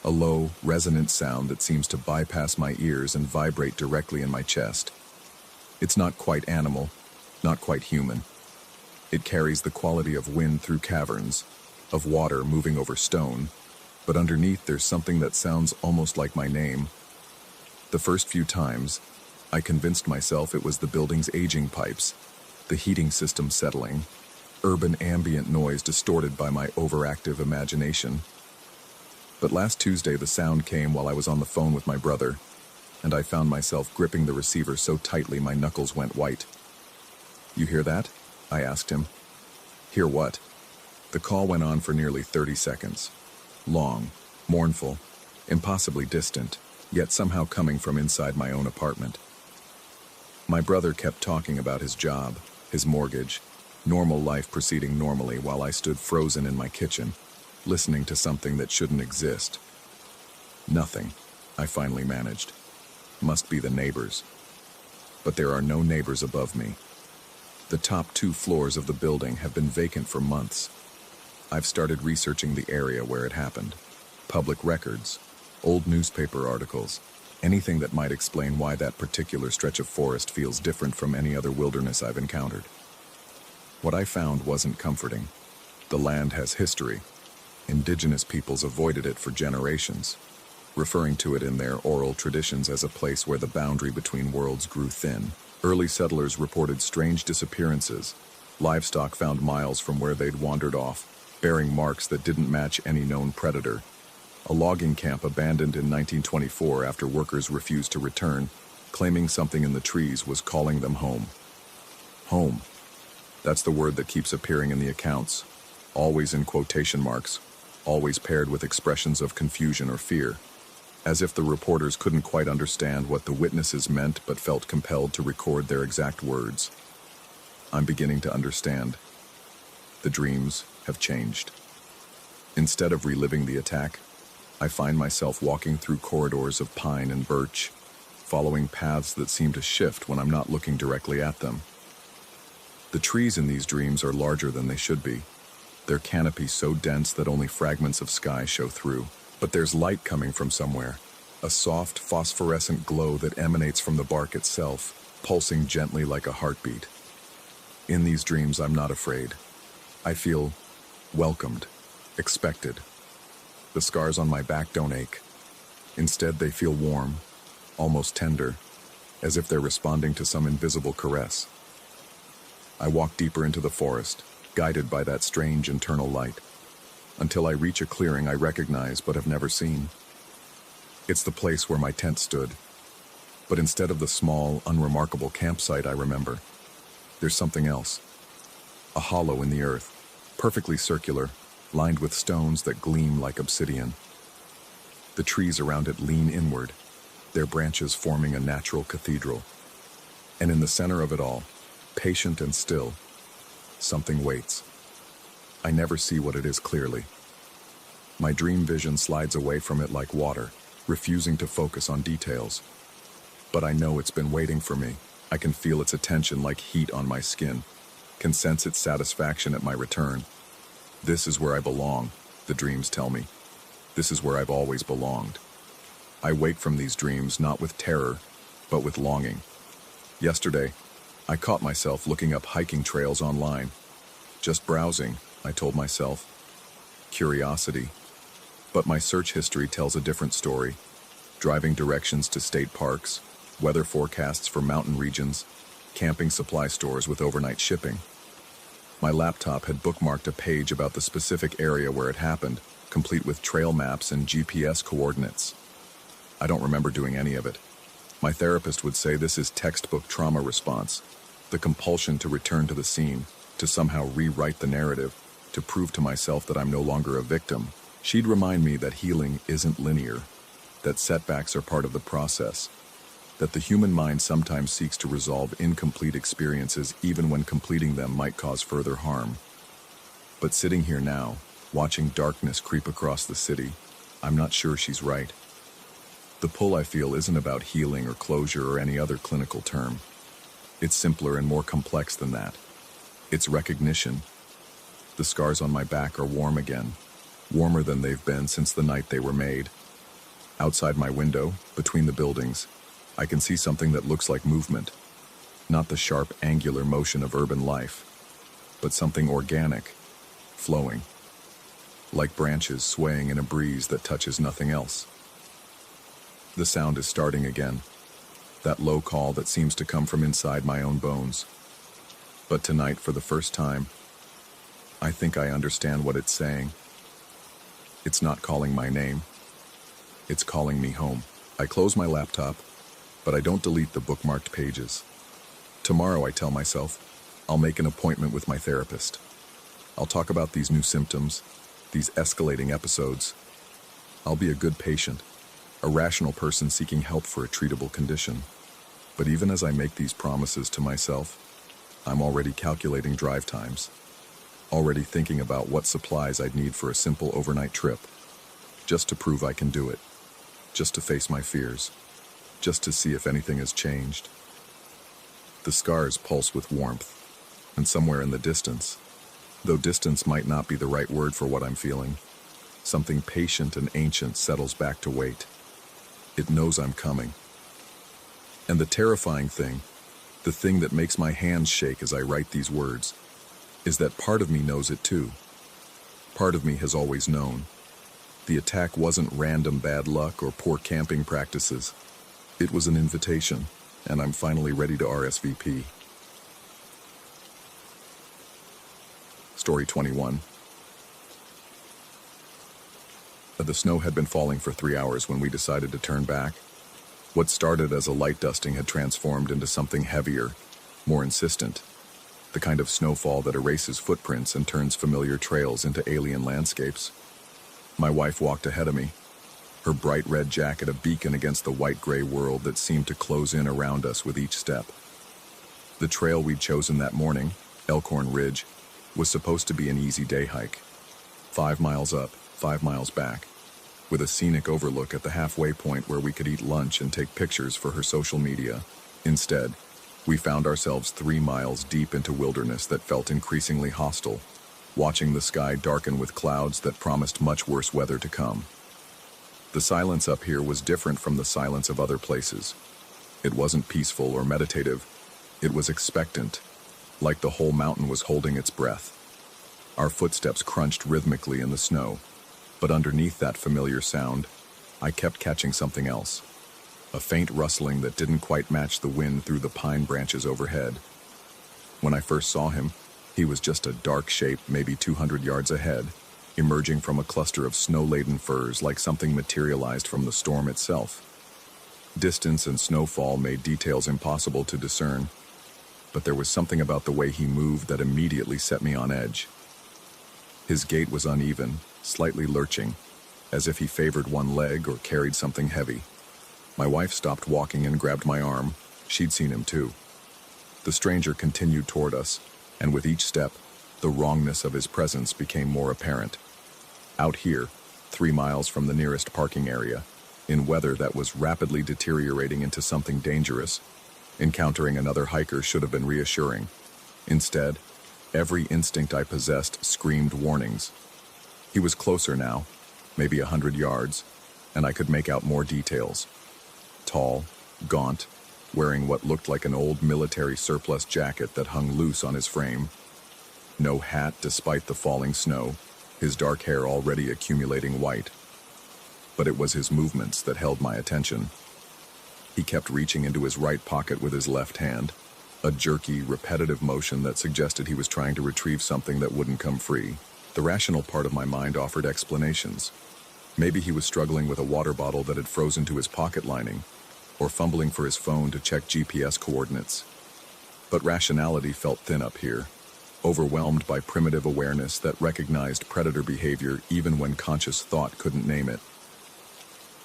a low, resonant sound that seems to bypass my ears and vibrate directly in my chest. It's not quite animal, not quite human. It carries the quality of wind through caverns, of water moving over stone, but underneath there's something that sounds almost like my name. The first few times, I convinced myself it was the building's aging pipes, the heating system settling, urban ambient noise distorted by my overactive imagination. But last Tuesday the sound came while I was on the phone with my brother, and I found myself gripping the receiver so tightly my knuckles went white. "You hear that?" I asked him. "Hear what?" The call went on for nearly 30 seconds. Long, mournful, impossibly distant, yet somehow coming from inside my own apartment. My brother kept talking about his job, his mortgage, normal life proceeding normally while I stood frozen in my kitchen, listening to something that shouldn't exist. "Nothing," I finally managed. "Must be the neighbors." But there are no neighbors above me. The top 2 floors of the building have been vacant for months. I've started researching the area where it happened. Public records, old newspaper articles, anything that might explain why that particular stretch of forest feels different from any other wilderness I've encountered. What I found wasn't comforting. The land has history. Indigenous peoples avoided it for generations, referring to it in their oral traditions as a place where the boundary between worlds grew thin. Early settlers reported strange disappearances, livestock found miles from where they'd wandered off, bearing marks that didn't match any known predator. A logging camp abandoned in 1924 after workers refused to return, claiming something in the trees was calling them home. Home. That's the word that keeps appearing in the accounts, always in quotation marks, always paired with expressions of confusion or fear, as if the reporters couldn't quite understand what the witnesses meant but felt compelled to record their exact words. I'm beginning to understand. The dreams have changed. Instead of reliving the attack, I find myself walking through corridors of pine and birch, following paths that seem to shift when I'm not looking directly at them. The trees in these dreams are larger than they should be, their canopy so dense that only fragments of sky show through. But there's light coming from somewhere, a soft, phosphorescent glow that emanates from the bark itself, pulsing gently like a heartbeat. In these dreams, I'm not afraid. I feel welcomed, expected. The scars on my back don't ache. Instead, they feel warm, almost tender, as if they're responding to some invisible caress. I walk deeper into the forest, guided by that strange internal light, until I reach a clearing I recognize but have never seen. It's the place where my tent stood, but instead of the small, unremarkable campsite I remember, there's something else. A hollow in the earth, perfectly circular, lined with stones that gleam like obsidian. The trees around it lean inward, their branches forming a natural cathedral. And in the center of it all, patient and still, something waits. I never see what it is clearly. My dream vision slides away from it like water, refusing to focus on details. But I know it's been waiting for me. I can feel its attention like heat on my skin, can sense its satisfaction at my return. This is where I belong, the dreams tell me. This is where I've always belonged. I wake from these dreams not with terror, but with longing. Yesterday, I caught myself looking up hiking trails online. Just browsing, I told myself. Curiosity. But my search history tells a different story. Driving directions to state parks, weather forecasts for mountain regions, camping supply stores with overnight shipping. My laptop had bookmarked a page about the specific area where it happened, complete with trail maps and GPS coordinates. I don't remember doing any of it. My therapist would say this is textbook trauma response, the compulsion to return to the scene, to somehow rewrite the narrative, to prove to myself that I'm no longer a victim. She'd remind me that healing isn't linear, that setbacks are part of the process, that the human mind sometimes seeks to resolve incomplete experiences even when completing them might cause further harm. But sitting here now, watching darkness creep across the city, I'm not sure she's right. The pull I feel isn't about healing or closure or any other clinical term. It's simpler and more complex than that. It's recognition. The scars on my back are warm again, warmer than they've been since the night they were made. Outside my window, between the buildings, I can see something that looks like movement. Not the sharp, angular motion of urban life, but something organic, flowing, like branches swaying in a breeze that touches nothing else. The sound is starting again, that low call that seems to come from inside my own bones. But tonight, for the first time, I think I understand what it's saying. It's not calling my name. It's calling me home. I close my laptop, but I don't delete the bookmarked pages. Tomorrow, I tell myself, I'll make an appointment with my therapist. I'll talk about these new symptoms, these escalating episodes. I'll be a good patient, a rational person seeking help for a treatable condition. But even as I make these promises to myself, I'm already calculating drive times, already thinking about what supplies I'd need for a simple overnight trip, just to prove I can do it, just to face my fears, just to see if anything has changed. The scars pulse with warmth, and somewhere in the distance, though distance might not be the right word for what I'm feeling, something patient and ancient settles back to wait. It knows I'm coming. And the terrifying thing, the thing that makes my hands shake as I write these words, is that part of me knows it too. Part of me has always known. The attack wasn't random bad luck or poor camping practices. It was an invitation, and I'm finally ready to RSVP. Story 21. The snow had been falling for 3 hours when we decided to turn back. What started as a light dusting had transformed into something heavier, more insistent. The kind of snowfall that erases footprints and turns familiar trails into alien landscapes. My wife walked ahead of me, her bright red jacket a beacon against the white-gray world that seemed to close in around us with each step. The trail we'd chosen that morning, Elkhorn Ridge, was supposed to be an easy day hike. 5 miles up, 5 miles back, with a scenic overlook at the halfway point where we could eat lunch and take pictures for her social media. Instead, we found ourselves 3 miles deep into wilderness that felt increasingly hostile, watching the sky darken with clouds that promised much worse weather to come. The silence up here was different from the silence of other places. It wasn't peaceful or meditative. It was expectant, like the whole mountain was holding its breath. Our footsteps crunched rhythmically in the snow, but underneath that familiar sound, I kept catching something else. A faint rustling that didn't quite match the wind through the pine branches overhead. When I first saw him, he was just a dark shape maybe 200 yards ahead, emerging from a cluster of snow-laden firs like something materialized from the storm itself. Distance and snowfall made details impossible to discern, but there was something about the way he moved that immediately set me on edge. His gait was uneven, slightly lurching, as if he favored one leg or carried something heavy. My wife stopped walking and grabbed my arm. She'd seen him too. The stranger continued toward us, and with each step, the wrongness of his presence became more apparent. Out here, 3 miles from the nearest parking area, in weather that was rapidly deteriorating into something dangerous, encountering another hiker should have been reassuring. Instead, every instinct I possessed screamed warnings. He was closer now, maybe 100 yards, and I could make out more details. Tall, gaunt, wearing what looked like an old military surplus jacket that hung loose on his frame. No hat despite the falling snow, his dark hair already accumulating white. But it was his movements that held my attention. He kept reaching into his right pocket with his left hand, a jerky, repetitive motion that suggested he was trying to retrieve something that wouldn't come free. The rational part of my mind offered explanations. Maybe he was struggling with a water bottle that had frozen to his pocket lining, or fumbling for his phone to check GPS coordinates. But rationality felt thin up here, overwhelmed by primitive awareness that recognized predator behavior even when conscious thought couldn't name it.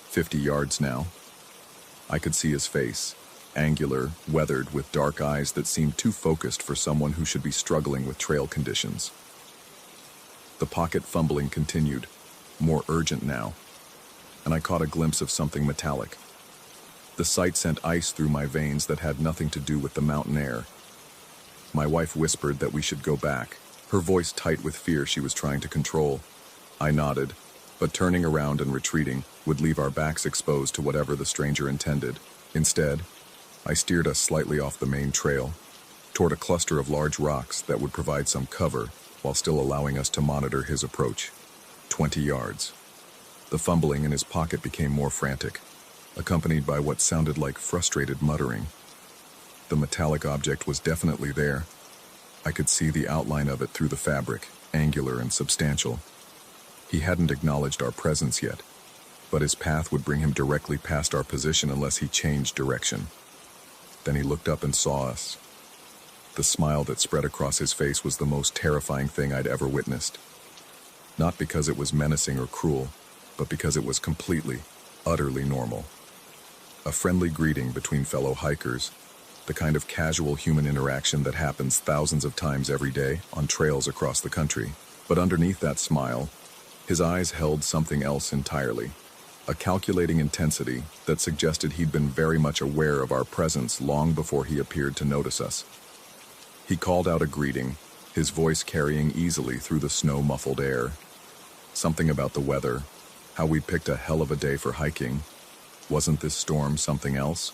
50 yards now. I could see his face, angular, weathered, with dark eyes that seemed too focused for someone who should be struggling with trail conditions. The pocket fumbling continued, more urgent now, and I caught a glimpse of something metallic. The sight sent ice through my veins that had nothing to do with the mountain air. My wife whispered that we should go back, her voice tight with fear she was trying to control. I nodded, but turning around and retreating would leave our backs exposed to whatever the stranger intended. Instead, I steered us slightly off the main trail, toward a cluster of large rocks that would provide some cover while still allowing us to monitor his approach. 20 yards. The fumbling in his pocket became more frantic, accompanied by what sounded like frustrated muttering. The metallic object was definitely there. I could see the outline of it through the fabric, angular and substantial. He hadn't acknowledged our presence yet, but his path would bring him directly past our position unless he changed direction. Then he looked up and saw us. The smile that spread across his face was the most terrifying thing I'd ever witnessed. Not because it was menacing or cruel, but because it was completely, utterly normal. A friendly greeting between fellow hikers, the kind of casual human interaction that happens thousands of times every day on trails across the country. But underneath that smile, his eyes held something else entirely, a calculating intensity that suggested he'd been very much aware of our presence long before he appeared to notice us. He called out a greeting, his voice carrying easily through the snow-muffled air. Something about the weather, how we'd picked a hell of a day for hiking. Wasn't this storm something else?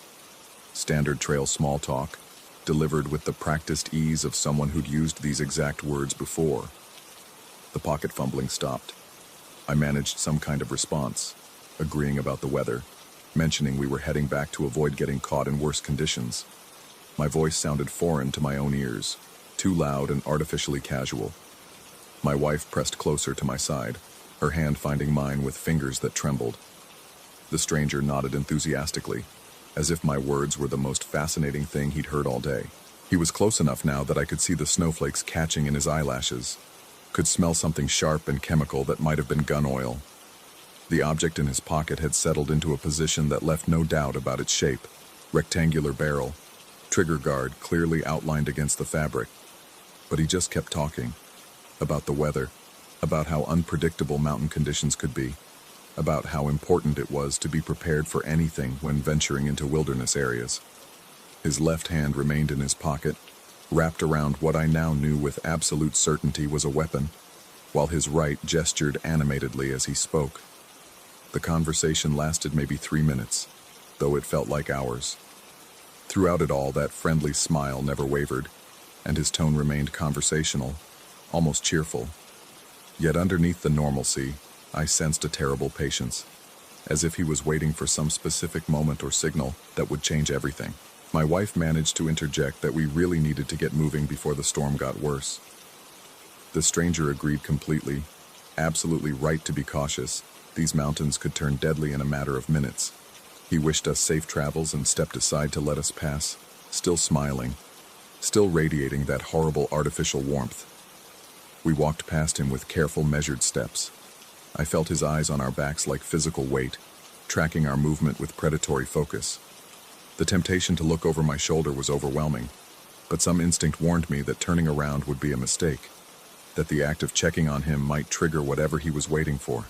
Standard trail small talk, delivered with the practiced ease of someone who'd used these exact words before. The pocket fumbling stopped. I managed some kind of response, agreeing about the weather, mentioning we were heading back to avoid getting caught in worse conditions. My voice sounded foreign to my own ears, too loud and artificially casual. My wife pressed closer to my side, her hand finding mine with fingers that trembled. The stranger nodded enthusiastically, as if my words were the most fascinating thing he'd heard all day. He was close enough now that I could see the snowflakes catching in his eyelashes, could smell something sharp and chemical that might have been gun oil. The object in his pocket had settled into a position that left no doubt about its shape. Rectangular barrel, trigger guard clearly outlined against the fabric. But he just kept talking. About the weather, about how unpredictable mountain conditions could be, about how important it was to be prepared for anything when venturing into wilderness areas. His left hand remained in his pocket, wrapped around what I now knew with absolute certainty was a weapon, while his right gestured animatedly as he spoke. The conversation lasted maybe 3 minutes, though it felt like hours. Throughout it all, that friendly smile never wavered, and his tone remained conversational, almost cheerful. Yet underneath the normalcy, I sensed a terrible patience, as if he was waiting for some specific moment or signal that would change everything. My wife managed to interject that we really needed to get moving before the storm got worse. The stranger agreed completely, absolutely right to be cautious. These mountains could turn deadly in a matter of minutes. He wished us safe travels and stepped aside to let us pass, still smiling, still radiating that horrible artificial warmth. We walked past him with careful, measured steps. I felt his eyes on our backs like physical weight, tracking our movement with predatory focus. The temptation to look over my shoulder was overwhelming, but some instinct warned me that turning around would be a mistake, that the act of checking on him might trigger whatever he was waiting for.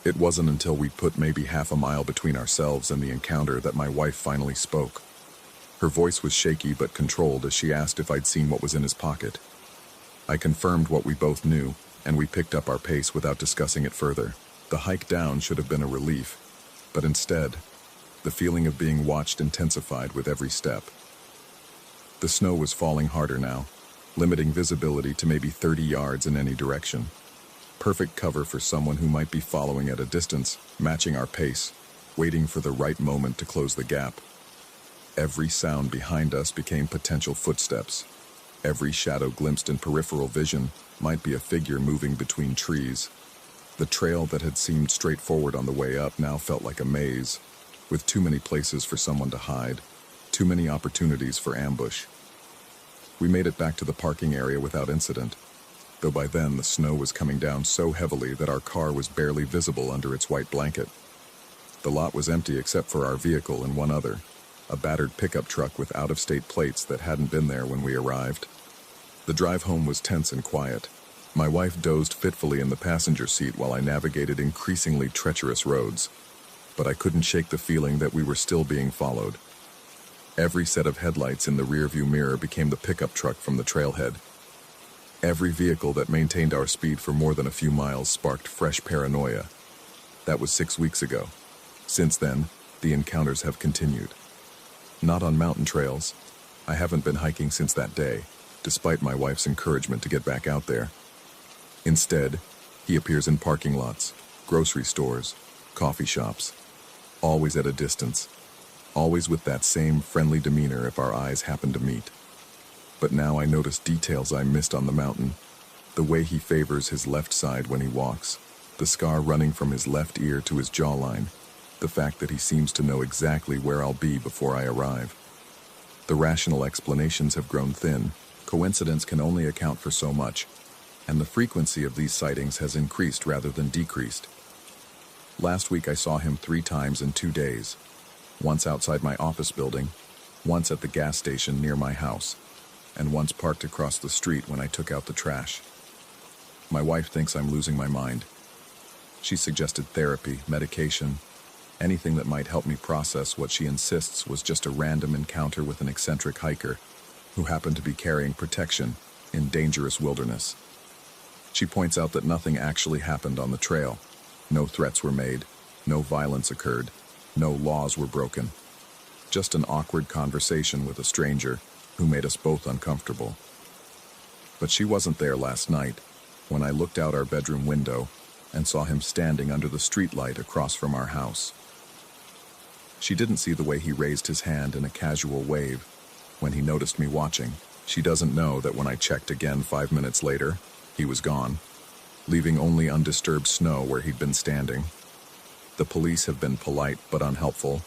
It wasn't until we'd put maybe half a mile between ourselves and the encounter that my wife finally spoke. Her voice was shaky but controlled as she asked if I'd seen what was in his pocket. I confirmed what we both knew, and we picked up our pace without discussing it further. The hike down should have been a relief, but instead, the feeling of being watched intensified with every step. The snow was falling harder now, limiting visibility to maybe 30 yards in any direction. Perfect cover for someone who might be following at a distance, matching our pace, waiting for the right moment to close the gap. Every sound behind us became potential footsteps. Every shadow glimpsed in peripheral vision might be a figure moving between trees. The trail that had seemed straightforward on the way up now felt like a maze, with too many places for someone to hide, too many opportunities for ambush. We made it back to the parking area without incident, though by then the snow was coming down so heavily that our car was barely visible under its white blanket. The lot was empty except for our vehicle and one other, a battered pickup truck with out-of-state plates that hadn't been there when we arrived. The drive home was tense and quiet. My wife dozed fitfully in the passenger seat while I navigated increasingly treacherous roads, but I couldn't shake the feeling that we were still being followed. Every set of headlights in the rearview mirror became the pickup truck from the trailhead. Every vehicle that maintained our speed for more than a few miles sparked fresh paranoia. That was 6 weeks ago. Since then, the encounters have continued. Not on mountain trails. I haven't been hiking since that day, despite my wife's encouragement to get back out there. Instead, he appears in parking lots, grocery stores, coffee shops, always at a distance, always with that same friendly demeanor if our eyes happen to meet. But now I notice details I missed on the mountain. The way he favors his left side when he walks, the scar running from his left ear to his jawline, the fact that he seems to know exactly where I'll be before I arrive. The rational explanations have grown thin. Coincidence can only account for so much, and the frequency of these sightings has increased rather than decreased. Last week I saw him 3 times in 2 days, once outside my office building, once at the gas station near my house, and once parked across the street when I took out the trash. My wife thinks I'm losing my mind. She suggested therapy, medication, anything that might help me process what she insists was just a random encounter with an eccentric hiker who happened to be carrying protection in dangerous wilderness. She points out that nothing actually happened on the trail. No threats were made, no violence occurred, no laws were broken. Just an awkward conversation with a stranger who made us both uncomfortable. But she wasn't there last night when I looked out our bedroom window and saw him standing under the streetlight across from our house. She didn't see the way he raised his hand in a casual wave when he noticed me watching. She doesn't know that when I checked again 5 minutes later, he was gone, leaving only undisturbed snow where he'd been standing. The police have been polite but unhelpful.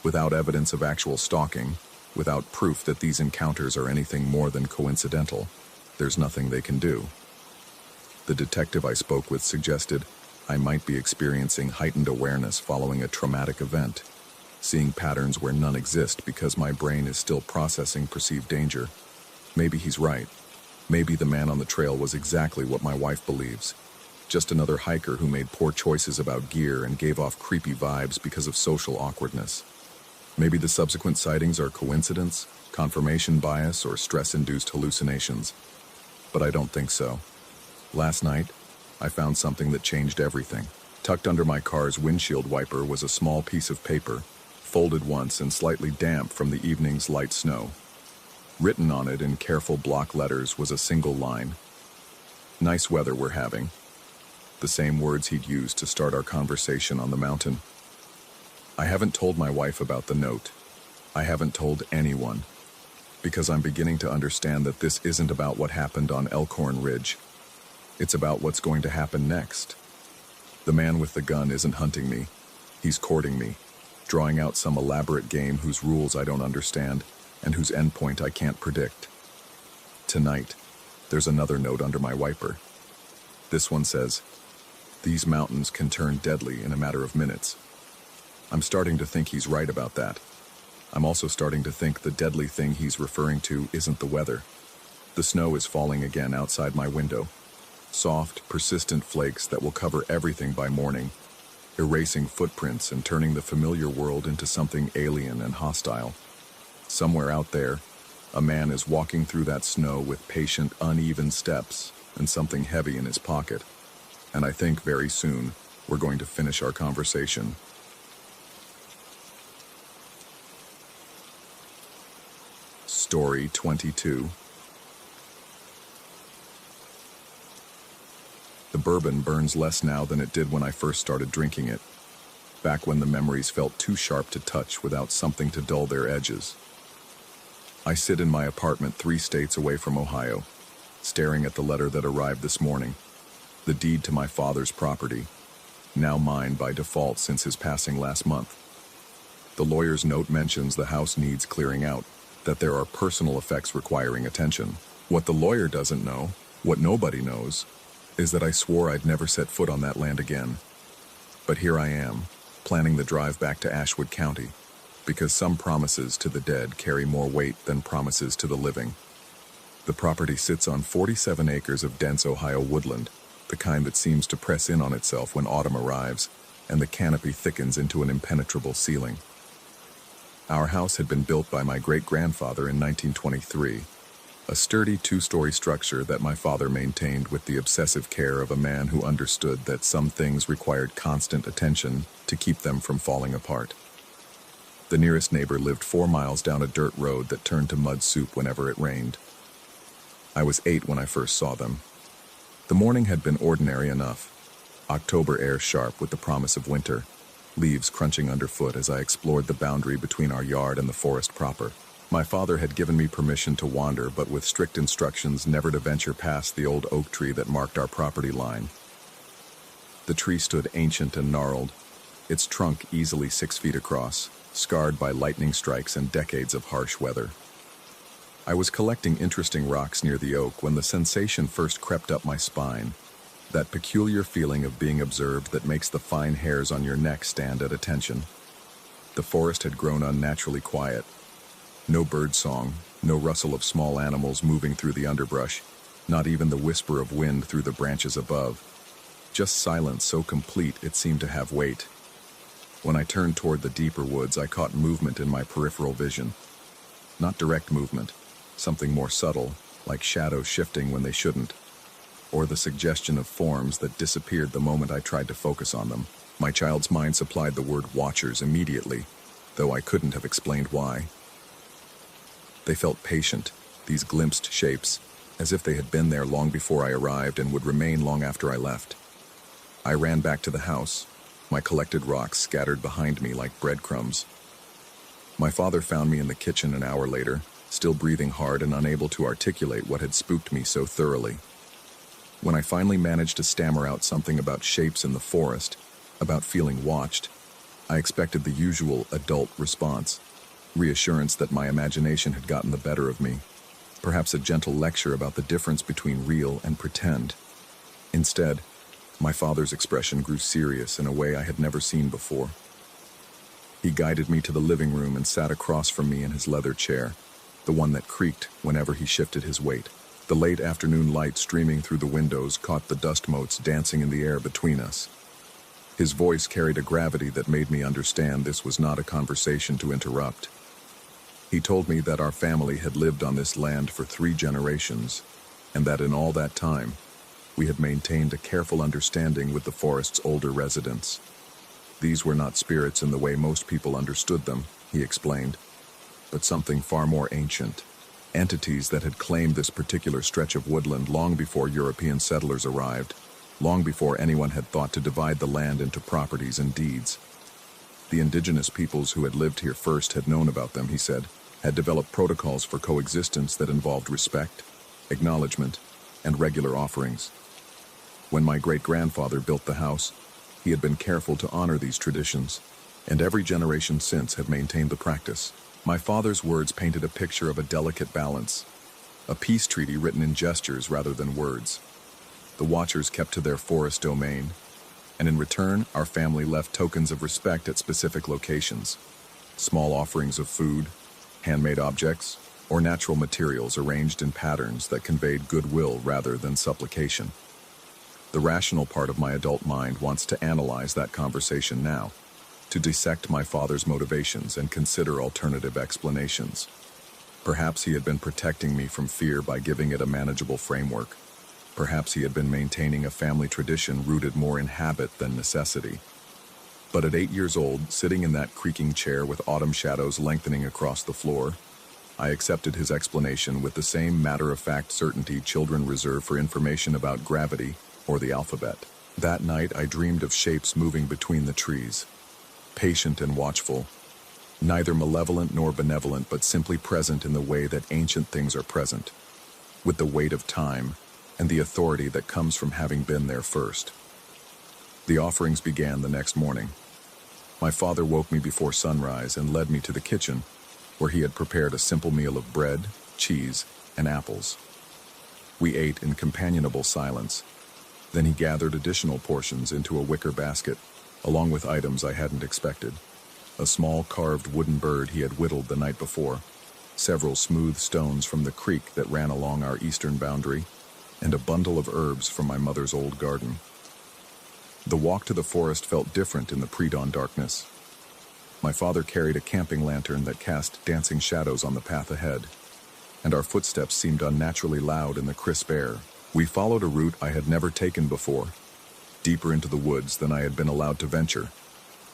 Without evidence of actual stalking, without proof that these encounters are anything more than coincidental, there's nothing they can do. The detective I spoke with suggested I might be experiencing heightened awareness following a traumatic event, seeing patterns where none exist because my brain is still processing perceived danger. Maybe he's right. Maybe the man on the trail was exactly what my wife believes. Just another hiker who made poor choices about gear and gave off creepy vibes because of social awkwardness. Maybe the subsequent sightings are coincidence, confirmation bias, or stress-induced hallucinations. But I don't think so. Last night, I found something that changed everything. Tucked under my car's windshield wiper was a small piece of paper, folded once and slightly damp from the evening's light snow. Written on it in careful block letters was a single line. "Nice weather we're having." The same words he'd used to start our conversation on the mountain. I haven't told my wife about the note. I haven't told anyone, because I'm beginning to understand that this isn't about what happened on Elkhorn Ridge. It's about what's going to happen next. The man with the gun isn't hunting me. He's courting me, drawing out some elaborate game whose rules I don't understand and whose endpoint I can't predict. Tonight, there's another note under my wiper. This one says, "These mountains can turn deadly in a matter of minutes." I'm starting to think he's right about that. I'm also starting to think the deadly thing he's referring to isn't the weather. The snow is falling again outside my window. Soft, persistent flakes that will cover everything by morning, erasing footprints and turning the familiar world into something alien and hostile. Somewhere out there, a man is walking through that snow with patient, uneven steps and something heavy in his pocket. And I think very soon we're going to finish our conversation. Story 22. The bourbon burns less now than it did when I first started drinking it, back when the memories felt too sharp to touch without something to dull their edges. I sit in my apartment 3 states away from Ohio, staring at the letter that arrived this morning, the deed to my father's property, now mine by default since his passing last month. The lawyer's note mentions the house needs clearing out, that there are personal effects requiring attention. What the lawyer doesn't know, what nobody knows, is that I swore I'd never set foot on that land again. But here I am, planning the drive back to Ashwood County, because some promises to the dead carry more weight than promises to the living. The property sits on 47 acres of dense Ohio woodland, the kind that seems to press in on itself when autumn arrives, and the canopy thickens into an impenetrable ceiling. Our house had been built by my great-grandfather in 1923. a sturdy two-story structure that my father maintained with the obsessive care of a man who understood that some things required constant attention to keep them from falling apart. The nearest neighbor lived 4 miles down a dirt road that turned to mud soup whenever it rained. I was 8 when I first saw them. The morning had been ordinary enough. October air sharp with the promise of winter, leaves crunching underfoot as I explored the boundary between our yard and the forest proper. My father had given me permission to wander, but with strict instructions never to venture past the old oak tree that marked our property line. The tree stood ancient and gnarled, its trunk easily 6 feet across, scarred by lightning strikes and decades of harsh weather. I was collecting interesting rocks near the oak when the sensation first crept up my spine, that peculiar feeling of being observed that makes the fine hairs on your neck stand at attention. The forest had grown unnaturally quiet. No bird song, no rustle of small animals moving through the underbrush, not even the whisper of wind through the branches above. Just silence so complete it seemed to have weight. When I turned toward the deeper woods, I caught movement in my peripheral vision. Not direct movement, something more subtle, like shadows shifting when they shouldn't, or the suggestion of forms that disappeared the moment I tried to focus on them. My child's mind supplied the word watchers immediately, though I couldn't have explained why. They felt patient, these glimpsed shapes, as if they had been there long before I arrived and would remain long after I left. I ran back to the house, my collected rocks scattered behind me like breadcrumbs. My father found me in the kitchen an hour later, still breathing hard and unable to articulate what had spooked me so thoroughly. When I finally managed to stammer out something about shapes in the forest, about feeling watched, I expected the usual adult response, reassurance that my imagination had gotten the better of me, perhaps a gentle lecture about the difference between real and pretend. Instead, my father's expression grew serious in a way I had never seen before. He guided me to the living room and sat across from me in his leather chair, the one that creaked whenever he shifted his weight. The late afternoon light streaming through the windows caught the dust motes dancing in the air between us. His voice carried a gravity that made me understand this was not a conversation to interrupt. He told me that our family had lived on this land for 3 generations, and that in all that time, we had maintained a careful understanding with the forest's older residents. These were not spirits in the way most people understood them, he explained, but something far more ancient. Entities that had claimed this particular stretch of woodland long before European settlers arrived, long before anyone had thought to divide the land into properties and deeds. The indigenous peoples who had lived here first had known about them, he said, had developed protocols for coexistence that involved respect, acknowledgement, and regular offerings. When my great-grandfather built the house, he had been careful to honor these traditions, and every generation since had maintained the practice. My father's words painted a picture of a delicate balance, a peace treaty written in gestures rather than words. The watchers kept to their forest domain, and in return, our family left tokens of respect at specific locations. Small offerings of food, handmade objects, or natural materials arranged in patterns that conveyed goodwill rather than supplication. The rational part of my adult mind wants to analyze that conversation now, to dissect my father's motivations and consider alternative explanations. Perhaps he had been protecting me from fear by giving it a manageable framework. Perhaps he had been maintaining a family tradition rooted more in habit than necessity. But at 8 years old, sitting in that creaking chair with autumn shadows lengthening across the floor, I accepted his explanation with the same matter-of-fact certainty children reserve for information about gravity or the alphabet. That night, I dreamed of shapes moving between the trees, patient and watchful, neither malevolent nor benevolent, but simply present in the way that ancient things are present, with the weight of time and the authority that comes from having been there first. The offerings began the next morning. My father woke me before sunrise and led me to the kitchen, where he had prepared a simple meal of bread, cheese, and apples. We ate in companionable silence. Then he gathered additional portions into a wicker basket, along with items I hadn't expected. A small carved wooden bird he had whittled the night before, several smooth stones from the creek that ran along our eastern boundary, and a bundle of herbs from my mother's old garden. The walk to the forest felt different in the pre-dawn darkness. My father carried a camping lantern that cast dancing shadows on the path ahead. and our footsteps seemed unnaturally loud in the crisp air. We followed a route I had never taken before, deeper into the woods than I had been allowed to venture,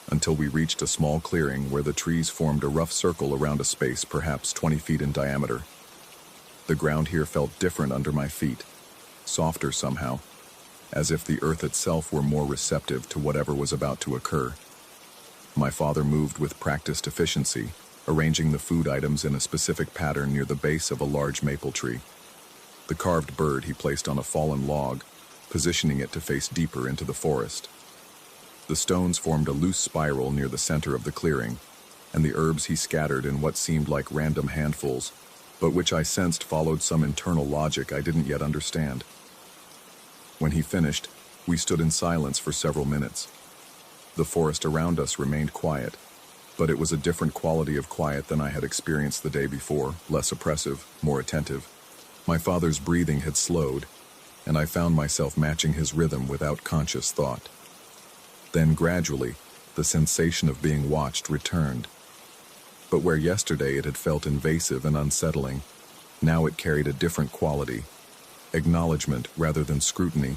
until we reached a small clearing where the trees formed a rough circle around a space perhaps 20 feet in diameter. The ground here felt different under my feet, softer somehow, as if the earth itself were more receptive to whatever was about to occur. My father moved with practiced efficiency, arranging the food items in a specific pattern near the base of a large maple tree. The carved bird he placed on a fallen log, positioning it to face deeper into the forest. The stones formed a loose spiral near the center of the clearing, and the herbs he scattered in what seemed like random handfuls, but which I sensed followed some internal logic I didn't yet understand. When he finished, we stood in silence for several minutes. The forest around us remained quiet, but it was a different quality of quiet than I had experienced the day before, less oppressive, more attentive. My father's breathing had slowed, and I found myself matching his rhythm without conscious thought. Then gradually, the sensation of being watched returned. But where yesterday it had felt invasive and unsettling, now it carried a different quality. Acknowledgement rather than scrutiny,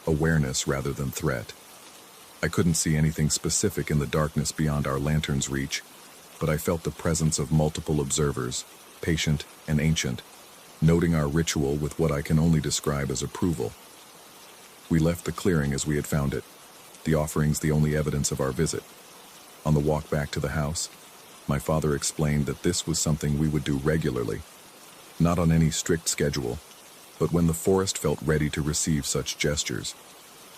awareness rather than threat. I couldn't see anything specific in the darkness beyond our lantern's reach, but I felt the presence of multiple observers, patient and ancient, noting our ritual with what I can only describe as approval. We left the clearing as we had found it, the offerings the only evidence of our visit. On the walk back to the house, my father explained that this was something we would do regularly, not on any strict schedule, but when the forest felt ready to receive such gestures.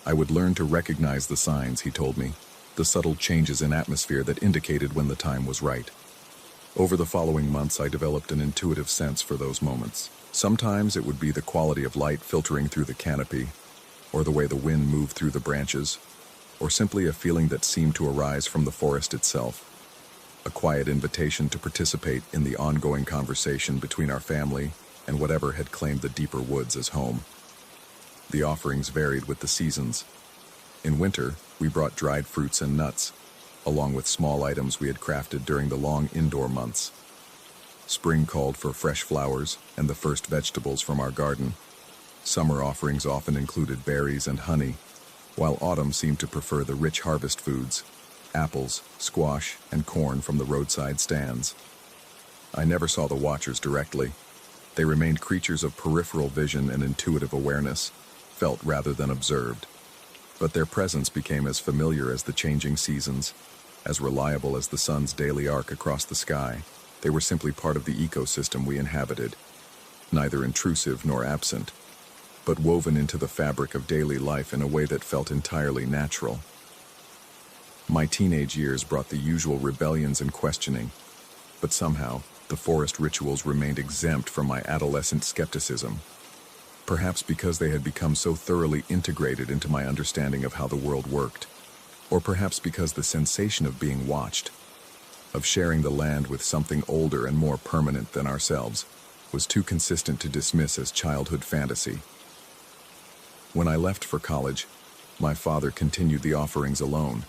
I would learn to recognize the signs, he told me, the subtle changes in atmosphere that indicated when the time was right. Over the following months, I developed an intuitive sense for those moments. Sometimes it would be the quality of light filtering through the canopy, or the way the wind moved through the branches, or simply a feeling that seemed to arise from the forest itself. A quiet invitation to participate in the ongoing conversation between our family and whatever had claimed the deeper woods as home. The offerings varied with the seasons. In winter, we brought dried fruits and nuts, along with small items we had crafted during the long indoor months. Spring called for fresh flowers and the first vegetables from our garden. Summer offerings often included berries and honey, while autumn seemed to prefer the rich harvest foods, apples, squash, and corn from the roadside stands. I never saw the watchers directly. They remained creatures of peripheral vision and intuitive awareness, felt rather than observed. But their presence became as familiar as the changing seasons, as reliable as the sun's daily arc across the sky. They were simply part of the ecosystem we inhabited, neither intrusive nor absent, but woven into the fabric of daily life in a way that felt entirely natural. My teenage years brought the usual rebellions and questioning, but somehow, the forest rituals remained exempt from my adolescent skepticism. Perhaps because they had become so thoroughly integrated into my understanding of how the world worked, or perhaps because the sensation of being watched, of sharing the land with something older and more permanent than ourselves, was too consistent to dismiss as childhood fantasy. When I left for college, my father continued the offerings alone.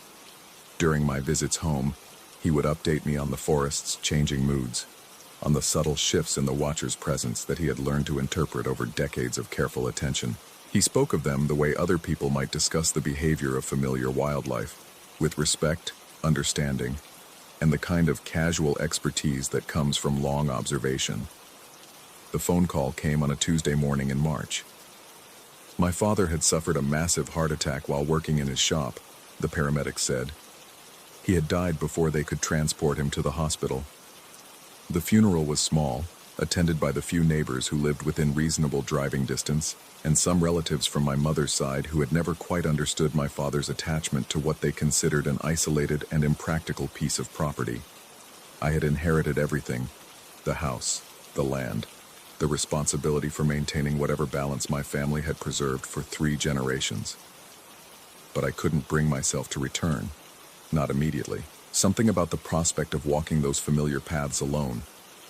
During my visits home, he would update me on the forest's changing moods, on the subtle shifts in the watcher's presence that he had learned to interpret over decades of careful attention. He spoke of them the way other people might discuss the behavior of familiar wildlife, with respect, understanding, and the kind of casual expertise that comes from long observation. The phone call came on a Tuesday morning in March. My father had suffered a massive heart attack while working in his shop, the paramedics said. He had died before they could transport him to the hospital. The funeral was small, attended by the few neighbors who lived within reasonable driving distance, and some relatives from my mother's side who had never quite understood my father's attachment to what they considered an isolated and impractical piece of property. I had inherited everything: the house, the land, the responsibility for maintaining whatever balance my family had preserved for 3 generations. But I couldn't bring myself to return, not immediately. Something about the prospect of walking those familiar paths alone,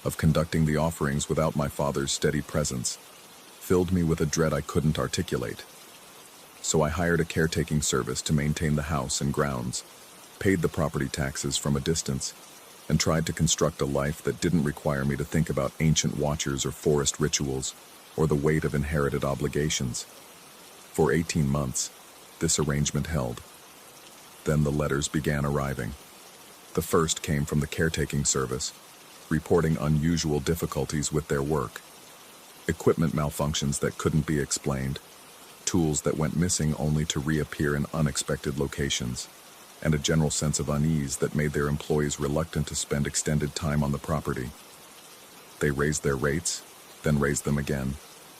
of conducting the offerings without my father's steady presence, filled me with a dread I couldn't articulate. So I hired a caretaking service to maintain the house and grounds, paid the property taxes from a distance, and tried to construct a life that didn't require me to think about ancient watchers or forest rituals, or the weight of inherited obligations. For 18 months, this arrangement held. Then the letters began arriving. The first came from the caretaking service, reporting unusual difficulties with their work. Equipment malfunctions that couldn't be explained, tools that went missing only to reappear in unexpected locations, and a general sense of unease that made their employees reluctant to spend extended time on the property. They raised their rates, then raised them again,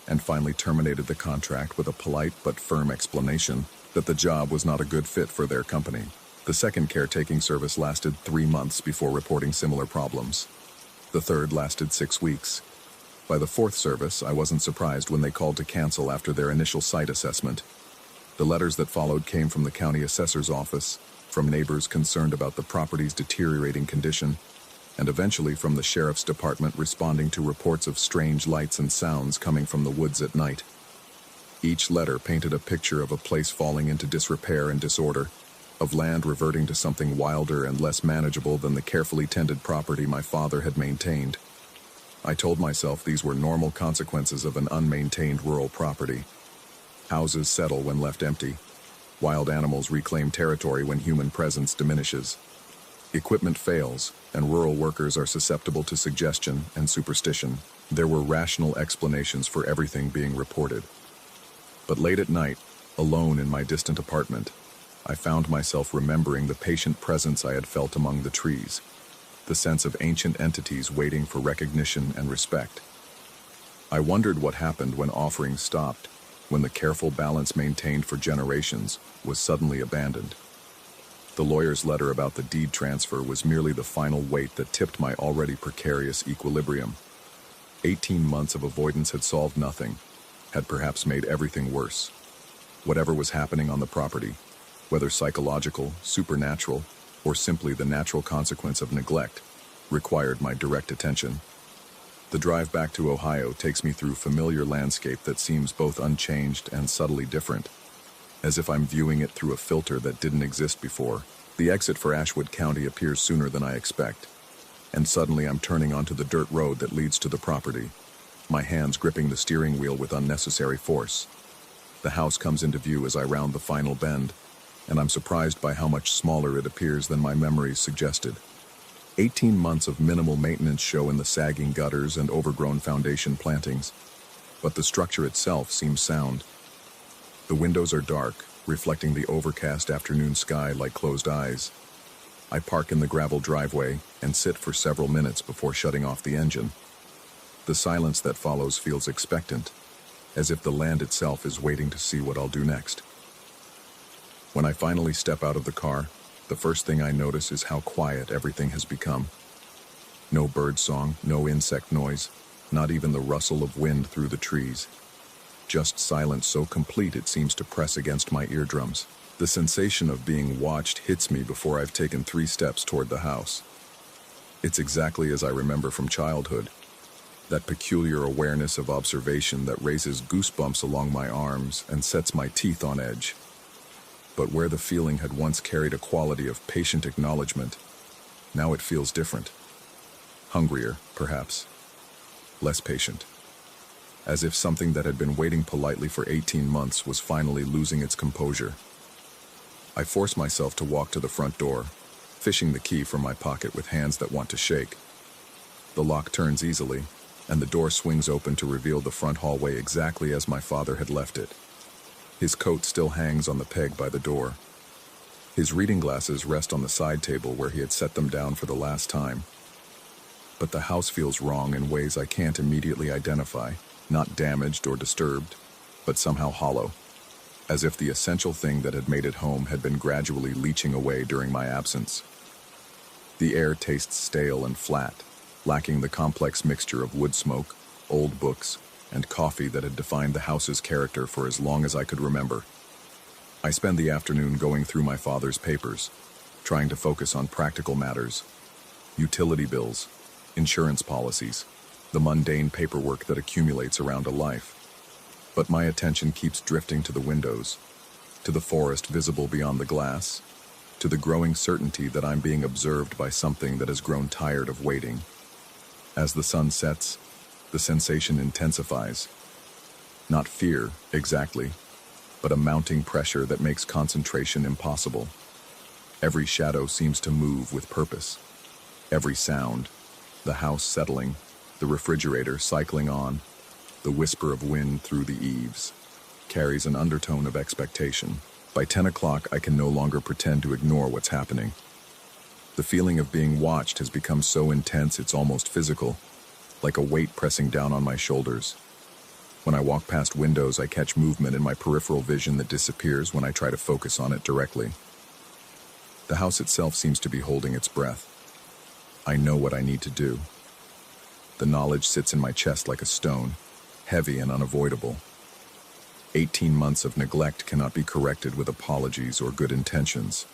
and finally terminated the contract with a polite but firm explanation that the job was not a good fit for their company. The second caretaking service lasted 3 months before reporting similar problems. The third lasted 6 weeks. By the fourth service, I wasn't surprised when they called to cancel after their initial site assessment. The letters that followed came from the county assessor's office, from neighbors concerned about the property's deteriorating condition, and eventually from the sheriff's department responding to reports of strange lights and sounds coming from the woods at night. Each letter painted a picture of a place falling into disrepair and disorder, of land reverting to something wilder and less manageable than the carefully tended property my father had maintained. I told myself these were normal consequences of an unmaintained rural property. Houses settle when left empty. Wild animals reclaim territory when human presence diminishes. Equipment fails, and rural workers are susceptible to suggestion and superstition. There were rational explanations for everything being reported. But late at night, alone in my distant apartment, I found myself remembering the patient presence I had felt among the trees, the sense of ancient entities waiting for recognition and respect. I wondered what happened when offerings stopped, when the careful balance maintained for generations was suddenly abandoned. The lawyer's letter about the deed transfer was merely the final weight that tipped my already precarious equilibrium. 18 months of avoidance had solved nothing, had perhaps made everything worse. Whatever was happening on the property, whether psychological, supernatural, or simply the natural consequence of neglect, required my direct attention. The drive back to Ohio takes me through familiar landscape that seems both unchanged and subtly different, as if I'm viewing it through a filter that didn't exist before. The exit for Ashwood County appears sooner than I expect, and suddenly I'm turning onto the dirt road that leads to the property, my hands gripping the steering wheel with unnecessary force. The house comes into view as I round the final bend, and I'm surprised by how much smaller it appears than my memories suggested. 18 months of minimal maintenance show in the sagging gutters and overgrown foundation plantings, but the structure itself seems sound. The windows are dark, reflecting the overcast afternoon sky like closed eyes. I park in the gravel driveway and sit for several minutes before shutting off the engine. The silence that follows feels expectant, as if the land itself is waiting to see what I'll do next. When I finally step out of the car, the first thing I notice is how quiet everything has become. No bird song, no insect noise, not even the rustle of wind through the trees. Just silence so complete it seems to press against my eardrums. The sensation of being watched hits me before I've taken 3 steps toward the house. It's exactly as I remember from childhood. That peculiar awareness of observation that raises goosebumps along my arms and sets my teeth on edge. But where the feeling had once carried a quality of patient acknowledgement, now it feels different. Hungrier, perhaps. Less patient. As if something that had been waiting politely for 18 months was finally losing its composure. I force myself to walk to the front door, fishing the key from my pocket with hands that want to shake. The lock turns easily, and the door swings open to reveal the front hallway exactly as my father had left it. His coat still hangs on the peg by the door. His reading glasses rest on the side table where he had set them down for the last time. But the house feels wrong in ways I can't immediately identify, not damaged or disturbed, but somehow hollow, as if the essential thing that had made it home had been gradually leaching away during my absence. The air tastes stale and flat, lacking the complex mixture of wood smoke, old books, and coffee that had defined the house's character for as long as I could remember. I spend the afternoon going through my father's papers, trying to focus on practical matters, utility bills, insurance policies, the mundane paperwork that accumulates around a life. But my attention keeps drifting to the windows, to the forest visible beyond the glass, to the growing certainty that I'm being observed by something that has grown tired of waiting. As the sun sets, the sensation intensifies. Not fear, exactly, but a mounting pressure that makes concentration impossible. Every shadow seems to move with purpose. Every sound, the house settling, the refrigerator cycling on, the whisper of wind through the eaves, carries an undertone of expectation. By 10 o'clock, I can no longer pretend to ignore what's happening. The feeling of being watched has become so intense it's almost physical, like a weight pressing down on my shoulders. When I walk past windows, I catch movement in my peripheral vision that disappears when I try to focus on it directly. The house itself seems to be holding its breath. I know what I need to do. The knowledge sits in my chest like a stone, heavy and unavoidable. 18 months of neglect cannot be corrected with apologies or good intentions.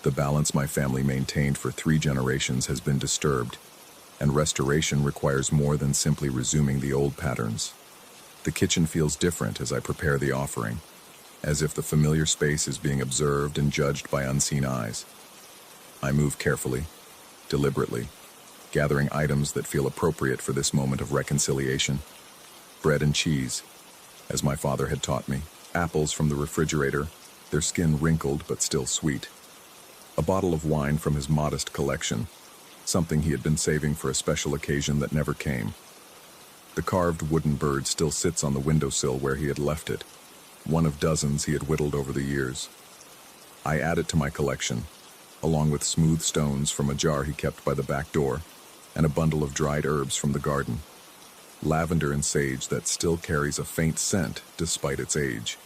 The balance my family maintained for 3 generations has been disturbed, and restoration requires more than simply resuming the old patterns. The kitchen feels different as I prepare the offering, as if the familiar space is being observed and judged by unseen eyes. I move carefully, deliberately, gathering items that feel appropriate for this moment of reconciliation. Bread and cheese, as my father had taught me. Apples from the refrigerator, their skin wrinkled but still sweet. A bottle of wine from his modest collection, something he had been saving for a special occasion that never came. The carved wooden bird still sits on the windowsill where he had left it, one of dozens he had whittled over the years. I add it to my collection, along with smooth stones from a jar he kept by the back door, and a bundle of dried herbs from the garden. Lavender and sage that still carries a faint scent despite its age.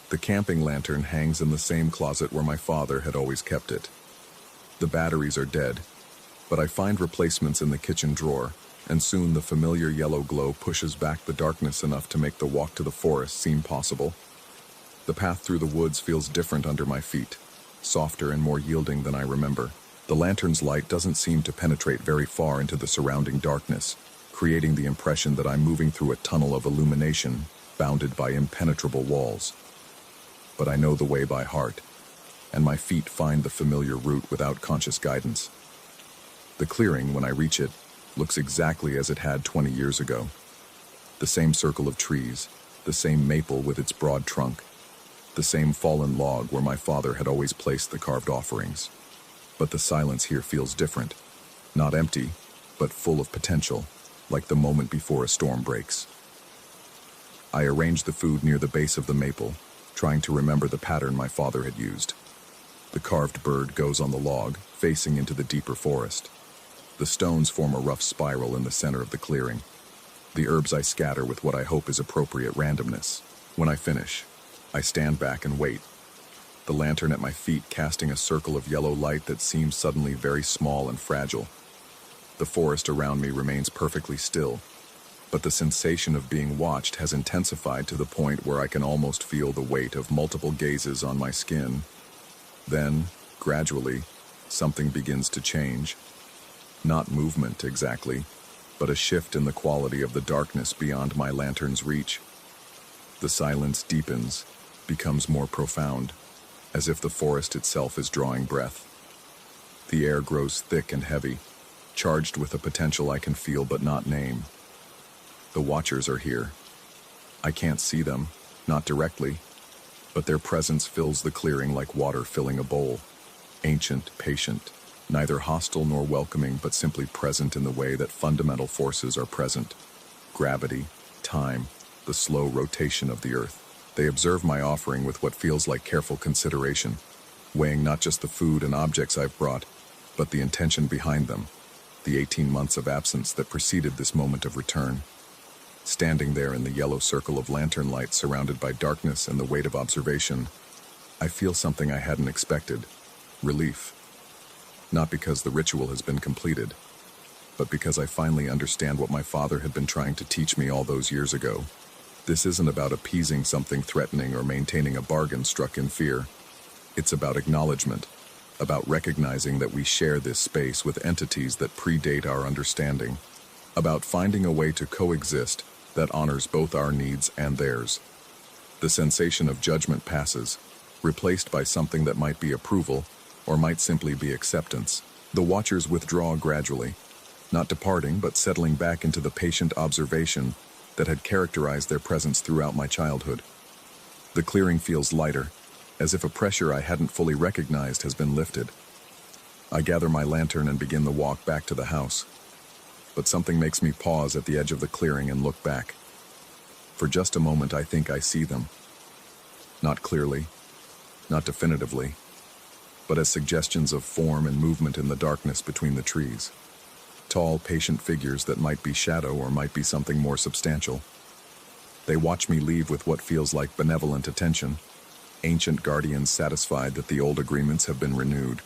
The camping lantern hangs in the same closet where my father had always kept it. The batteries are dead, but I find replacements in the kitchen drawer, and soon the familiar yellow glow pushes back the darkness enough to make the walk to the forest seem possible. The path through the woods feels different under my feet, softer and more yielding than I remember. The lantern's light doesn't seem to penetrate very far into the surrounding darkness, creating the impression that I'm moving through a tunnel of illumination, bounded by impenetrable walls. But I know the way by heart, and my feet find the familiar route without conscious guidance. The clearing, when I reach it, looks exactly as it had 20 years ago. The same circle of trees, the same maple with its broad trunk, the same fallen log where my father had always placed the carved offerings. But the silence here feels different, not empty, but full of potential, like the moment before a storm breaks. I arrange the food near the base of the maple, trying to remember the pattern my father had used. The carved bird goes on the log, facing into the deeper forest. The stones form a rough spiral in the center of the clearing. The herbs I scatter with what I hope is appropriate randomness. When I finish, I stand back and wait, the lantern at my feet casting a circle of yellow light that seems suddenly very small and fragile. The forest around me remains perfectly still, but the sensation of being watched has intensified to the point where I can almost feel the weight of multiple gazes on my skin. Then, gradually, something begins to change. Not movement exactly, but a shift in the quality of the darkness beyond my lantern's reach. The silence deepens, becomes more profound, as if the forest itself is drawing breath. The air grows thick and heavy, charged with a potential I can feel but not name. The watchers are here. I can't see them, not directly, but their presence fills the clearing like water filling a bowl. Ancient, patient, neither hostile nor welcoming, but simply present in the way that fundamental forces are present. Gravity, time, the slow rotation of the earth. They observe my offering with what feels like careful consideration, weighing not just the food and objects I've brought, but the intention behind them, the 18 months of absence that preceded this moment of return. Standing there in the yellow circle of lantern light surrounded by darkness and the weight of observation, I feel something I hadn't expected, relief. Not because the ritual has been completed, but because I finally understand what my father had been trying to teach me all those years ago. This isn't about appeasing something threatening or maintaining a bargain struck in fear. It's about acknowledgement, about recognizing that we share this space with entities that predate our understanding, about finding a way to coexist that honors both our needs and theirs. The sensation of judgment passes, replaced by something that might be approval, or might simply be acceptance. The watchers withdraw gradually, not departing but settling back into the patient observation that had characterized their presence throughout my childhood. The clearing feels lighter, as if a pressure I hadn't fully recognized has been lifted. I gather my lantern and begin the walk back to the house. But something makes me pause at the edge of the clearing and look back. For just a moment I think I see them. Not clearly, not definitively, but as suggestions of form and movement in the darkness between the trees. Tall, patient figures that might be shadow or might be something more substantial. They watch me leave with what feels like benevolent attention, ancient guardians satisfied that the old agreements have been renewed.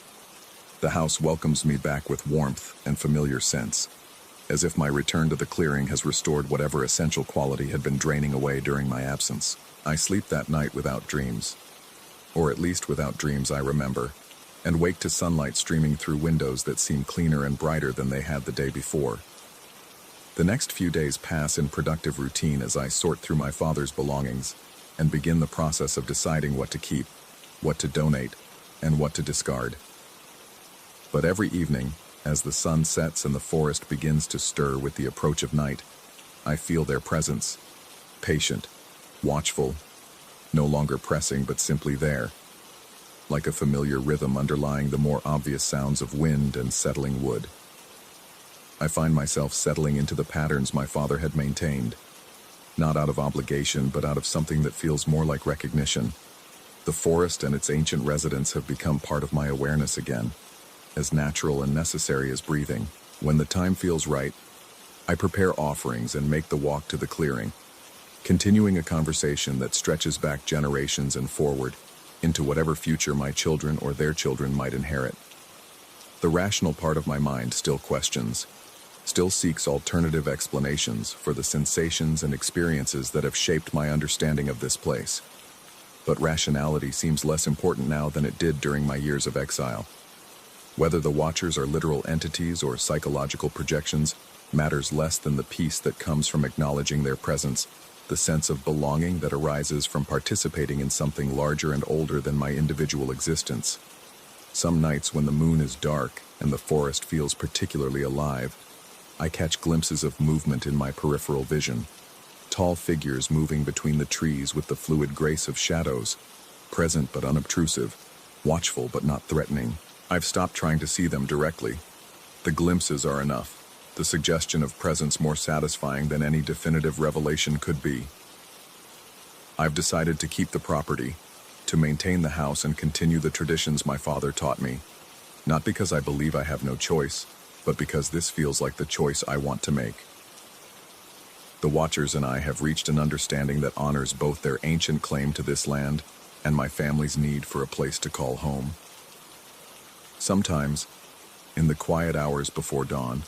The house welcomes me back with warmth and familiar sense, as if my return to the clearing has restored whatever essential quality had been draining away during my absence. I sleep that night without dreams, or at least without dreams I remember, and wake to sunlight streaming through windows that seem cleaner and brighter than they had the day before. The next few days pass in productive routine as I sort through my father's belongings and begin the process of deciding what to keep, what to donate, and what to discard. But every evening, as the sun sets and the forest begins to stir with the approach of night, I feel their presence, patient, watchful, no longer pressing but simply there, like a familiar rhythm underlying the more obvious sounds of wind and settling wood. I find myself settling into the patterns my father had maintained, not out of obligation but out of something that feels more like recognition. The forest and its ancient residents have become part of my awareness again, as natural and necessary as breathing. When the time feels right, I prepare offerings and make the walk to the clearing, continuing a conversation that stretches back generations and forward into whatever future my children or their children might inherit. The rational part of my mind still questions, still seeks alternative explanations for the sensations and experiences that have shaped my understanding of this place. But rationality seems less important now than it did during my years of exile. Whether the watchers are literal entities or psychological projections matters less than the peace that comes from acknowledging their presence, the sense of belonging that arises from participating in something larger and older than my individual existence. Some nights when the moon is dark and the forest feels particularly alive, I catch glimpses of movement in my peripheral vision. Tall figures moving between the trees with the fluid grace of shadows, present but unobtrusive, watchful but not threatening. I've stopped trying to see them directly. The glimpses are enough, the suggestion of presence more satisfying than any definitive revelation could be. I've decided to keep the property, to maintain the house and continue the traditions my father taught me, not because I believe I have no choice, but because this feels like the choice I want to make. The Watchers and I have reached an understanding that honors both their ancient claim to this land and my family's need for a place to call home. Sometimes, in the quiet hours before dawn,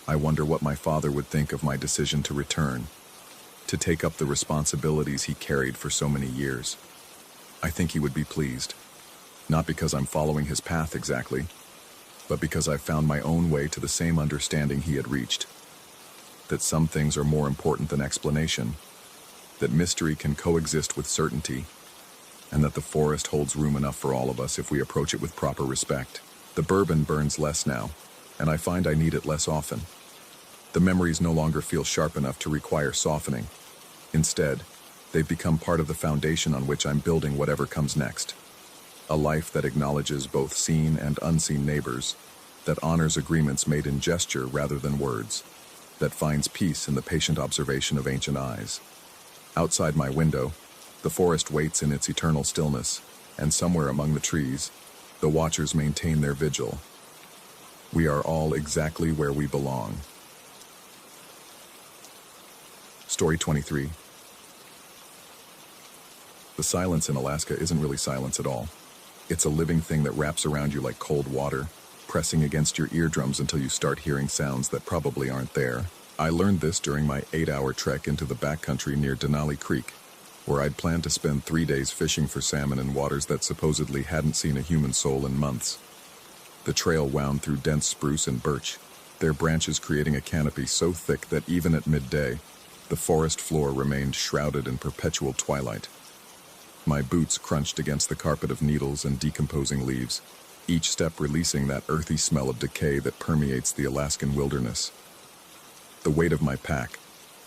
I wonder what my father would think of my decision to return, to take up the responsibilities he carried for so many years. I think he would be pleased, not because I'm following his path exactly, but because I've found my own way to the same understanding he had reached, that some things are more important than explanation, that mystery can coexist with certainty, and that the forest holds room enough for all of us if we approach it with proper respect. The bourbon burns less now, and I find I need it less often. The memories no longer feel sharp enough to require softening. Instead, they've become part of the foundation on which I'm building whatever comes next. A life that acknowledges both seen and unseen neighbors, that honors agreements made in gesture rather than words, that finds peace in the patient observation of ancient eyes. Outside my window, the forest waits in its eternal stillness, and somewhere among the trees, the Watchers maintain their vigil. We are all exactly where we belong. Story 23. The silence in Alaska isn't really silence at all. It's a living thing that wraps around you like cold water, pressing against your eardrums until you start hearing sounds that probably aren't there. I learned this during my 8-hour trek into the backcountry near Denali Creek, where I'd planned to spend 3 days fishing for salmon in waters that supposedly hadn't seen a human soul in months. The trail wound through dense spruce and birch, their branches creating a canopy so thick that even at midday, the forest floor remained shrouded in perpetual twilight. My boots crunched against the carpet of needles and decomposing leaves, each step releasing that earthy smell of decay that permeates the Alaskan wilderness. The weight of my pack,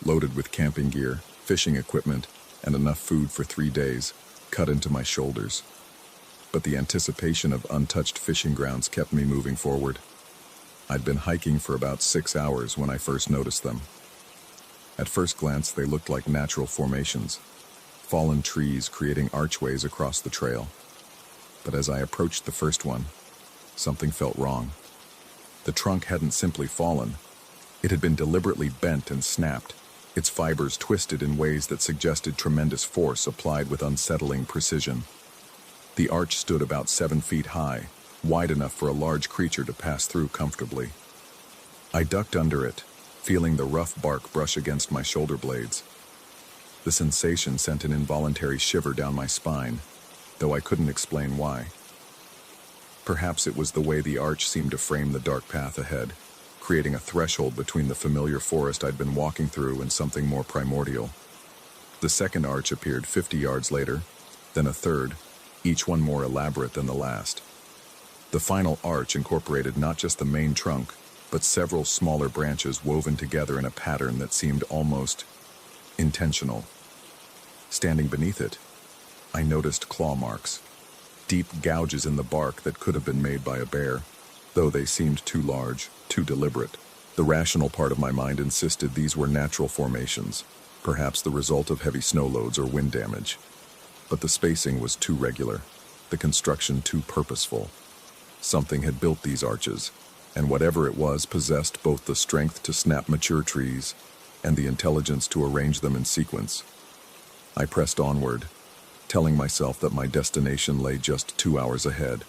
loaded with camping gear, fishing equipment, and enough food for 3 days, cut into my shoulders. But the anticipation of untouched fishing grounds kept me moving forward. I'd been hiking for about 6 hours when I first noticed them. At first glance, they looked like natural formations, fallen trees creating archways across the trail. But as I approached the first one, something felt wrong. The trunk hadn't simply fallen. It had been deliberately bent and snapped, its fibers twisted in ways that suggested tremendous force applied with unsettling precision. The arch stood about 7 feet high, wide enough for a large creature to pass through comfortably. I ducked under it, feeling the rough bark brush against my shoulder blades. The sensation sent an involuntary shiver down my spine, though I couldn't explain why. Perhaps it was the way the arch seemed to frame the dark path ahead, creating a threshold between the familiar forest I'd been walking through and something more primordial. The second arch appeared 50 yards later, then a third, each one more elaborate than the last. The final arch incorporated not just the main trunk, but several smaller branches woven together in a pattern that seemed almost intentional. Standing beneath it, I noticed claw marks, deep gouges in the bark that could have been made by a bear, though they seemed too large, too deliberate. The rational part of my mind insisted these were natural formations, perhaps the result of heavy snow loads or wind damage. But the spacing was too regular, the construction too purposeful. Something had built these arches, and whatever it was possessed both the strength to snap mature trees and the intelligence to arrange them in sequence. I pressed onward, telling myself that my destination lay just 2 hours ahead.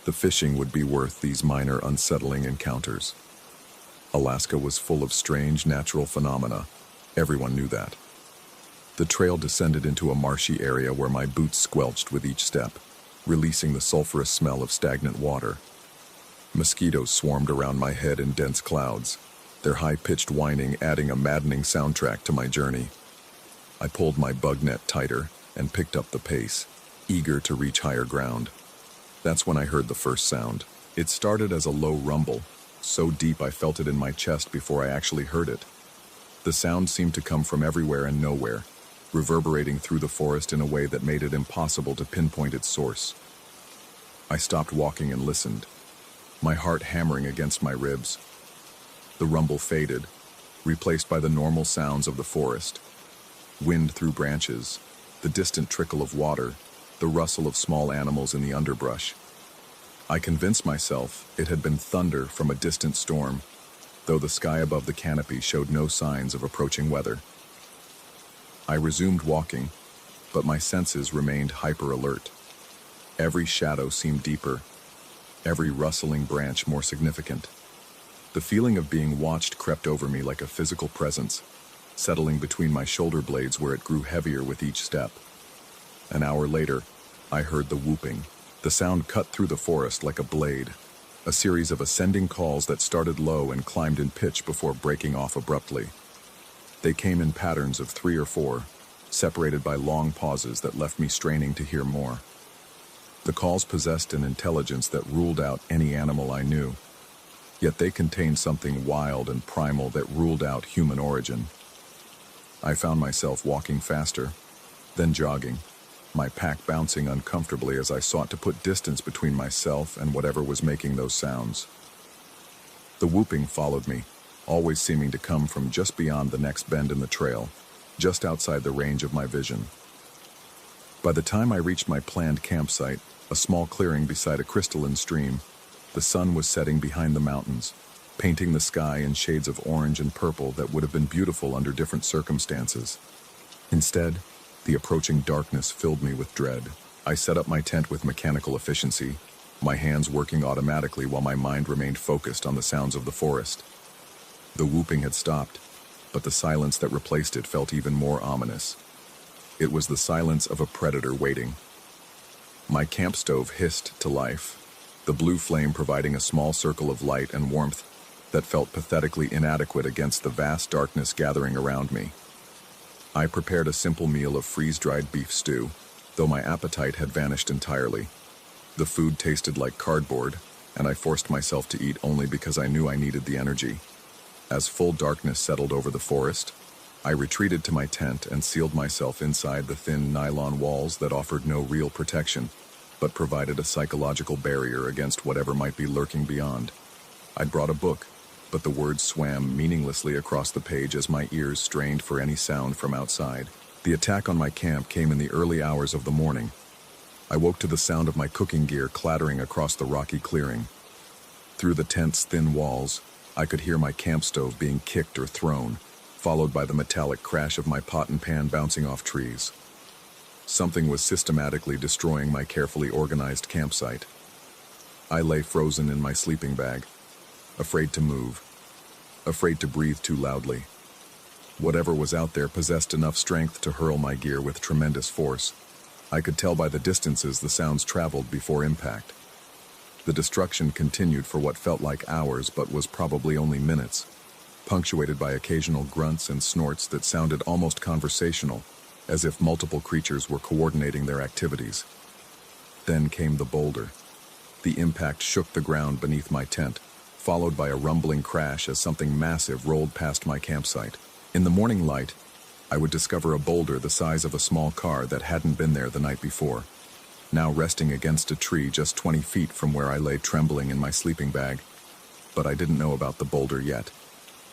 The fishing would be worth these minor unsettling encounters. Alaska was full of strange natural phenomena. Everyone knew that. The trail descended into a marshy area where my boots squelched with each step, releasing the sulfurous smell of stagnant water. Mosquitoes swarmed around my head in dense clouds, their high-pitched whining adding a maddening soundtrack to my journey. I pulled my bug net tighter and picked up the pace, eager to reach higher ground. That's when I heard the first sound. It started as a low rumble, so deep I felt it in my chest before I actually heard it. The sound seemed to come from everywhere and nowhere, reverberating through the forest in a way that made it impossible to pinpoint its source. I stopped walking and listened, my heart hammering against my ribs. The rumble faded, replaced by the normal sounds of the forest. Wind through branches, the distant trickle of water, the rustle of small animals in the underbrush. I convinced myself it had been thunder from a distant storm, though the sky above the canopy showed no signs of approaching weather. I resumed walking, but my senses remained hyper-alert. Every shadow seemed deeper, every rustling branch more significant. The feeling of being watched crept over me like a physical presence, settling between my shoulder blades where it grew heavier with each step. An hour later, I heard the whooping. The sound cut through the forest like a blade, a series of ascending calls that started low and climbed in pitch before breaking off abruptly. They came in patterns of 3 or 4, separated by long pauses that left me straining to hear more. The calls possessed an intelligence that ruled out any animal I knew, yet they contained something wild and primal that ruled out human origin. I found myself walking faster, then jogging, my pack bouncing uncomfortably as I sought to put distance between myself and whatever was making those sounds. The whooping followed me, always seeming to come from just beyond the next bend in the trail, just outside the range of my vision. By the time I reached my planned campsite, a small clearing beside a crystalline stream, the sun was setting behind the mountains, painting the sky in shades of orange and purple that would have been beautiful under different circumstances. Instead, the approaching darkness filled me with dread. I set up my tent with mechanical efficiency, my hands working automatically while my mind remained focused on the sounds of the forest. The whooping had stopped, but the silence that replaced it felt even more ominous. It was the silence of a predator waiting. My camp stove hissed to life, the blue flame providing a small circle of light and warmth that felt pathetically inadequate against the vast darkness gathering around me. I prepared a simple meal of freeze-dried beef stew, though my appetite had vanished entirely. The food tasted like cardboard, and I forced myself to eat only because I knew I needed the energy. As full darkness settled over the forest, I retreated to my tent and sealed myself inside the thin nylon walls that offered no real protection, but provided a psychological barrier against whatever might be lurking beyond. I'd brought a book, but the words swam meaninglessly across the page as my ears strained for any sound from outside. The attack on my camp came in the early hours of the morning. I woke to the sound of my cooking gear clattering across the rocky clearing. Through the tent's thin walls, I could hear my camp stove being kicked or thrown, followed by the metallic crash of my pot and pan bouncing off trees. Something was systematically destroying my carefully organized campsite. I lay frozen in my sleeping bag, afraid to move, afraid to breathe too loudly. Whatever was out there possessed enough strength to hurl my gear with tremendous force. I could tell by the distances the sounds traveled before impact. The destruction continued for what felt like hours but was probably only minutes, punctuated by occasional grunts and snorts that sounded almost conversational, as if multiple creatures were coordinating their activities. Then came the boulder. The impact shook the ground beneath my tent, followed by a rumbling crash as something massive rolled past my campsite. In the morning light, I would discover a boulder the size of a small car that hadn't been there the night before, now resting against a tree just 20 feet from where I lay trembling in my sleeping bag. But I didn't know about the boulder yet.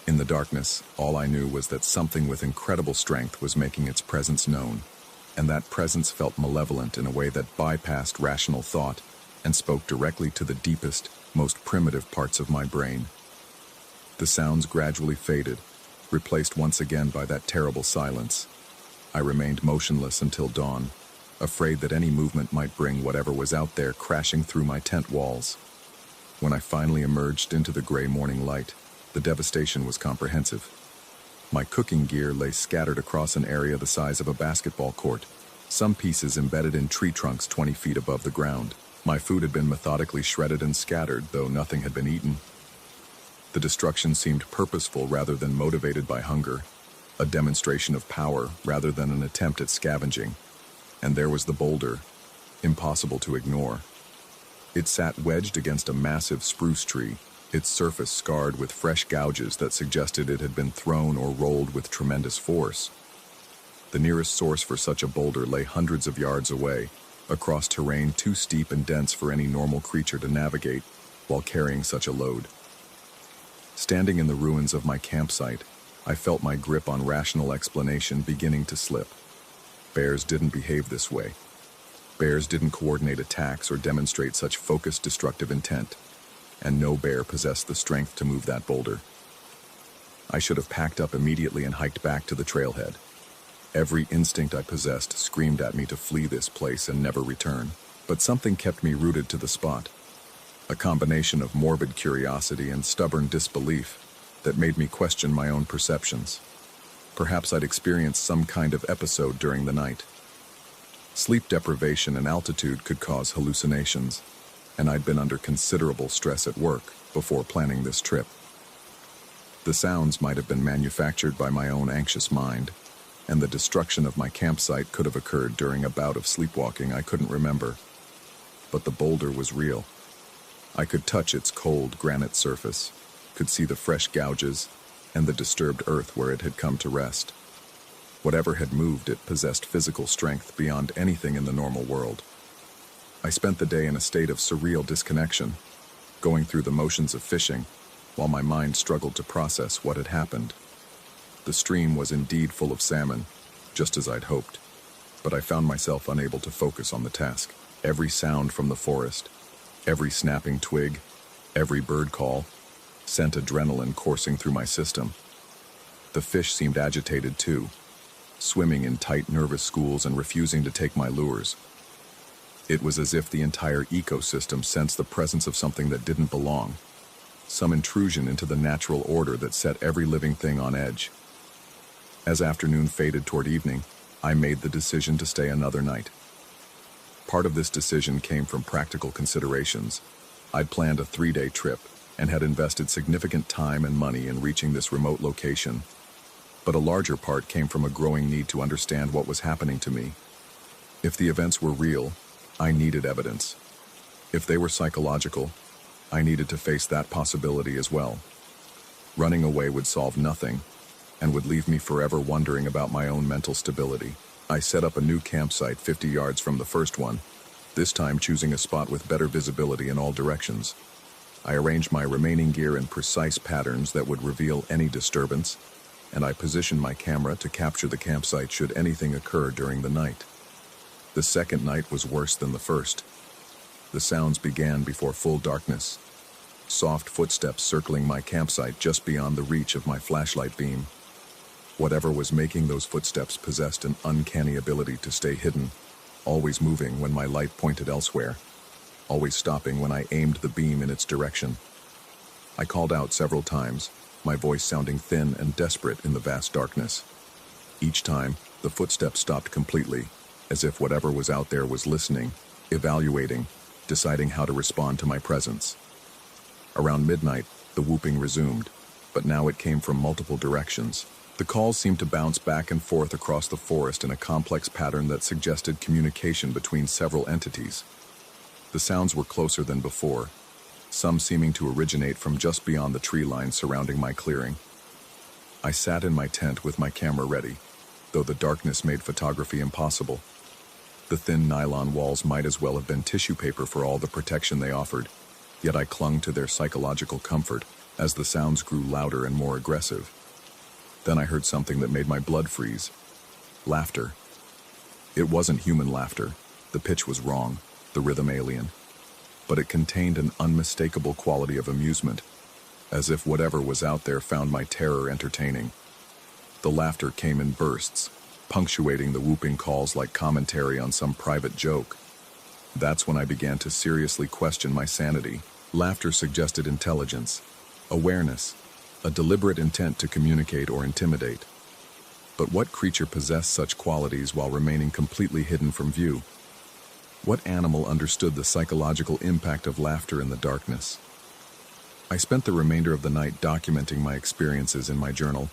In the darkness, all I knew was that something with incredible strength was making its presence known, and that presence felt malevolent in a way that bypassed rational thought and spoke directly to the deepest, most primitive parts of my brain. The sounds gradually faded, replaced once again by that terrible silence. I remained motionless until dawn, afraid that any movement might bring whatever was out there crashing through my tent walls. When I finally emerged into the gray morning light, the devastation was comprehensive. My cooking gear lay scattered across an area the size of a basketball court, some pieces embedded in tree trunks 20 feet above the ground. My food had been methodically shredded and scattered, though nothing had been eaten. The destruction seemed purposeful rather than motivated by hunger, a demonstration of power rather than an attempt at scavenging. And there was the boulder, impossible to ignore. It sat wedged against a massive spruce tree, its surface scarred with fresh gouges that suggested it had been thrown or rolled with tremendous force. The nearest source for such a boulder lay hundreds of yards away, across terrain too steep and dense for any normal creature to navigate while carrying such a load. Standing in the ruins of my campsite, I felt my grip on rational explanation beginning to slip. Bears didn't behave this way. Bears didn't coordinate attacks or demonstrate such focused destructive intent, and no bear possessed the strength to move that boulder. I should have packed up immediately and hiked back to the trailhead. Every instinct I possessed screamed at me to flee this place and never return, but something kept me rooted to the spot. A combination of morbid curiosity and stubborn disbelief that made me question my own perceptions. Perhaps I'd experienced some kind of episode during the night. Sleep deprivation and altitude could cause hallucinations, and I'd been under considerable stress at work before planning this trip. The sounds might have been manufactured by my own anxious mind, and the destruction of my campsite could have occurred during a bout of sleepwalking I couldn't remember. But the boulder was real. I could touch its cold granite surface, could see the fresh gouges and the disturbed earth where it had come to rest. Whatever had moved it possessed physical strength beyond anything in the normal world. I spent the day in a state of surreal disconnection, going through the motions of fishing, while my mind struggled to process what had happened. The stream was indeed full of salmon, just as I'd hoped, but I found myself unable to focus on the task. Every sound from the forest, every snapping twig, every bird call, sent adrenaline coursing through my system. The fish seemed agitated too, swimming in tight, nervous schools and refusing to take my lures. It was as if the entire ecosystem sensed the presence of something that didn't belong, some intrusion into the natural order that set every living thing on edge. As afternoon faded toward evening, I made the decision to stay another night. Part of this decision came from practical considerations. I'd planned a 3-day trip and had invested significant time and money in reaching this remote location. But a larger part came from a growing need to understand what was happening to me. If the events were real, I needed evidence. If they were psychological, I needed to face that possibility as well. Running away would solve nothing, and would leave me forever wondering about my own mental stability. I set up a new campsite 50 yards from the first one, this time choosing a spot with better visibility in all directions. I arranged my remaining gear in precise patterns that would reveal any disturbance, and I positioned my camera to capture the campsite should anything occur during the night. The second night was worse than the first. The sounds began before full darkness. Soft footsteps circling my campsite just beyond the reach of my flashlight beam. Whatever was making those footsteps possessed an uncanny ability to stay hidden, always moving when my light pointed elsewhere, always stopping when I aimed the beam in its direction. I called out several times, my voice sounding thin and desperate in the vast darkness. Each time, the footsteps stopped completely, as if whatever was out there was listening, evaluating, deciding how to respond to my presence. Around midnight, the whooping resumed, but now it came from multiple directions. The calls seemed to bounce back and forth across the forest in a complex pattern that suggested communication between several entities. The sounds were closer than before, some seeming to originate from just beyond the tree line surrounding my clearing. I sat in my tent with my camera ready, though the darkness made photography impossible. The thin nylon walls might as well have been tissue paper for all the protection they offered, yet I clung to their psychological comfort as the sounds grew louder and more aggressive. Then I heard something that made my blood freeze. Laughter. It wasn't human laughter. The pitch was wrong, the rhythm alien. But it contained an unmistakable quality of amusement, as if whatever was out there found my terror entertaining. The laughter came in bursts, punctuating the whooping calls like commentary on some private joke. That's when I began to seriously question my sanity. Laughter suggested intelligence, awareness, a deliberate intent to communicate or intimidate. But what creature possessed such qualities while remaining completely hidden from view? What animal understood the psychological impact of laughter in the darkness? I spent the remainder of the night documenting my experiences in my journal,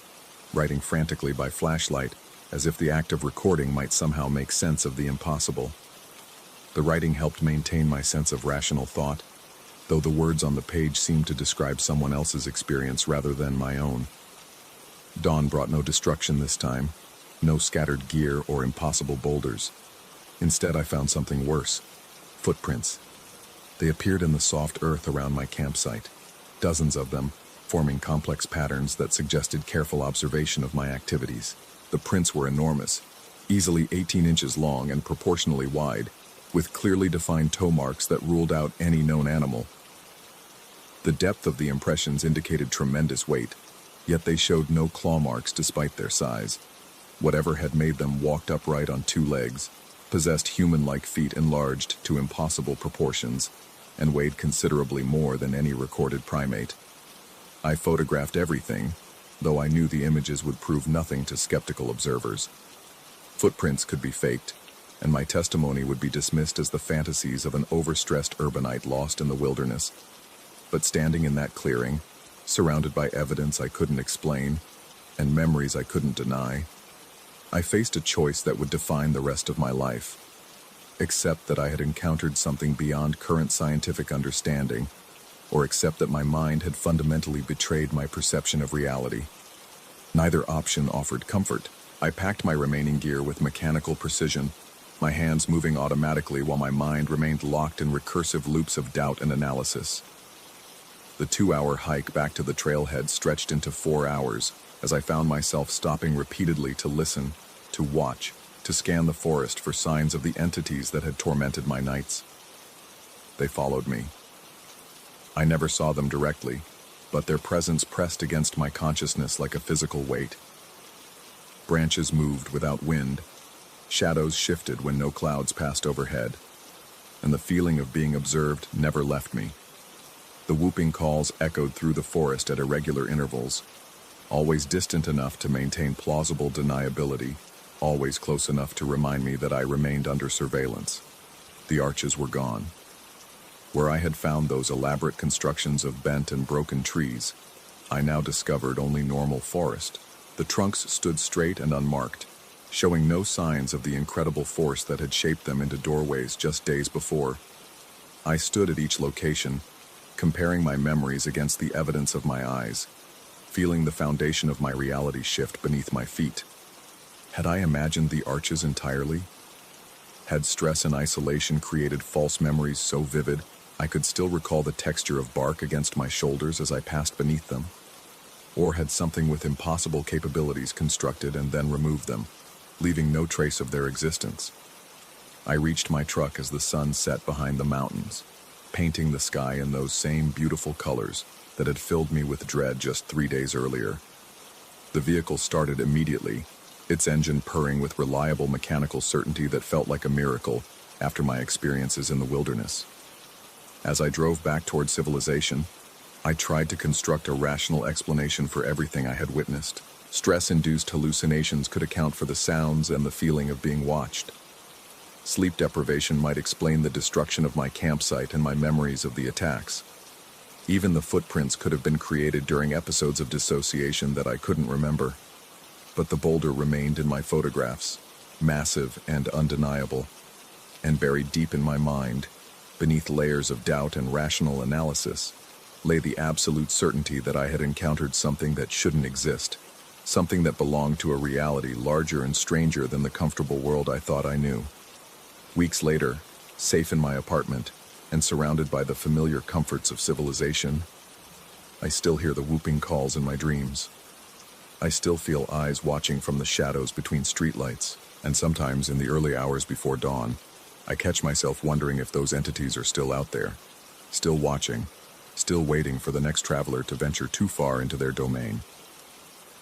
writing frantically by flashlight, as if the act of recording might somehow make sense of the impossible. The writing helped maintain my sense of rational thought, though the words on the page seemed to describe someone else's experience rather than my own. Dawn brought no destruction this time, no scattered gear or impossible boulders. Instead, I found something worse. Footprints. They appeared in the soft earth around my campsite, dozens of them, forming complex patterns that suggested careful observation of my activities. The prints were enormous, easily 18 inches long and proportionally wide, with clearly defined toe marks that ruled out any known animal. The depth of the impressions indicated tremendous weight, yet they showed no claw marks despite their size. Whatever had made them walked upright on two legs, possessed human-like feet enlarged to impossible proportions, and weighed considerably more than any recorded primate. I photographed everything, though I knew the images would prove nothing to skeptical observers. Footprints could be faked, and my testimony would be dismissed as the fantasies of an overstressed urbanite lost in the wilderness. But standing in that clearing, surrounded by evidence I couldn't explain, and memories I couldn't deny, I faced a choice that would define the rest of my life. Accept that I had encountered something beyond current scientific understanding, or accept that my mind had fundamentally betrayed my perception of reality. Neither option offered comfort. I packed my remaining gear with mechanical precision, my hands moving automatically while my mind remained locked in recursive loops of doubt and analysis. The 2-hour hike back to the trailhead stretched into 4 hours, as I found myself stopping repeatedly to listen, to watch, to scan the forest for signs of the entities that had tormented my nights. They followed me. I never saw them directly, but their presence pressed against my consciousness like a physical weight. Branches moved without wind, shadows shifted when no clouds passed overhead, and the feeling of being observed never left me. The whooping calls echoed through the forest at irregular intervals, always distant enough to maintain plausible deniability, always close enough to remind me that I remained under surveillance. The arches were gone. Where I had found those elaborate constructions of bent and broken trees, I now discovered only normal forest. The trunks stood straight and unmarked, showing no signs of the incredible force that had shaped them into doorways just days before. I stood at each location, comparing my memories against the evidence of my eyes, feeling the foundation of my reality shift beneath my feet. Had I imagined the arches entirely? Had stress and isolation created false memories so vivid I could still recall the texture of bark against my shoulders as I passed beneath them? Or had something with impossible capabilities constructed and then removed them, leaving no trace of their existence? I reached my truck as the sun set behind the mountains, painting the sky in those same beautiful colors that had filled me with dread just 3 days earlier. The vehicle started immediately, its engine purring with reliable mechanical certainty that felt like a miracle after my experiences in the wilderness. As I drove back toward civilization, I tried to construct a rational explanation for everything I had witnessed. Stress-induced hallucinations could account for the sounds and the feeling of being watched. Sleep deprivation might explain the destruction of my campsite and my memories of the attacks. Even the footprints could have been created during episodes of dissociation that I couldn't remember. But the boulder remained in my photographs, massive and undeniable, and buried deep in my mind, beneath layers of doubt and rational analysis, lay the absolute certainty that I had encountered something that shouldn't exist, something that belonged to a reality larger and stranger than the comfortable world I thought I knew. Weeks later, safe in my apartment, and surrounded by the familiar comforts of civilization, I still hear the whooping calls in my dreams. I still feel eyes watching from the shadows between streetlights, and sometimes in the early hours before dawn, I catch myself wondering if those entities are still out there, still watching, still waiting for the next traveler to venture too far into their domain.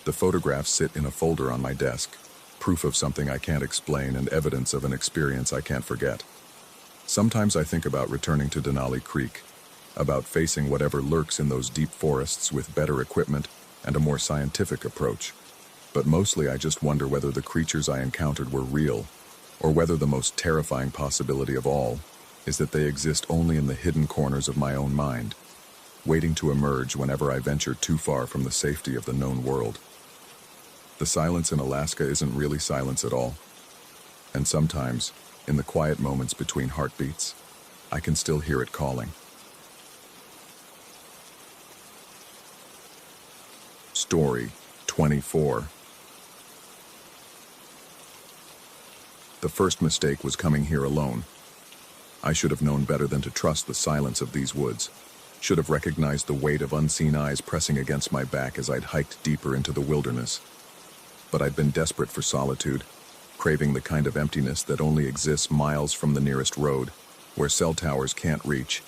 The photographs sit in a folder on my desk, proof of something I can't explain and evidence of an experience I can't forget. Sometimes I think about returning to Denali Creek, about facing whatever lurks in those deep forests with better equipment and a more scientific approach. But mostly I just wonder whether the creatures I encountered were real, or whether the most terrifying possibility of all is that they exist only in the hidden corners of my own mind, waiting to emerge whenever I venture too far from the safety of the known world. The silence in Alaska isn't really silence at all, and sometimes, in the quiet moments between heartbeats, I can still hear it calling. Story 24. The first mistake was coming here alone. I should have known better than to trust the silence of these woods, should have recognized the weight of unseen eyes pressing against my back as I'd hiked deeper into the wilderness. But I'd been desperate for solitude, craving the kind of emptiness that only exists miles from the nearest road, where cell towers can't reach,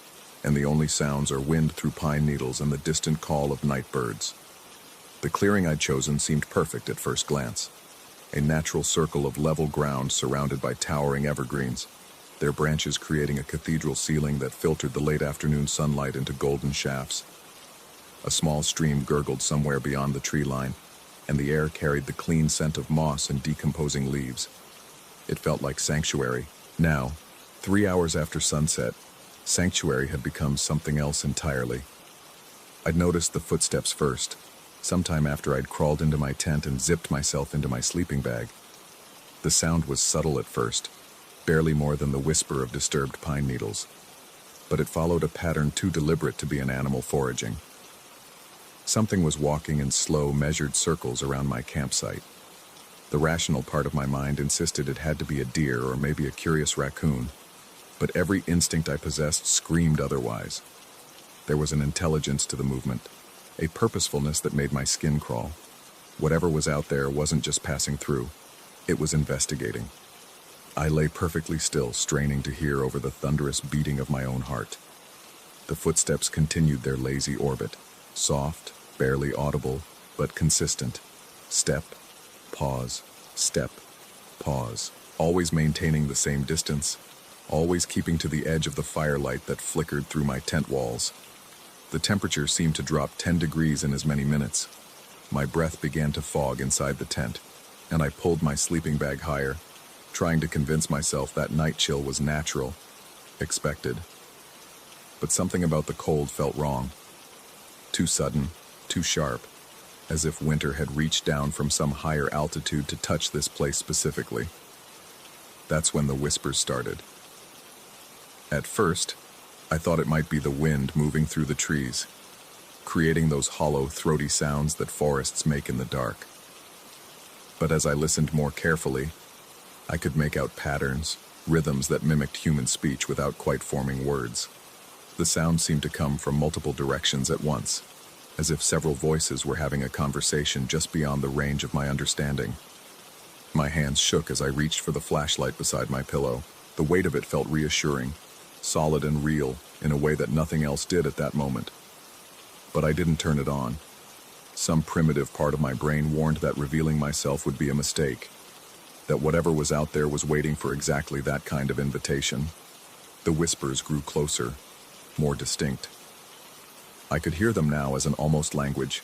and the only sounds are wind through pine needles and the distant call of night birds. The clearing I'd chosen seemed perfect at first glance, a natural circle of level ground surrounded by towering evergreens, their branches creating a cathedral ceiling that filtered the late afternoon sunlight into golden shafts. A small stream gurgled somewhere beyond the tree line, and the air carried the clean scent of moss and decomposing leaves. It felt like sanctuary. Now, 3 hours after sunset, sanctuary had become something else entirely. I'd noticed the footsteps first, sometime after I'd crawled into my tent and zipped myself into my sleeping bag. The sound was subtle at first, barely more than the whisper of disturbed pine needles, but it followed a pattern too deliberate to be an animal foraging. Something was walking in slow, measured circles around my campsite. The rational part of my mind insisted it had to be a deer or maybe a curious raccoon, but every instinct I possessed screamed otherwise. There was an intelligence to the movement, a purposefulness that made my skin crawl. Whatever was out there wasn't just passing through, it was investigating. I lay perfectly still, straining to hear over the thunderous beating of my own heart. The footsteps continued their lazy orbit, soft, barely audible, but consistent. Step, pause, step, pause, always maintaining the same distance, always keeping to the edge of the firelight that flickered through my tent walls. The temperature seemed to drop 10 degrees in as many minutes. My breath began to fog inside the tent, and I pulled my sleeping bag higher, trying to convince myself that night chill was natural, expected. But something about the cold felt wrong. Too sudden, too sharp, as if winter had reached down from some higher altitude to touch this place specifically. That's when the whispers started. At first, I thought it might be the wind moving through the trees, creating those hollow, throaty sounds that forests make in the dark. But as I listened more carefully, I could make out patterns, rhythms that mimicked human speech without quite forming words. The sound seemed to come from multiple directions at once, as if several voices were having a conversation just beyond the range of my understanding. My hands shook as I reached for the flashlight beside my pillow. The weight of it felt reassuring, solid and real, in a way that nothing else did at that moment. But I didn't turn it on. Some primitive part of my brain warned that revealing myself would be a mistake, that whatever was out there was waiting for exactly that kind of invitation. The whispers grew closer, more distinct. I could hear them now as an almost language,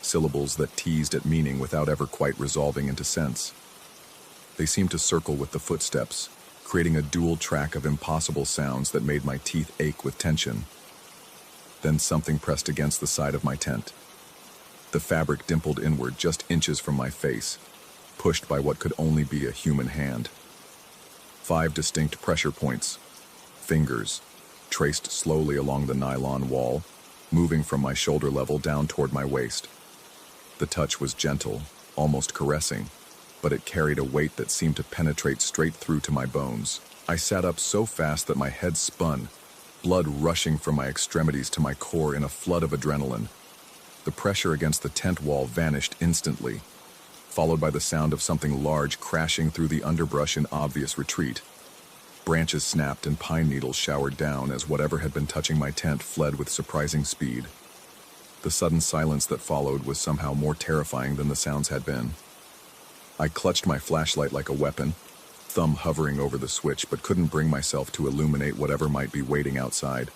syllables that teased at meaning without ever quite resolving into sense. They seemed to circle with the footsteps, creating a dual track of impossible sounds that made my teeth ache with tension. Then something pressed against the side of my tent. The fabric dimpled inward just inches from my face, pushed by what could only be a human hand. 5 distinct pressure points, fingers, traced slowly along the nylon wall, moving from my shoulder level down toward my waist. The touch was gentle, almost caressing, but it carried a weight that seemed to penetrate straight through to my bones. I sat up so fast that my head spun, blood rushing from my extremities to my core in a flood of adrenaline. The pressure against the tent wall vanished instantly, followed by the sound of something large crashing through the underbrush in obvious retreat. Branches snapped and pine needles showered down as whatever had been touching my tent fled with surprising speed. The sudden silence that followed was somehow more terrifying than the sounds had been. I clutched my flashlight like a weapon, thumb hovering over the switch, but couldn't bring myself to illuminate whatever might be waiting outside.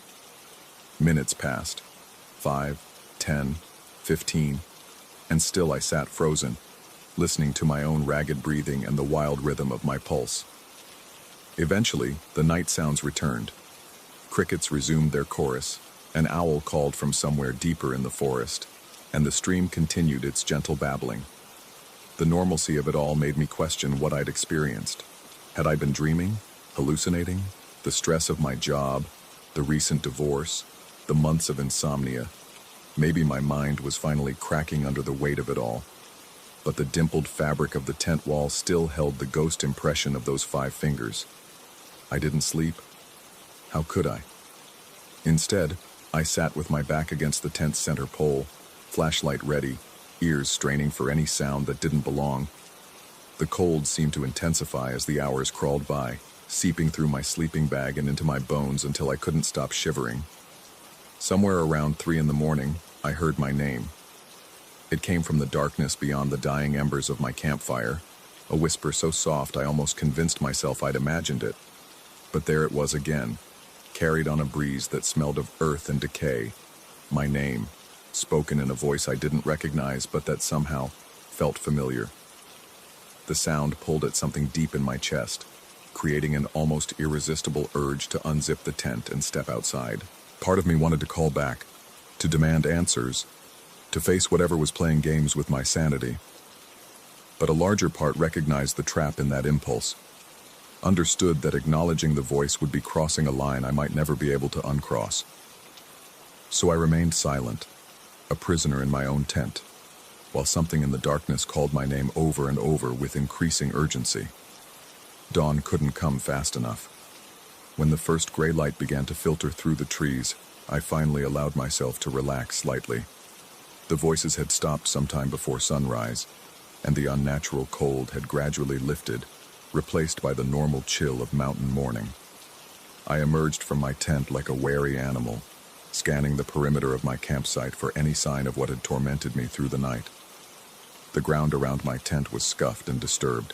Minutes passed. 5, 10, 15, and still I sat frozen, listening to my own ragged breathing and the wild rhythm of my pulse. Eventually, the night sounds returned. Crickets resumed their chorus, an owl called from somewhere deeper in the forest, and the stream continued its gentle babbling. The normalcy of it all made me question what I'd experienced. Had I been dreaming, hallucinating? The stress of my job, the recent divorce, the months of insomnia. Maybe my mind was finally cracking under the weight of it all. But the dimpled fabric of the tent wall still held the ghost impression of those 5 fingers. I didn't sleep. How could I? Instead, I sat with my back against the tent's center pole, flashlight ready, ears straining for any sound that didn't belong. The cold seemed to intensify as the hours crawled by, seeping through my sleeping bag and into my bones until I couldn't stop shivering. Somewhere around 3 in the morning, I heard my name. It came from the darkness beyond the dying embers of my campfire, a whisper so soft I almost convinced myself I'd imagined it. But there it was again, carried on a breeze that smelled of earth and decay. My name, spoken in a voice I didn't recognize but that somehow felt familiar. The sound pulled at something deep in my chest, creating an almost irresistible urge to unzip the tent and step outside. Part of me wanted to call back, to demand answers, to face whatever was playing games with my sanity. But a larger part recognized the trap in that impulse, understood that acknowledging the voice would be crossing a line I might never be able to uncross. So I remained silent, a prisoner in my own tent, while something in the darkness called my name over and over with increasing urgency. Dawn couldn't come fast enough. When the first gray light began to filter through the trees, I finally allowed myself to relax slightly. The voices had stopped sometime before sunrise, and the unnatural cold had gradually lifted, replaced by the normal chill of mountain morning. I emerged from my tent like a wary animal, scanning the perimeter of my campsite for any sign of what had tormented me through the night. The ground around my tent was scuffed and disturbed,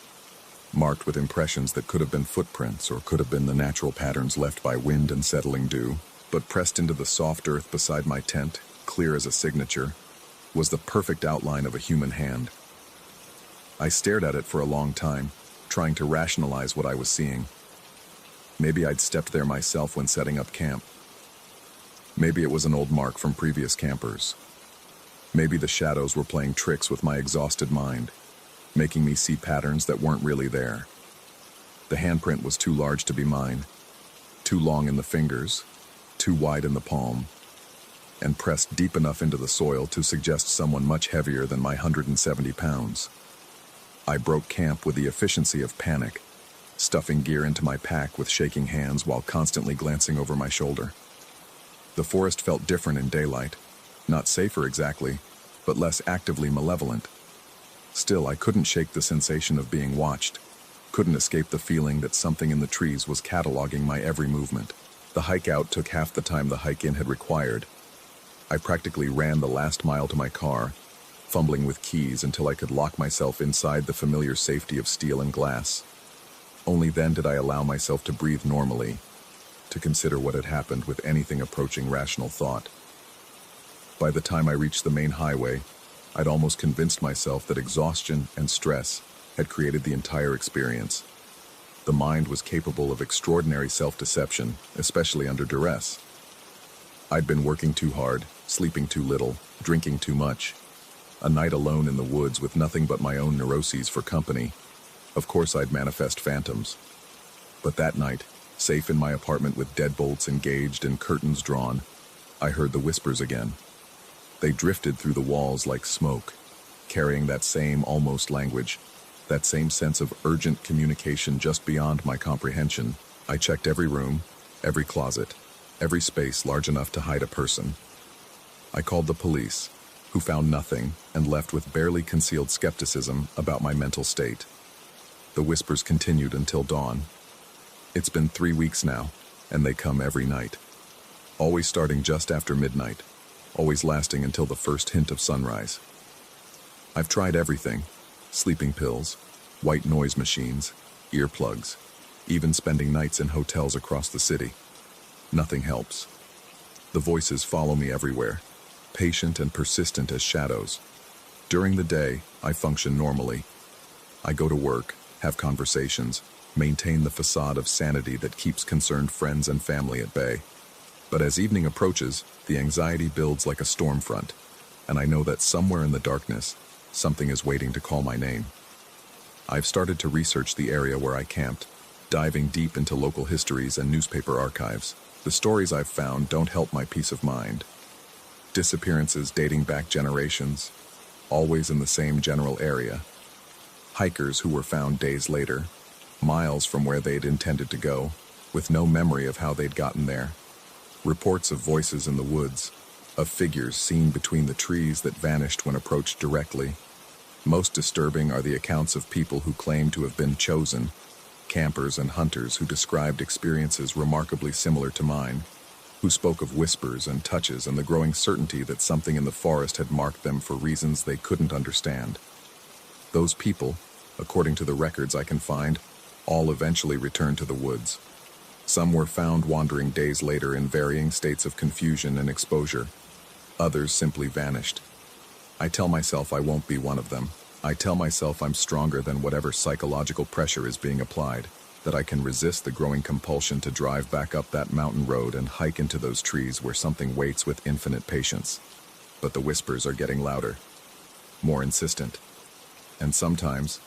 marked with impressions that could have been footprints or could have been the natural patterns left by wind and settling dew, but pressed into the soft earth beside my tent, clear as a signature, was the perfect outline of a human hand. I stared at it for a long time, trying to rationalize what I was seeing. Maybe I'd stepped there myself when setting up camp. Maybe it was an old mark from previous campers. Maybe the shadows were playing tricks with my exhausted mind, making me see patterns that weren't really there. The handprint was too large to be mine, too long in the fingers, too wide in the palm, and pressed deep enough into the soil to suggest someone much heavier than my 170 pounds. I broke camp with the efficiency of panic, stuffing gear into my pack with shaking hands while constantly glancing over my shoulder. The forest felt different in daylight, not safer exactly, but less actively malevolent. Still, I couldn't shake the sensation of being watched, couldn't escape the feeling that something in the trees was cataloging my every movement. The hike out took half the time the hike in had required. I practically ran the last mile to my car, fumbling with keys until I could lock myself inside the familiar safety of steel and glass. Only then did I allow myself to breathe normally, to consider what had happened with anything approaching rational thought. By the time I reached the main highway, I'd almost convinced myself that exhaustion and stress had created the entire experience. The mind was capable of extraordinary self-deception, especially under duress. I'd been working too hard, sleeping too little, drinking too much. A night alone in the woods with nothing but my own neuroses for company. Of course I'd manifest phantoms. But that night, safe in my apartment with deadbolts engaged and curtains drawn, I heard the whispers again. They drifted through the walls like smoke, carrying that same almost language, that same sense of urgent communication just beyond my comprehension. I checked every room, every closet, every space large enough to hide a person. I called the police, who found nothing and left with barely concealed skepticism about my mental state. The whispers continued until dawn. It's been 3 weeks now, and they come every night. Always starting just after midnight, always lasting until the first hint of sunrise. I've tried everything: sleeping pills, white noise machines, earplugs, even spending nights in hotels across the city. Nothing helps. The voices follow me everywhere, patient and persistent as shadows. During the day, I function normally. I go to work, have conversations, maintain the facade of sanity that keeps concerned friends and family at bay. But as evening approaches, the anxiety builds like a storm front, and I know that somewhere in the darkness, something is waiting to call my name. I've started to research the area where I camped, diving deep into local histories and newspaper archives. The stories I've found don't help my peace of mind. Disappearances dating back generations, always in the same general area. Hikers who were found days later, miles from where they'd intended to go, with no memory of how they'd gotten there. Reports of voices in the woods, of figures seen between the trees that vanished when approached directly. Most disturbing are the accounts of people who claim to have been chosen, campers and hunters who described experiences remarkably similar to mine, who spoke of whispers and touches and the growing certainty that something in the forest had marked them for reasons they couldn't understand. Those people, according to the records I can find, all eventually returned to the woods. Some were found wandering days later in varying states of confusion and exposure. Others simply vanished. I tell myself I won't be one of them. I tell myself I'm stronger than whatever psychological pressure is being applied, that I can resist the growing compulsion to drive back up that mountain road and hike into those trees where something waits with infinite patience. But the whispers are getting louder, more insistent. And sometimes,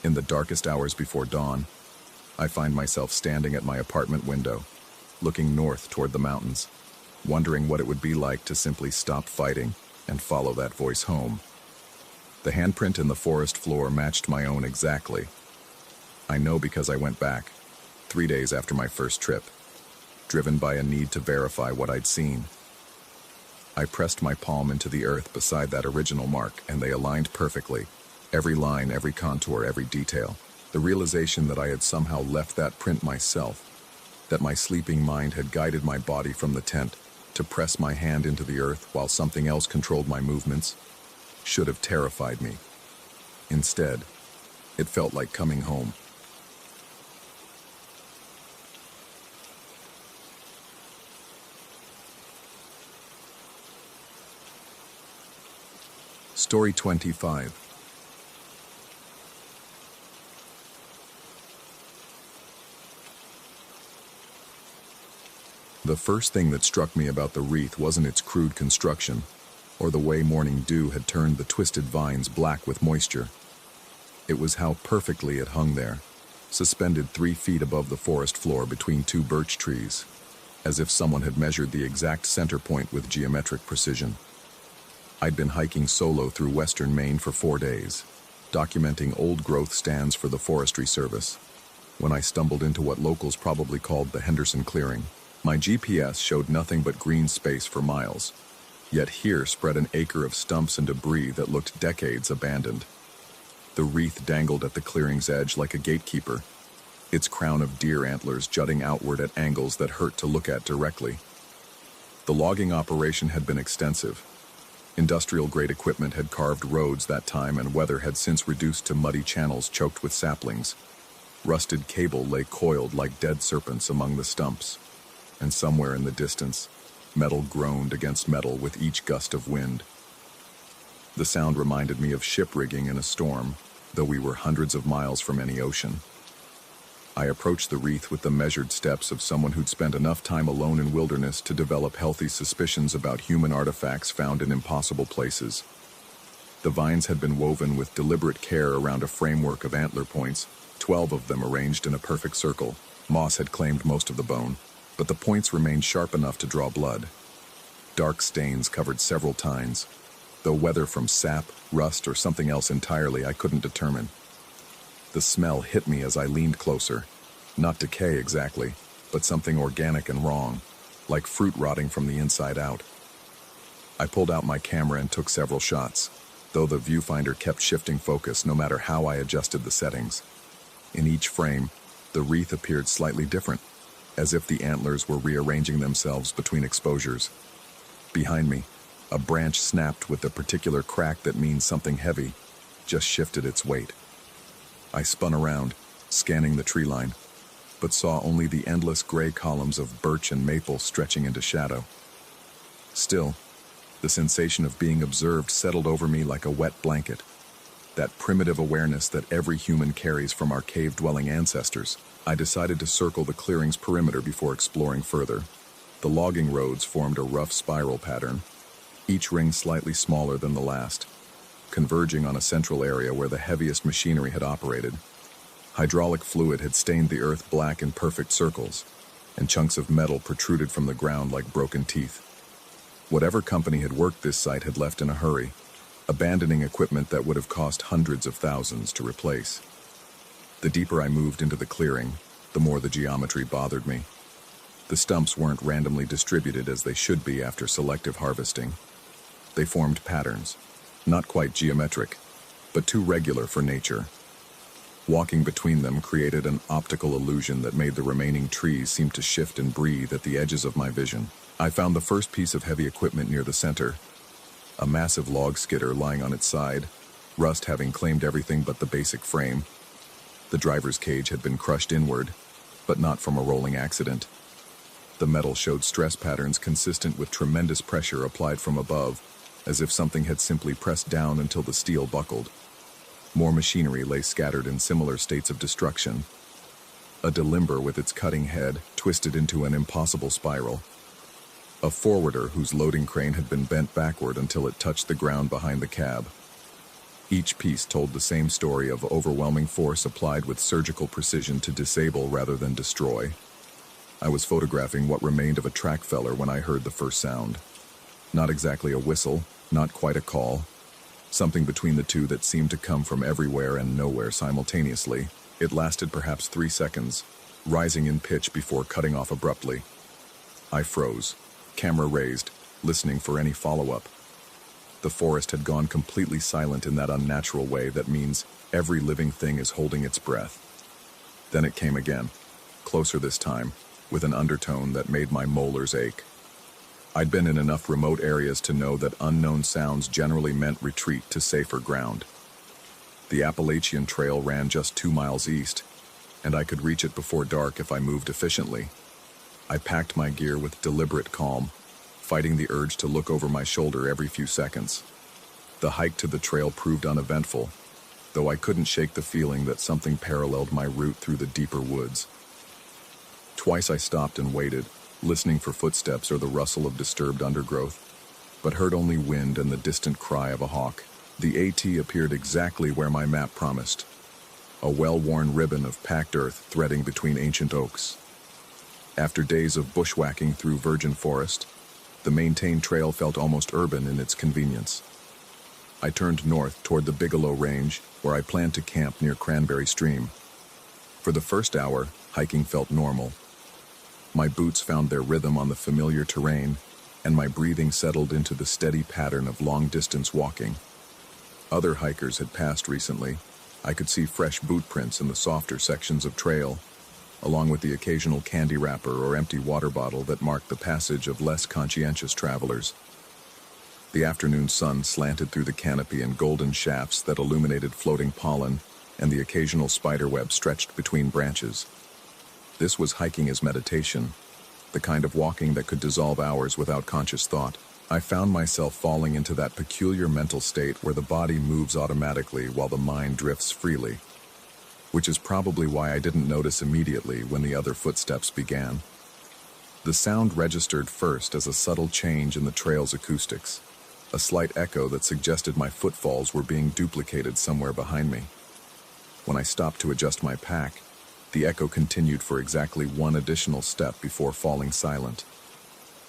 in the darkest hours before dawn, I find myself standing at my apartment window, looking north toward the mountains, wondering what it would be like to simply stop fighting and follow that voice home. The handprint in the forest floor matched my own exactly. I know because I went back, 3 days after my first trip, driven by a need to verify what I'd seen. I pressed my palm into the earth beside that original mark, and they aligned perfectly. Every line, every contour, every detail. The realization that I had somehow left that print myself, that my sleeping mind had guided my body from the tent to press my hand into the earth while something else controlled my movements, should have terrified me. Instead, it felt like coming home. Story 25. The first thing that struck me about the wreath wasn't its crude construction, or the way morning dew had turned the twisted vines black with moisture. It was how perfectly it hung there, suspended 3 feet above the forest floor between 2 birch trees. as if someone had measured the exact center point with geometric precision. I'd been hiking solo through western Maine for 4 days, documenting old-growth stands for the Forestry Service, when I stumbled into what locals probably called the Henderson Clearing. My GPS showed nothing but green space for miles, yet here spread an acre of stumps and debris that looked decades abandoned. The wreath dangled at the clearing's edge like a gatekeeper, its crown of deer antlers jutting outward at angles that hurt to look at directly. The logging operation had been extensive. Industrial-grade equipment had carved roads that time, and weather had since reduced to muddy channels choked with saplings. Rusted cable lay coiled like dead serpents among the stumps, and somewhere in the distance, metal groaned against metal with each gust of wind. The sound reminded me of ship rigging in a storm, though we were hundreds of miles from any ocean. I approached the wreath with the measured steps of someone who'd spent enough time alone in wilderness to develop healthy suspicions about human artifacts found in impossible places. The vines had been woven with deliberate care around a framework of antler points, 12 of them arranged in a perfect circle. Moss had claimed most of the bone, but the points remained sharp enough to draw blood. Dark stains covered several tines, though whether from sap, rust, or something else entirely I couldn't determine. The smell hit me as I leaned closer. Not decay exactly, but something organic and wrong, like fruit rotting from the inside out. I pulled out my camera and took several shots, though the viewfinder kept shifting focus no matter how I adjusted the settings. In each frame, the wreath appeared slightly different, as if the antlers were rearranging themselves between exposures. Behind me, a branch snapped with the particular crack that means something heavy just shifted its weight. I spun around, scanning the tree line, but saw only the endless gray columns of birch and maple stretching into shadow. Still, the sensation of being observed settled over me like a wet blanket, that primitive awareness that every human carries from our cave-dwelling ancestors. I decided to circle the clearing's perimeter before exploring further. The logging roads formed a rough spiral pattern, each ring slightly smaller than the last, converging on a central area where the heaviest machinery had operated. Hydraulic fluid had stained the earth black in perfect circles, and chunks of metal protruded from the ground like broken teeth. Whatever company had worked this site had left in a hurry, abandoning equipment that would have cost hundreds of thousands to replace. The deeper I moved into the clearing, the more the geometry bothered me. The stumps weren't randomly distributed as they should be after selective harvesting. They formed patterns, not quite geometric, but too regular for nature. Walking between them created an optical illusion that made the remaining trees seem to shift and breathe at the edges of my vision. I found the first piece of heavy equipment near the center, a massive log skidder lying on its side, rust having claimed everything but the basic frame. The driver's cage had been crushed inward, but not from a rolling accident. The metal showed stress patterns consistent with tremendous pressure applied from above, as if something had simply pressed down until the steel buckled. More machinery lay scattered in similar states of destruction. A delimber with its cutting head twisted into an impossible spiral. A forwarder whose loading crane had been bent backward until it touched the ground behind the cab. Each piece told the same story of overwhelming force applied with surgical precision to disable rather than destroy. I was photographing what remained of a track feller when I heard the first sound. Not exactly a whistle, not quite a call. Something between the two that seemed to come from everywhere and nowhere simultaneously. It lasted perhaps 3 seconds, rising in pitch before cutting off abruptly. I froze, camera raised, listening for any follow-up. The forest had gone completely silent in that unnatural way that means every living thing is holding its breath. Then it came again, closer this time, with an undertone that made my molars ache. I'd been in enough remote areas to know that unknown sounds generally meant retreat to safer ground. The Appalachian Trail ran just 2 miles east, and I could reach it before dark if I moved efficiently. I packed my gear with deliberate calm, fighting the urge to look over my shoulder every few seconds. The hike to the trail proved uneventful, though I couldn't shake the feeling that something paralleled my route through the deeper woods. Twice I stopped and waited, listening for footsteps or the rustle of disturbed undergrowth, but heard only wind and the distant cry of a hawk. The AT appeared exactly where my map promised, a well-worn ribbon of packed earth threading between ancient oaks. After days of bushwhacking through virgin forest, the maintained trail felt almost urban in its convenience. I turned north toward the Bigelow Range, where I planned to camp near Cranberry Stream. For the first hour, hiking felt normal. My boots found their rhythm on the familiar terrain, and my breathing settled into the steady pattern of long-distance walking. Other hikers had passed recently. I could see fresh boot prints in the softer sections of trail, along with the occasional candy wrapper or empty water bottle that marked the passage of less conscientious travelers. The afternoon sun slanted through the canopy in golden shafts that illuminated floating pollen, and the occasional spiderweb stretched between branches. This was hiking as meditation, the kind of walking that could dissolve hours without conscious thought. I found myself falling into that peculiar mental state where the body moves automatically while the mind drifts freely, which is probably why I didn't notice immediately when the other footsteps began. The sound registered first as a subtle change in the trail's acoustics, a slight echo that suggested my footfalls were being duplicated somewhere behind me. When I stopped to adjust my pack, the echo continued for exactly one additional step before falling silent.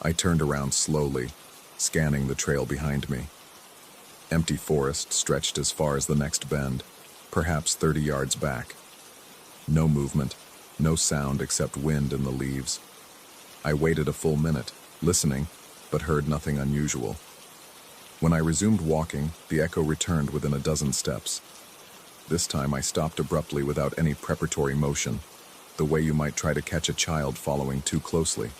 I turned around slowly, scanning the trail behind me. Empty forest stretched as far as the next bend, perhaps 30 yards back. No movement, no sound except wind in the leaves. I waited a full minute, listening, but heard nothing unusual. When I resumed walking, the echo returned within a dozen steps. This time I stopped abruptly without any preparatory motion, the way you might try to catch a child following too closely.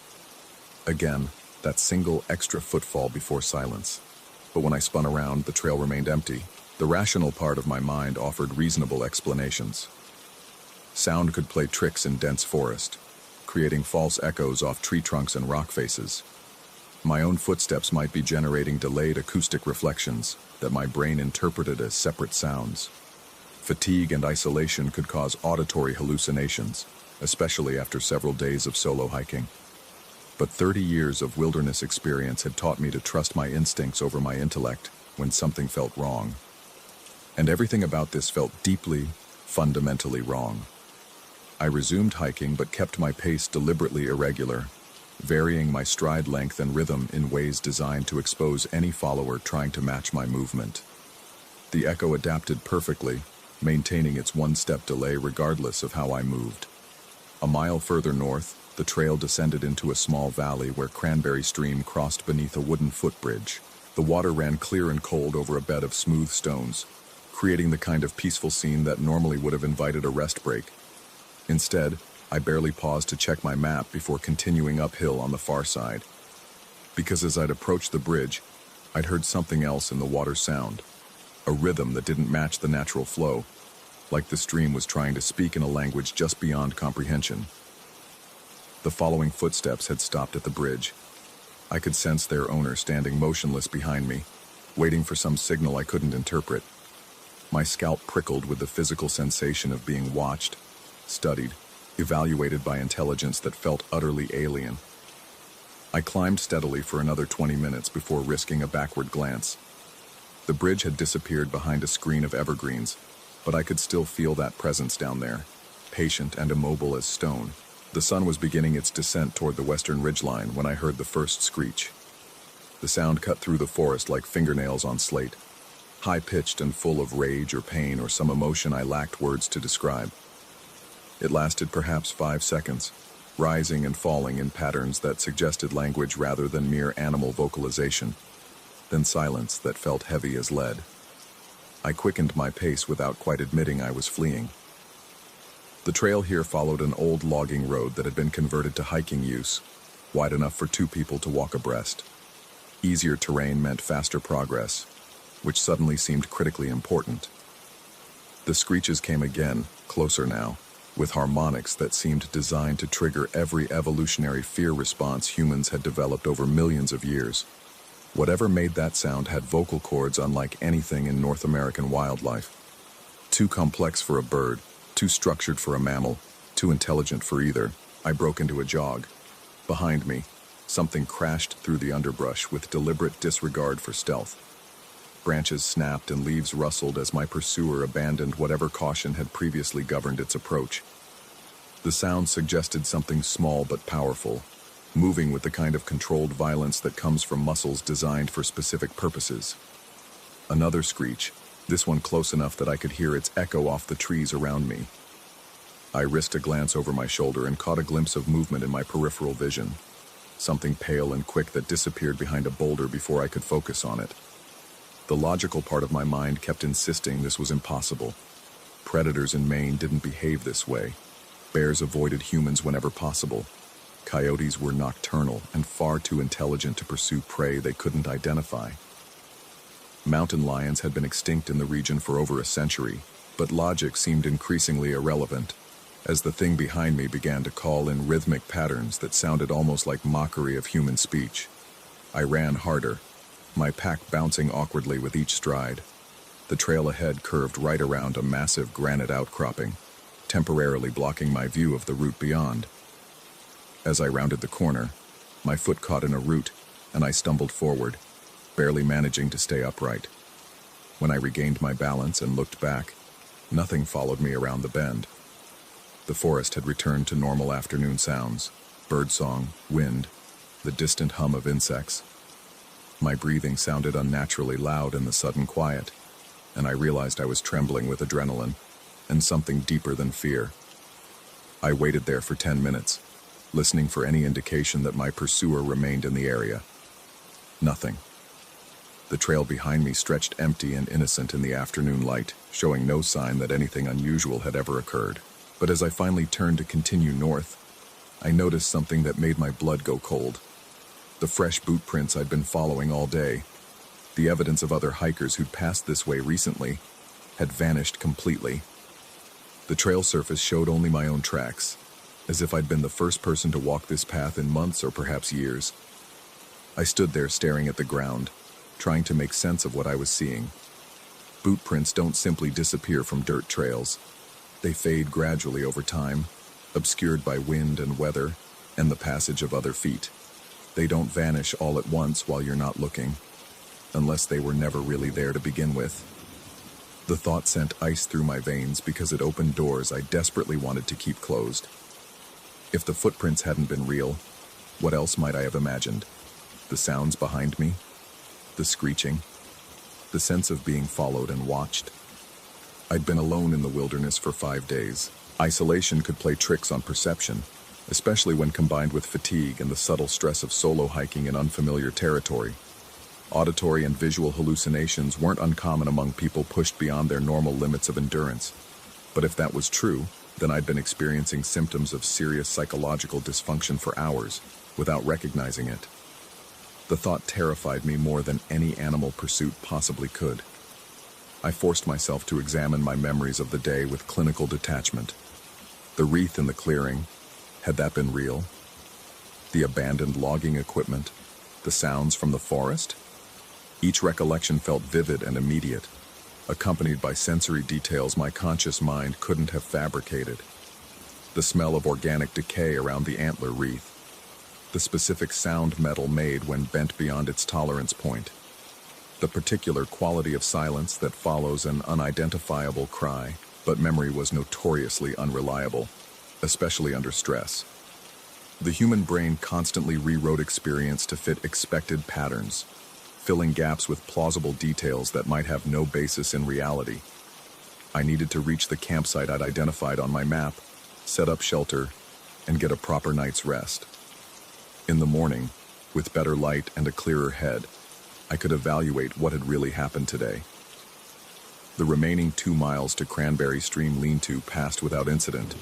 Again, that single extra footfall before silence. But when I spun around, the trail remained empty. The rational part of my mind offered reasonable explanations. Sound could play tricks in dense forest, creating false echoes off tree trunks and rock faces. My own footsteps might be generating delayed acoustic reflections that my brain interpreted as separate sounds. Fatigue and isolation could cause auditory hallucinations, especially after several days of solo hiking. But 30 years of wilderness experience had taught me to trust my instincts over my intellect when something felt wrong. And everything about this felt deeply, fundamentally wrong. I resumed hiking but kept my pace deliberately irregular, varying my stride length and rhythm in ways designed to expose any follower trying to match my movement. The echo adapted perfectly, maintaining its one-step delay regardless of how I moved. A mile further north, the trail descended into a small valley where Cranberry Stream crossed beneath a wooden footbridge. The water ran clear and cold over a bed of smooth stones, creating the kind of peaceful scene that normally would have invited a rest break. Instead, I barely paused to check my map before continuing uphill on the far side. Because as I'd approached the bridge, I'd heard something else in the water's sound, a rhythm that didn't match the natural flow, like the stream was trying to speak in a language just beyond comprehension. The following footsteps had stopped at the bridge. I could sense their owner standing motionless behind me, waiting for some signal I couldn't interpret. My scalp prickled with the physical sensation of being watched, studied, evaluated by intelligence that felt utterly alien. I climbed steadily for another 20 minutes before risking a backward glance. The bridge had disappeared behind a screen of evergreens, but I could still feel that presence down there, patient and immobile as stone. The sun was beginning its descent toward the western ridgeline when I heard the first screech. The sound cut through the forest like fingernails on slate, high-pitched and full of rage or pain or some emotion I lacked words to describe. It lasted perhaps 5 seconds, rising and falling in patterns that suggested language rather than mere animal vocalization, then silence that felt heavy as lead. I quickened my pace without quite admitting I was fleeing. The trail here followed an old logging road that had been converted to hiking use, wide enough for 2 people to walk abreast. Easier terrain meant faster progress, which suddenly seemed critically important. The screeches came again, closer now, with harmonics that seemed designed to trigger every evolutionary fear response humans had developed over millions of years. Whatever made that sound had vocal cords unlike anything in North American wildlife. Too complex for a bird, too structured for a mammal, too intelligent for either. I broke into a jog. Behind me, something crashed through the underbrush with deliberate disregard for stealth. Branches snapped and leaves rustled as my pursuer abandoned whatever caution had previously governed its approach. The sound suggested something small but powerful, moving with the kind of controlled violence that comes from muscles designed for specific purposes. Another screech, this one close enough that I could hear its echo off the trees around me. I risked a glance over my shoulder and caught a glimpse of movement in my peripheral vision. Something pale and quick that disappeared behind a boulder before I could focus on it. The logical part of my mind kept insisting this was impossible. Predators in Maine didn't behave this way. Bears avoided humans whenever possible. Coyotes were nocturnal and far too intelligent to pursue prey they couldn't identify. Mountain lions had been extinct in the region for over a century, but logic seemed increasingly irrelevant, as the thing behind me began to call in rhythmic patterns that sounded almost like mockery of human speech. I ran harder, my pack bouncing awkwardly with each stride. The trail ahead curved right around a massive granite outcropping, temporarily blocking my view of the route beyond. As I rounded the corner, my foot caught in a root, and I stumbled forward, barely managing to stay upright. When I regained my balance and looked back, nothing followed me around the bend. The forest had returned to normal afternoon sounds: birdsong, wind, the distant hum of insects. My breathing sounded unnaturally loud in the sudden quiet, and I realized I was trembling with adrenaline and something deeper than fear. I waited there for 10 minutes, listening for any indication that my pursuer remained in the area. Nothing. The trail behind me stretched empty and innocent in the afternoon light, showing no sign that anything unusual had ever occurred. But as I finally turned to continue north, I noticed something that made my blood go cold. The fresh boot prints I'd been following all day, the evidence of other hikers who'd passed this way recently, had vanished completely. The trail surface showed only my own tracks, as if I'd been the first person to walk this path in months or perhaps years. I stood there staring at the ground, trying to make sense of what I was seeing. Boot prints don't simply disappear from dirt trails. They fade gradually over time, obscured by wind and weather and the passage of other feet. They don't vanish all at once while you're not looking, unless they were never really there to begin with. The thought sent ice through my veins because it opened doors I desperately wanted to keep closed. If the footprints hadn't been real, what else might I have imagined? The sounds behind me? The screeching? The sense of being followed and watched? I'd been alone in the wilderness for 5 days. Isolation could play tricks on perception, especially when combined with fatigue and the subtle stress of solo hiking in unfamiliar territory. Auditory and visual hallucinations weren't uncommon among people pushed beyond their normal limits of endurance. But if that was true, then I'd been experiencing symptoms of serious psychological dysfunction for hours, without recognizing it. The thought terrified me more than any animal pursuit possibly could. I forced myself to examine my memories of the day with clinical detachment. The wreath in the clearing, had that been real? The abandoned logging equipment, the sounds from the forest? Each recollection felt vivid and immediate, accompanied by sensory details my conscious mind couldn't have fabricated. The smell of organic decay around the antler wreath, the specific sound metal made when bent beyond its tolerance point, the particular quality of silence that follows an unidentifiable cry, but memory was notoriously unreliable, especially under stress. The human brain constantly rewrote experience to fit expected patterns, filling gaps with plausible details that might have no basis in reality. I needed to reach the campsite I'd identified on my map, set up shelter, and get a proper night's rest. In the morning, with better light and a clearer head, I could evaluate what had really happened today. The remaining 2 miles to Cranberry Stream lean-to passed without incident,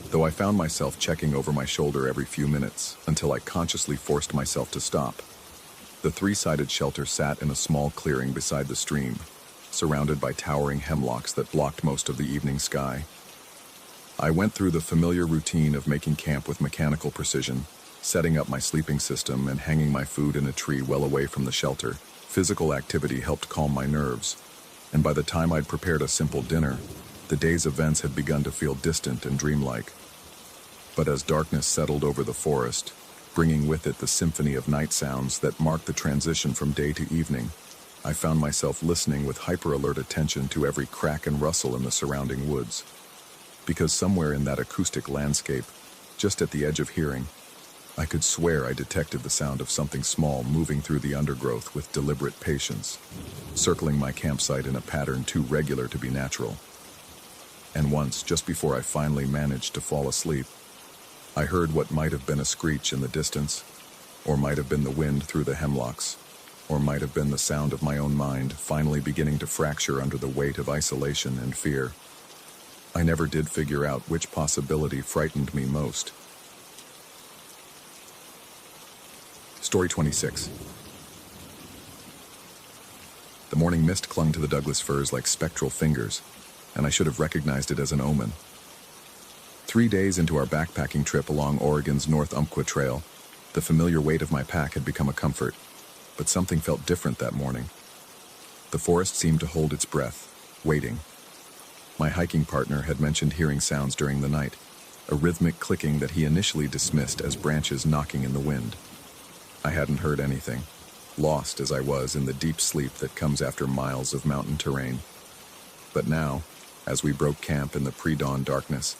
though I found myself checking over my shoulder every few minutes until I consciously forced myself to stop. The 3-sided shelter sat in a small clearing beside the stream, surrounded by towering hemlocks that blocked most of the evening sky. I went through the familiar routine of making camp with mechanical precision, setting up my sleeping system and hanging my food in a tree well away from the shelter. Physical activity helped calm my nerves, and by the time I'd prepared a simple dinner, the day's events had begun to feel distant and dreamlike. But as darkness settled over the forest, bringing with it the symphony of night sounds that marked the transition from day to evening, I found myself listening with hyper-alert attention to every crack and rustle in the surrounding woods. because somewhere in that acoustic landscape, just at the edge of hearing, I could swear I detected the sound of something small moving through the undergrowth with deliberate patience, circling my campsite in a pattern too regular to be natural. And once, just before I finally managed to fall asleep, I heard what might have been a screech in the distance, or might have been the wind through the hemlocks, or might have been the sound of my own mind finally beginning to fracture under the weight of isolation and fear. I never did figure out which possibility frightened me most. Story 26. The morning mist clung to the Douglas firs like spectral fingers, and I should have recognized it as an omen. 3 days into our backpacking trip along Oregon's North Umpqua Trail, the familiar weight of my pack had become a comfort, but something felt different that morning. The forest seemed to hold its breath, waiting. My hiking partner had mentioned hearing sounds during the night, a rhythmic clicking that he initially dismissed as branches knocking in the wind. I hadn't heard anything, lost as I was in the deep sleep that comes after miles of mountain terrain. But now, as we broke camp in the pre-dawn darkness,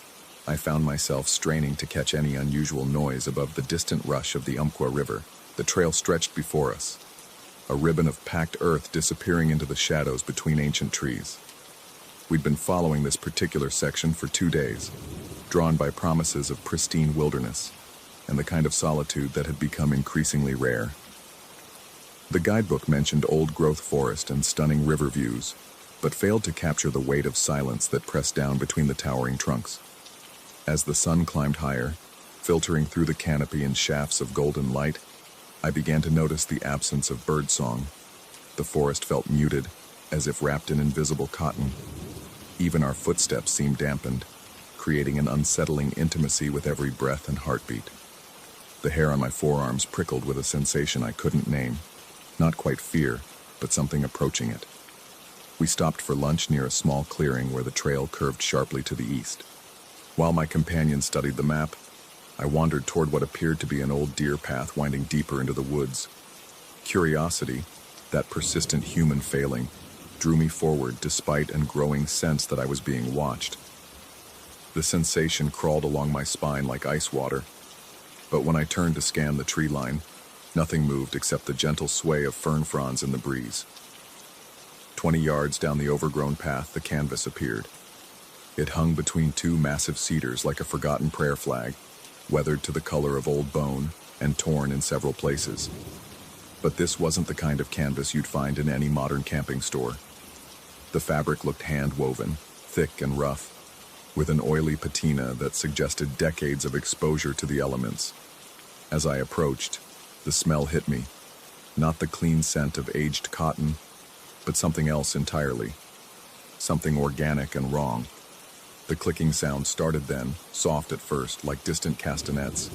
I found myself straining to catch any unusual noise above the distant rush of the Umpqua River. The trail stretched before us, a ribbon of packed earth disappearing into the shadows between ancient trees. We'd been following this particular section for 2 days, drawn by promises of pristine wilderness and the kind of solitude that had become increasingly rare. The guidebook mentioned old-growth forest and stunning river views, but failed to capture the weight of silence that pressed down between the towering trunks. As the sun climbed higher, filtering through the canopy in shafts of golden light, I began to notice the absence of birdsong. The forest felt muted, as if wrapped in invisible cotton. Even our footsteps seemed dampened, creating an unsettling intimacy with every breath and heartbeat. The hair on my forearms prickled with a sensation I couldn't name. Not quite fear, but something approaching it. We stopped for lunch near a small clearing where the trail curved sharply to the east. While my companion studied the map, I wandered toward what appeared to be an old deer path winding deeper into the woods. Curiosity, that persistent human failing, drew me forward despite an growing sense that I was being watched. The sensation crawled along my spine like ice water, but when I turned to scan the tree line, nothing moved except the gentle sway of fern fronds in the breeze. 20 yards down the overgrown path, the canvas appeared. It hung between two massive cedars like a forgotten prayer flag, weathered to the color of old bone and torn in several places. But this wasn't the kind of canvas you'd find in any modern camping store. The fabric looked hand-woven, thick and rough, with an oily patina that suggested decades of exposure to the elements. As I approached, the smell hit me, not the clean scent of aged cotton, but something else entirely, something organic and wrong. The clicking sound started then, soft at first, like distant castanets.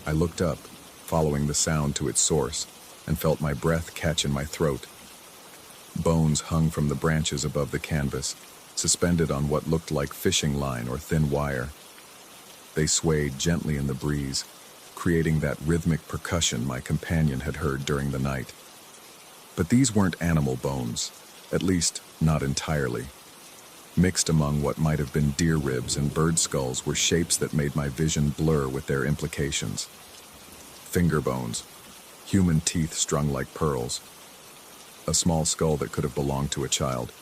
I looked up, following the sound to its source, and felt my breath catch in my throat. Bones hung from the branches above the canvas, suspended on what looked like fishing line or thin wire. They swayed gently in the breeze, creating that rhythmic percussion my companion had heard during the night. But these weren't animal bones, at least not entirely. Mixed among what might have been deer ribs and bird skulls were shapes that made my vision blur with their implications. Finger bones, human teeth strung like pearls, a small skull that could have belonged to a child.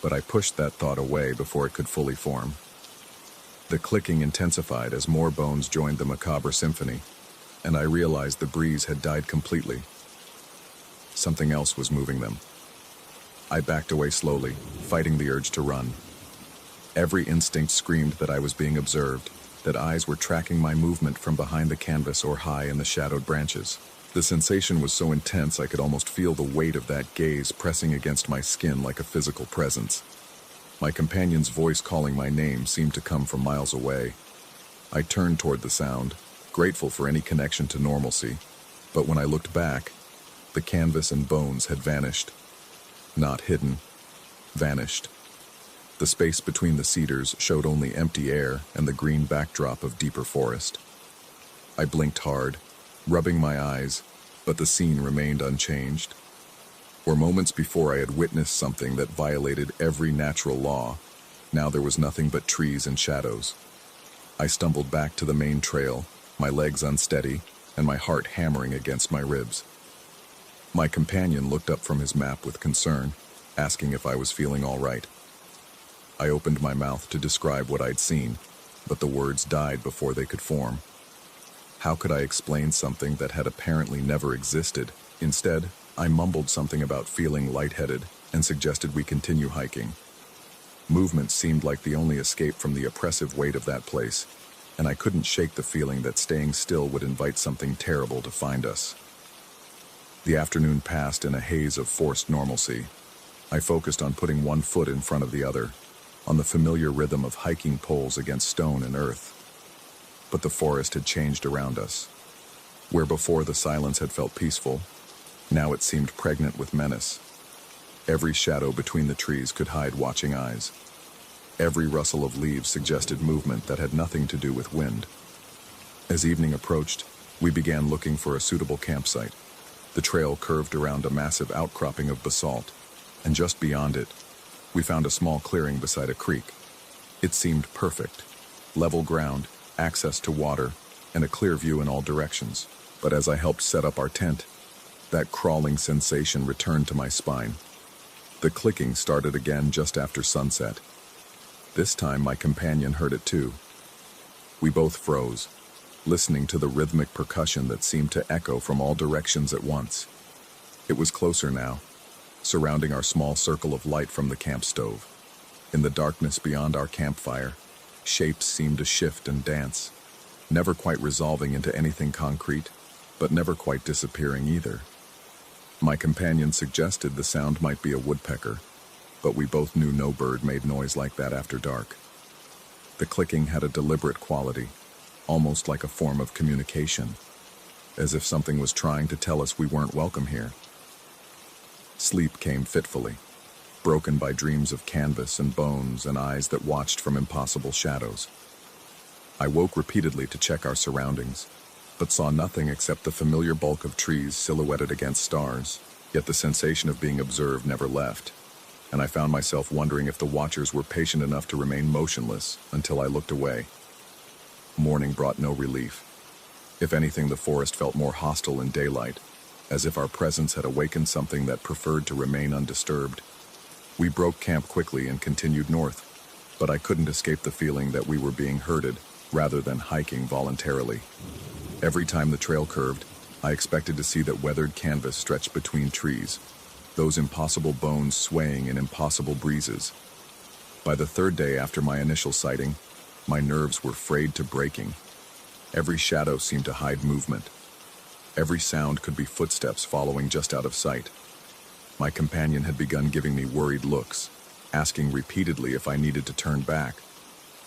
But I pushed that thought away before it could fully form. The clicking intensified as more bones joined the macabre symphony, and I realized the breeze had died completely. Something else was moving them. I backed away slowly, fighting the urge to run. Every instinct screamed that I was being observed, that eyes were tracking my movement from behind the canvas or high in the shadowed branches. The sensation was so intense I could almost feel the weight of that gaze pressing against my skin like a physical presence. My companion's voice calling my name seemed to come from miles away. I turned toward the sound, grateful for any connection to normalcy, but when I looked back, the canvas and bones had vanished. Not hidden, vanished. The space between the cedars showed only empty air and the green backdrop of deeper forest. I blinked hard, rubbing my eyes, but the scene remained unchanged. For moments before I had witnessed something that violated every natural law, Now there was nothing but trees and shadows. I stumbled back to the main trail, my legs unsteady, and my heart hammering against my ribs. My companion looked up from his map with concern, asking if I was feeling all right. I opened my mouth to describe what I'd seen, but the words died before they could form. How could I explain something that had apparently never existed? Instead, I mumbled something about feeling lightheaded and suggested we continue hiking. Movement seemed like the only escape from the oppressive weight of that place, and I couldn't shake the feeling that staying still would invite something terrible to find us. The afternoon passed in a haze of forced normalcy. I focused on putting one foot in front of the other, on the familiar rhythm of hiking poles against stone and earth. But the forest had changed around us. Where before the silence had felt peaceful, now it seemed pregnant with menace. Every shadow between the trees could hide watching eyes. Every rustle of leaves suggested movement that had nothing to do with wind. As evening approached, we began looking for a suitable campsite. The trail curved around a massive outcropping of basalt, and just beyond it, we found a small clearing beside a creek. It seemed perfect. Level ground, access to water, and a clear view in all directions. But as I helped set up our tent, that crawling sensation returned to my spine. The clicking started again just after sunset. This time my companion heard it too. We both froze, listening to the rhythmic percussion that seemed to echo from all directions at once. It was closer now, surrounding our small circle of light from the camp stove. In the darkness beyond our campfire, shapes seemed to shift and dance, never quite resolving into anything concrete, but never quite disappearing either. My companion suggested the sound might be a woodpecker, but we both knew no bird made noise like that after dark. The clicking had a deliberate quality, almost like a form of communication, as if something was trying to tell us we weren't welcome here. Sleep came fitfully, broken by dreams of canvas and bones and eyes that watched from impossible shadows. I woke repeatedly to check our surroundings, but saw nothing except the familiar bulk of trees silhouetted against stars, yet the sensation of being observed never left, and I found myself wondering if the watchers were patient enough to remain motionless until I looked away. Morning brought no relief. If anything, the forest felt more hostile in daylight, as if our presence had awakened something that preferred to remain undisturbed. We broke camp quickly and continued north, but I couldn't escape the feeling that we were being herded rather than hiking voluntarily. Every time the trail curved, I expected to see that weathered canvas stretched between trees, those impossible bones swaying in impossible breezes. By the third day after my initial sighting, my nerves were frayed to breaking. Every shadow seemed to hide movement. Every sound could be footsteps following just out of sight. My companion had begun giving me worried looks, asking repeatedly if I needed to turn back,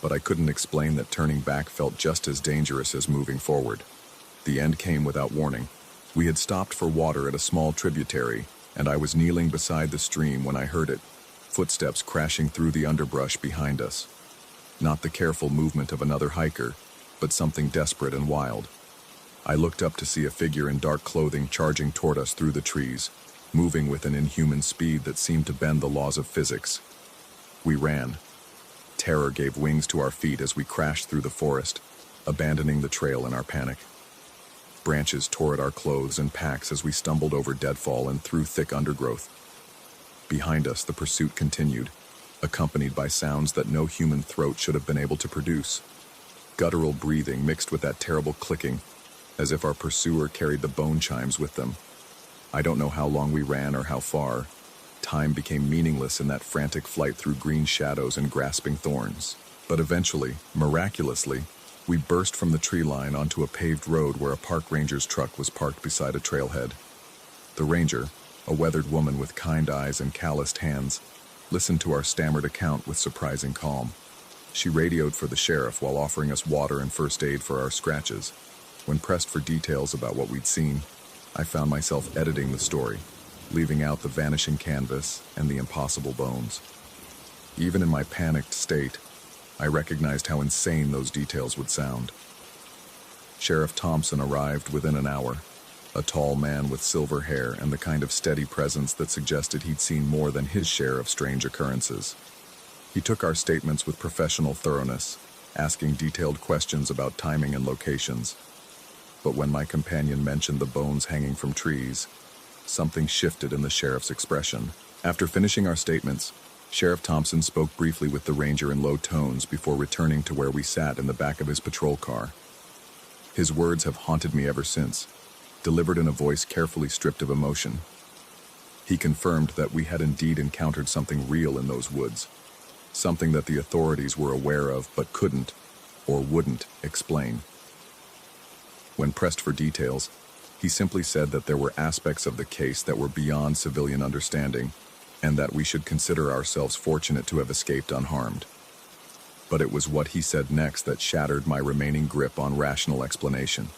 but I couldn't explain that turning back felt just as dangerous as moving forward. The end came without warning. We had stopped for water at a small tributary, and I was kneeling beside the stream when I heard it, footsteps crashing through the underbrush behind us. Not the careful movement of another hiker, but something desperate and wild. I looked up to see a figure in dark clothing charging toward us through the trees, moving with an inhuman speed that seemed to bend the laws of physics. We ran. Terror gave wings to our feet as we crashed through the forest, abandoning the trail in our panic. Branches tore at our clothes and packs as we stumbled over deadfall and through thick undergrowth. Behind us, the pursuit continued, accompanied by sounds that no human throat should have been able to produce. Guttural breathing mixed with that terrible clicking, as if our pursuer carried the bone chimes with them. I don't know how long we ran or how far. Time became meaningless in that frantic flight through green shadows and grasping thorns. But eventually, miraculously, we burst from the tree line onto a paved road where a park ranger's truck was parked beside a trailhead. The ranger, a weathered woman with kind eyes and calloused hands, listened to our stammered account with surprising calm. She radioed for the sheriff while offering us water and first aid for our scratches. When pressed for details about what we'd seen, I found myself editing the story, leaving out the vanishing canvas and the impossible bones. Even in my panicked state, I recognized how insane those details would sound. Sheriff Thompson arrived within an hour, a tall man with silver hair and the kind of steady presence that suggested he'd seen more than his share of strange occurrences. He took our statements with professional thoroughness, asking detailed questions about timing and locations. But when my companion mentioned the bones hanging from trees, something shifted in the sheriff's expression. After finishing our statements, Sheriff Thompson spoke briefly with the ranger in low tones before returning to where we sat in the back of his patrol car. His words have haunted me ever since, delivered in a voice carefully stripped of emotion. He confirmed that we had indeed encountered something real in those woods, something that the authorities were aware of but couldn't, or wouldn't, explain. When pressed for details, he simply said that there were aspects of the case that were beyond civilian understanding, and that we should consider ourselves fortunate to have escaped unharmed. But it was what he said next that shattered my remaining grip on rational explanation.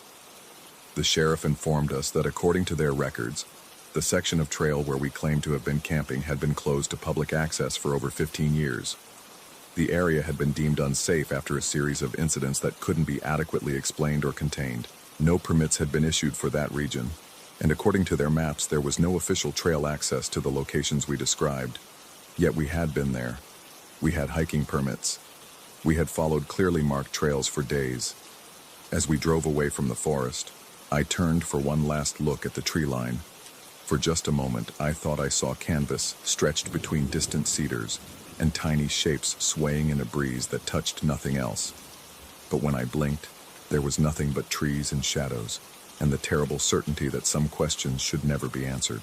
The sheriff informed us that according to their records, the section of trail where we claimed to have been camping had been closed to public access for over 15 years. The area had been deemed unsafe after a series of incidents that couldn't be adequately explained or contained. No permits had been issued for that region, and according to their maps, there was no official trail access to the locations we described. Yet we had been there. We had hiking permits. We had followed clearly marked trails for days. As we drove away from the forest, I turned for one last look at the tree line. For just a moment, I thought I saw canvas stretched between distant cedars and tiny shapes swaying in a breeze that touched nothing else. But when I blinked, there was nothing but trees and shadows, and the terrible certainty that some questions should never be answered.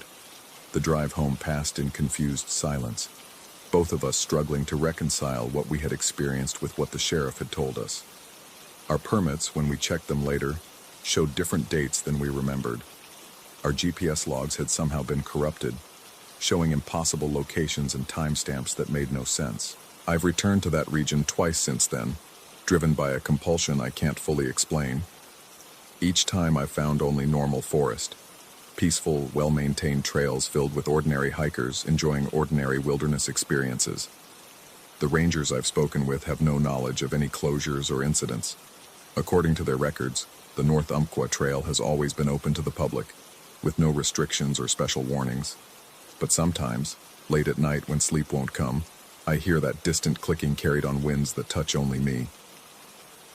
The drive home passed in confused silence, both of us struggling to reconcile what we had experienced with what the sheriff had told us. Our permits, when we checked them later, showed different dates than we remembered. Our GPS logs had somehow been corrupted, showing impossible locations and timestamps that made no sense. I've returned to that region twice since then, driven by a compulsion I can't fully explain. Each time I've found only normal forest, peaceful, well-maintained trails filled with ordinary hikers enjoying ordinary wilderness experiences. The rangers I've spoken with have no knowledge of any closures or incidents. According to their records, the North Umpqua Trail has always been open to the public, with no restrictions or special warnings. But sometimes, late at night when sleep won't come, I hear that distant clicking carried on winds that touch only me.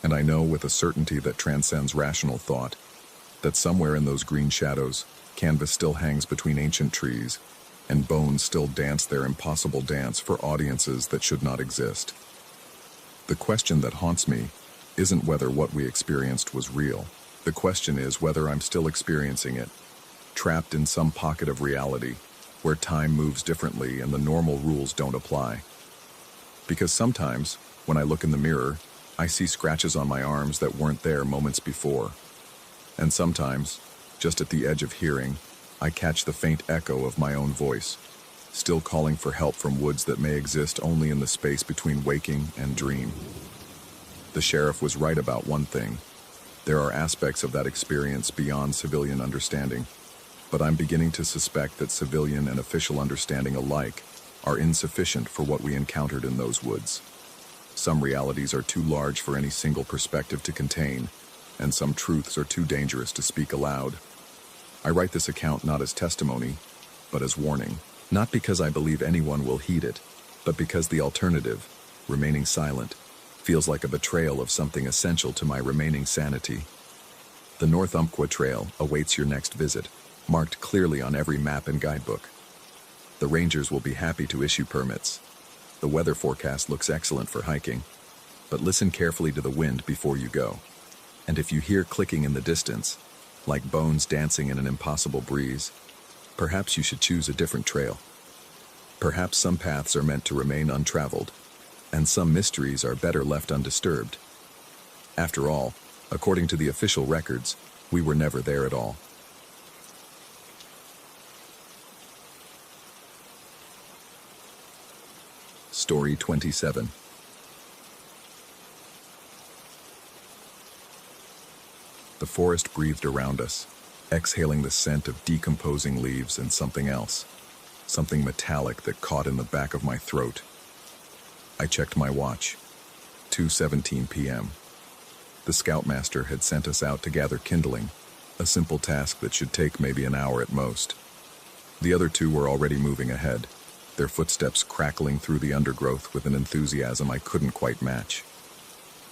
And I know with a certainty that transcends rational thought, that somewhere in those green shadows, canvas still hangs between ancient trees, and bones still dance their impossible dance for audiences that should not exist. The question that haunts me isn't whether what we experienced was real. The question is whether I'm still experiencing it, trapped in some pocket of reality, where time moves differently and the normal rules don't apply. Because sometimes, when I look in the mirror, I see scratches on my arms that weren't there moments before. And sometimes, just at the edge of hearing, I catch the faint echo of my own voice, still calling for help from woods that may exist only in the space between waking and dream. The sheriff was right about one thing. There are aspects of that experience beyond civilian understanding, but I'm beginning to suspect that civilian and official understanding alike are insufficient for what we encountered in those woods. Some realities are too large for any single perspective to contain, and some truths are too dangerous to speak aloud. I write this account not as testimony, but as warning. Not because I believe anyone will heed it, but because the alternative, remaining silent, feels like a betrayal of something essential to my remaining sanity. The North Umpqua Trail awaits your next visit, marked clearly on every map and guidebook. The rangers will be happy to issue permits. The weather forecast looks excellent for hiking, but listen carefully to the wind before you go. And if you hear clicking in the distance, like bones dancing in an impossible breeze, perhaps you should choose a different trail. Perhaps some paths are meant to remain untraveled, and some mysteries are better left undisturbed. After all, according to the official records, we were never there at all. Story 27. The forest breathed around us, exhaling the scent of decomposing leaves and something else, something metallic that caught in the back of my throat. I checked my watch. 2:17 p.m. The scoutmaster had sent us out to gather kindling, a simple task that should take maybe an hour at most. The other two were already moving ahead, their footsteps crackling through the undergrowth with an enthusiasm I couldn't quite match.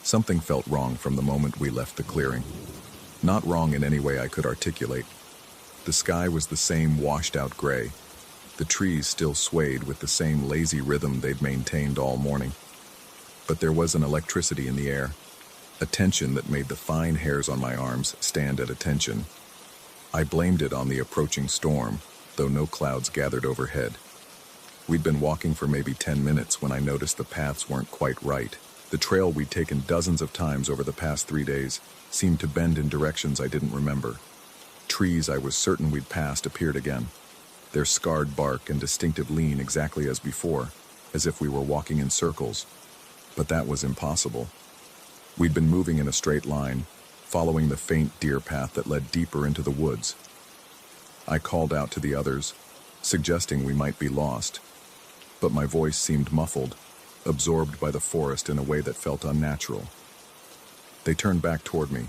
Something felt wrong from the moment we left the clearing. Not wrong in any way I could articulate. The sky was the same washed-out gray. The trees still swayed with the same lazy rhythm they'd maintained all morning. But there was an electricity in the air, a tension that made the fine hairs on my arms stand at attention. I blamed it on the approaching storm, though no clouds gathered overhead. We'd been walking for maybe 10 minutes when I noticed the paths weren't quite right. The trail we'd taken dozens of times over the past 3 days seemed to bend in directions I didn't remember. Trees I was certain we'd passed appeared again, their scarred bark and distinctive lean exactly as before, as if we were walking in circles. But that was impossible. We'd been moving in a straight line, following the faint deer path that led deeper into the woods. I called out to the others, suggesting we might be lost, but my voice seemed muffled, absorbed by the forest in a way that felt unnatural. They turned back toward me,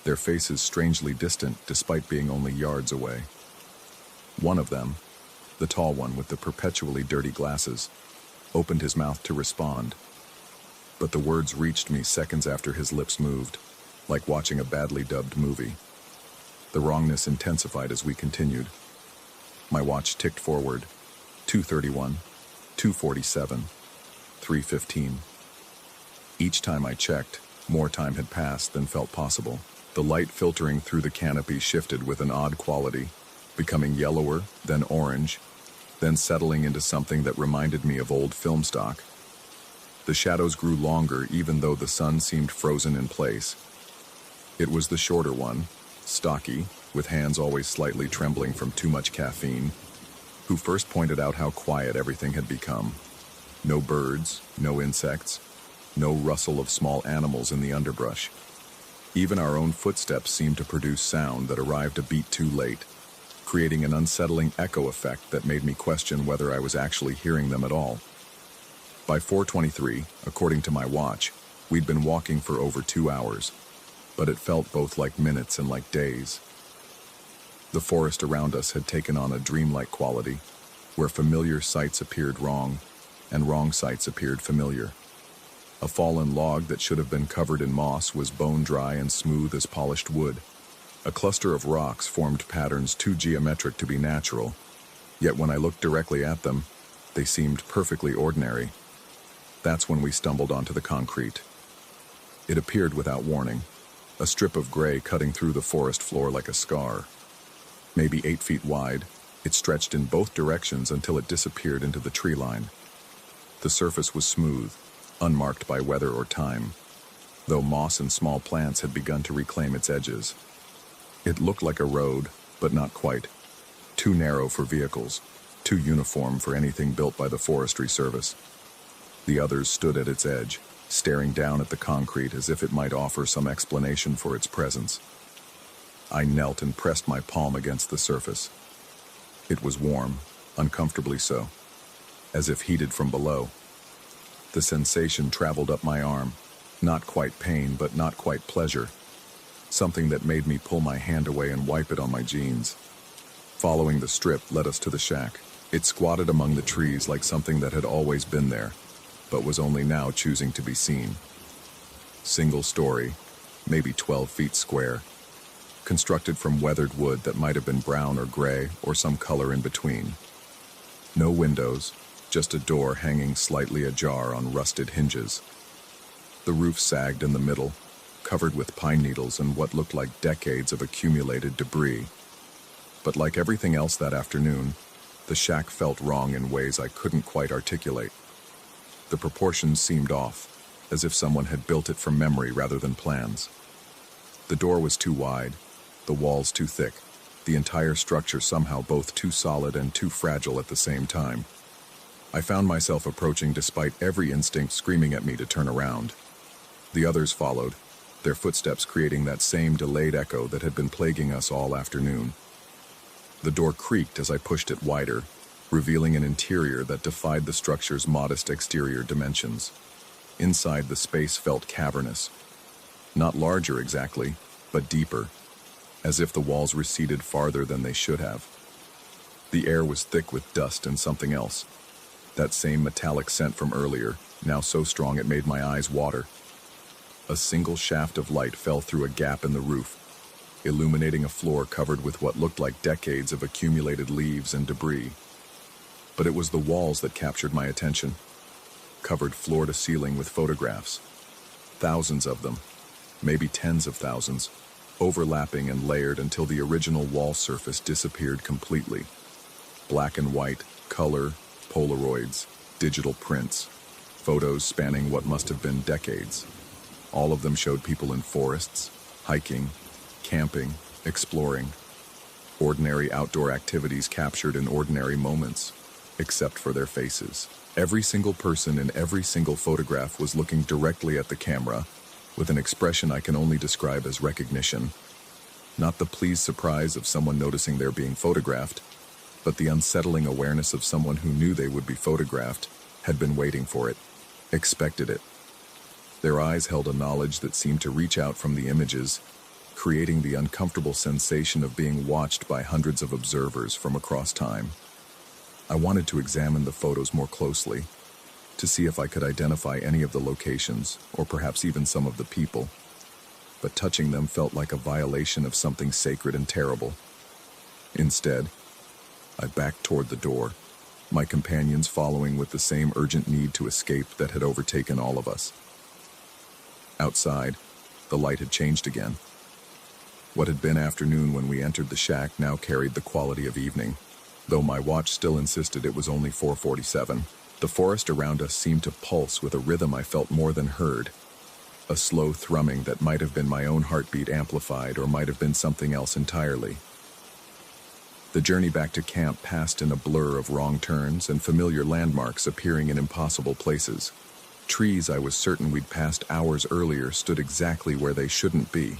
their faces strangely distant despite being only yards away. One of them, the tall one with the perpetually dirty glasses, opened his mouth to respond, but the words reached me seconds after his lips moved, like watching a badly dubbed movie. The wrongness intensified as we continued. My watch ticked forward, 2:31, 2:47, 3:15. Each time I checked, more time had passed than felt possible. The light filtering through the canopy shifted with an odd quality, becoming yellower, then orange, then settling into something that reminded me of old film stock. The shadows grew longer even though the sun seemed frozen in place. It was the shorter one, stocky, with hands always slightly trembling from too much caffeine, who first pointed out how quiet everything had become. No birds, no insects, no rustle of small animals in the underbrush. Even our own footsteps seemed to produce sound that arrived a beat too late, creating an unsettling echo effect that made me question whether I was actually hearing them at all. By 4:23, according to my watch, we'd been walking for over 2 hours, but it felt both like minutes and like days. The forest around us had taken on a dreamlike quality, where familiar sights appeared wrong, and wrong sights appeared familiar. A fallen log that should have been covered in moss was bone-dry and smooth as polished wood. A cluster of rocks formed patterns too geometric to be natural, yet when I looked directly at them, they seemed perfectly ordinary. That's when we stumbled onto the concrete. It appeared without warning, a strip of gray cutting through the forest floor like a scar. Maybe 8 feet wide, it stretched in both directions until it disappeared into the tree line. The surface was smooth, unmarked by weather or time, though moss and small plants had begun to reclaim its edges. It looked like a road, but not quite. Too narrow for vehicles, too uniform for anything built by the Forestry Service. The others stood at its edge, staring down at the concrete as if it might offer some explanation for its presence. I knelt and pressed my palm against the surface. It was warm, uncomfortably so, as if heated from below. The sensation traveled up my arm, not quite pain, but not quite pleasure. Something that made me pull my hand away and wipe it on my jeans. Following the strip led us to the shack. It squatted among the trees like something that had always been there, but was only now choosing to be seen. Single story, maybe 12 feet square, constructed from weathered wood that might have been brown or gray or some color in between. No windows, just a door hanging slightly ajar on rusted hinges. The roof sagged in the middle, covered with pine needles and what looked like decades of accumulated debris. But like everything else that afternoon, the shack felt wrong in ways I couldn't quite articulate. The proportions seemed off, as if someone had built it from memory rather than plans. The door was too wide, the walls too thick, the entire structure somehow both too solid and too fragile at the same time. I found myself approaching despite every instinct screaming at me to turn around. The others followed, their footsteps creating that same delayed echo that had been plaguing us all afternoon. The door creaked as I pushed it wider, revealing an interior that defied the structure's modest exterior dimensions. Inside, the space felt cavernous. Not larger exactly, but deeper, as if the walls receded farther than they should have. The air was thick with dust and something else, That same metallic scent from earlier, now so strong it made my eyes water. A single shaft of light fell through a gap in the roof, illuminating a floor covered with what looked like decades of accumulated leaves and debris. But it was the walls that captured my attention, covered floor to ceiling with photographs. Thousands of them, maybe tens of thousands, overlapping and layered until the original wall surface disappeared completely. Black and white, color, Polaroids, digital prints, photos spanning what must have been decades. All of them showed people in forests, hiking, camping, exploring. Ordinary outdoor activities captured in ordinary moments, except for their faces. Every single person in every single photograph was looking directly at the camera, with an expression I can only describe as recognition. Not the pleased surprise of someone noticing they're being photographed, but the unsettling awareness of someone who knew they would be photographed, had been waiting for it, expected it. Their eyes held a knowledge that seemed to reach out from the images, creating the uncomfortable sensation of being watched by hundreds of observers from across time. I wanted to examine the photos more closely, to see if I could identify any of the locations, or perhaps even some of the people. But touching them felt like a violation of something sacred and terrible. Instead, I backed toward the door, my companions following with the same urgent need to escape that had overtaken all of us. Outside, the light had changed again. What had been afternoon when we entered the shack now carried the quality of evening, though my watch still insisted it was only 4:47. The forest around us seemed to pulse with a rhythm I felt more than heard, a slow thrumming that might have been my own heartbeat amplified or might have been something else entirely. The journey back to camp passed in a blur of wrong turns and familiar landmarks appearing in impossible places. Trees I was certain we'd passed hours earlier stood exactly where they shouldn't be.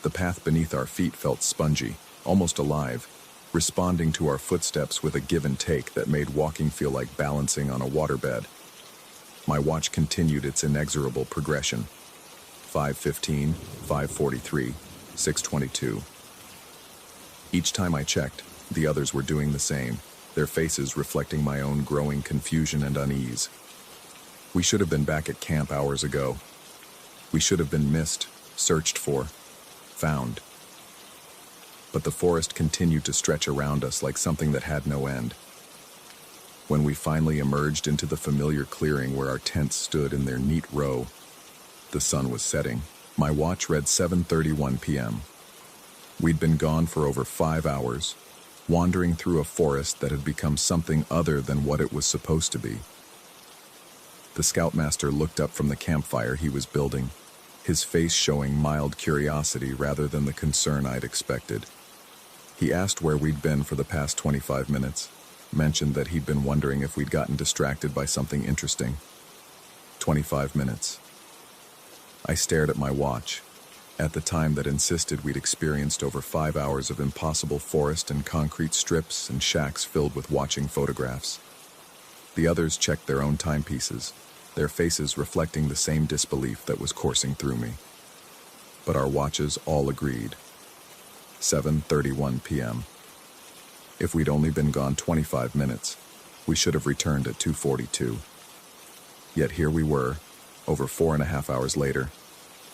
The path beneath our feet felt spongy, almost alive, responding to our footsteps with a give and take that made walking feel like balancing on a waterbed. My watch continued its inexorable progression. 5:15, 5:43, 6:22. Each time I checked, the others were doing the same, their faces reflecting my own growing confusion and unease. We should have been back at camp hours ago. We should have been missed, searched for, found. But the forest continued to stretch around us like something that had no end. When we finally emerged into the familiar clearing where our tents stood in their neat row, the sun was setting. My watch read 7:31 p.m. We'd been gone for over 5 hours, wandering through a forest that had become something other than what it was supposed to be. The scoutmaster looked up from the campfire he was building, his face showing mild curiosity rather than the concern I'd expected. He asked where we'd been for the past 25 minutes, mentioned that he'd been wondering if we'd gotten distracted by something interesting. 25 minutes. I stared at my watch, at the time that insisted we'd experienced over 5 hours of impossible forest and concrete strips and shacks filled with watching photographs. The others checked their own timepieces, their faces reflecting the same disbelief that was coursing through me. But our watches all agreed. 7:31 p.m. If we'd only been gone 25 minutes, we should have returned at 2:42. Yet here we were, over 4.5 hours later,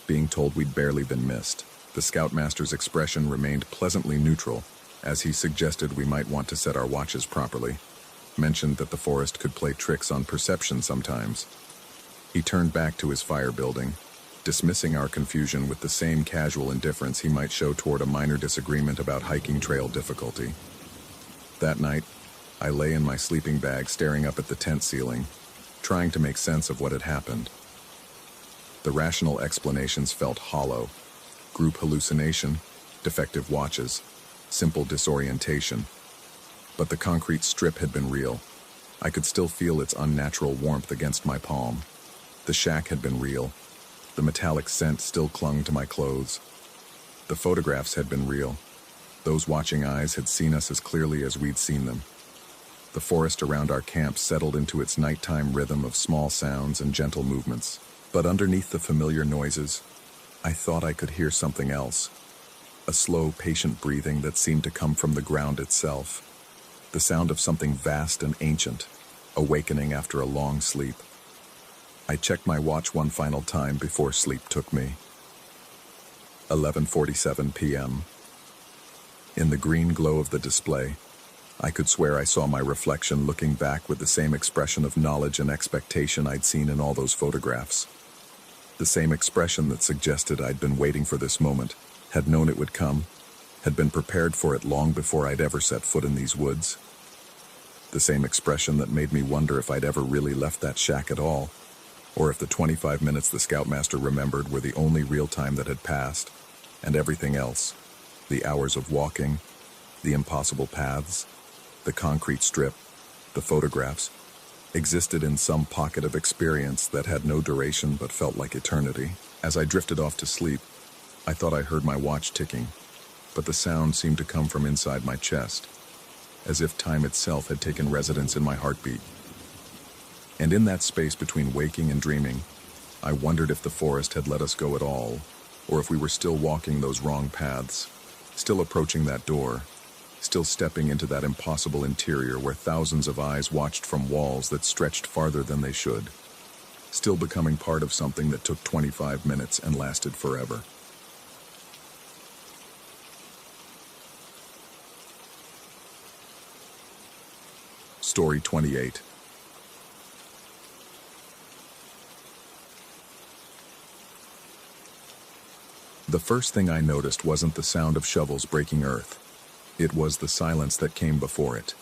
being told we'd barely been missed. The scoutmaster's expression remained pleasantly neutral, as he suggested we might want to set our watches properly, mentioned that the forest could play tricks on perception sometimes. He turned back to his fire building, dismissing our confusion with the same casual indifference he might show toward a minor disagreement about hiking trail difficulty. That night, I lay in my sleeping bag staring up at the tent ceiling, trying to make sense of what had happened. The rational explanations felt hollow. Group hallucination, defective watches, simple disorientation. But the concrete strip had been real. I could still feel its unnatural warmth against my palm. The shack had been real. The metallic scent still clung to my clothes. The photographs had been real. Those watching eyes had seen us as clearly as we'd seen them. The forest around our camp settled into its nighttime rhythm of small sounds and gentle movements. But underneath the familiar noises, I thought I could hear something else. A slow, patient breathing that seemed to come from the ground itself. The sound of something vast and ancient, awakening after a long sleep. I checked my watch one final time before sleep took me. 11:47 p.m. In the green glow of the display, I could swear I saw my reflection looking back with the same expression of knowledge and expectation I'd seen in all those photographs. The same expression that suggested I'd been waiting for this moment, had known it would come, had been prepared for it long before I'd ever set foot in these woods. The same expression that made me wonder if I'd ever really left that shack at all, or if the 25 minutes the Scoutmaster remembered were the only real time that had passed, and everything else, the hours of walking, the impossible paths, the concrete strip, the photographs, existed in some pocket of experience that had no duration but felt like eternity. As I drifted off to sleep, I thought I heard my watch ticking, but the sound seemed to come from inside my chest, as if time itself had taken residence in my heartbeat. And in that space between waking and dreaming, I wondered if the forest had let us go at all, or if we were still walking those wrong paths, still approaching that door, still stepping into that impossible interior where thousands of eyes watched from walls that stretched farther than they should, still becoming part of something that took 25 minutes and lasted forever. Story 28. The first thing I noticed wasn't the sound of shovels breaking earth. It was the silence that came before it.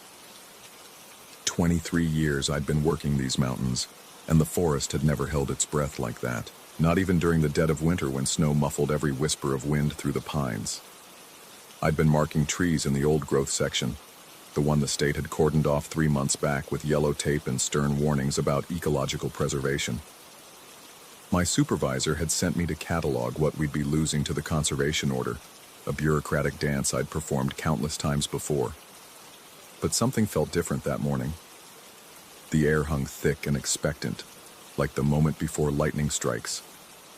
23 years I'd been working these mountains, and the forest had never held its breath like that, not even during the dead of winter when snow muffled every whisper of wind through the pines. I'd been marking trees in the old growth section, the one the state had cordoned off 3 months back with yellow tape and stern warnings about ecological preservation. My supervisor had sent me to catalog what we'd be losing to the conservation order, a bureaucratic dance I'd performed countless times before. But something felt different that morning. The air hung thick and expectant, like the moment before lightning strikes.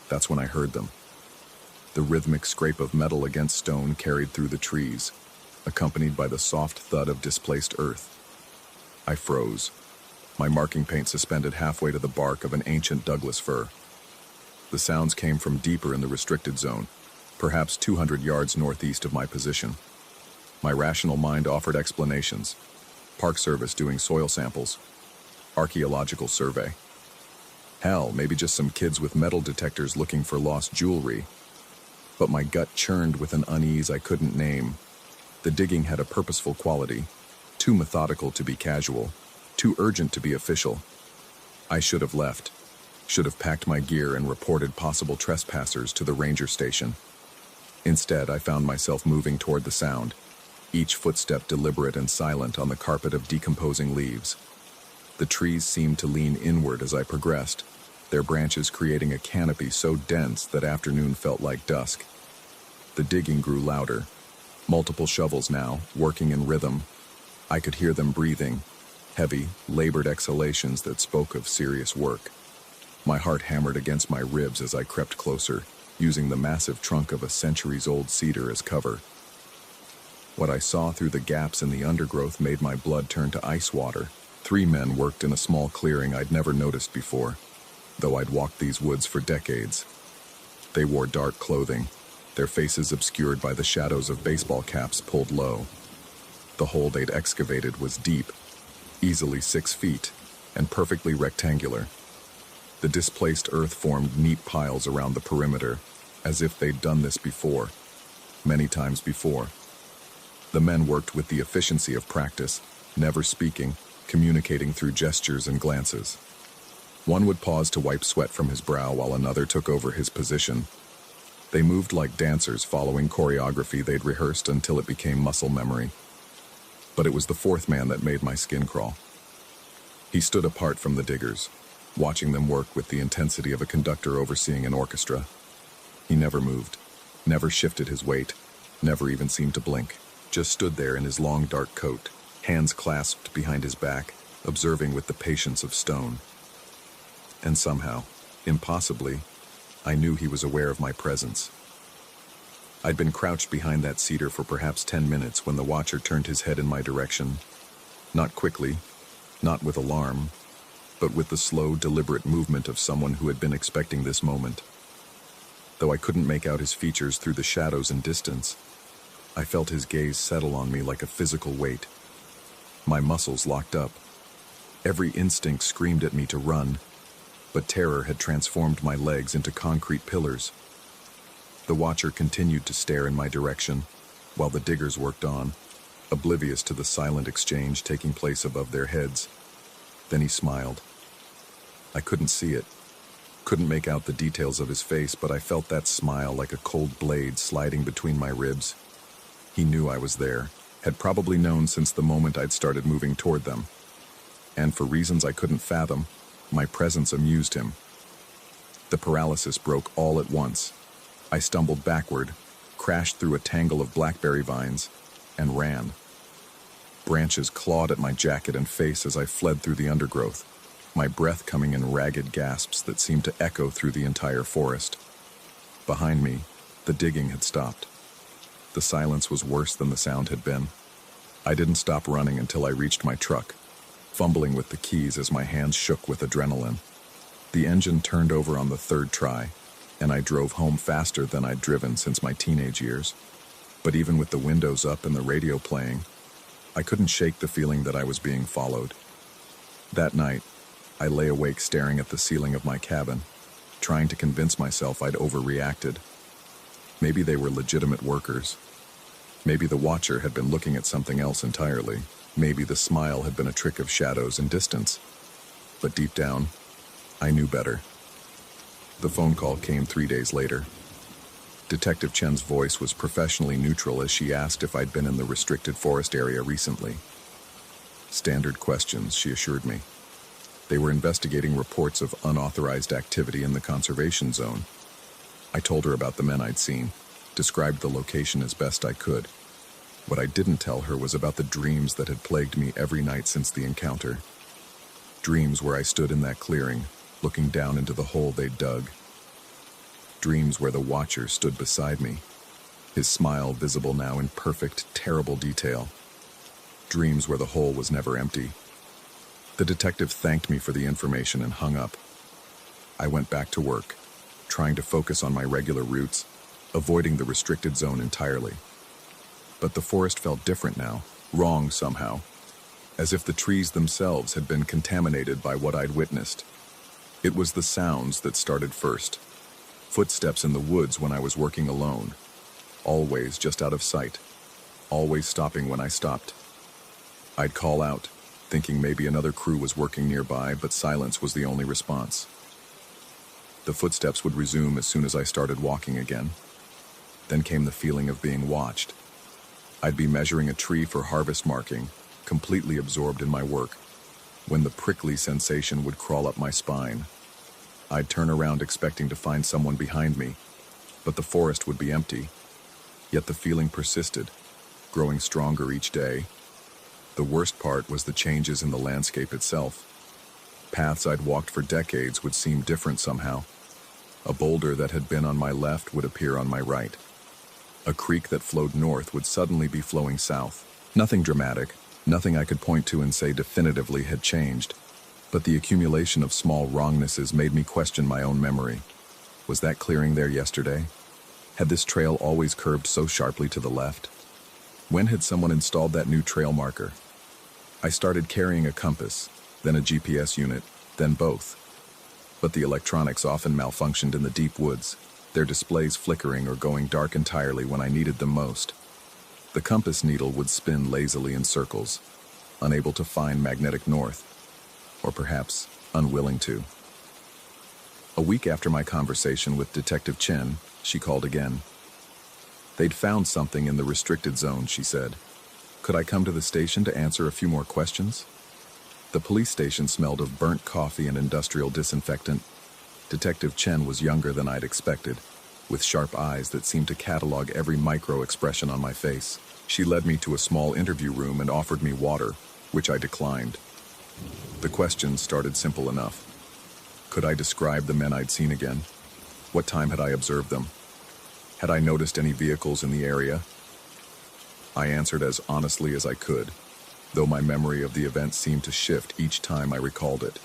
That's when I heard them. The rhythmic scrape of metal against stone carried through the trees, accompanied by the soft thud of displaced earth. I froze, my marking paint suspended halfway to the bark of an ancient Douglas fir. The sounds came from deeper in the restricted zone, perhaps 200 yards northeast of my position. My rational mind offered explanations. Park Service doing soil samples. Archaeological survey. Hell, maybe just some kids with metal detectors looking for lost jewelry. But my gut churned with an unease I couldn't name. The digging had a purposeful quality, too methodical to be casual, too urgent to be official. I should have left. Should have packed my gear and reported possible trespassers to the ranger station. Instead, I found myself moving toward the sound, each footstep deliberate and silent on the carpet of decomposing leaves. The trees seemed to lean inward as I progressed, their branches creating a canopy so dense that afternoon felt like dusk. The digging grew louder, multiple shovels now, working in rhythm. I could hear them breathing, heavy, labored exhalations that spoke of serious work. My heart hammered against my ribs as I crept closer, using the massive trunk of a centuries-old cedar as cover. What I saw through the gaps in the undergrowth made my blood turn to ice water. 3 men worked in a small clearing I'd never noticed before, though I'd walked these woods for decades. They wore dark clothing, their faces obscured by the shadows of baseball caps pulled low. The hole they'd excavated was deep, easily 6 feet, and perfectly rectangular. The displaced earth formed neat piles around the perimeter, as if they'd done this before, many times before. The men worked with the efficiency of practice, never speaking, communicating through gestures and glances. One would pause to wipe sweat from his brow while another took over his position. They moved like dancers following choreography they'd rehearsed until it became muscle memory. But it was the 4th man that made my skin crawl. He stood apart from the diggers, watching them work with the intensity of a conductor overseeing an orchestra. He never moved, never shifted his weight, never even seemed to blink, just stood there in his long dark coat, hands clasped behind his back, observing with the patience of stone. And somehow, impossibly, I knew he was aware of my presence. I'd been crouched behind that cedar for perhaps 10 minutes when the watcher turned his head in my direction. Not quickly, Not with alarm, but with the slow, deliberate movement of someone who had been expecting this moment. Though I couldn't make out his features through the shadows and distance, I felt his gaze settle on me like a physical weight. My muscles locked up. Every instinct screamed at me to run, but terror had transformed my legs into concrete pillars. The watcher continued to stare in my direction, while the diggers worked on, oblivious to the silent exchange taking place above their heads. Then he smiled. I couldn't see it, couldn't make out the details of his face, but I felt that smile like a cold blade sliding between my ribs. He knew I was there, had probably known since the moment I'd started moving toward them. And for reasons I couldn't fathom, my presence amused him. The paralysis broke all at once. I stumbled backward, crashed through a tangle of blackberry vines, and ran. Branches clawed at my jacket and face as I fled through the undergrowth, my breath coming in ragged gasps that seemed to echo through the entire forest. Behind me, the digging had stopped. The silence was worse than the sound had been. I didn't stop running until I reached my truck, fumbling with the keys as my hands shook with adrenaline. The engine turned over on the third try, and I drove home faster than I'd driven since my teenage years. But even with the windows up and the radio playing, I couldn't shake the feeling that I was being followed. That night, I lay awake staring at the ceiling of my cabin, trying to convince myself I'd overreacted. Maybe they were legitimate workers. Maybe the watcher had been looking at something else entirely. Maybe the smile had been a trick of shadows and distance. But deep down, I knew better. The phone call came 3 days later. Detective Chen's voice was professionally neutral as she asked if I'd been in the restricted forest area recently. Standard questions, she assured me. They were investigating reports of unauthorized activity in the conservation zone. I told her about the men I'd seen, described the location as best I could. What I didn't tell her was about the dreams that had plagued me every night since the encounter. Dreams where I stood in that clearing, looking down into the hole they'd dug. Dreams where the watcher stood beside me, his smile visible now in perfect, terrible detail. Dreams where the hole was never empty. The detective thanked me for the information and hung up. I went back to work, trying to focus on my regular routes, avoiding the restricted zone entirely. But the forest felt different now, wrong somehow, as if the trees themselves had been contaminated by what I'd witnessed. It was the sounds that started first. Footsteps in the woods when I was working alone, always just out of sight, always stopping when I stopped. I'd call out, thinking maybe another crew was working nearby, but silence was the only response. The footsteps would resume as soon as I started walking again. Then came the feeling of being watched. I'd be measuring a tree for harvest marking, completely absorbed in my work, when the prickly sensation would crawl up my spine. I'd turn around expecting to find someone behind me, but the forest would be empty. Yet the feeling persisted, growing stronger each day. The worst part was the changes in the landscape itself. Paths I'd walked for decades would seem different somehow. A boulder that had been on my left would appear on my right. A creek that flowed north would suddenly be flowing south. Nothing dramatic, nothing I could point to and say definitively had changed. But the accumulation of small wrongnesses made me question my own memory. Was that clearing there yesterday? Had this trail always curved so sharply to the left? When had someone installed that new trail marker? I started carrying a compass, then a GPS unit, then both. But the electronics often malfunctioned in the deep woods, their displays flickering or going dark entirely when I needed them most. The compass needle would spin lazily in circles, unable to find magnetic north, or perhaps unwilling to. A week after my conversation with Detective Chen, she called again. They'd found something in the restricted zone, she said. Could I come to the station to answer a few more questions? The police station smelled of burnt coffee and industrial disinfectant. Detective Chen was younger than I'd expected, with sharp eyes that seemed to catalog every micro-expression on my face. She led me to a small interview room and offered me water, which I declined. The questions started simple enough. Could I describe the men I'd seen again? What time had I observed them? Had I noticed any vehicles in the area? I answered as honestly as I could. though my memory of the event seemed to shift each time I recalled it.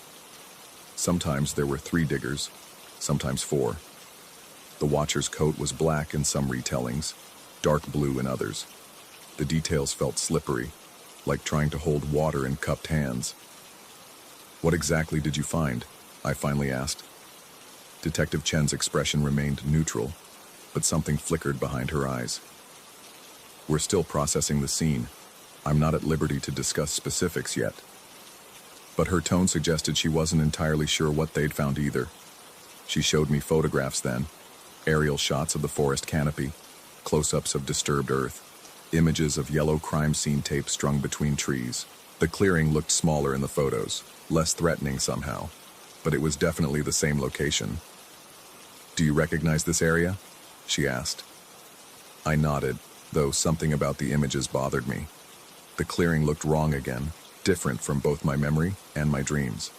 Sometimes there were 3 diggers, sometimes 4. The watcher's coat was black in some retellings, dark blue in others. The details felt slippery, like trying to hold water in cupped hands. "What exactly did you find?" I finally asked. Detective Chen's expression remained neutral, but something flickered behind her eyes. "We're still processing the scene. I'm not at liberty to discuss specifics yet." But her tone suggested she wasn't entirely sure what they'd found either. She showed me photographs then, aerial shots of the forest canopy, close-ups of disturbed earth, images of yellow crime scene tape strung between trees. The clearing looked smaller in the photos, less threatening somehow, but it was definitely the same location. "Do you recognize this area?" she asked. I nodded, though something about the images bothered me. The clearing looked wrong again, different from both my memory and my dreams.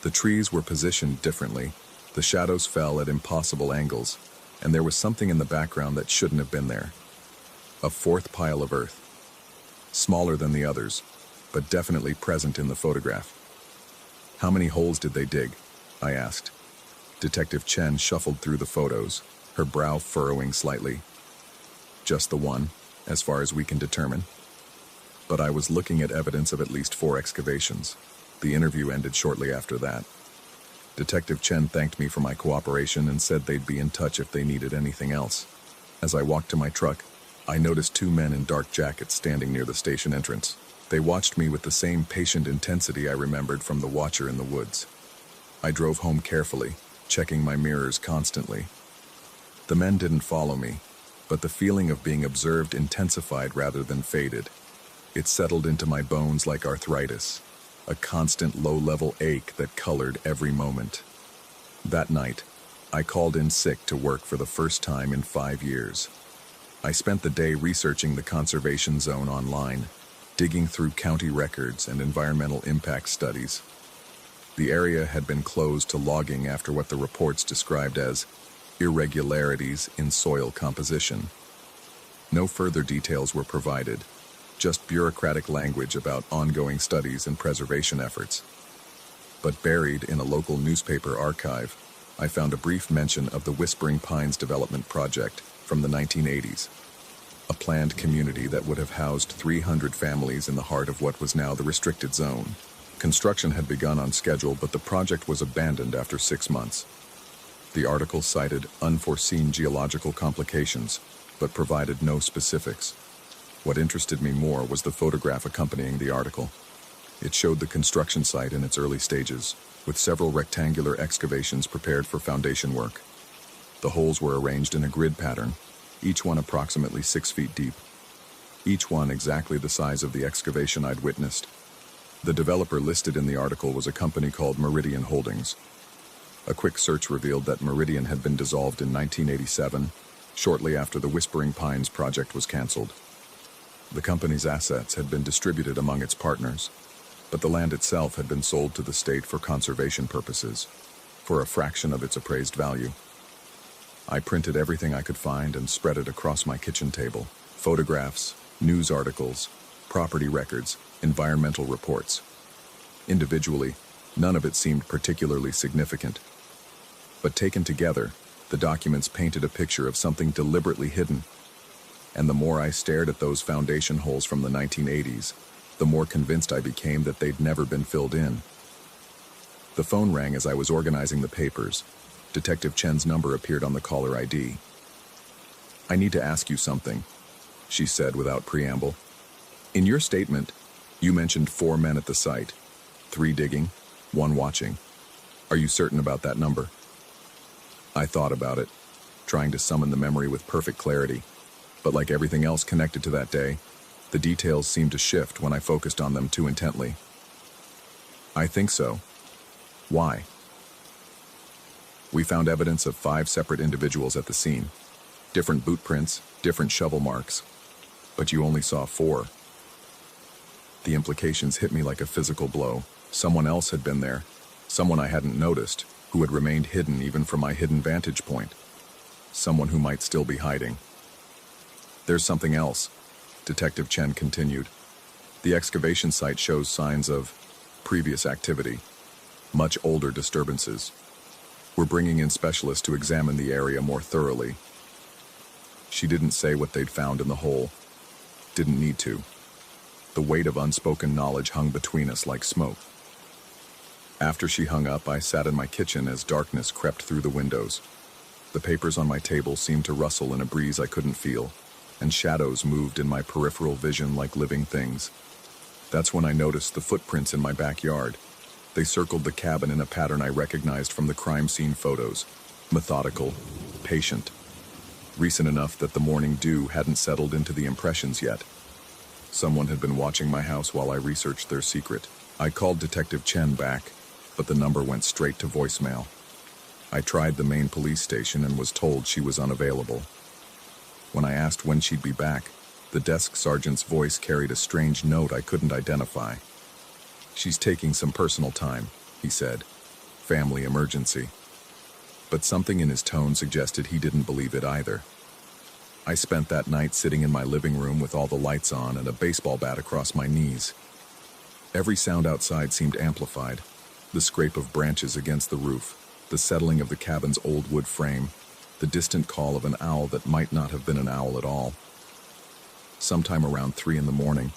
The trees were positioned differently, the shadows fell at impossible angles, and there was something in the background that shouldn't have been there. A 4th pile of earth. Smaller than the others, but definitely present in the photograph. "How many holes did they dig?" I asked. Detective Chen shuffled through the photos, her brow furrowing slightly. "Just the one, as far as we can determine." But I was looking at evidence of at least 4 excavations. The interview ended shortly after that. Detective Chen thanked me for my cooperation and said they'd be in touch if they needed anything else. As I walked to my truck, I noticed 2 men in dark jackets standing near the station entrance. They watched me with the same patient intensity I remembered from the watcher in the woods. I drove home carefully, checking my mirrors constantly. The men didn't follow me, but the feeling of being observed intensified rather than faded. It settled into my bones like arthritis, a constant low-level ache that colored every moment. That night, I called in sick to work for the first time in 5 years. I spent the day researching the conservation zone online, digging through county records and environmental impact studies. The area had been closed to logging after what the reports described as irregularities in soil composition. No further details were provided, just bureaucratic language about ongoing studies and preservation efforts. But buried in a local newspaper archive, I found a brief mention of the Whispering Pines Development Project from the 1980s, a planned community that would have housed 300 families in the heart of what was now the restricted zone. Construction had begun on schedule, but the project was abandoned after 6 months. The article cited unforeseen geological complications, but provided no specifics. What interested me more was the photograph accompanying the article. It showed the construction site in its early stages, with several rectangular excavations prepared for foundation work. The holes were arranged in a grid pattern, each one approximately 6 feet deep. Each one exactly the size of the excavation I'd witnessed. The developer listed in the article was a company called Meridian Holdings. A quick search revealed that Meridian had been dissolved in 1987, shortly after the Whispering Pines project was canceled. The company's assets had been distributed among its partners, but the land itself had been sold to the state for conservation purposes, for a fraction of its appraised value. I printed everything I could find and spread it across my kitchen table. Photographs, news articles, property records, environmental reports. Individually, none of it seemed particularly significant. But taken together, the documents painted a picture of something deliberately hidden. And the more I stared at those foundation holes from the 1980s, the more convinced I became that they'd never been filled in. The phone rang as I was organizing the papers. Detective Chen's number appeared on the caller ID. "I need to ask you something," she said without preamble. "In your statement, you mentioned 4 men at the site, 3 digging, 1 watching. Are you certain about that number?" I thought about it, trying to summon the memory with perfect clarity, but like everything else connected to that day, the details seemed to shift when I focused on them too intently. "I think so. Why?" "We found evidence of 5 separate individuals at the scene. Different boot prints, different shovel marks. But you only saw 4. The implications hit me like a physical blow. Someone else had been there, someone I hadn't noticed, who had remained hidden even from my hidden vantage point. Someone who might still be hiding. "There's something else," Detective Chen continued. The excavation site shows signs of previous activity, much older disturbances. We're bringing in specialists to examine the area more thoroughly. She didn't say what they'd found in the hole. Didn't need to. The weight of unspoken knowledge hung between us like smoke. After she hung up, I sat in my kitchen as darkness crept through the windows. The papers on my table seemed to rustle in a breeze I couldn't feel, and shadows moved in my peripheral vision like living things. That's when I noticed the footprints in my backyard. They circled the cabin in a pattern I recognized from the crime scene photos. Methodical, patient. Recent enough that the morning dew hadn't settled into the impressions yet. Someone had been watching my house while I researched their secret. I called Detective Chen back, but the number went straight to voicemail. I tried the main police station and was told she was unavailable. When I asked when she'd be back, the desk sergeant's voice carried a strange note I couldn't identify. "She's taking some personal time," he said. "Family emergency." But something in his tone suggested he didn't believe it either. I spent that night sitting in my living room with all the lights on and a baseball bat across my knees. Every sound outside seemed amplified. The scrape of branches against the roof, the settling of the cabin's old wood frame, the distant call of an owl that might not have been an owl at all. Sometime around 3 in the morning,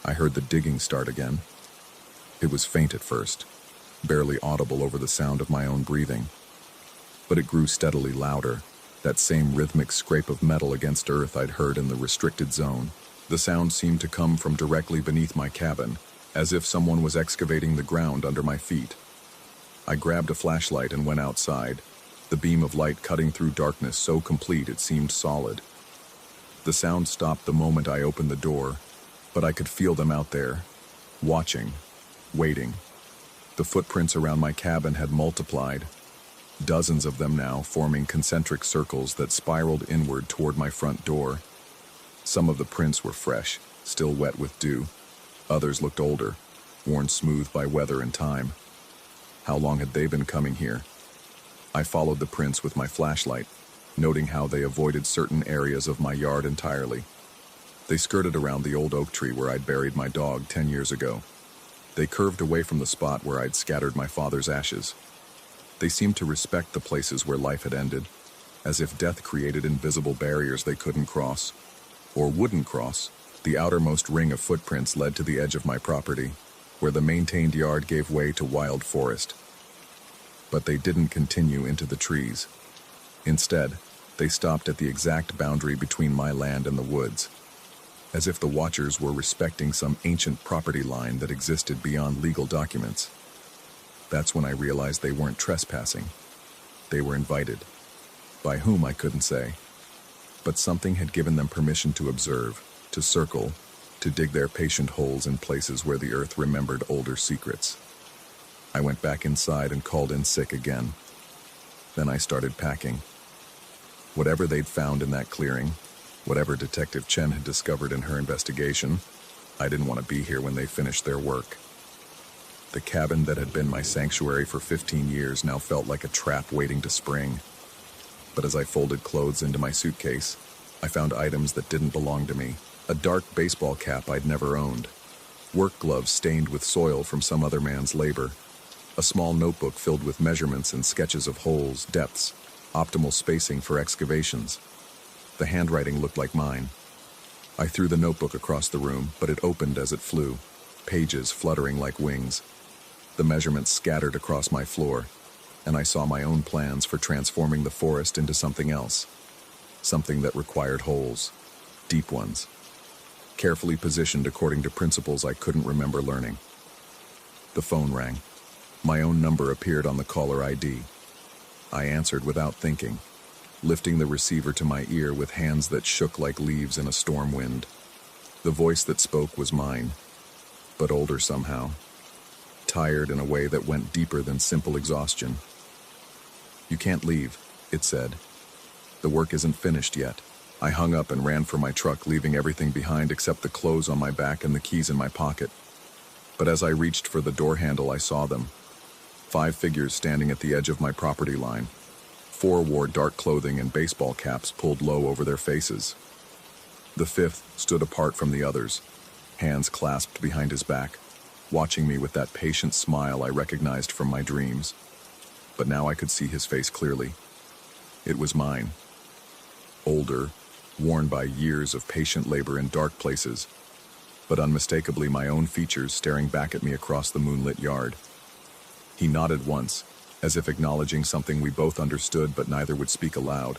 I heard the digging start again. It was faint at first, barely audible over the sound of my own breathing. But it grew steadily louder, that same rhythmic scrape of metal against earth I'd heard in the restricted zone. The sound seemed to come from directly beneath my cabin, as if someone was excavating the ground under my feet. I grabbed a flashlight and went outside, the beam of light cutting through darkness so complete it seemed solid. The sound stopped the moment I opened the door, but I could feel them out there, watching, waiting. The footprints around my cabin had multiplied, dozens of them now forming concentric circles that spiraled inward toward my front door. Some of the prints were fresh, still wet with dew. Others looked older, worn smooth by weather and time. How long had they been coming here? I followed the prints with my flashlight, noting how they avoided certain areas of my yard entirely. They skirted around the old oak tree where I'd buried my dog 10 years ago. They curved away from the spot where I'd scattered my father's ashes. They seemed to respect the places where life had ended, as if death created invisible barriers they couldn't cross, or wouldn't cross. The outermost ring of footprints led to the edge of my property, where the maintained yard gave way to wild forest. But they didn't continue into the trees. Instead, they stopped at the exact boundary between my land and the woods, as if the watchers were respecting some ancient property line that existed beyond legal documents. That's when I realized they weren't trespassing. They were invited. By whom, I couldn't say. But something had given them permission to observe, to circle, to dig their patient holes in places where the earth remembered older secrets. I went back inside and called in sick again. Then I started packing. Whatever they'd found in that clearing, whatever Detective Chen had discovered in her investigation, I didn't want to be here when they finished their work. The cabin that had been my sanctuary for 15 years now felt like a trap waiting to spring. But as I folded clothes into my suitcase, I found items that didn't belong to me. A dark baseball cap I'd never owned. Work gloves stained with soil from some other man's labor. A small notebook filled with measurements and sketches of holes, depths, optimal spacing for excavations. The handwriting looked like mine. I threw the notebook across the room, but it opened as it flew, pages fluttering like wings. The measurements scattered across my floor, and I saw my own plans for transforming the forest into something else. Something that required holes, deep ones, carefully positioned according to principles I couldn't remember learning. The phone rang. My own number appeared on the caller ID. I answered without thinking, lifting the receiver to my ear with hands that shook like leaves in a storm wind. The voice that spoke was mine, but older somehow, tired in a way that went deeper than simple exhaustion. "You can't leave," it said. "The work isn't finished yet." I hung up and ran for my truck, leaving everything behind except the clothes on my back and the keys in my pocket. But as I reached for the door handle, I saw them. 5 figures standing at the edge of my property line. 4 wore dark clothing and baseball caps pulled low over their faces. The 5th stood apart from the others, hands clasped behind his back, watching me with that patient smile I recognized from my dreams. But now I could see his face clearly. It was mine. Older, worn by years of patient labor in dark places, but unmistakably my own features staring back at me across the moonlit yard. He nodded once, as if acknowledging something we both understood but neither would speak aloud.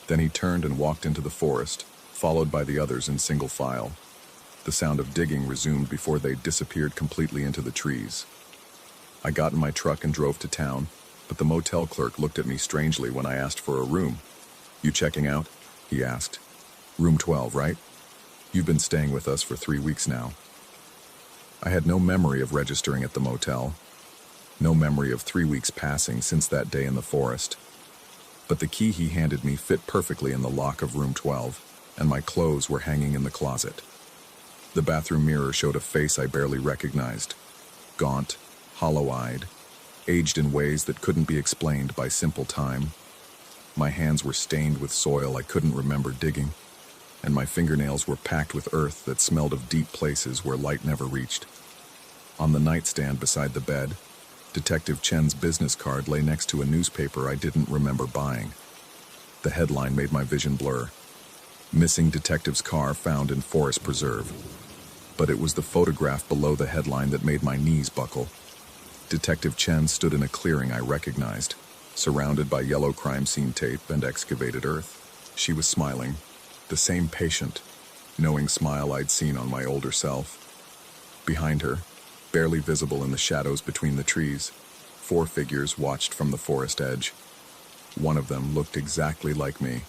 Then he turned and walked into the forest, followed by the others in single file. The sound of digging resumed before they disappeared completely into the trees. I got in my truck and drove to town, but the motel clerk looked at me strangely when I asked for a room. "You checking out?" he asked. "Room 12, right? You've been staying with us for 3 weeks now." I had no memory of registering at the motel, no memory of 3 weeks passing since that day in the forest. But the key he handed me fit perfectly in the lock of room 12, and my clothes were hanging in the closet. The bathroom mirror showed a face I barely recognized, gaunt, hollow-eyed, aged in ways that couldn't be explained by simple time. My hands were stained with soil I couldn't remember digging, and my fingernails were packed with earth that smelled of deep places where light never reached. On the nightstand beside the bed, Detective Chen's business card lay next to a newspaper I didn't remember buying. The headline made my vision blur. "Missing detective's car found in forest preserve." But it was the photograph below the headline that made my knees buckle. Detective Chen stood in a clearing I recognized, surrounded by yellow crime scene tape and excavated earth. She was smiling, the same patient, knowing smile I'd seen on my older self. Behind her, barely visible in the shadows between the trees, 4 figures watched from the forest edge. One of them looked exactly like me.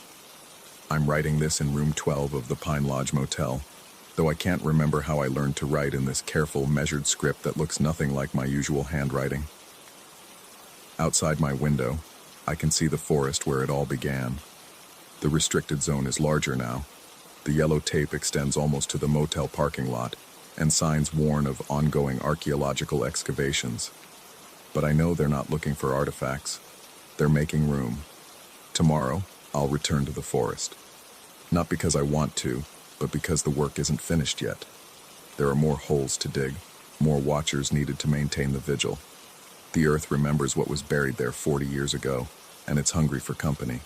I'm writing this in room 12 of the Pine Lodge Motel, though I can't remember how I learned to write in this careful, measured script that looks nothing like my usual handwriting. Outside my window, I can see the forest where it all began. The restricted zone is larger now. The yellow tape extends almost to the motel parking lot, and signs warn of ongoing archaeological excavations. But I know they're not looking for artifacts. They're making room. Tomorrow, I'll return to the forest. Not because I want to, but because the work isn't finished yet. There are more holes to dig, more watchers needed to maintain the vigil. The earth remembers what was buried there 40 years ago, and it's hungry for company.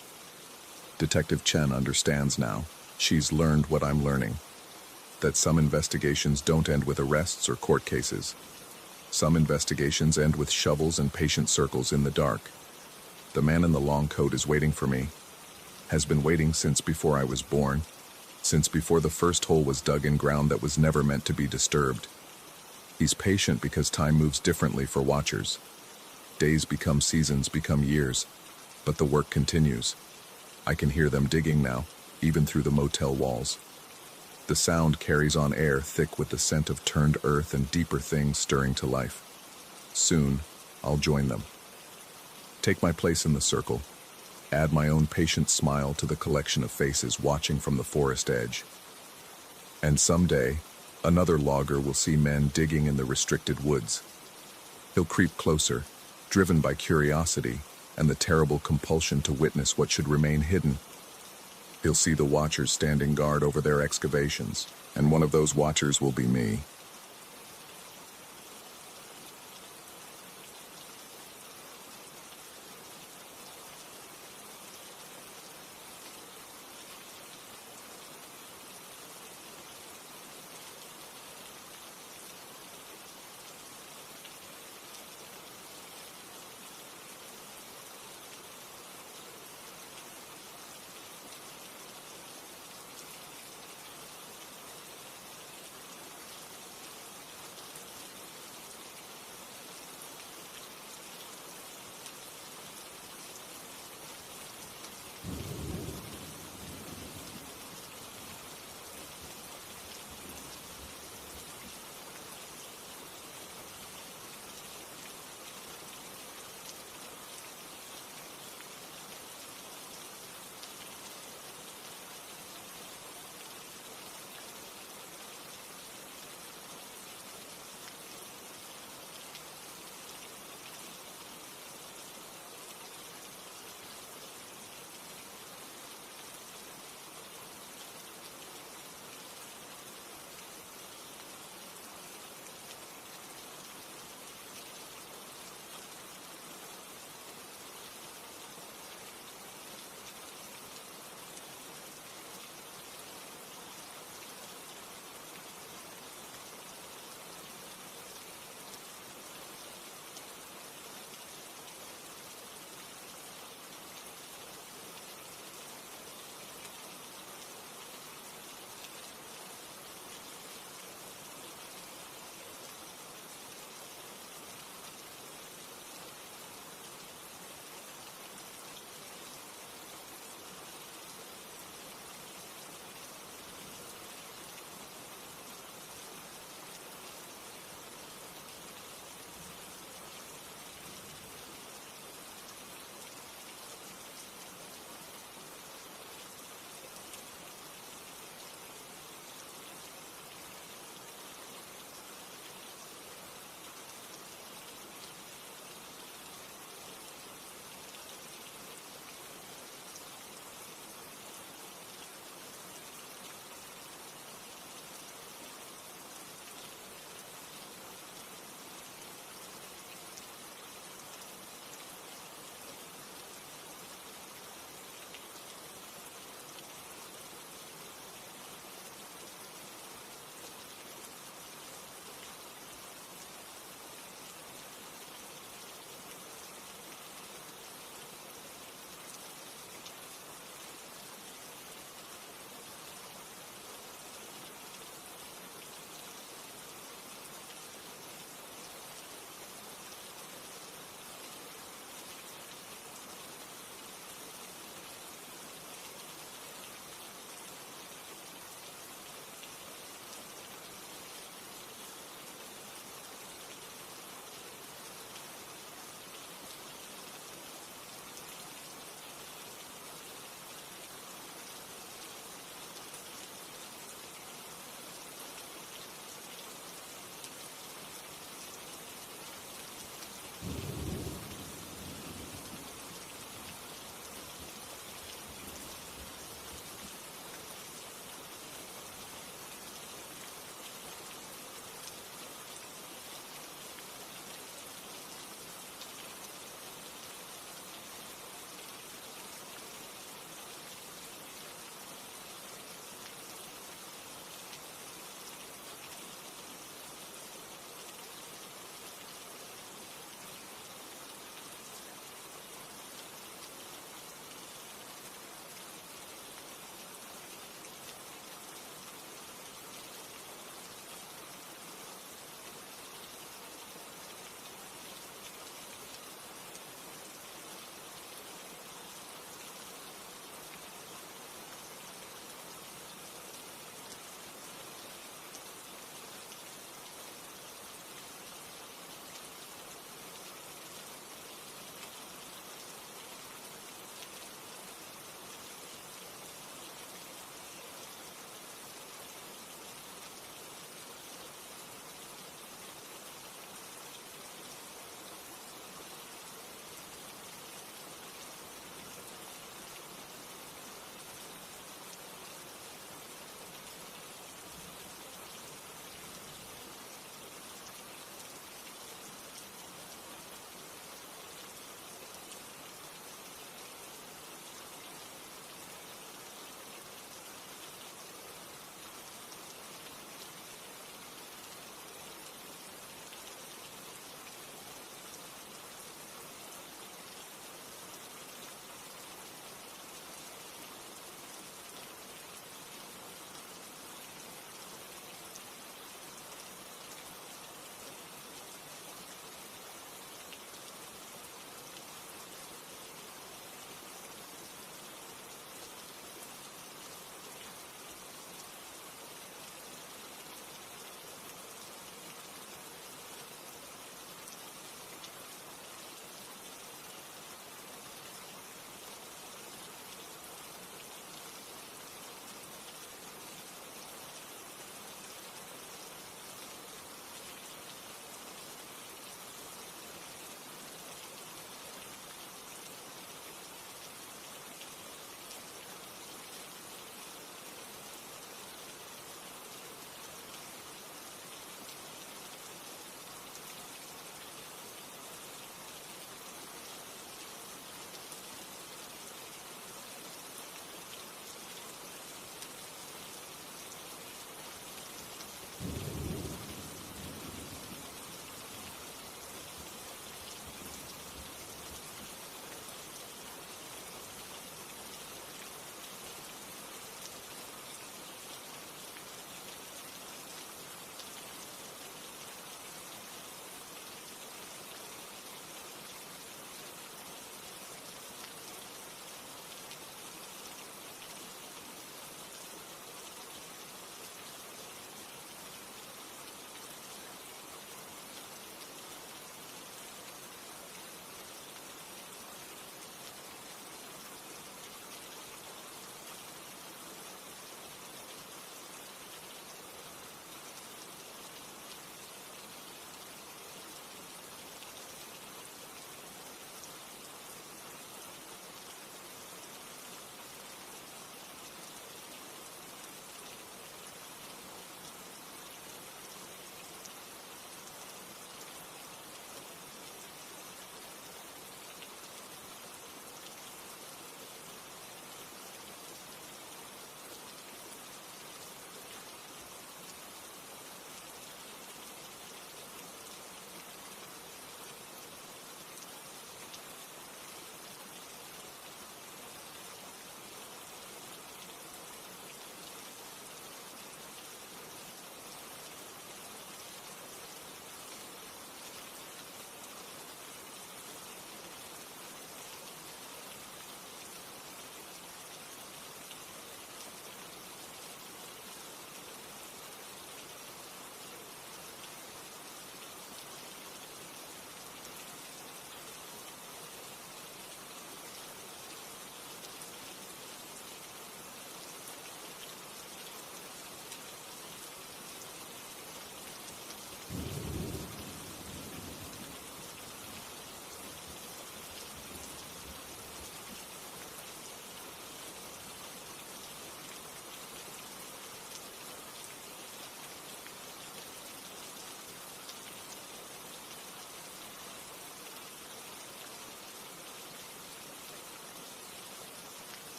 Detective Chen understands now. She's learned what I'm learning. That some investigations don't end with arrests or court cases. Some investigations end with shovels and patient circles in the dark. The man in the long coat is waiting for me. Has been waiting since before I was born. Since before the first hole was dug in ground that was never meant to be disturbed. He's patient because time moves differently for watchers. Days become seasons, become years. But the work continues. I can hear them digging now, even through the motel walls. The sound carries on air thick with the scent of turned earth and deeper things stirring to life. Soon, I'll join them. Take my place in the circle. Add my own patient smile to the collection of faces watching from the forest edge. And someday, another logger will see men digging in the restricted woods. He'll creep closer, driven by curiosity and the terrible compulsion to witness what should remain hidden. He'll see the watchers standing guard over their excavations, and one of those watchers will be me.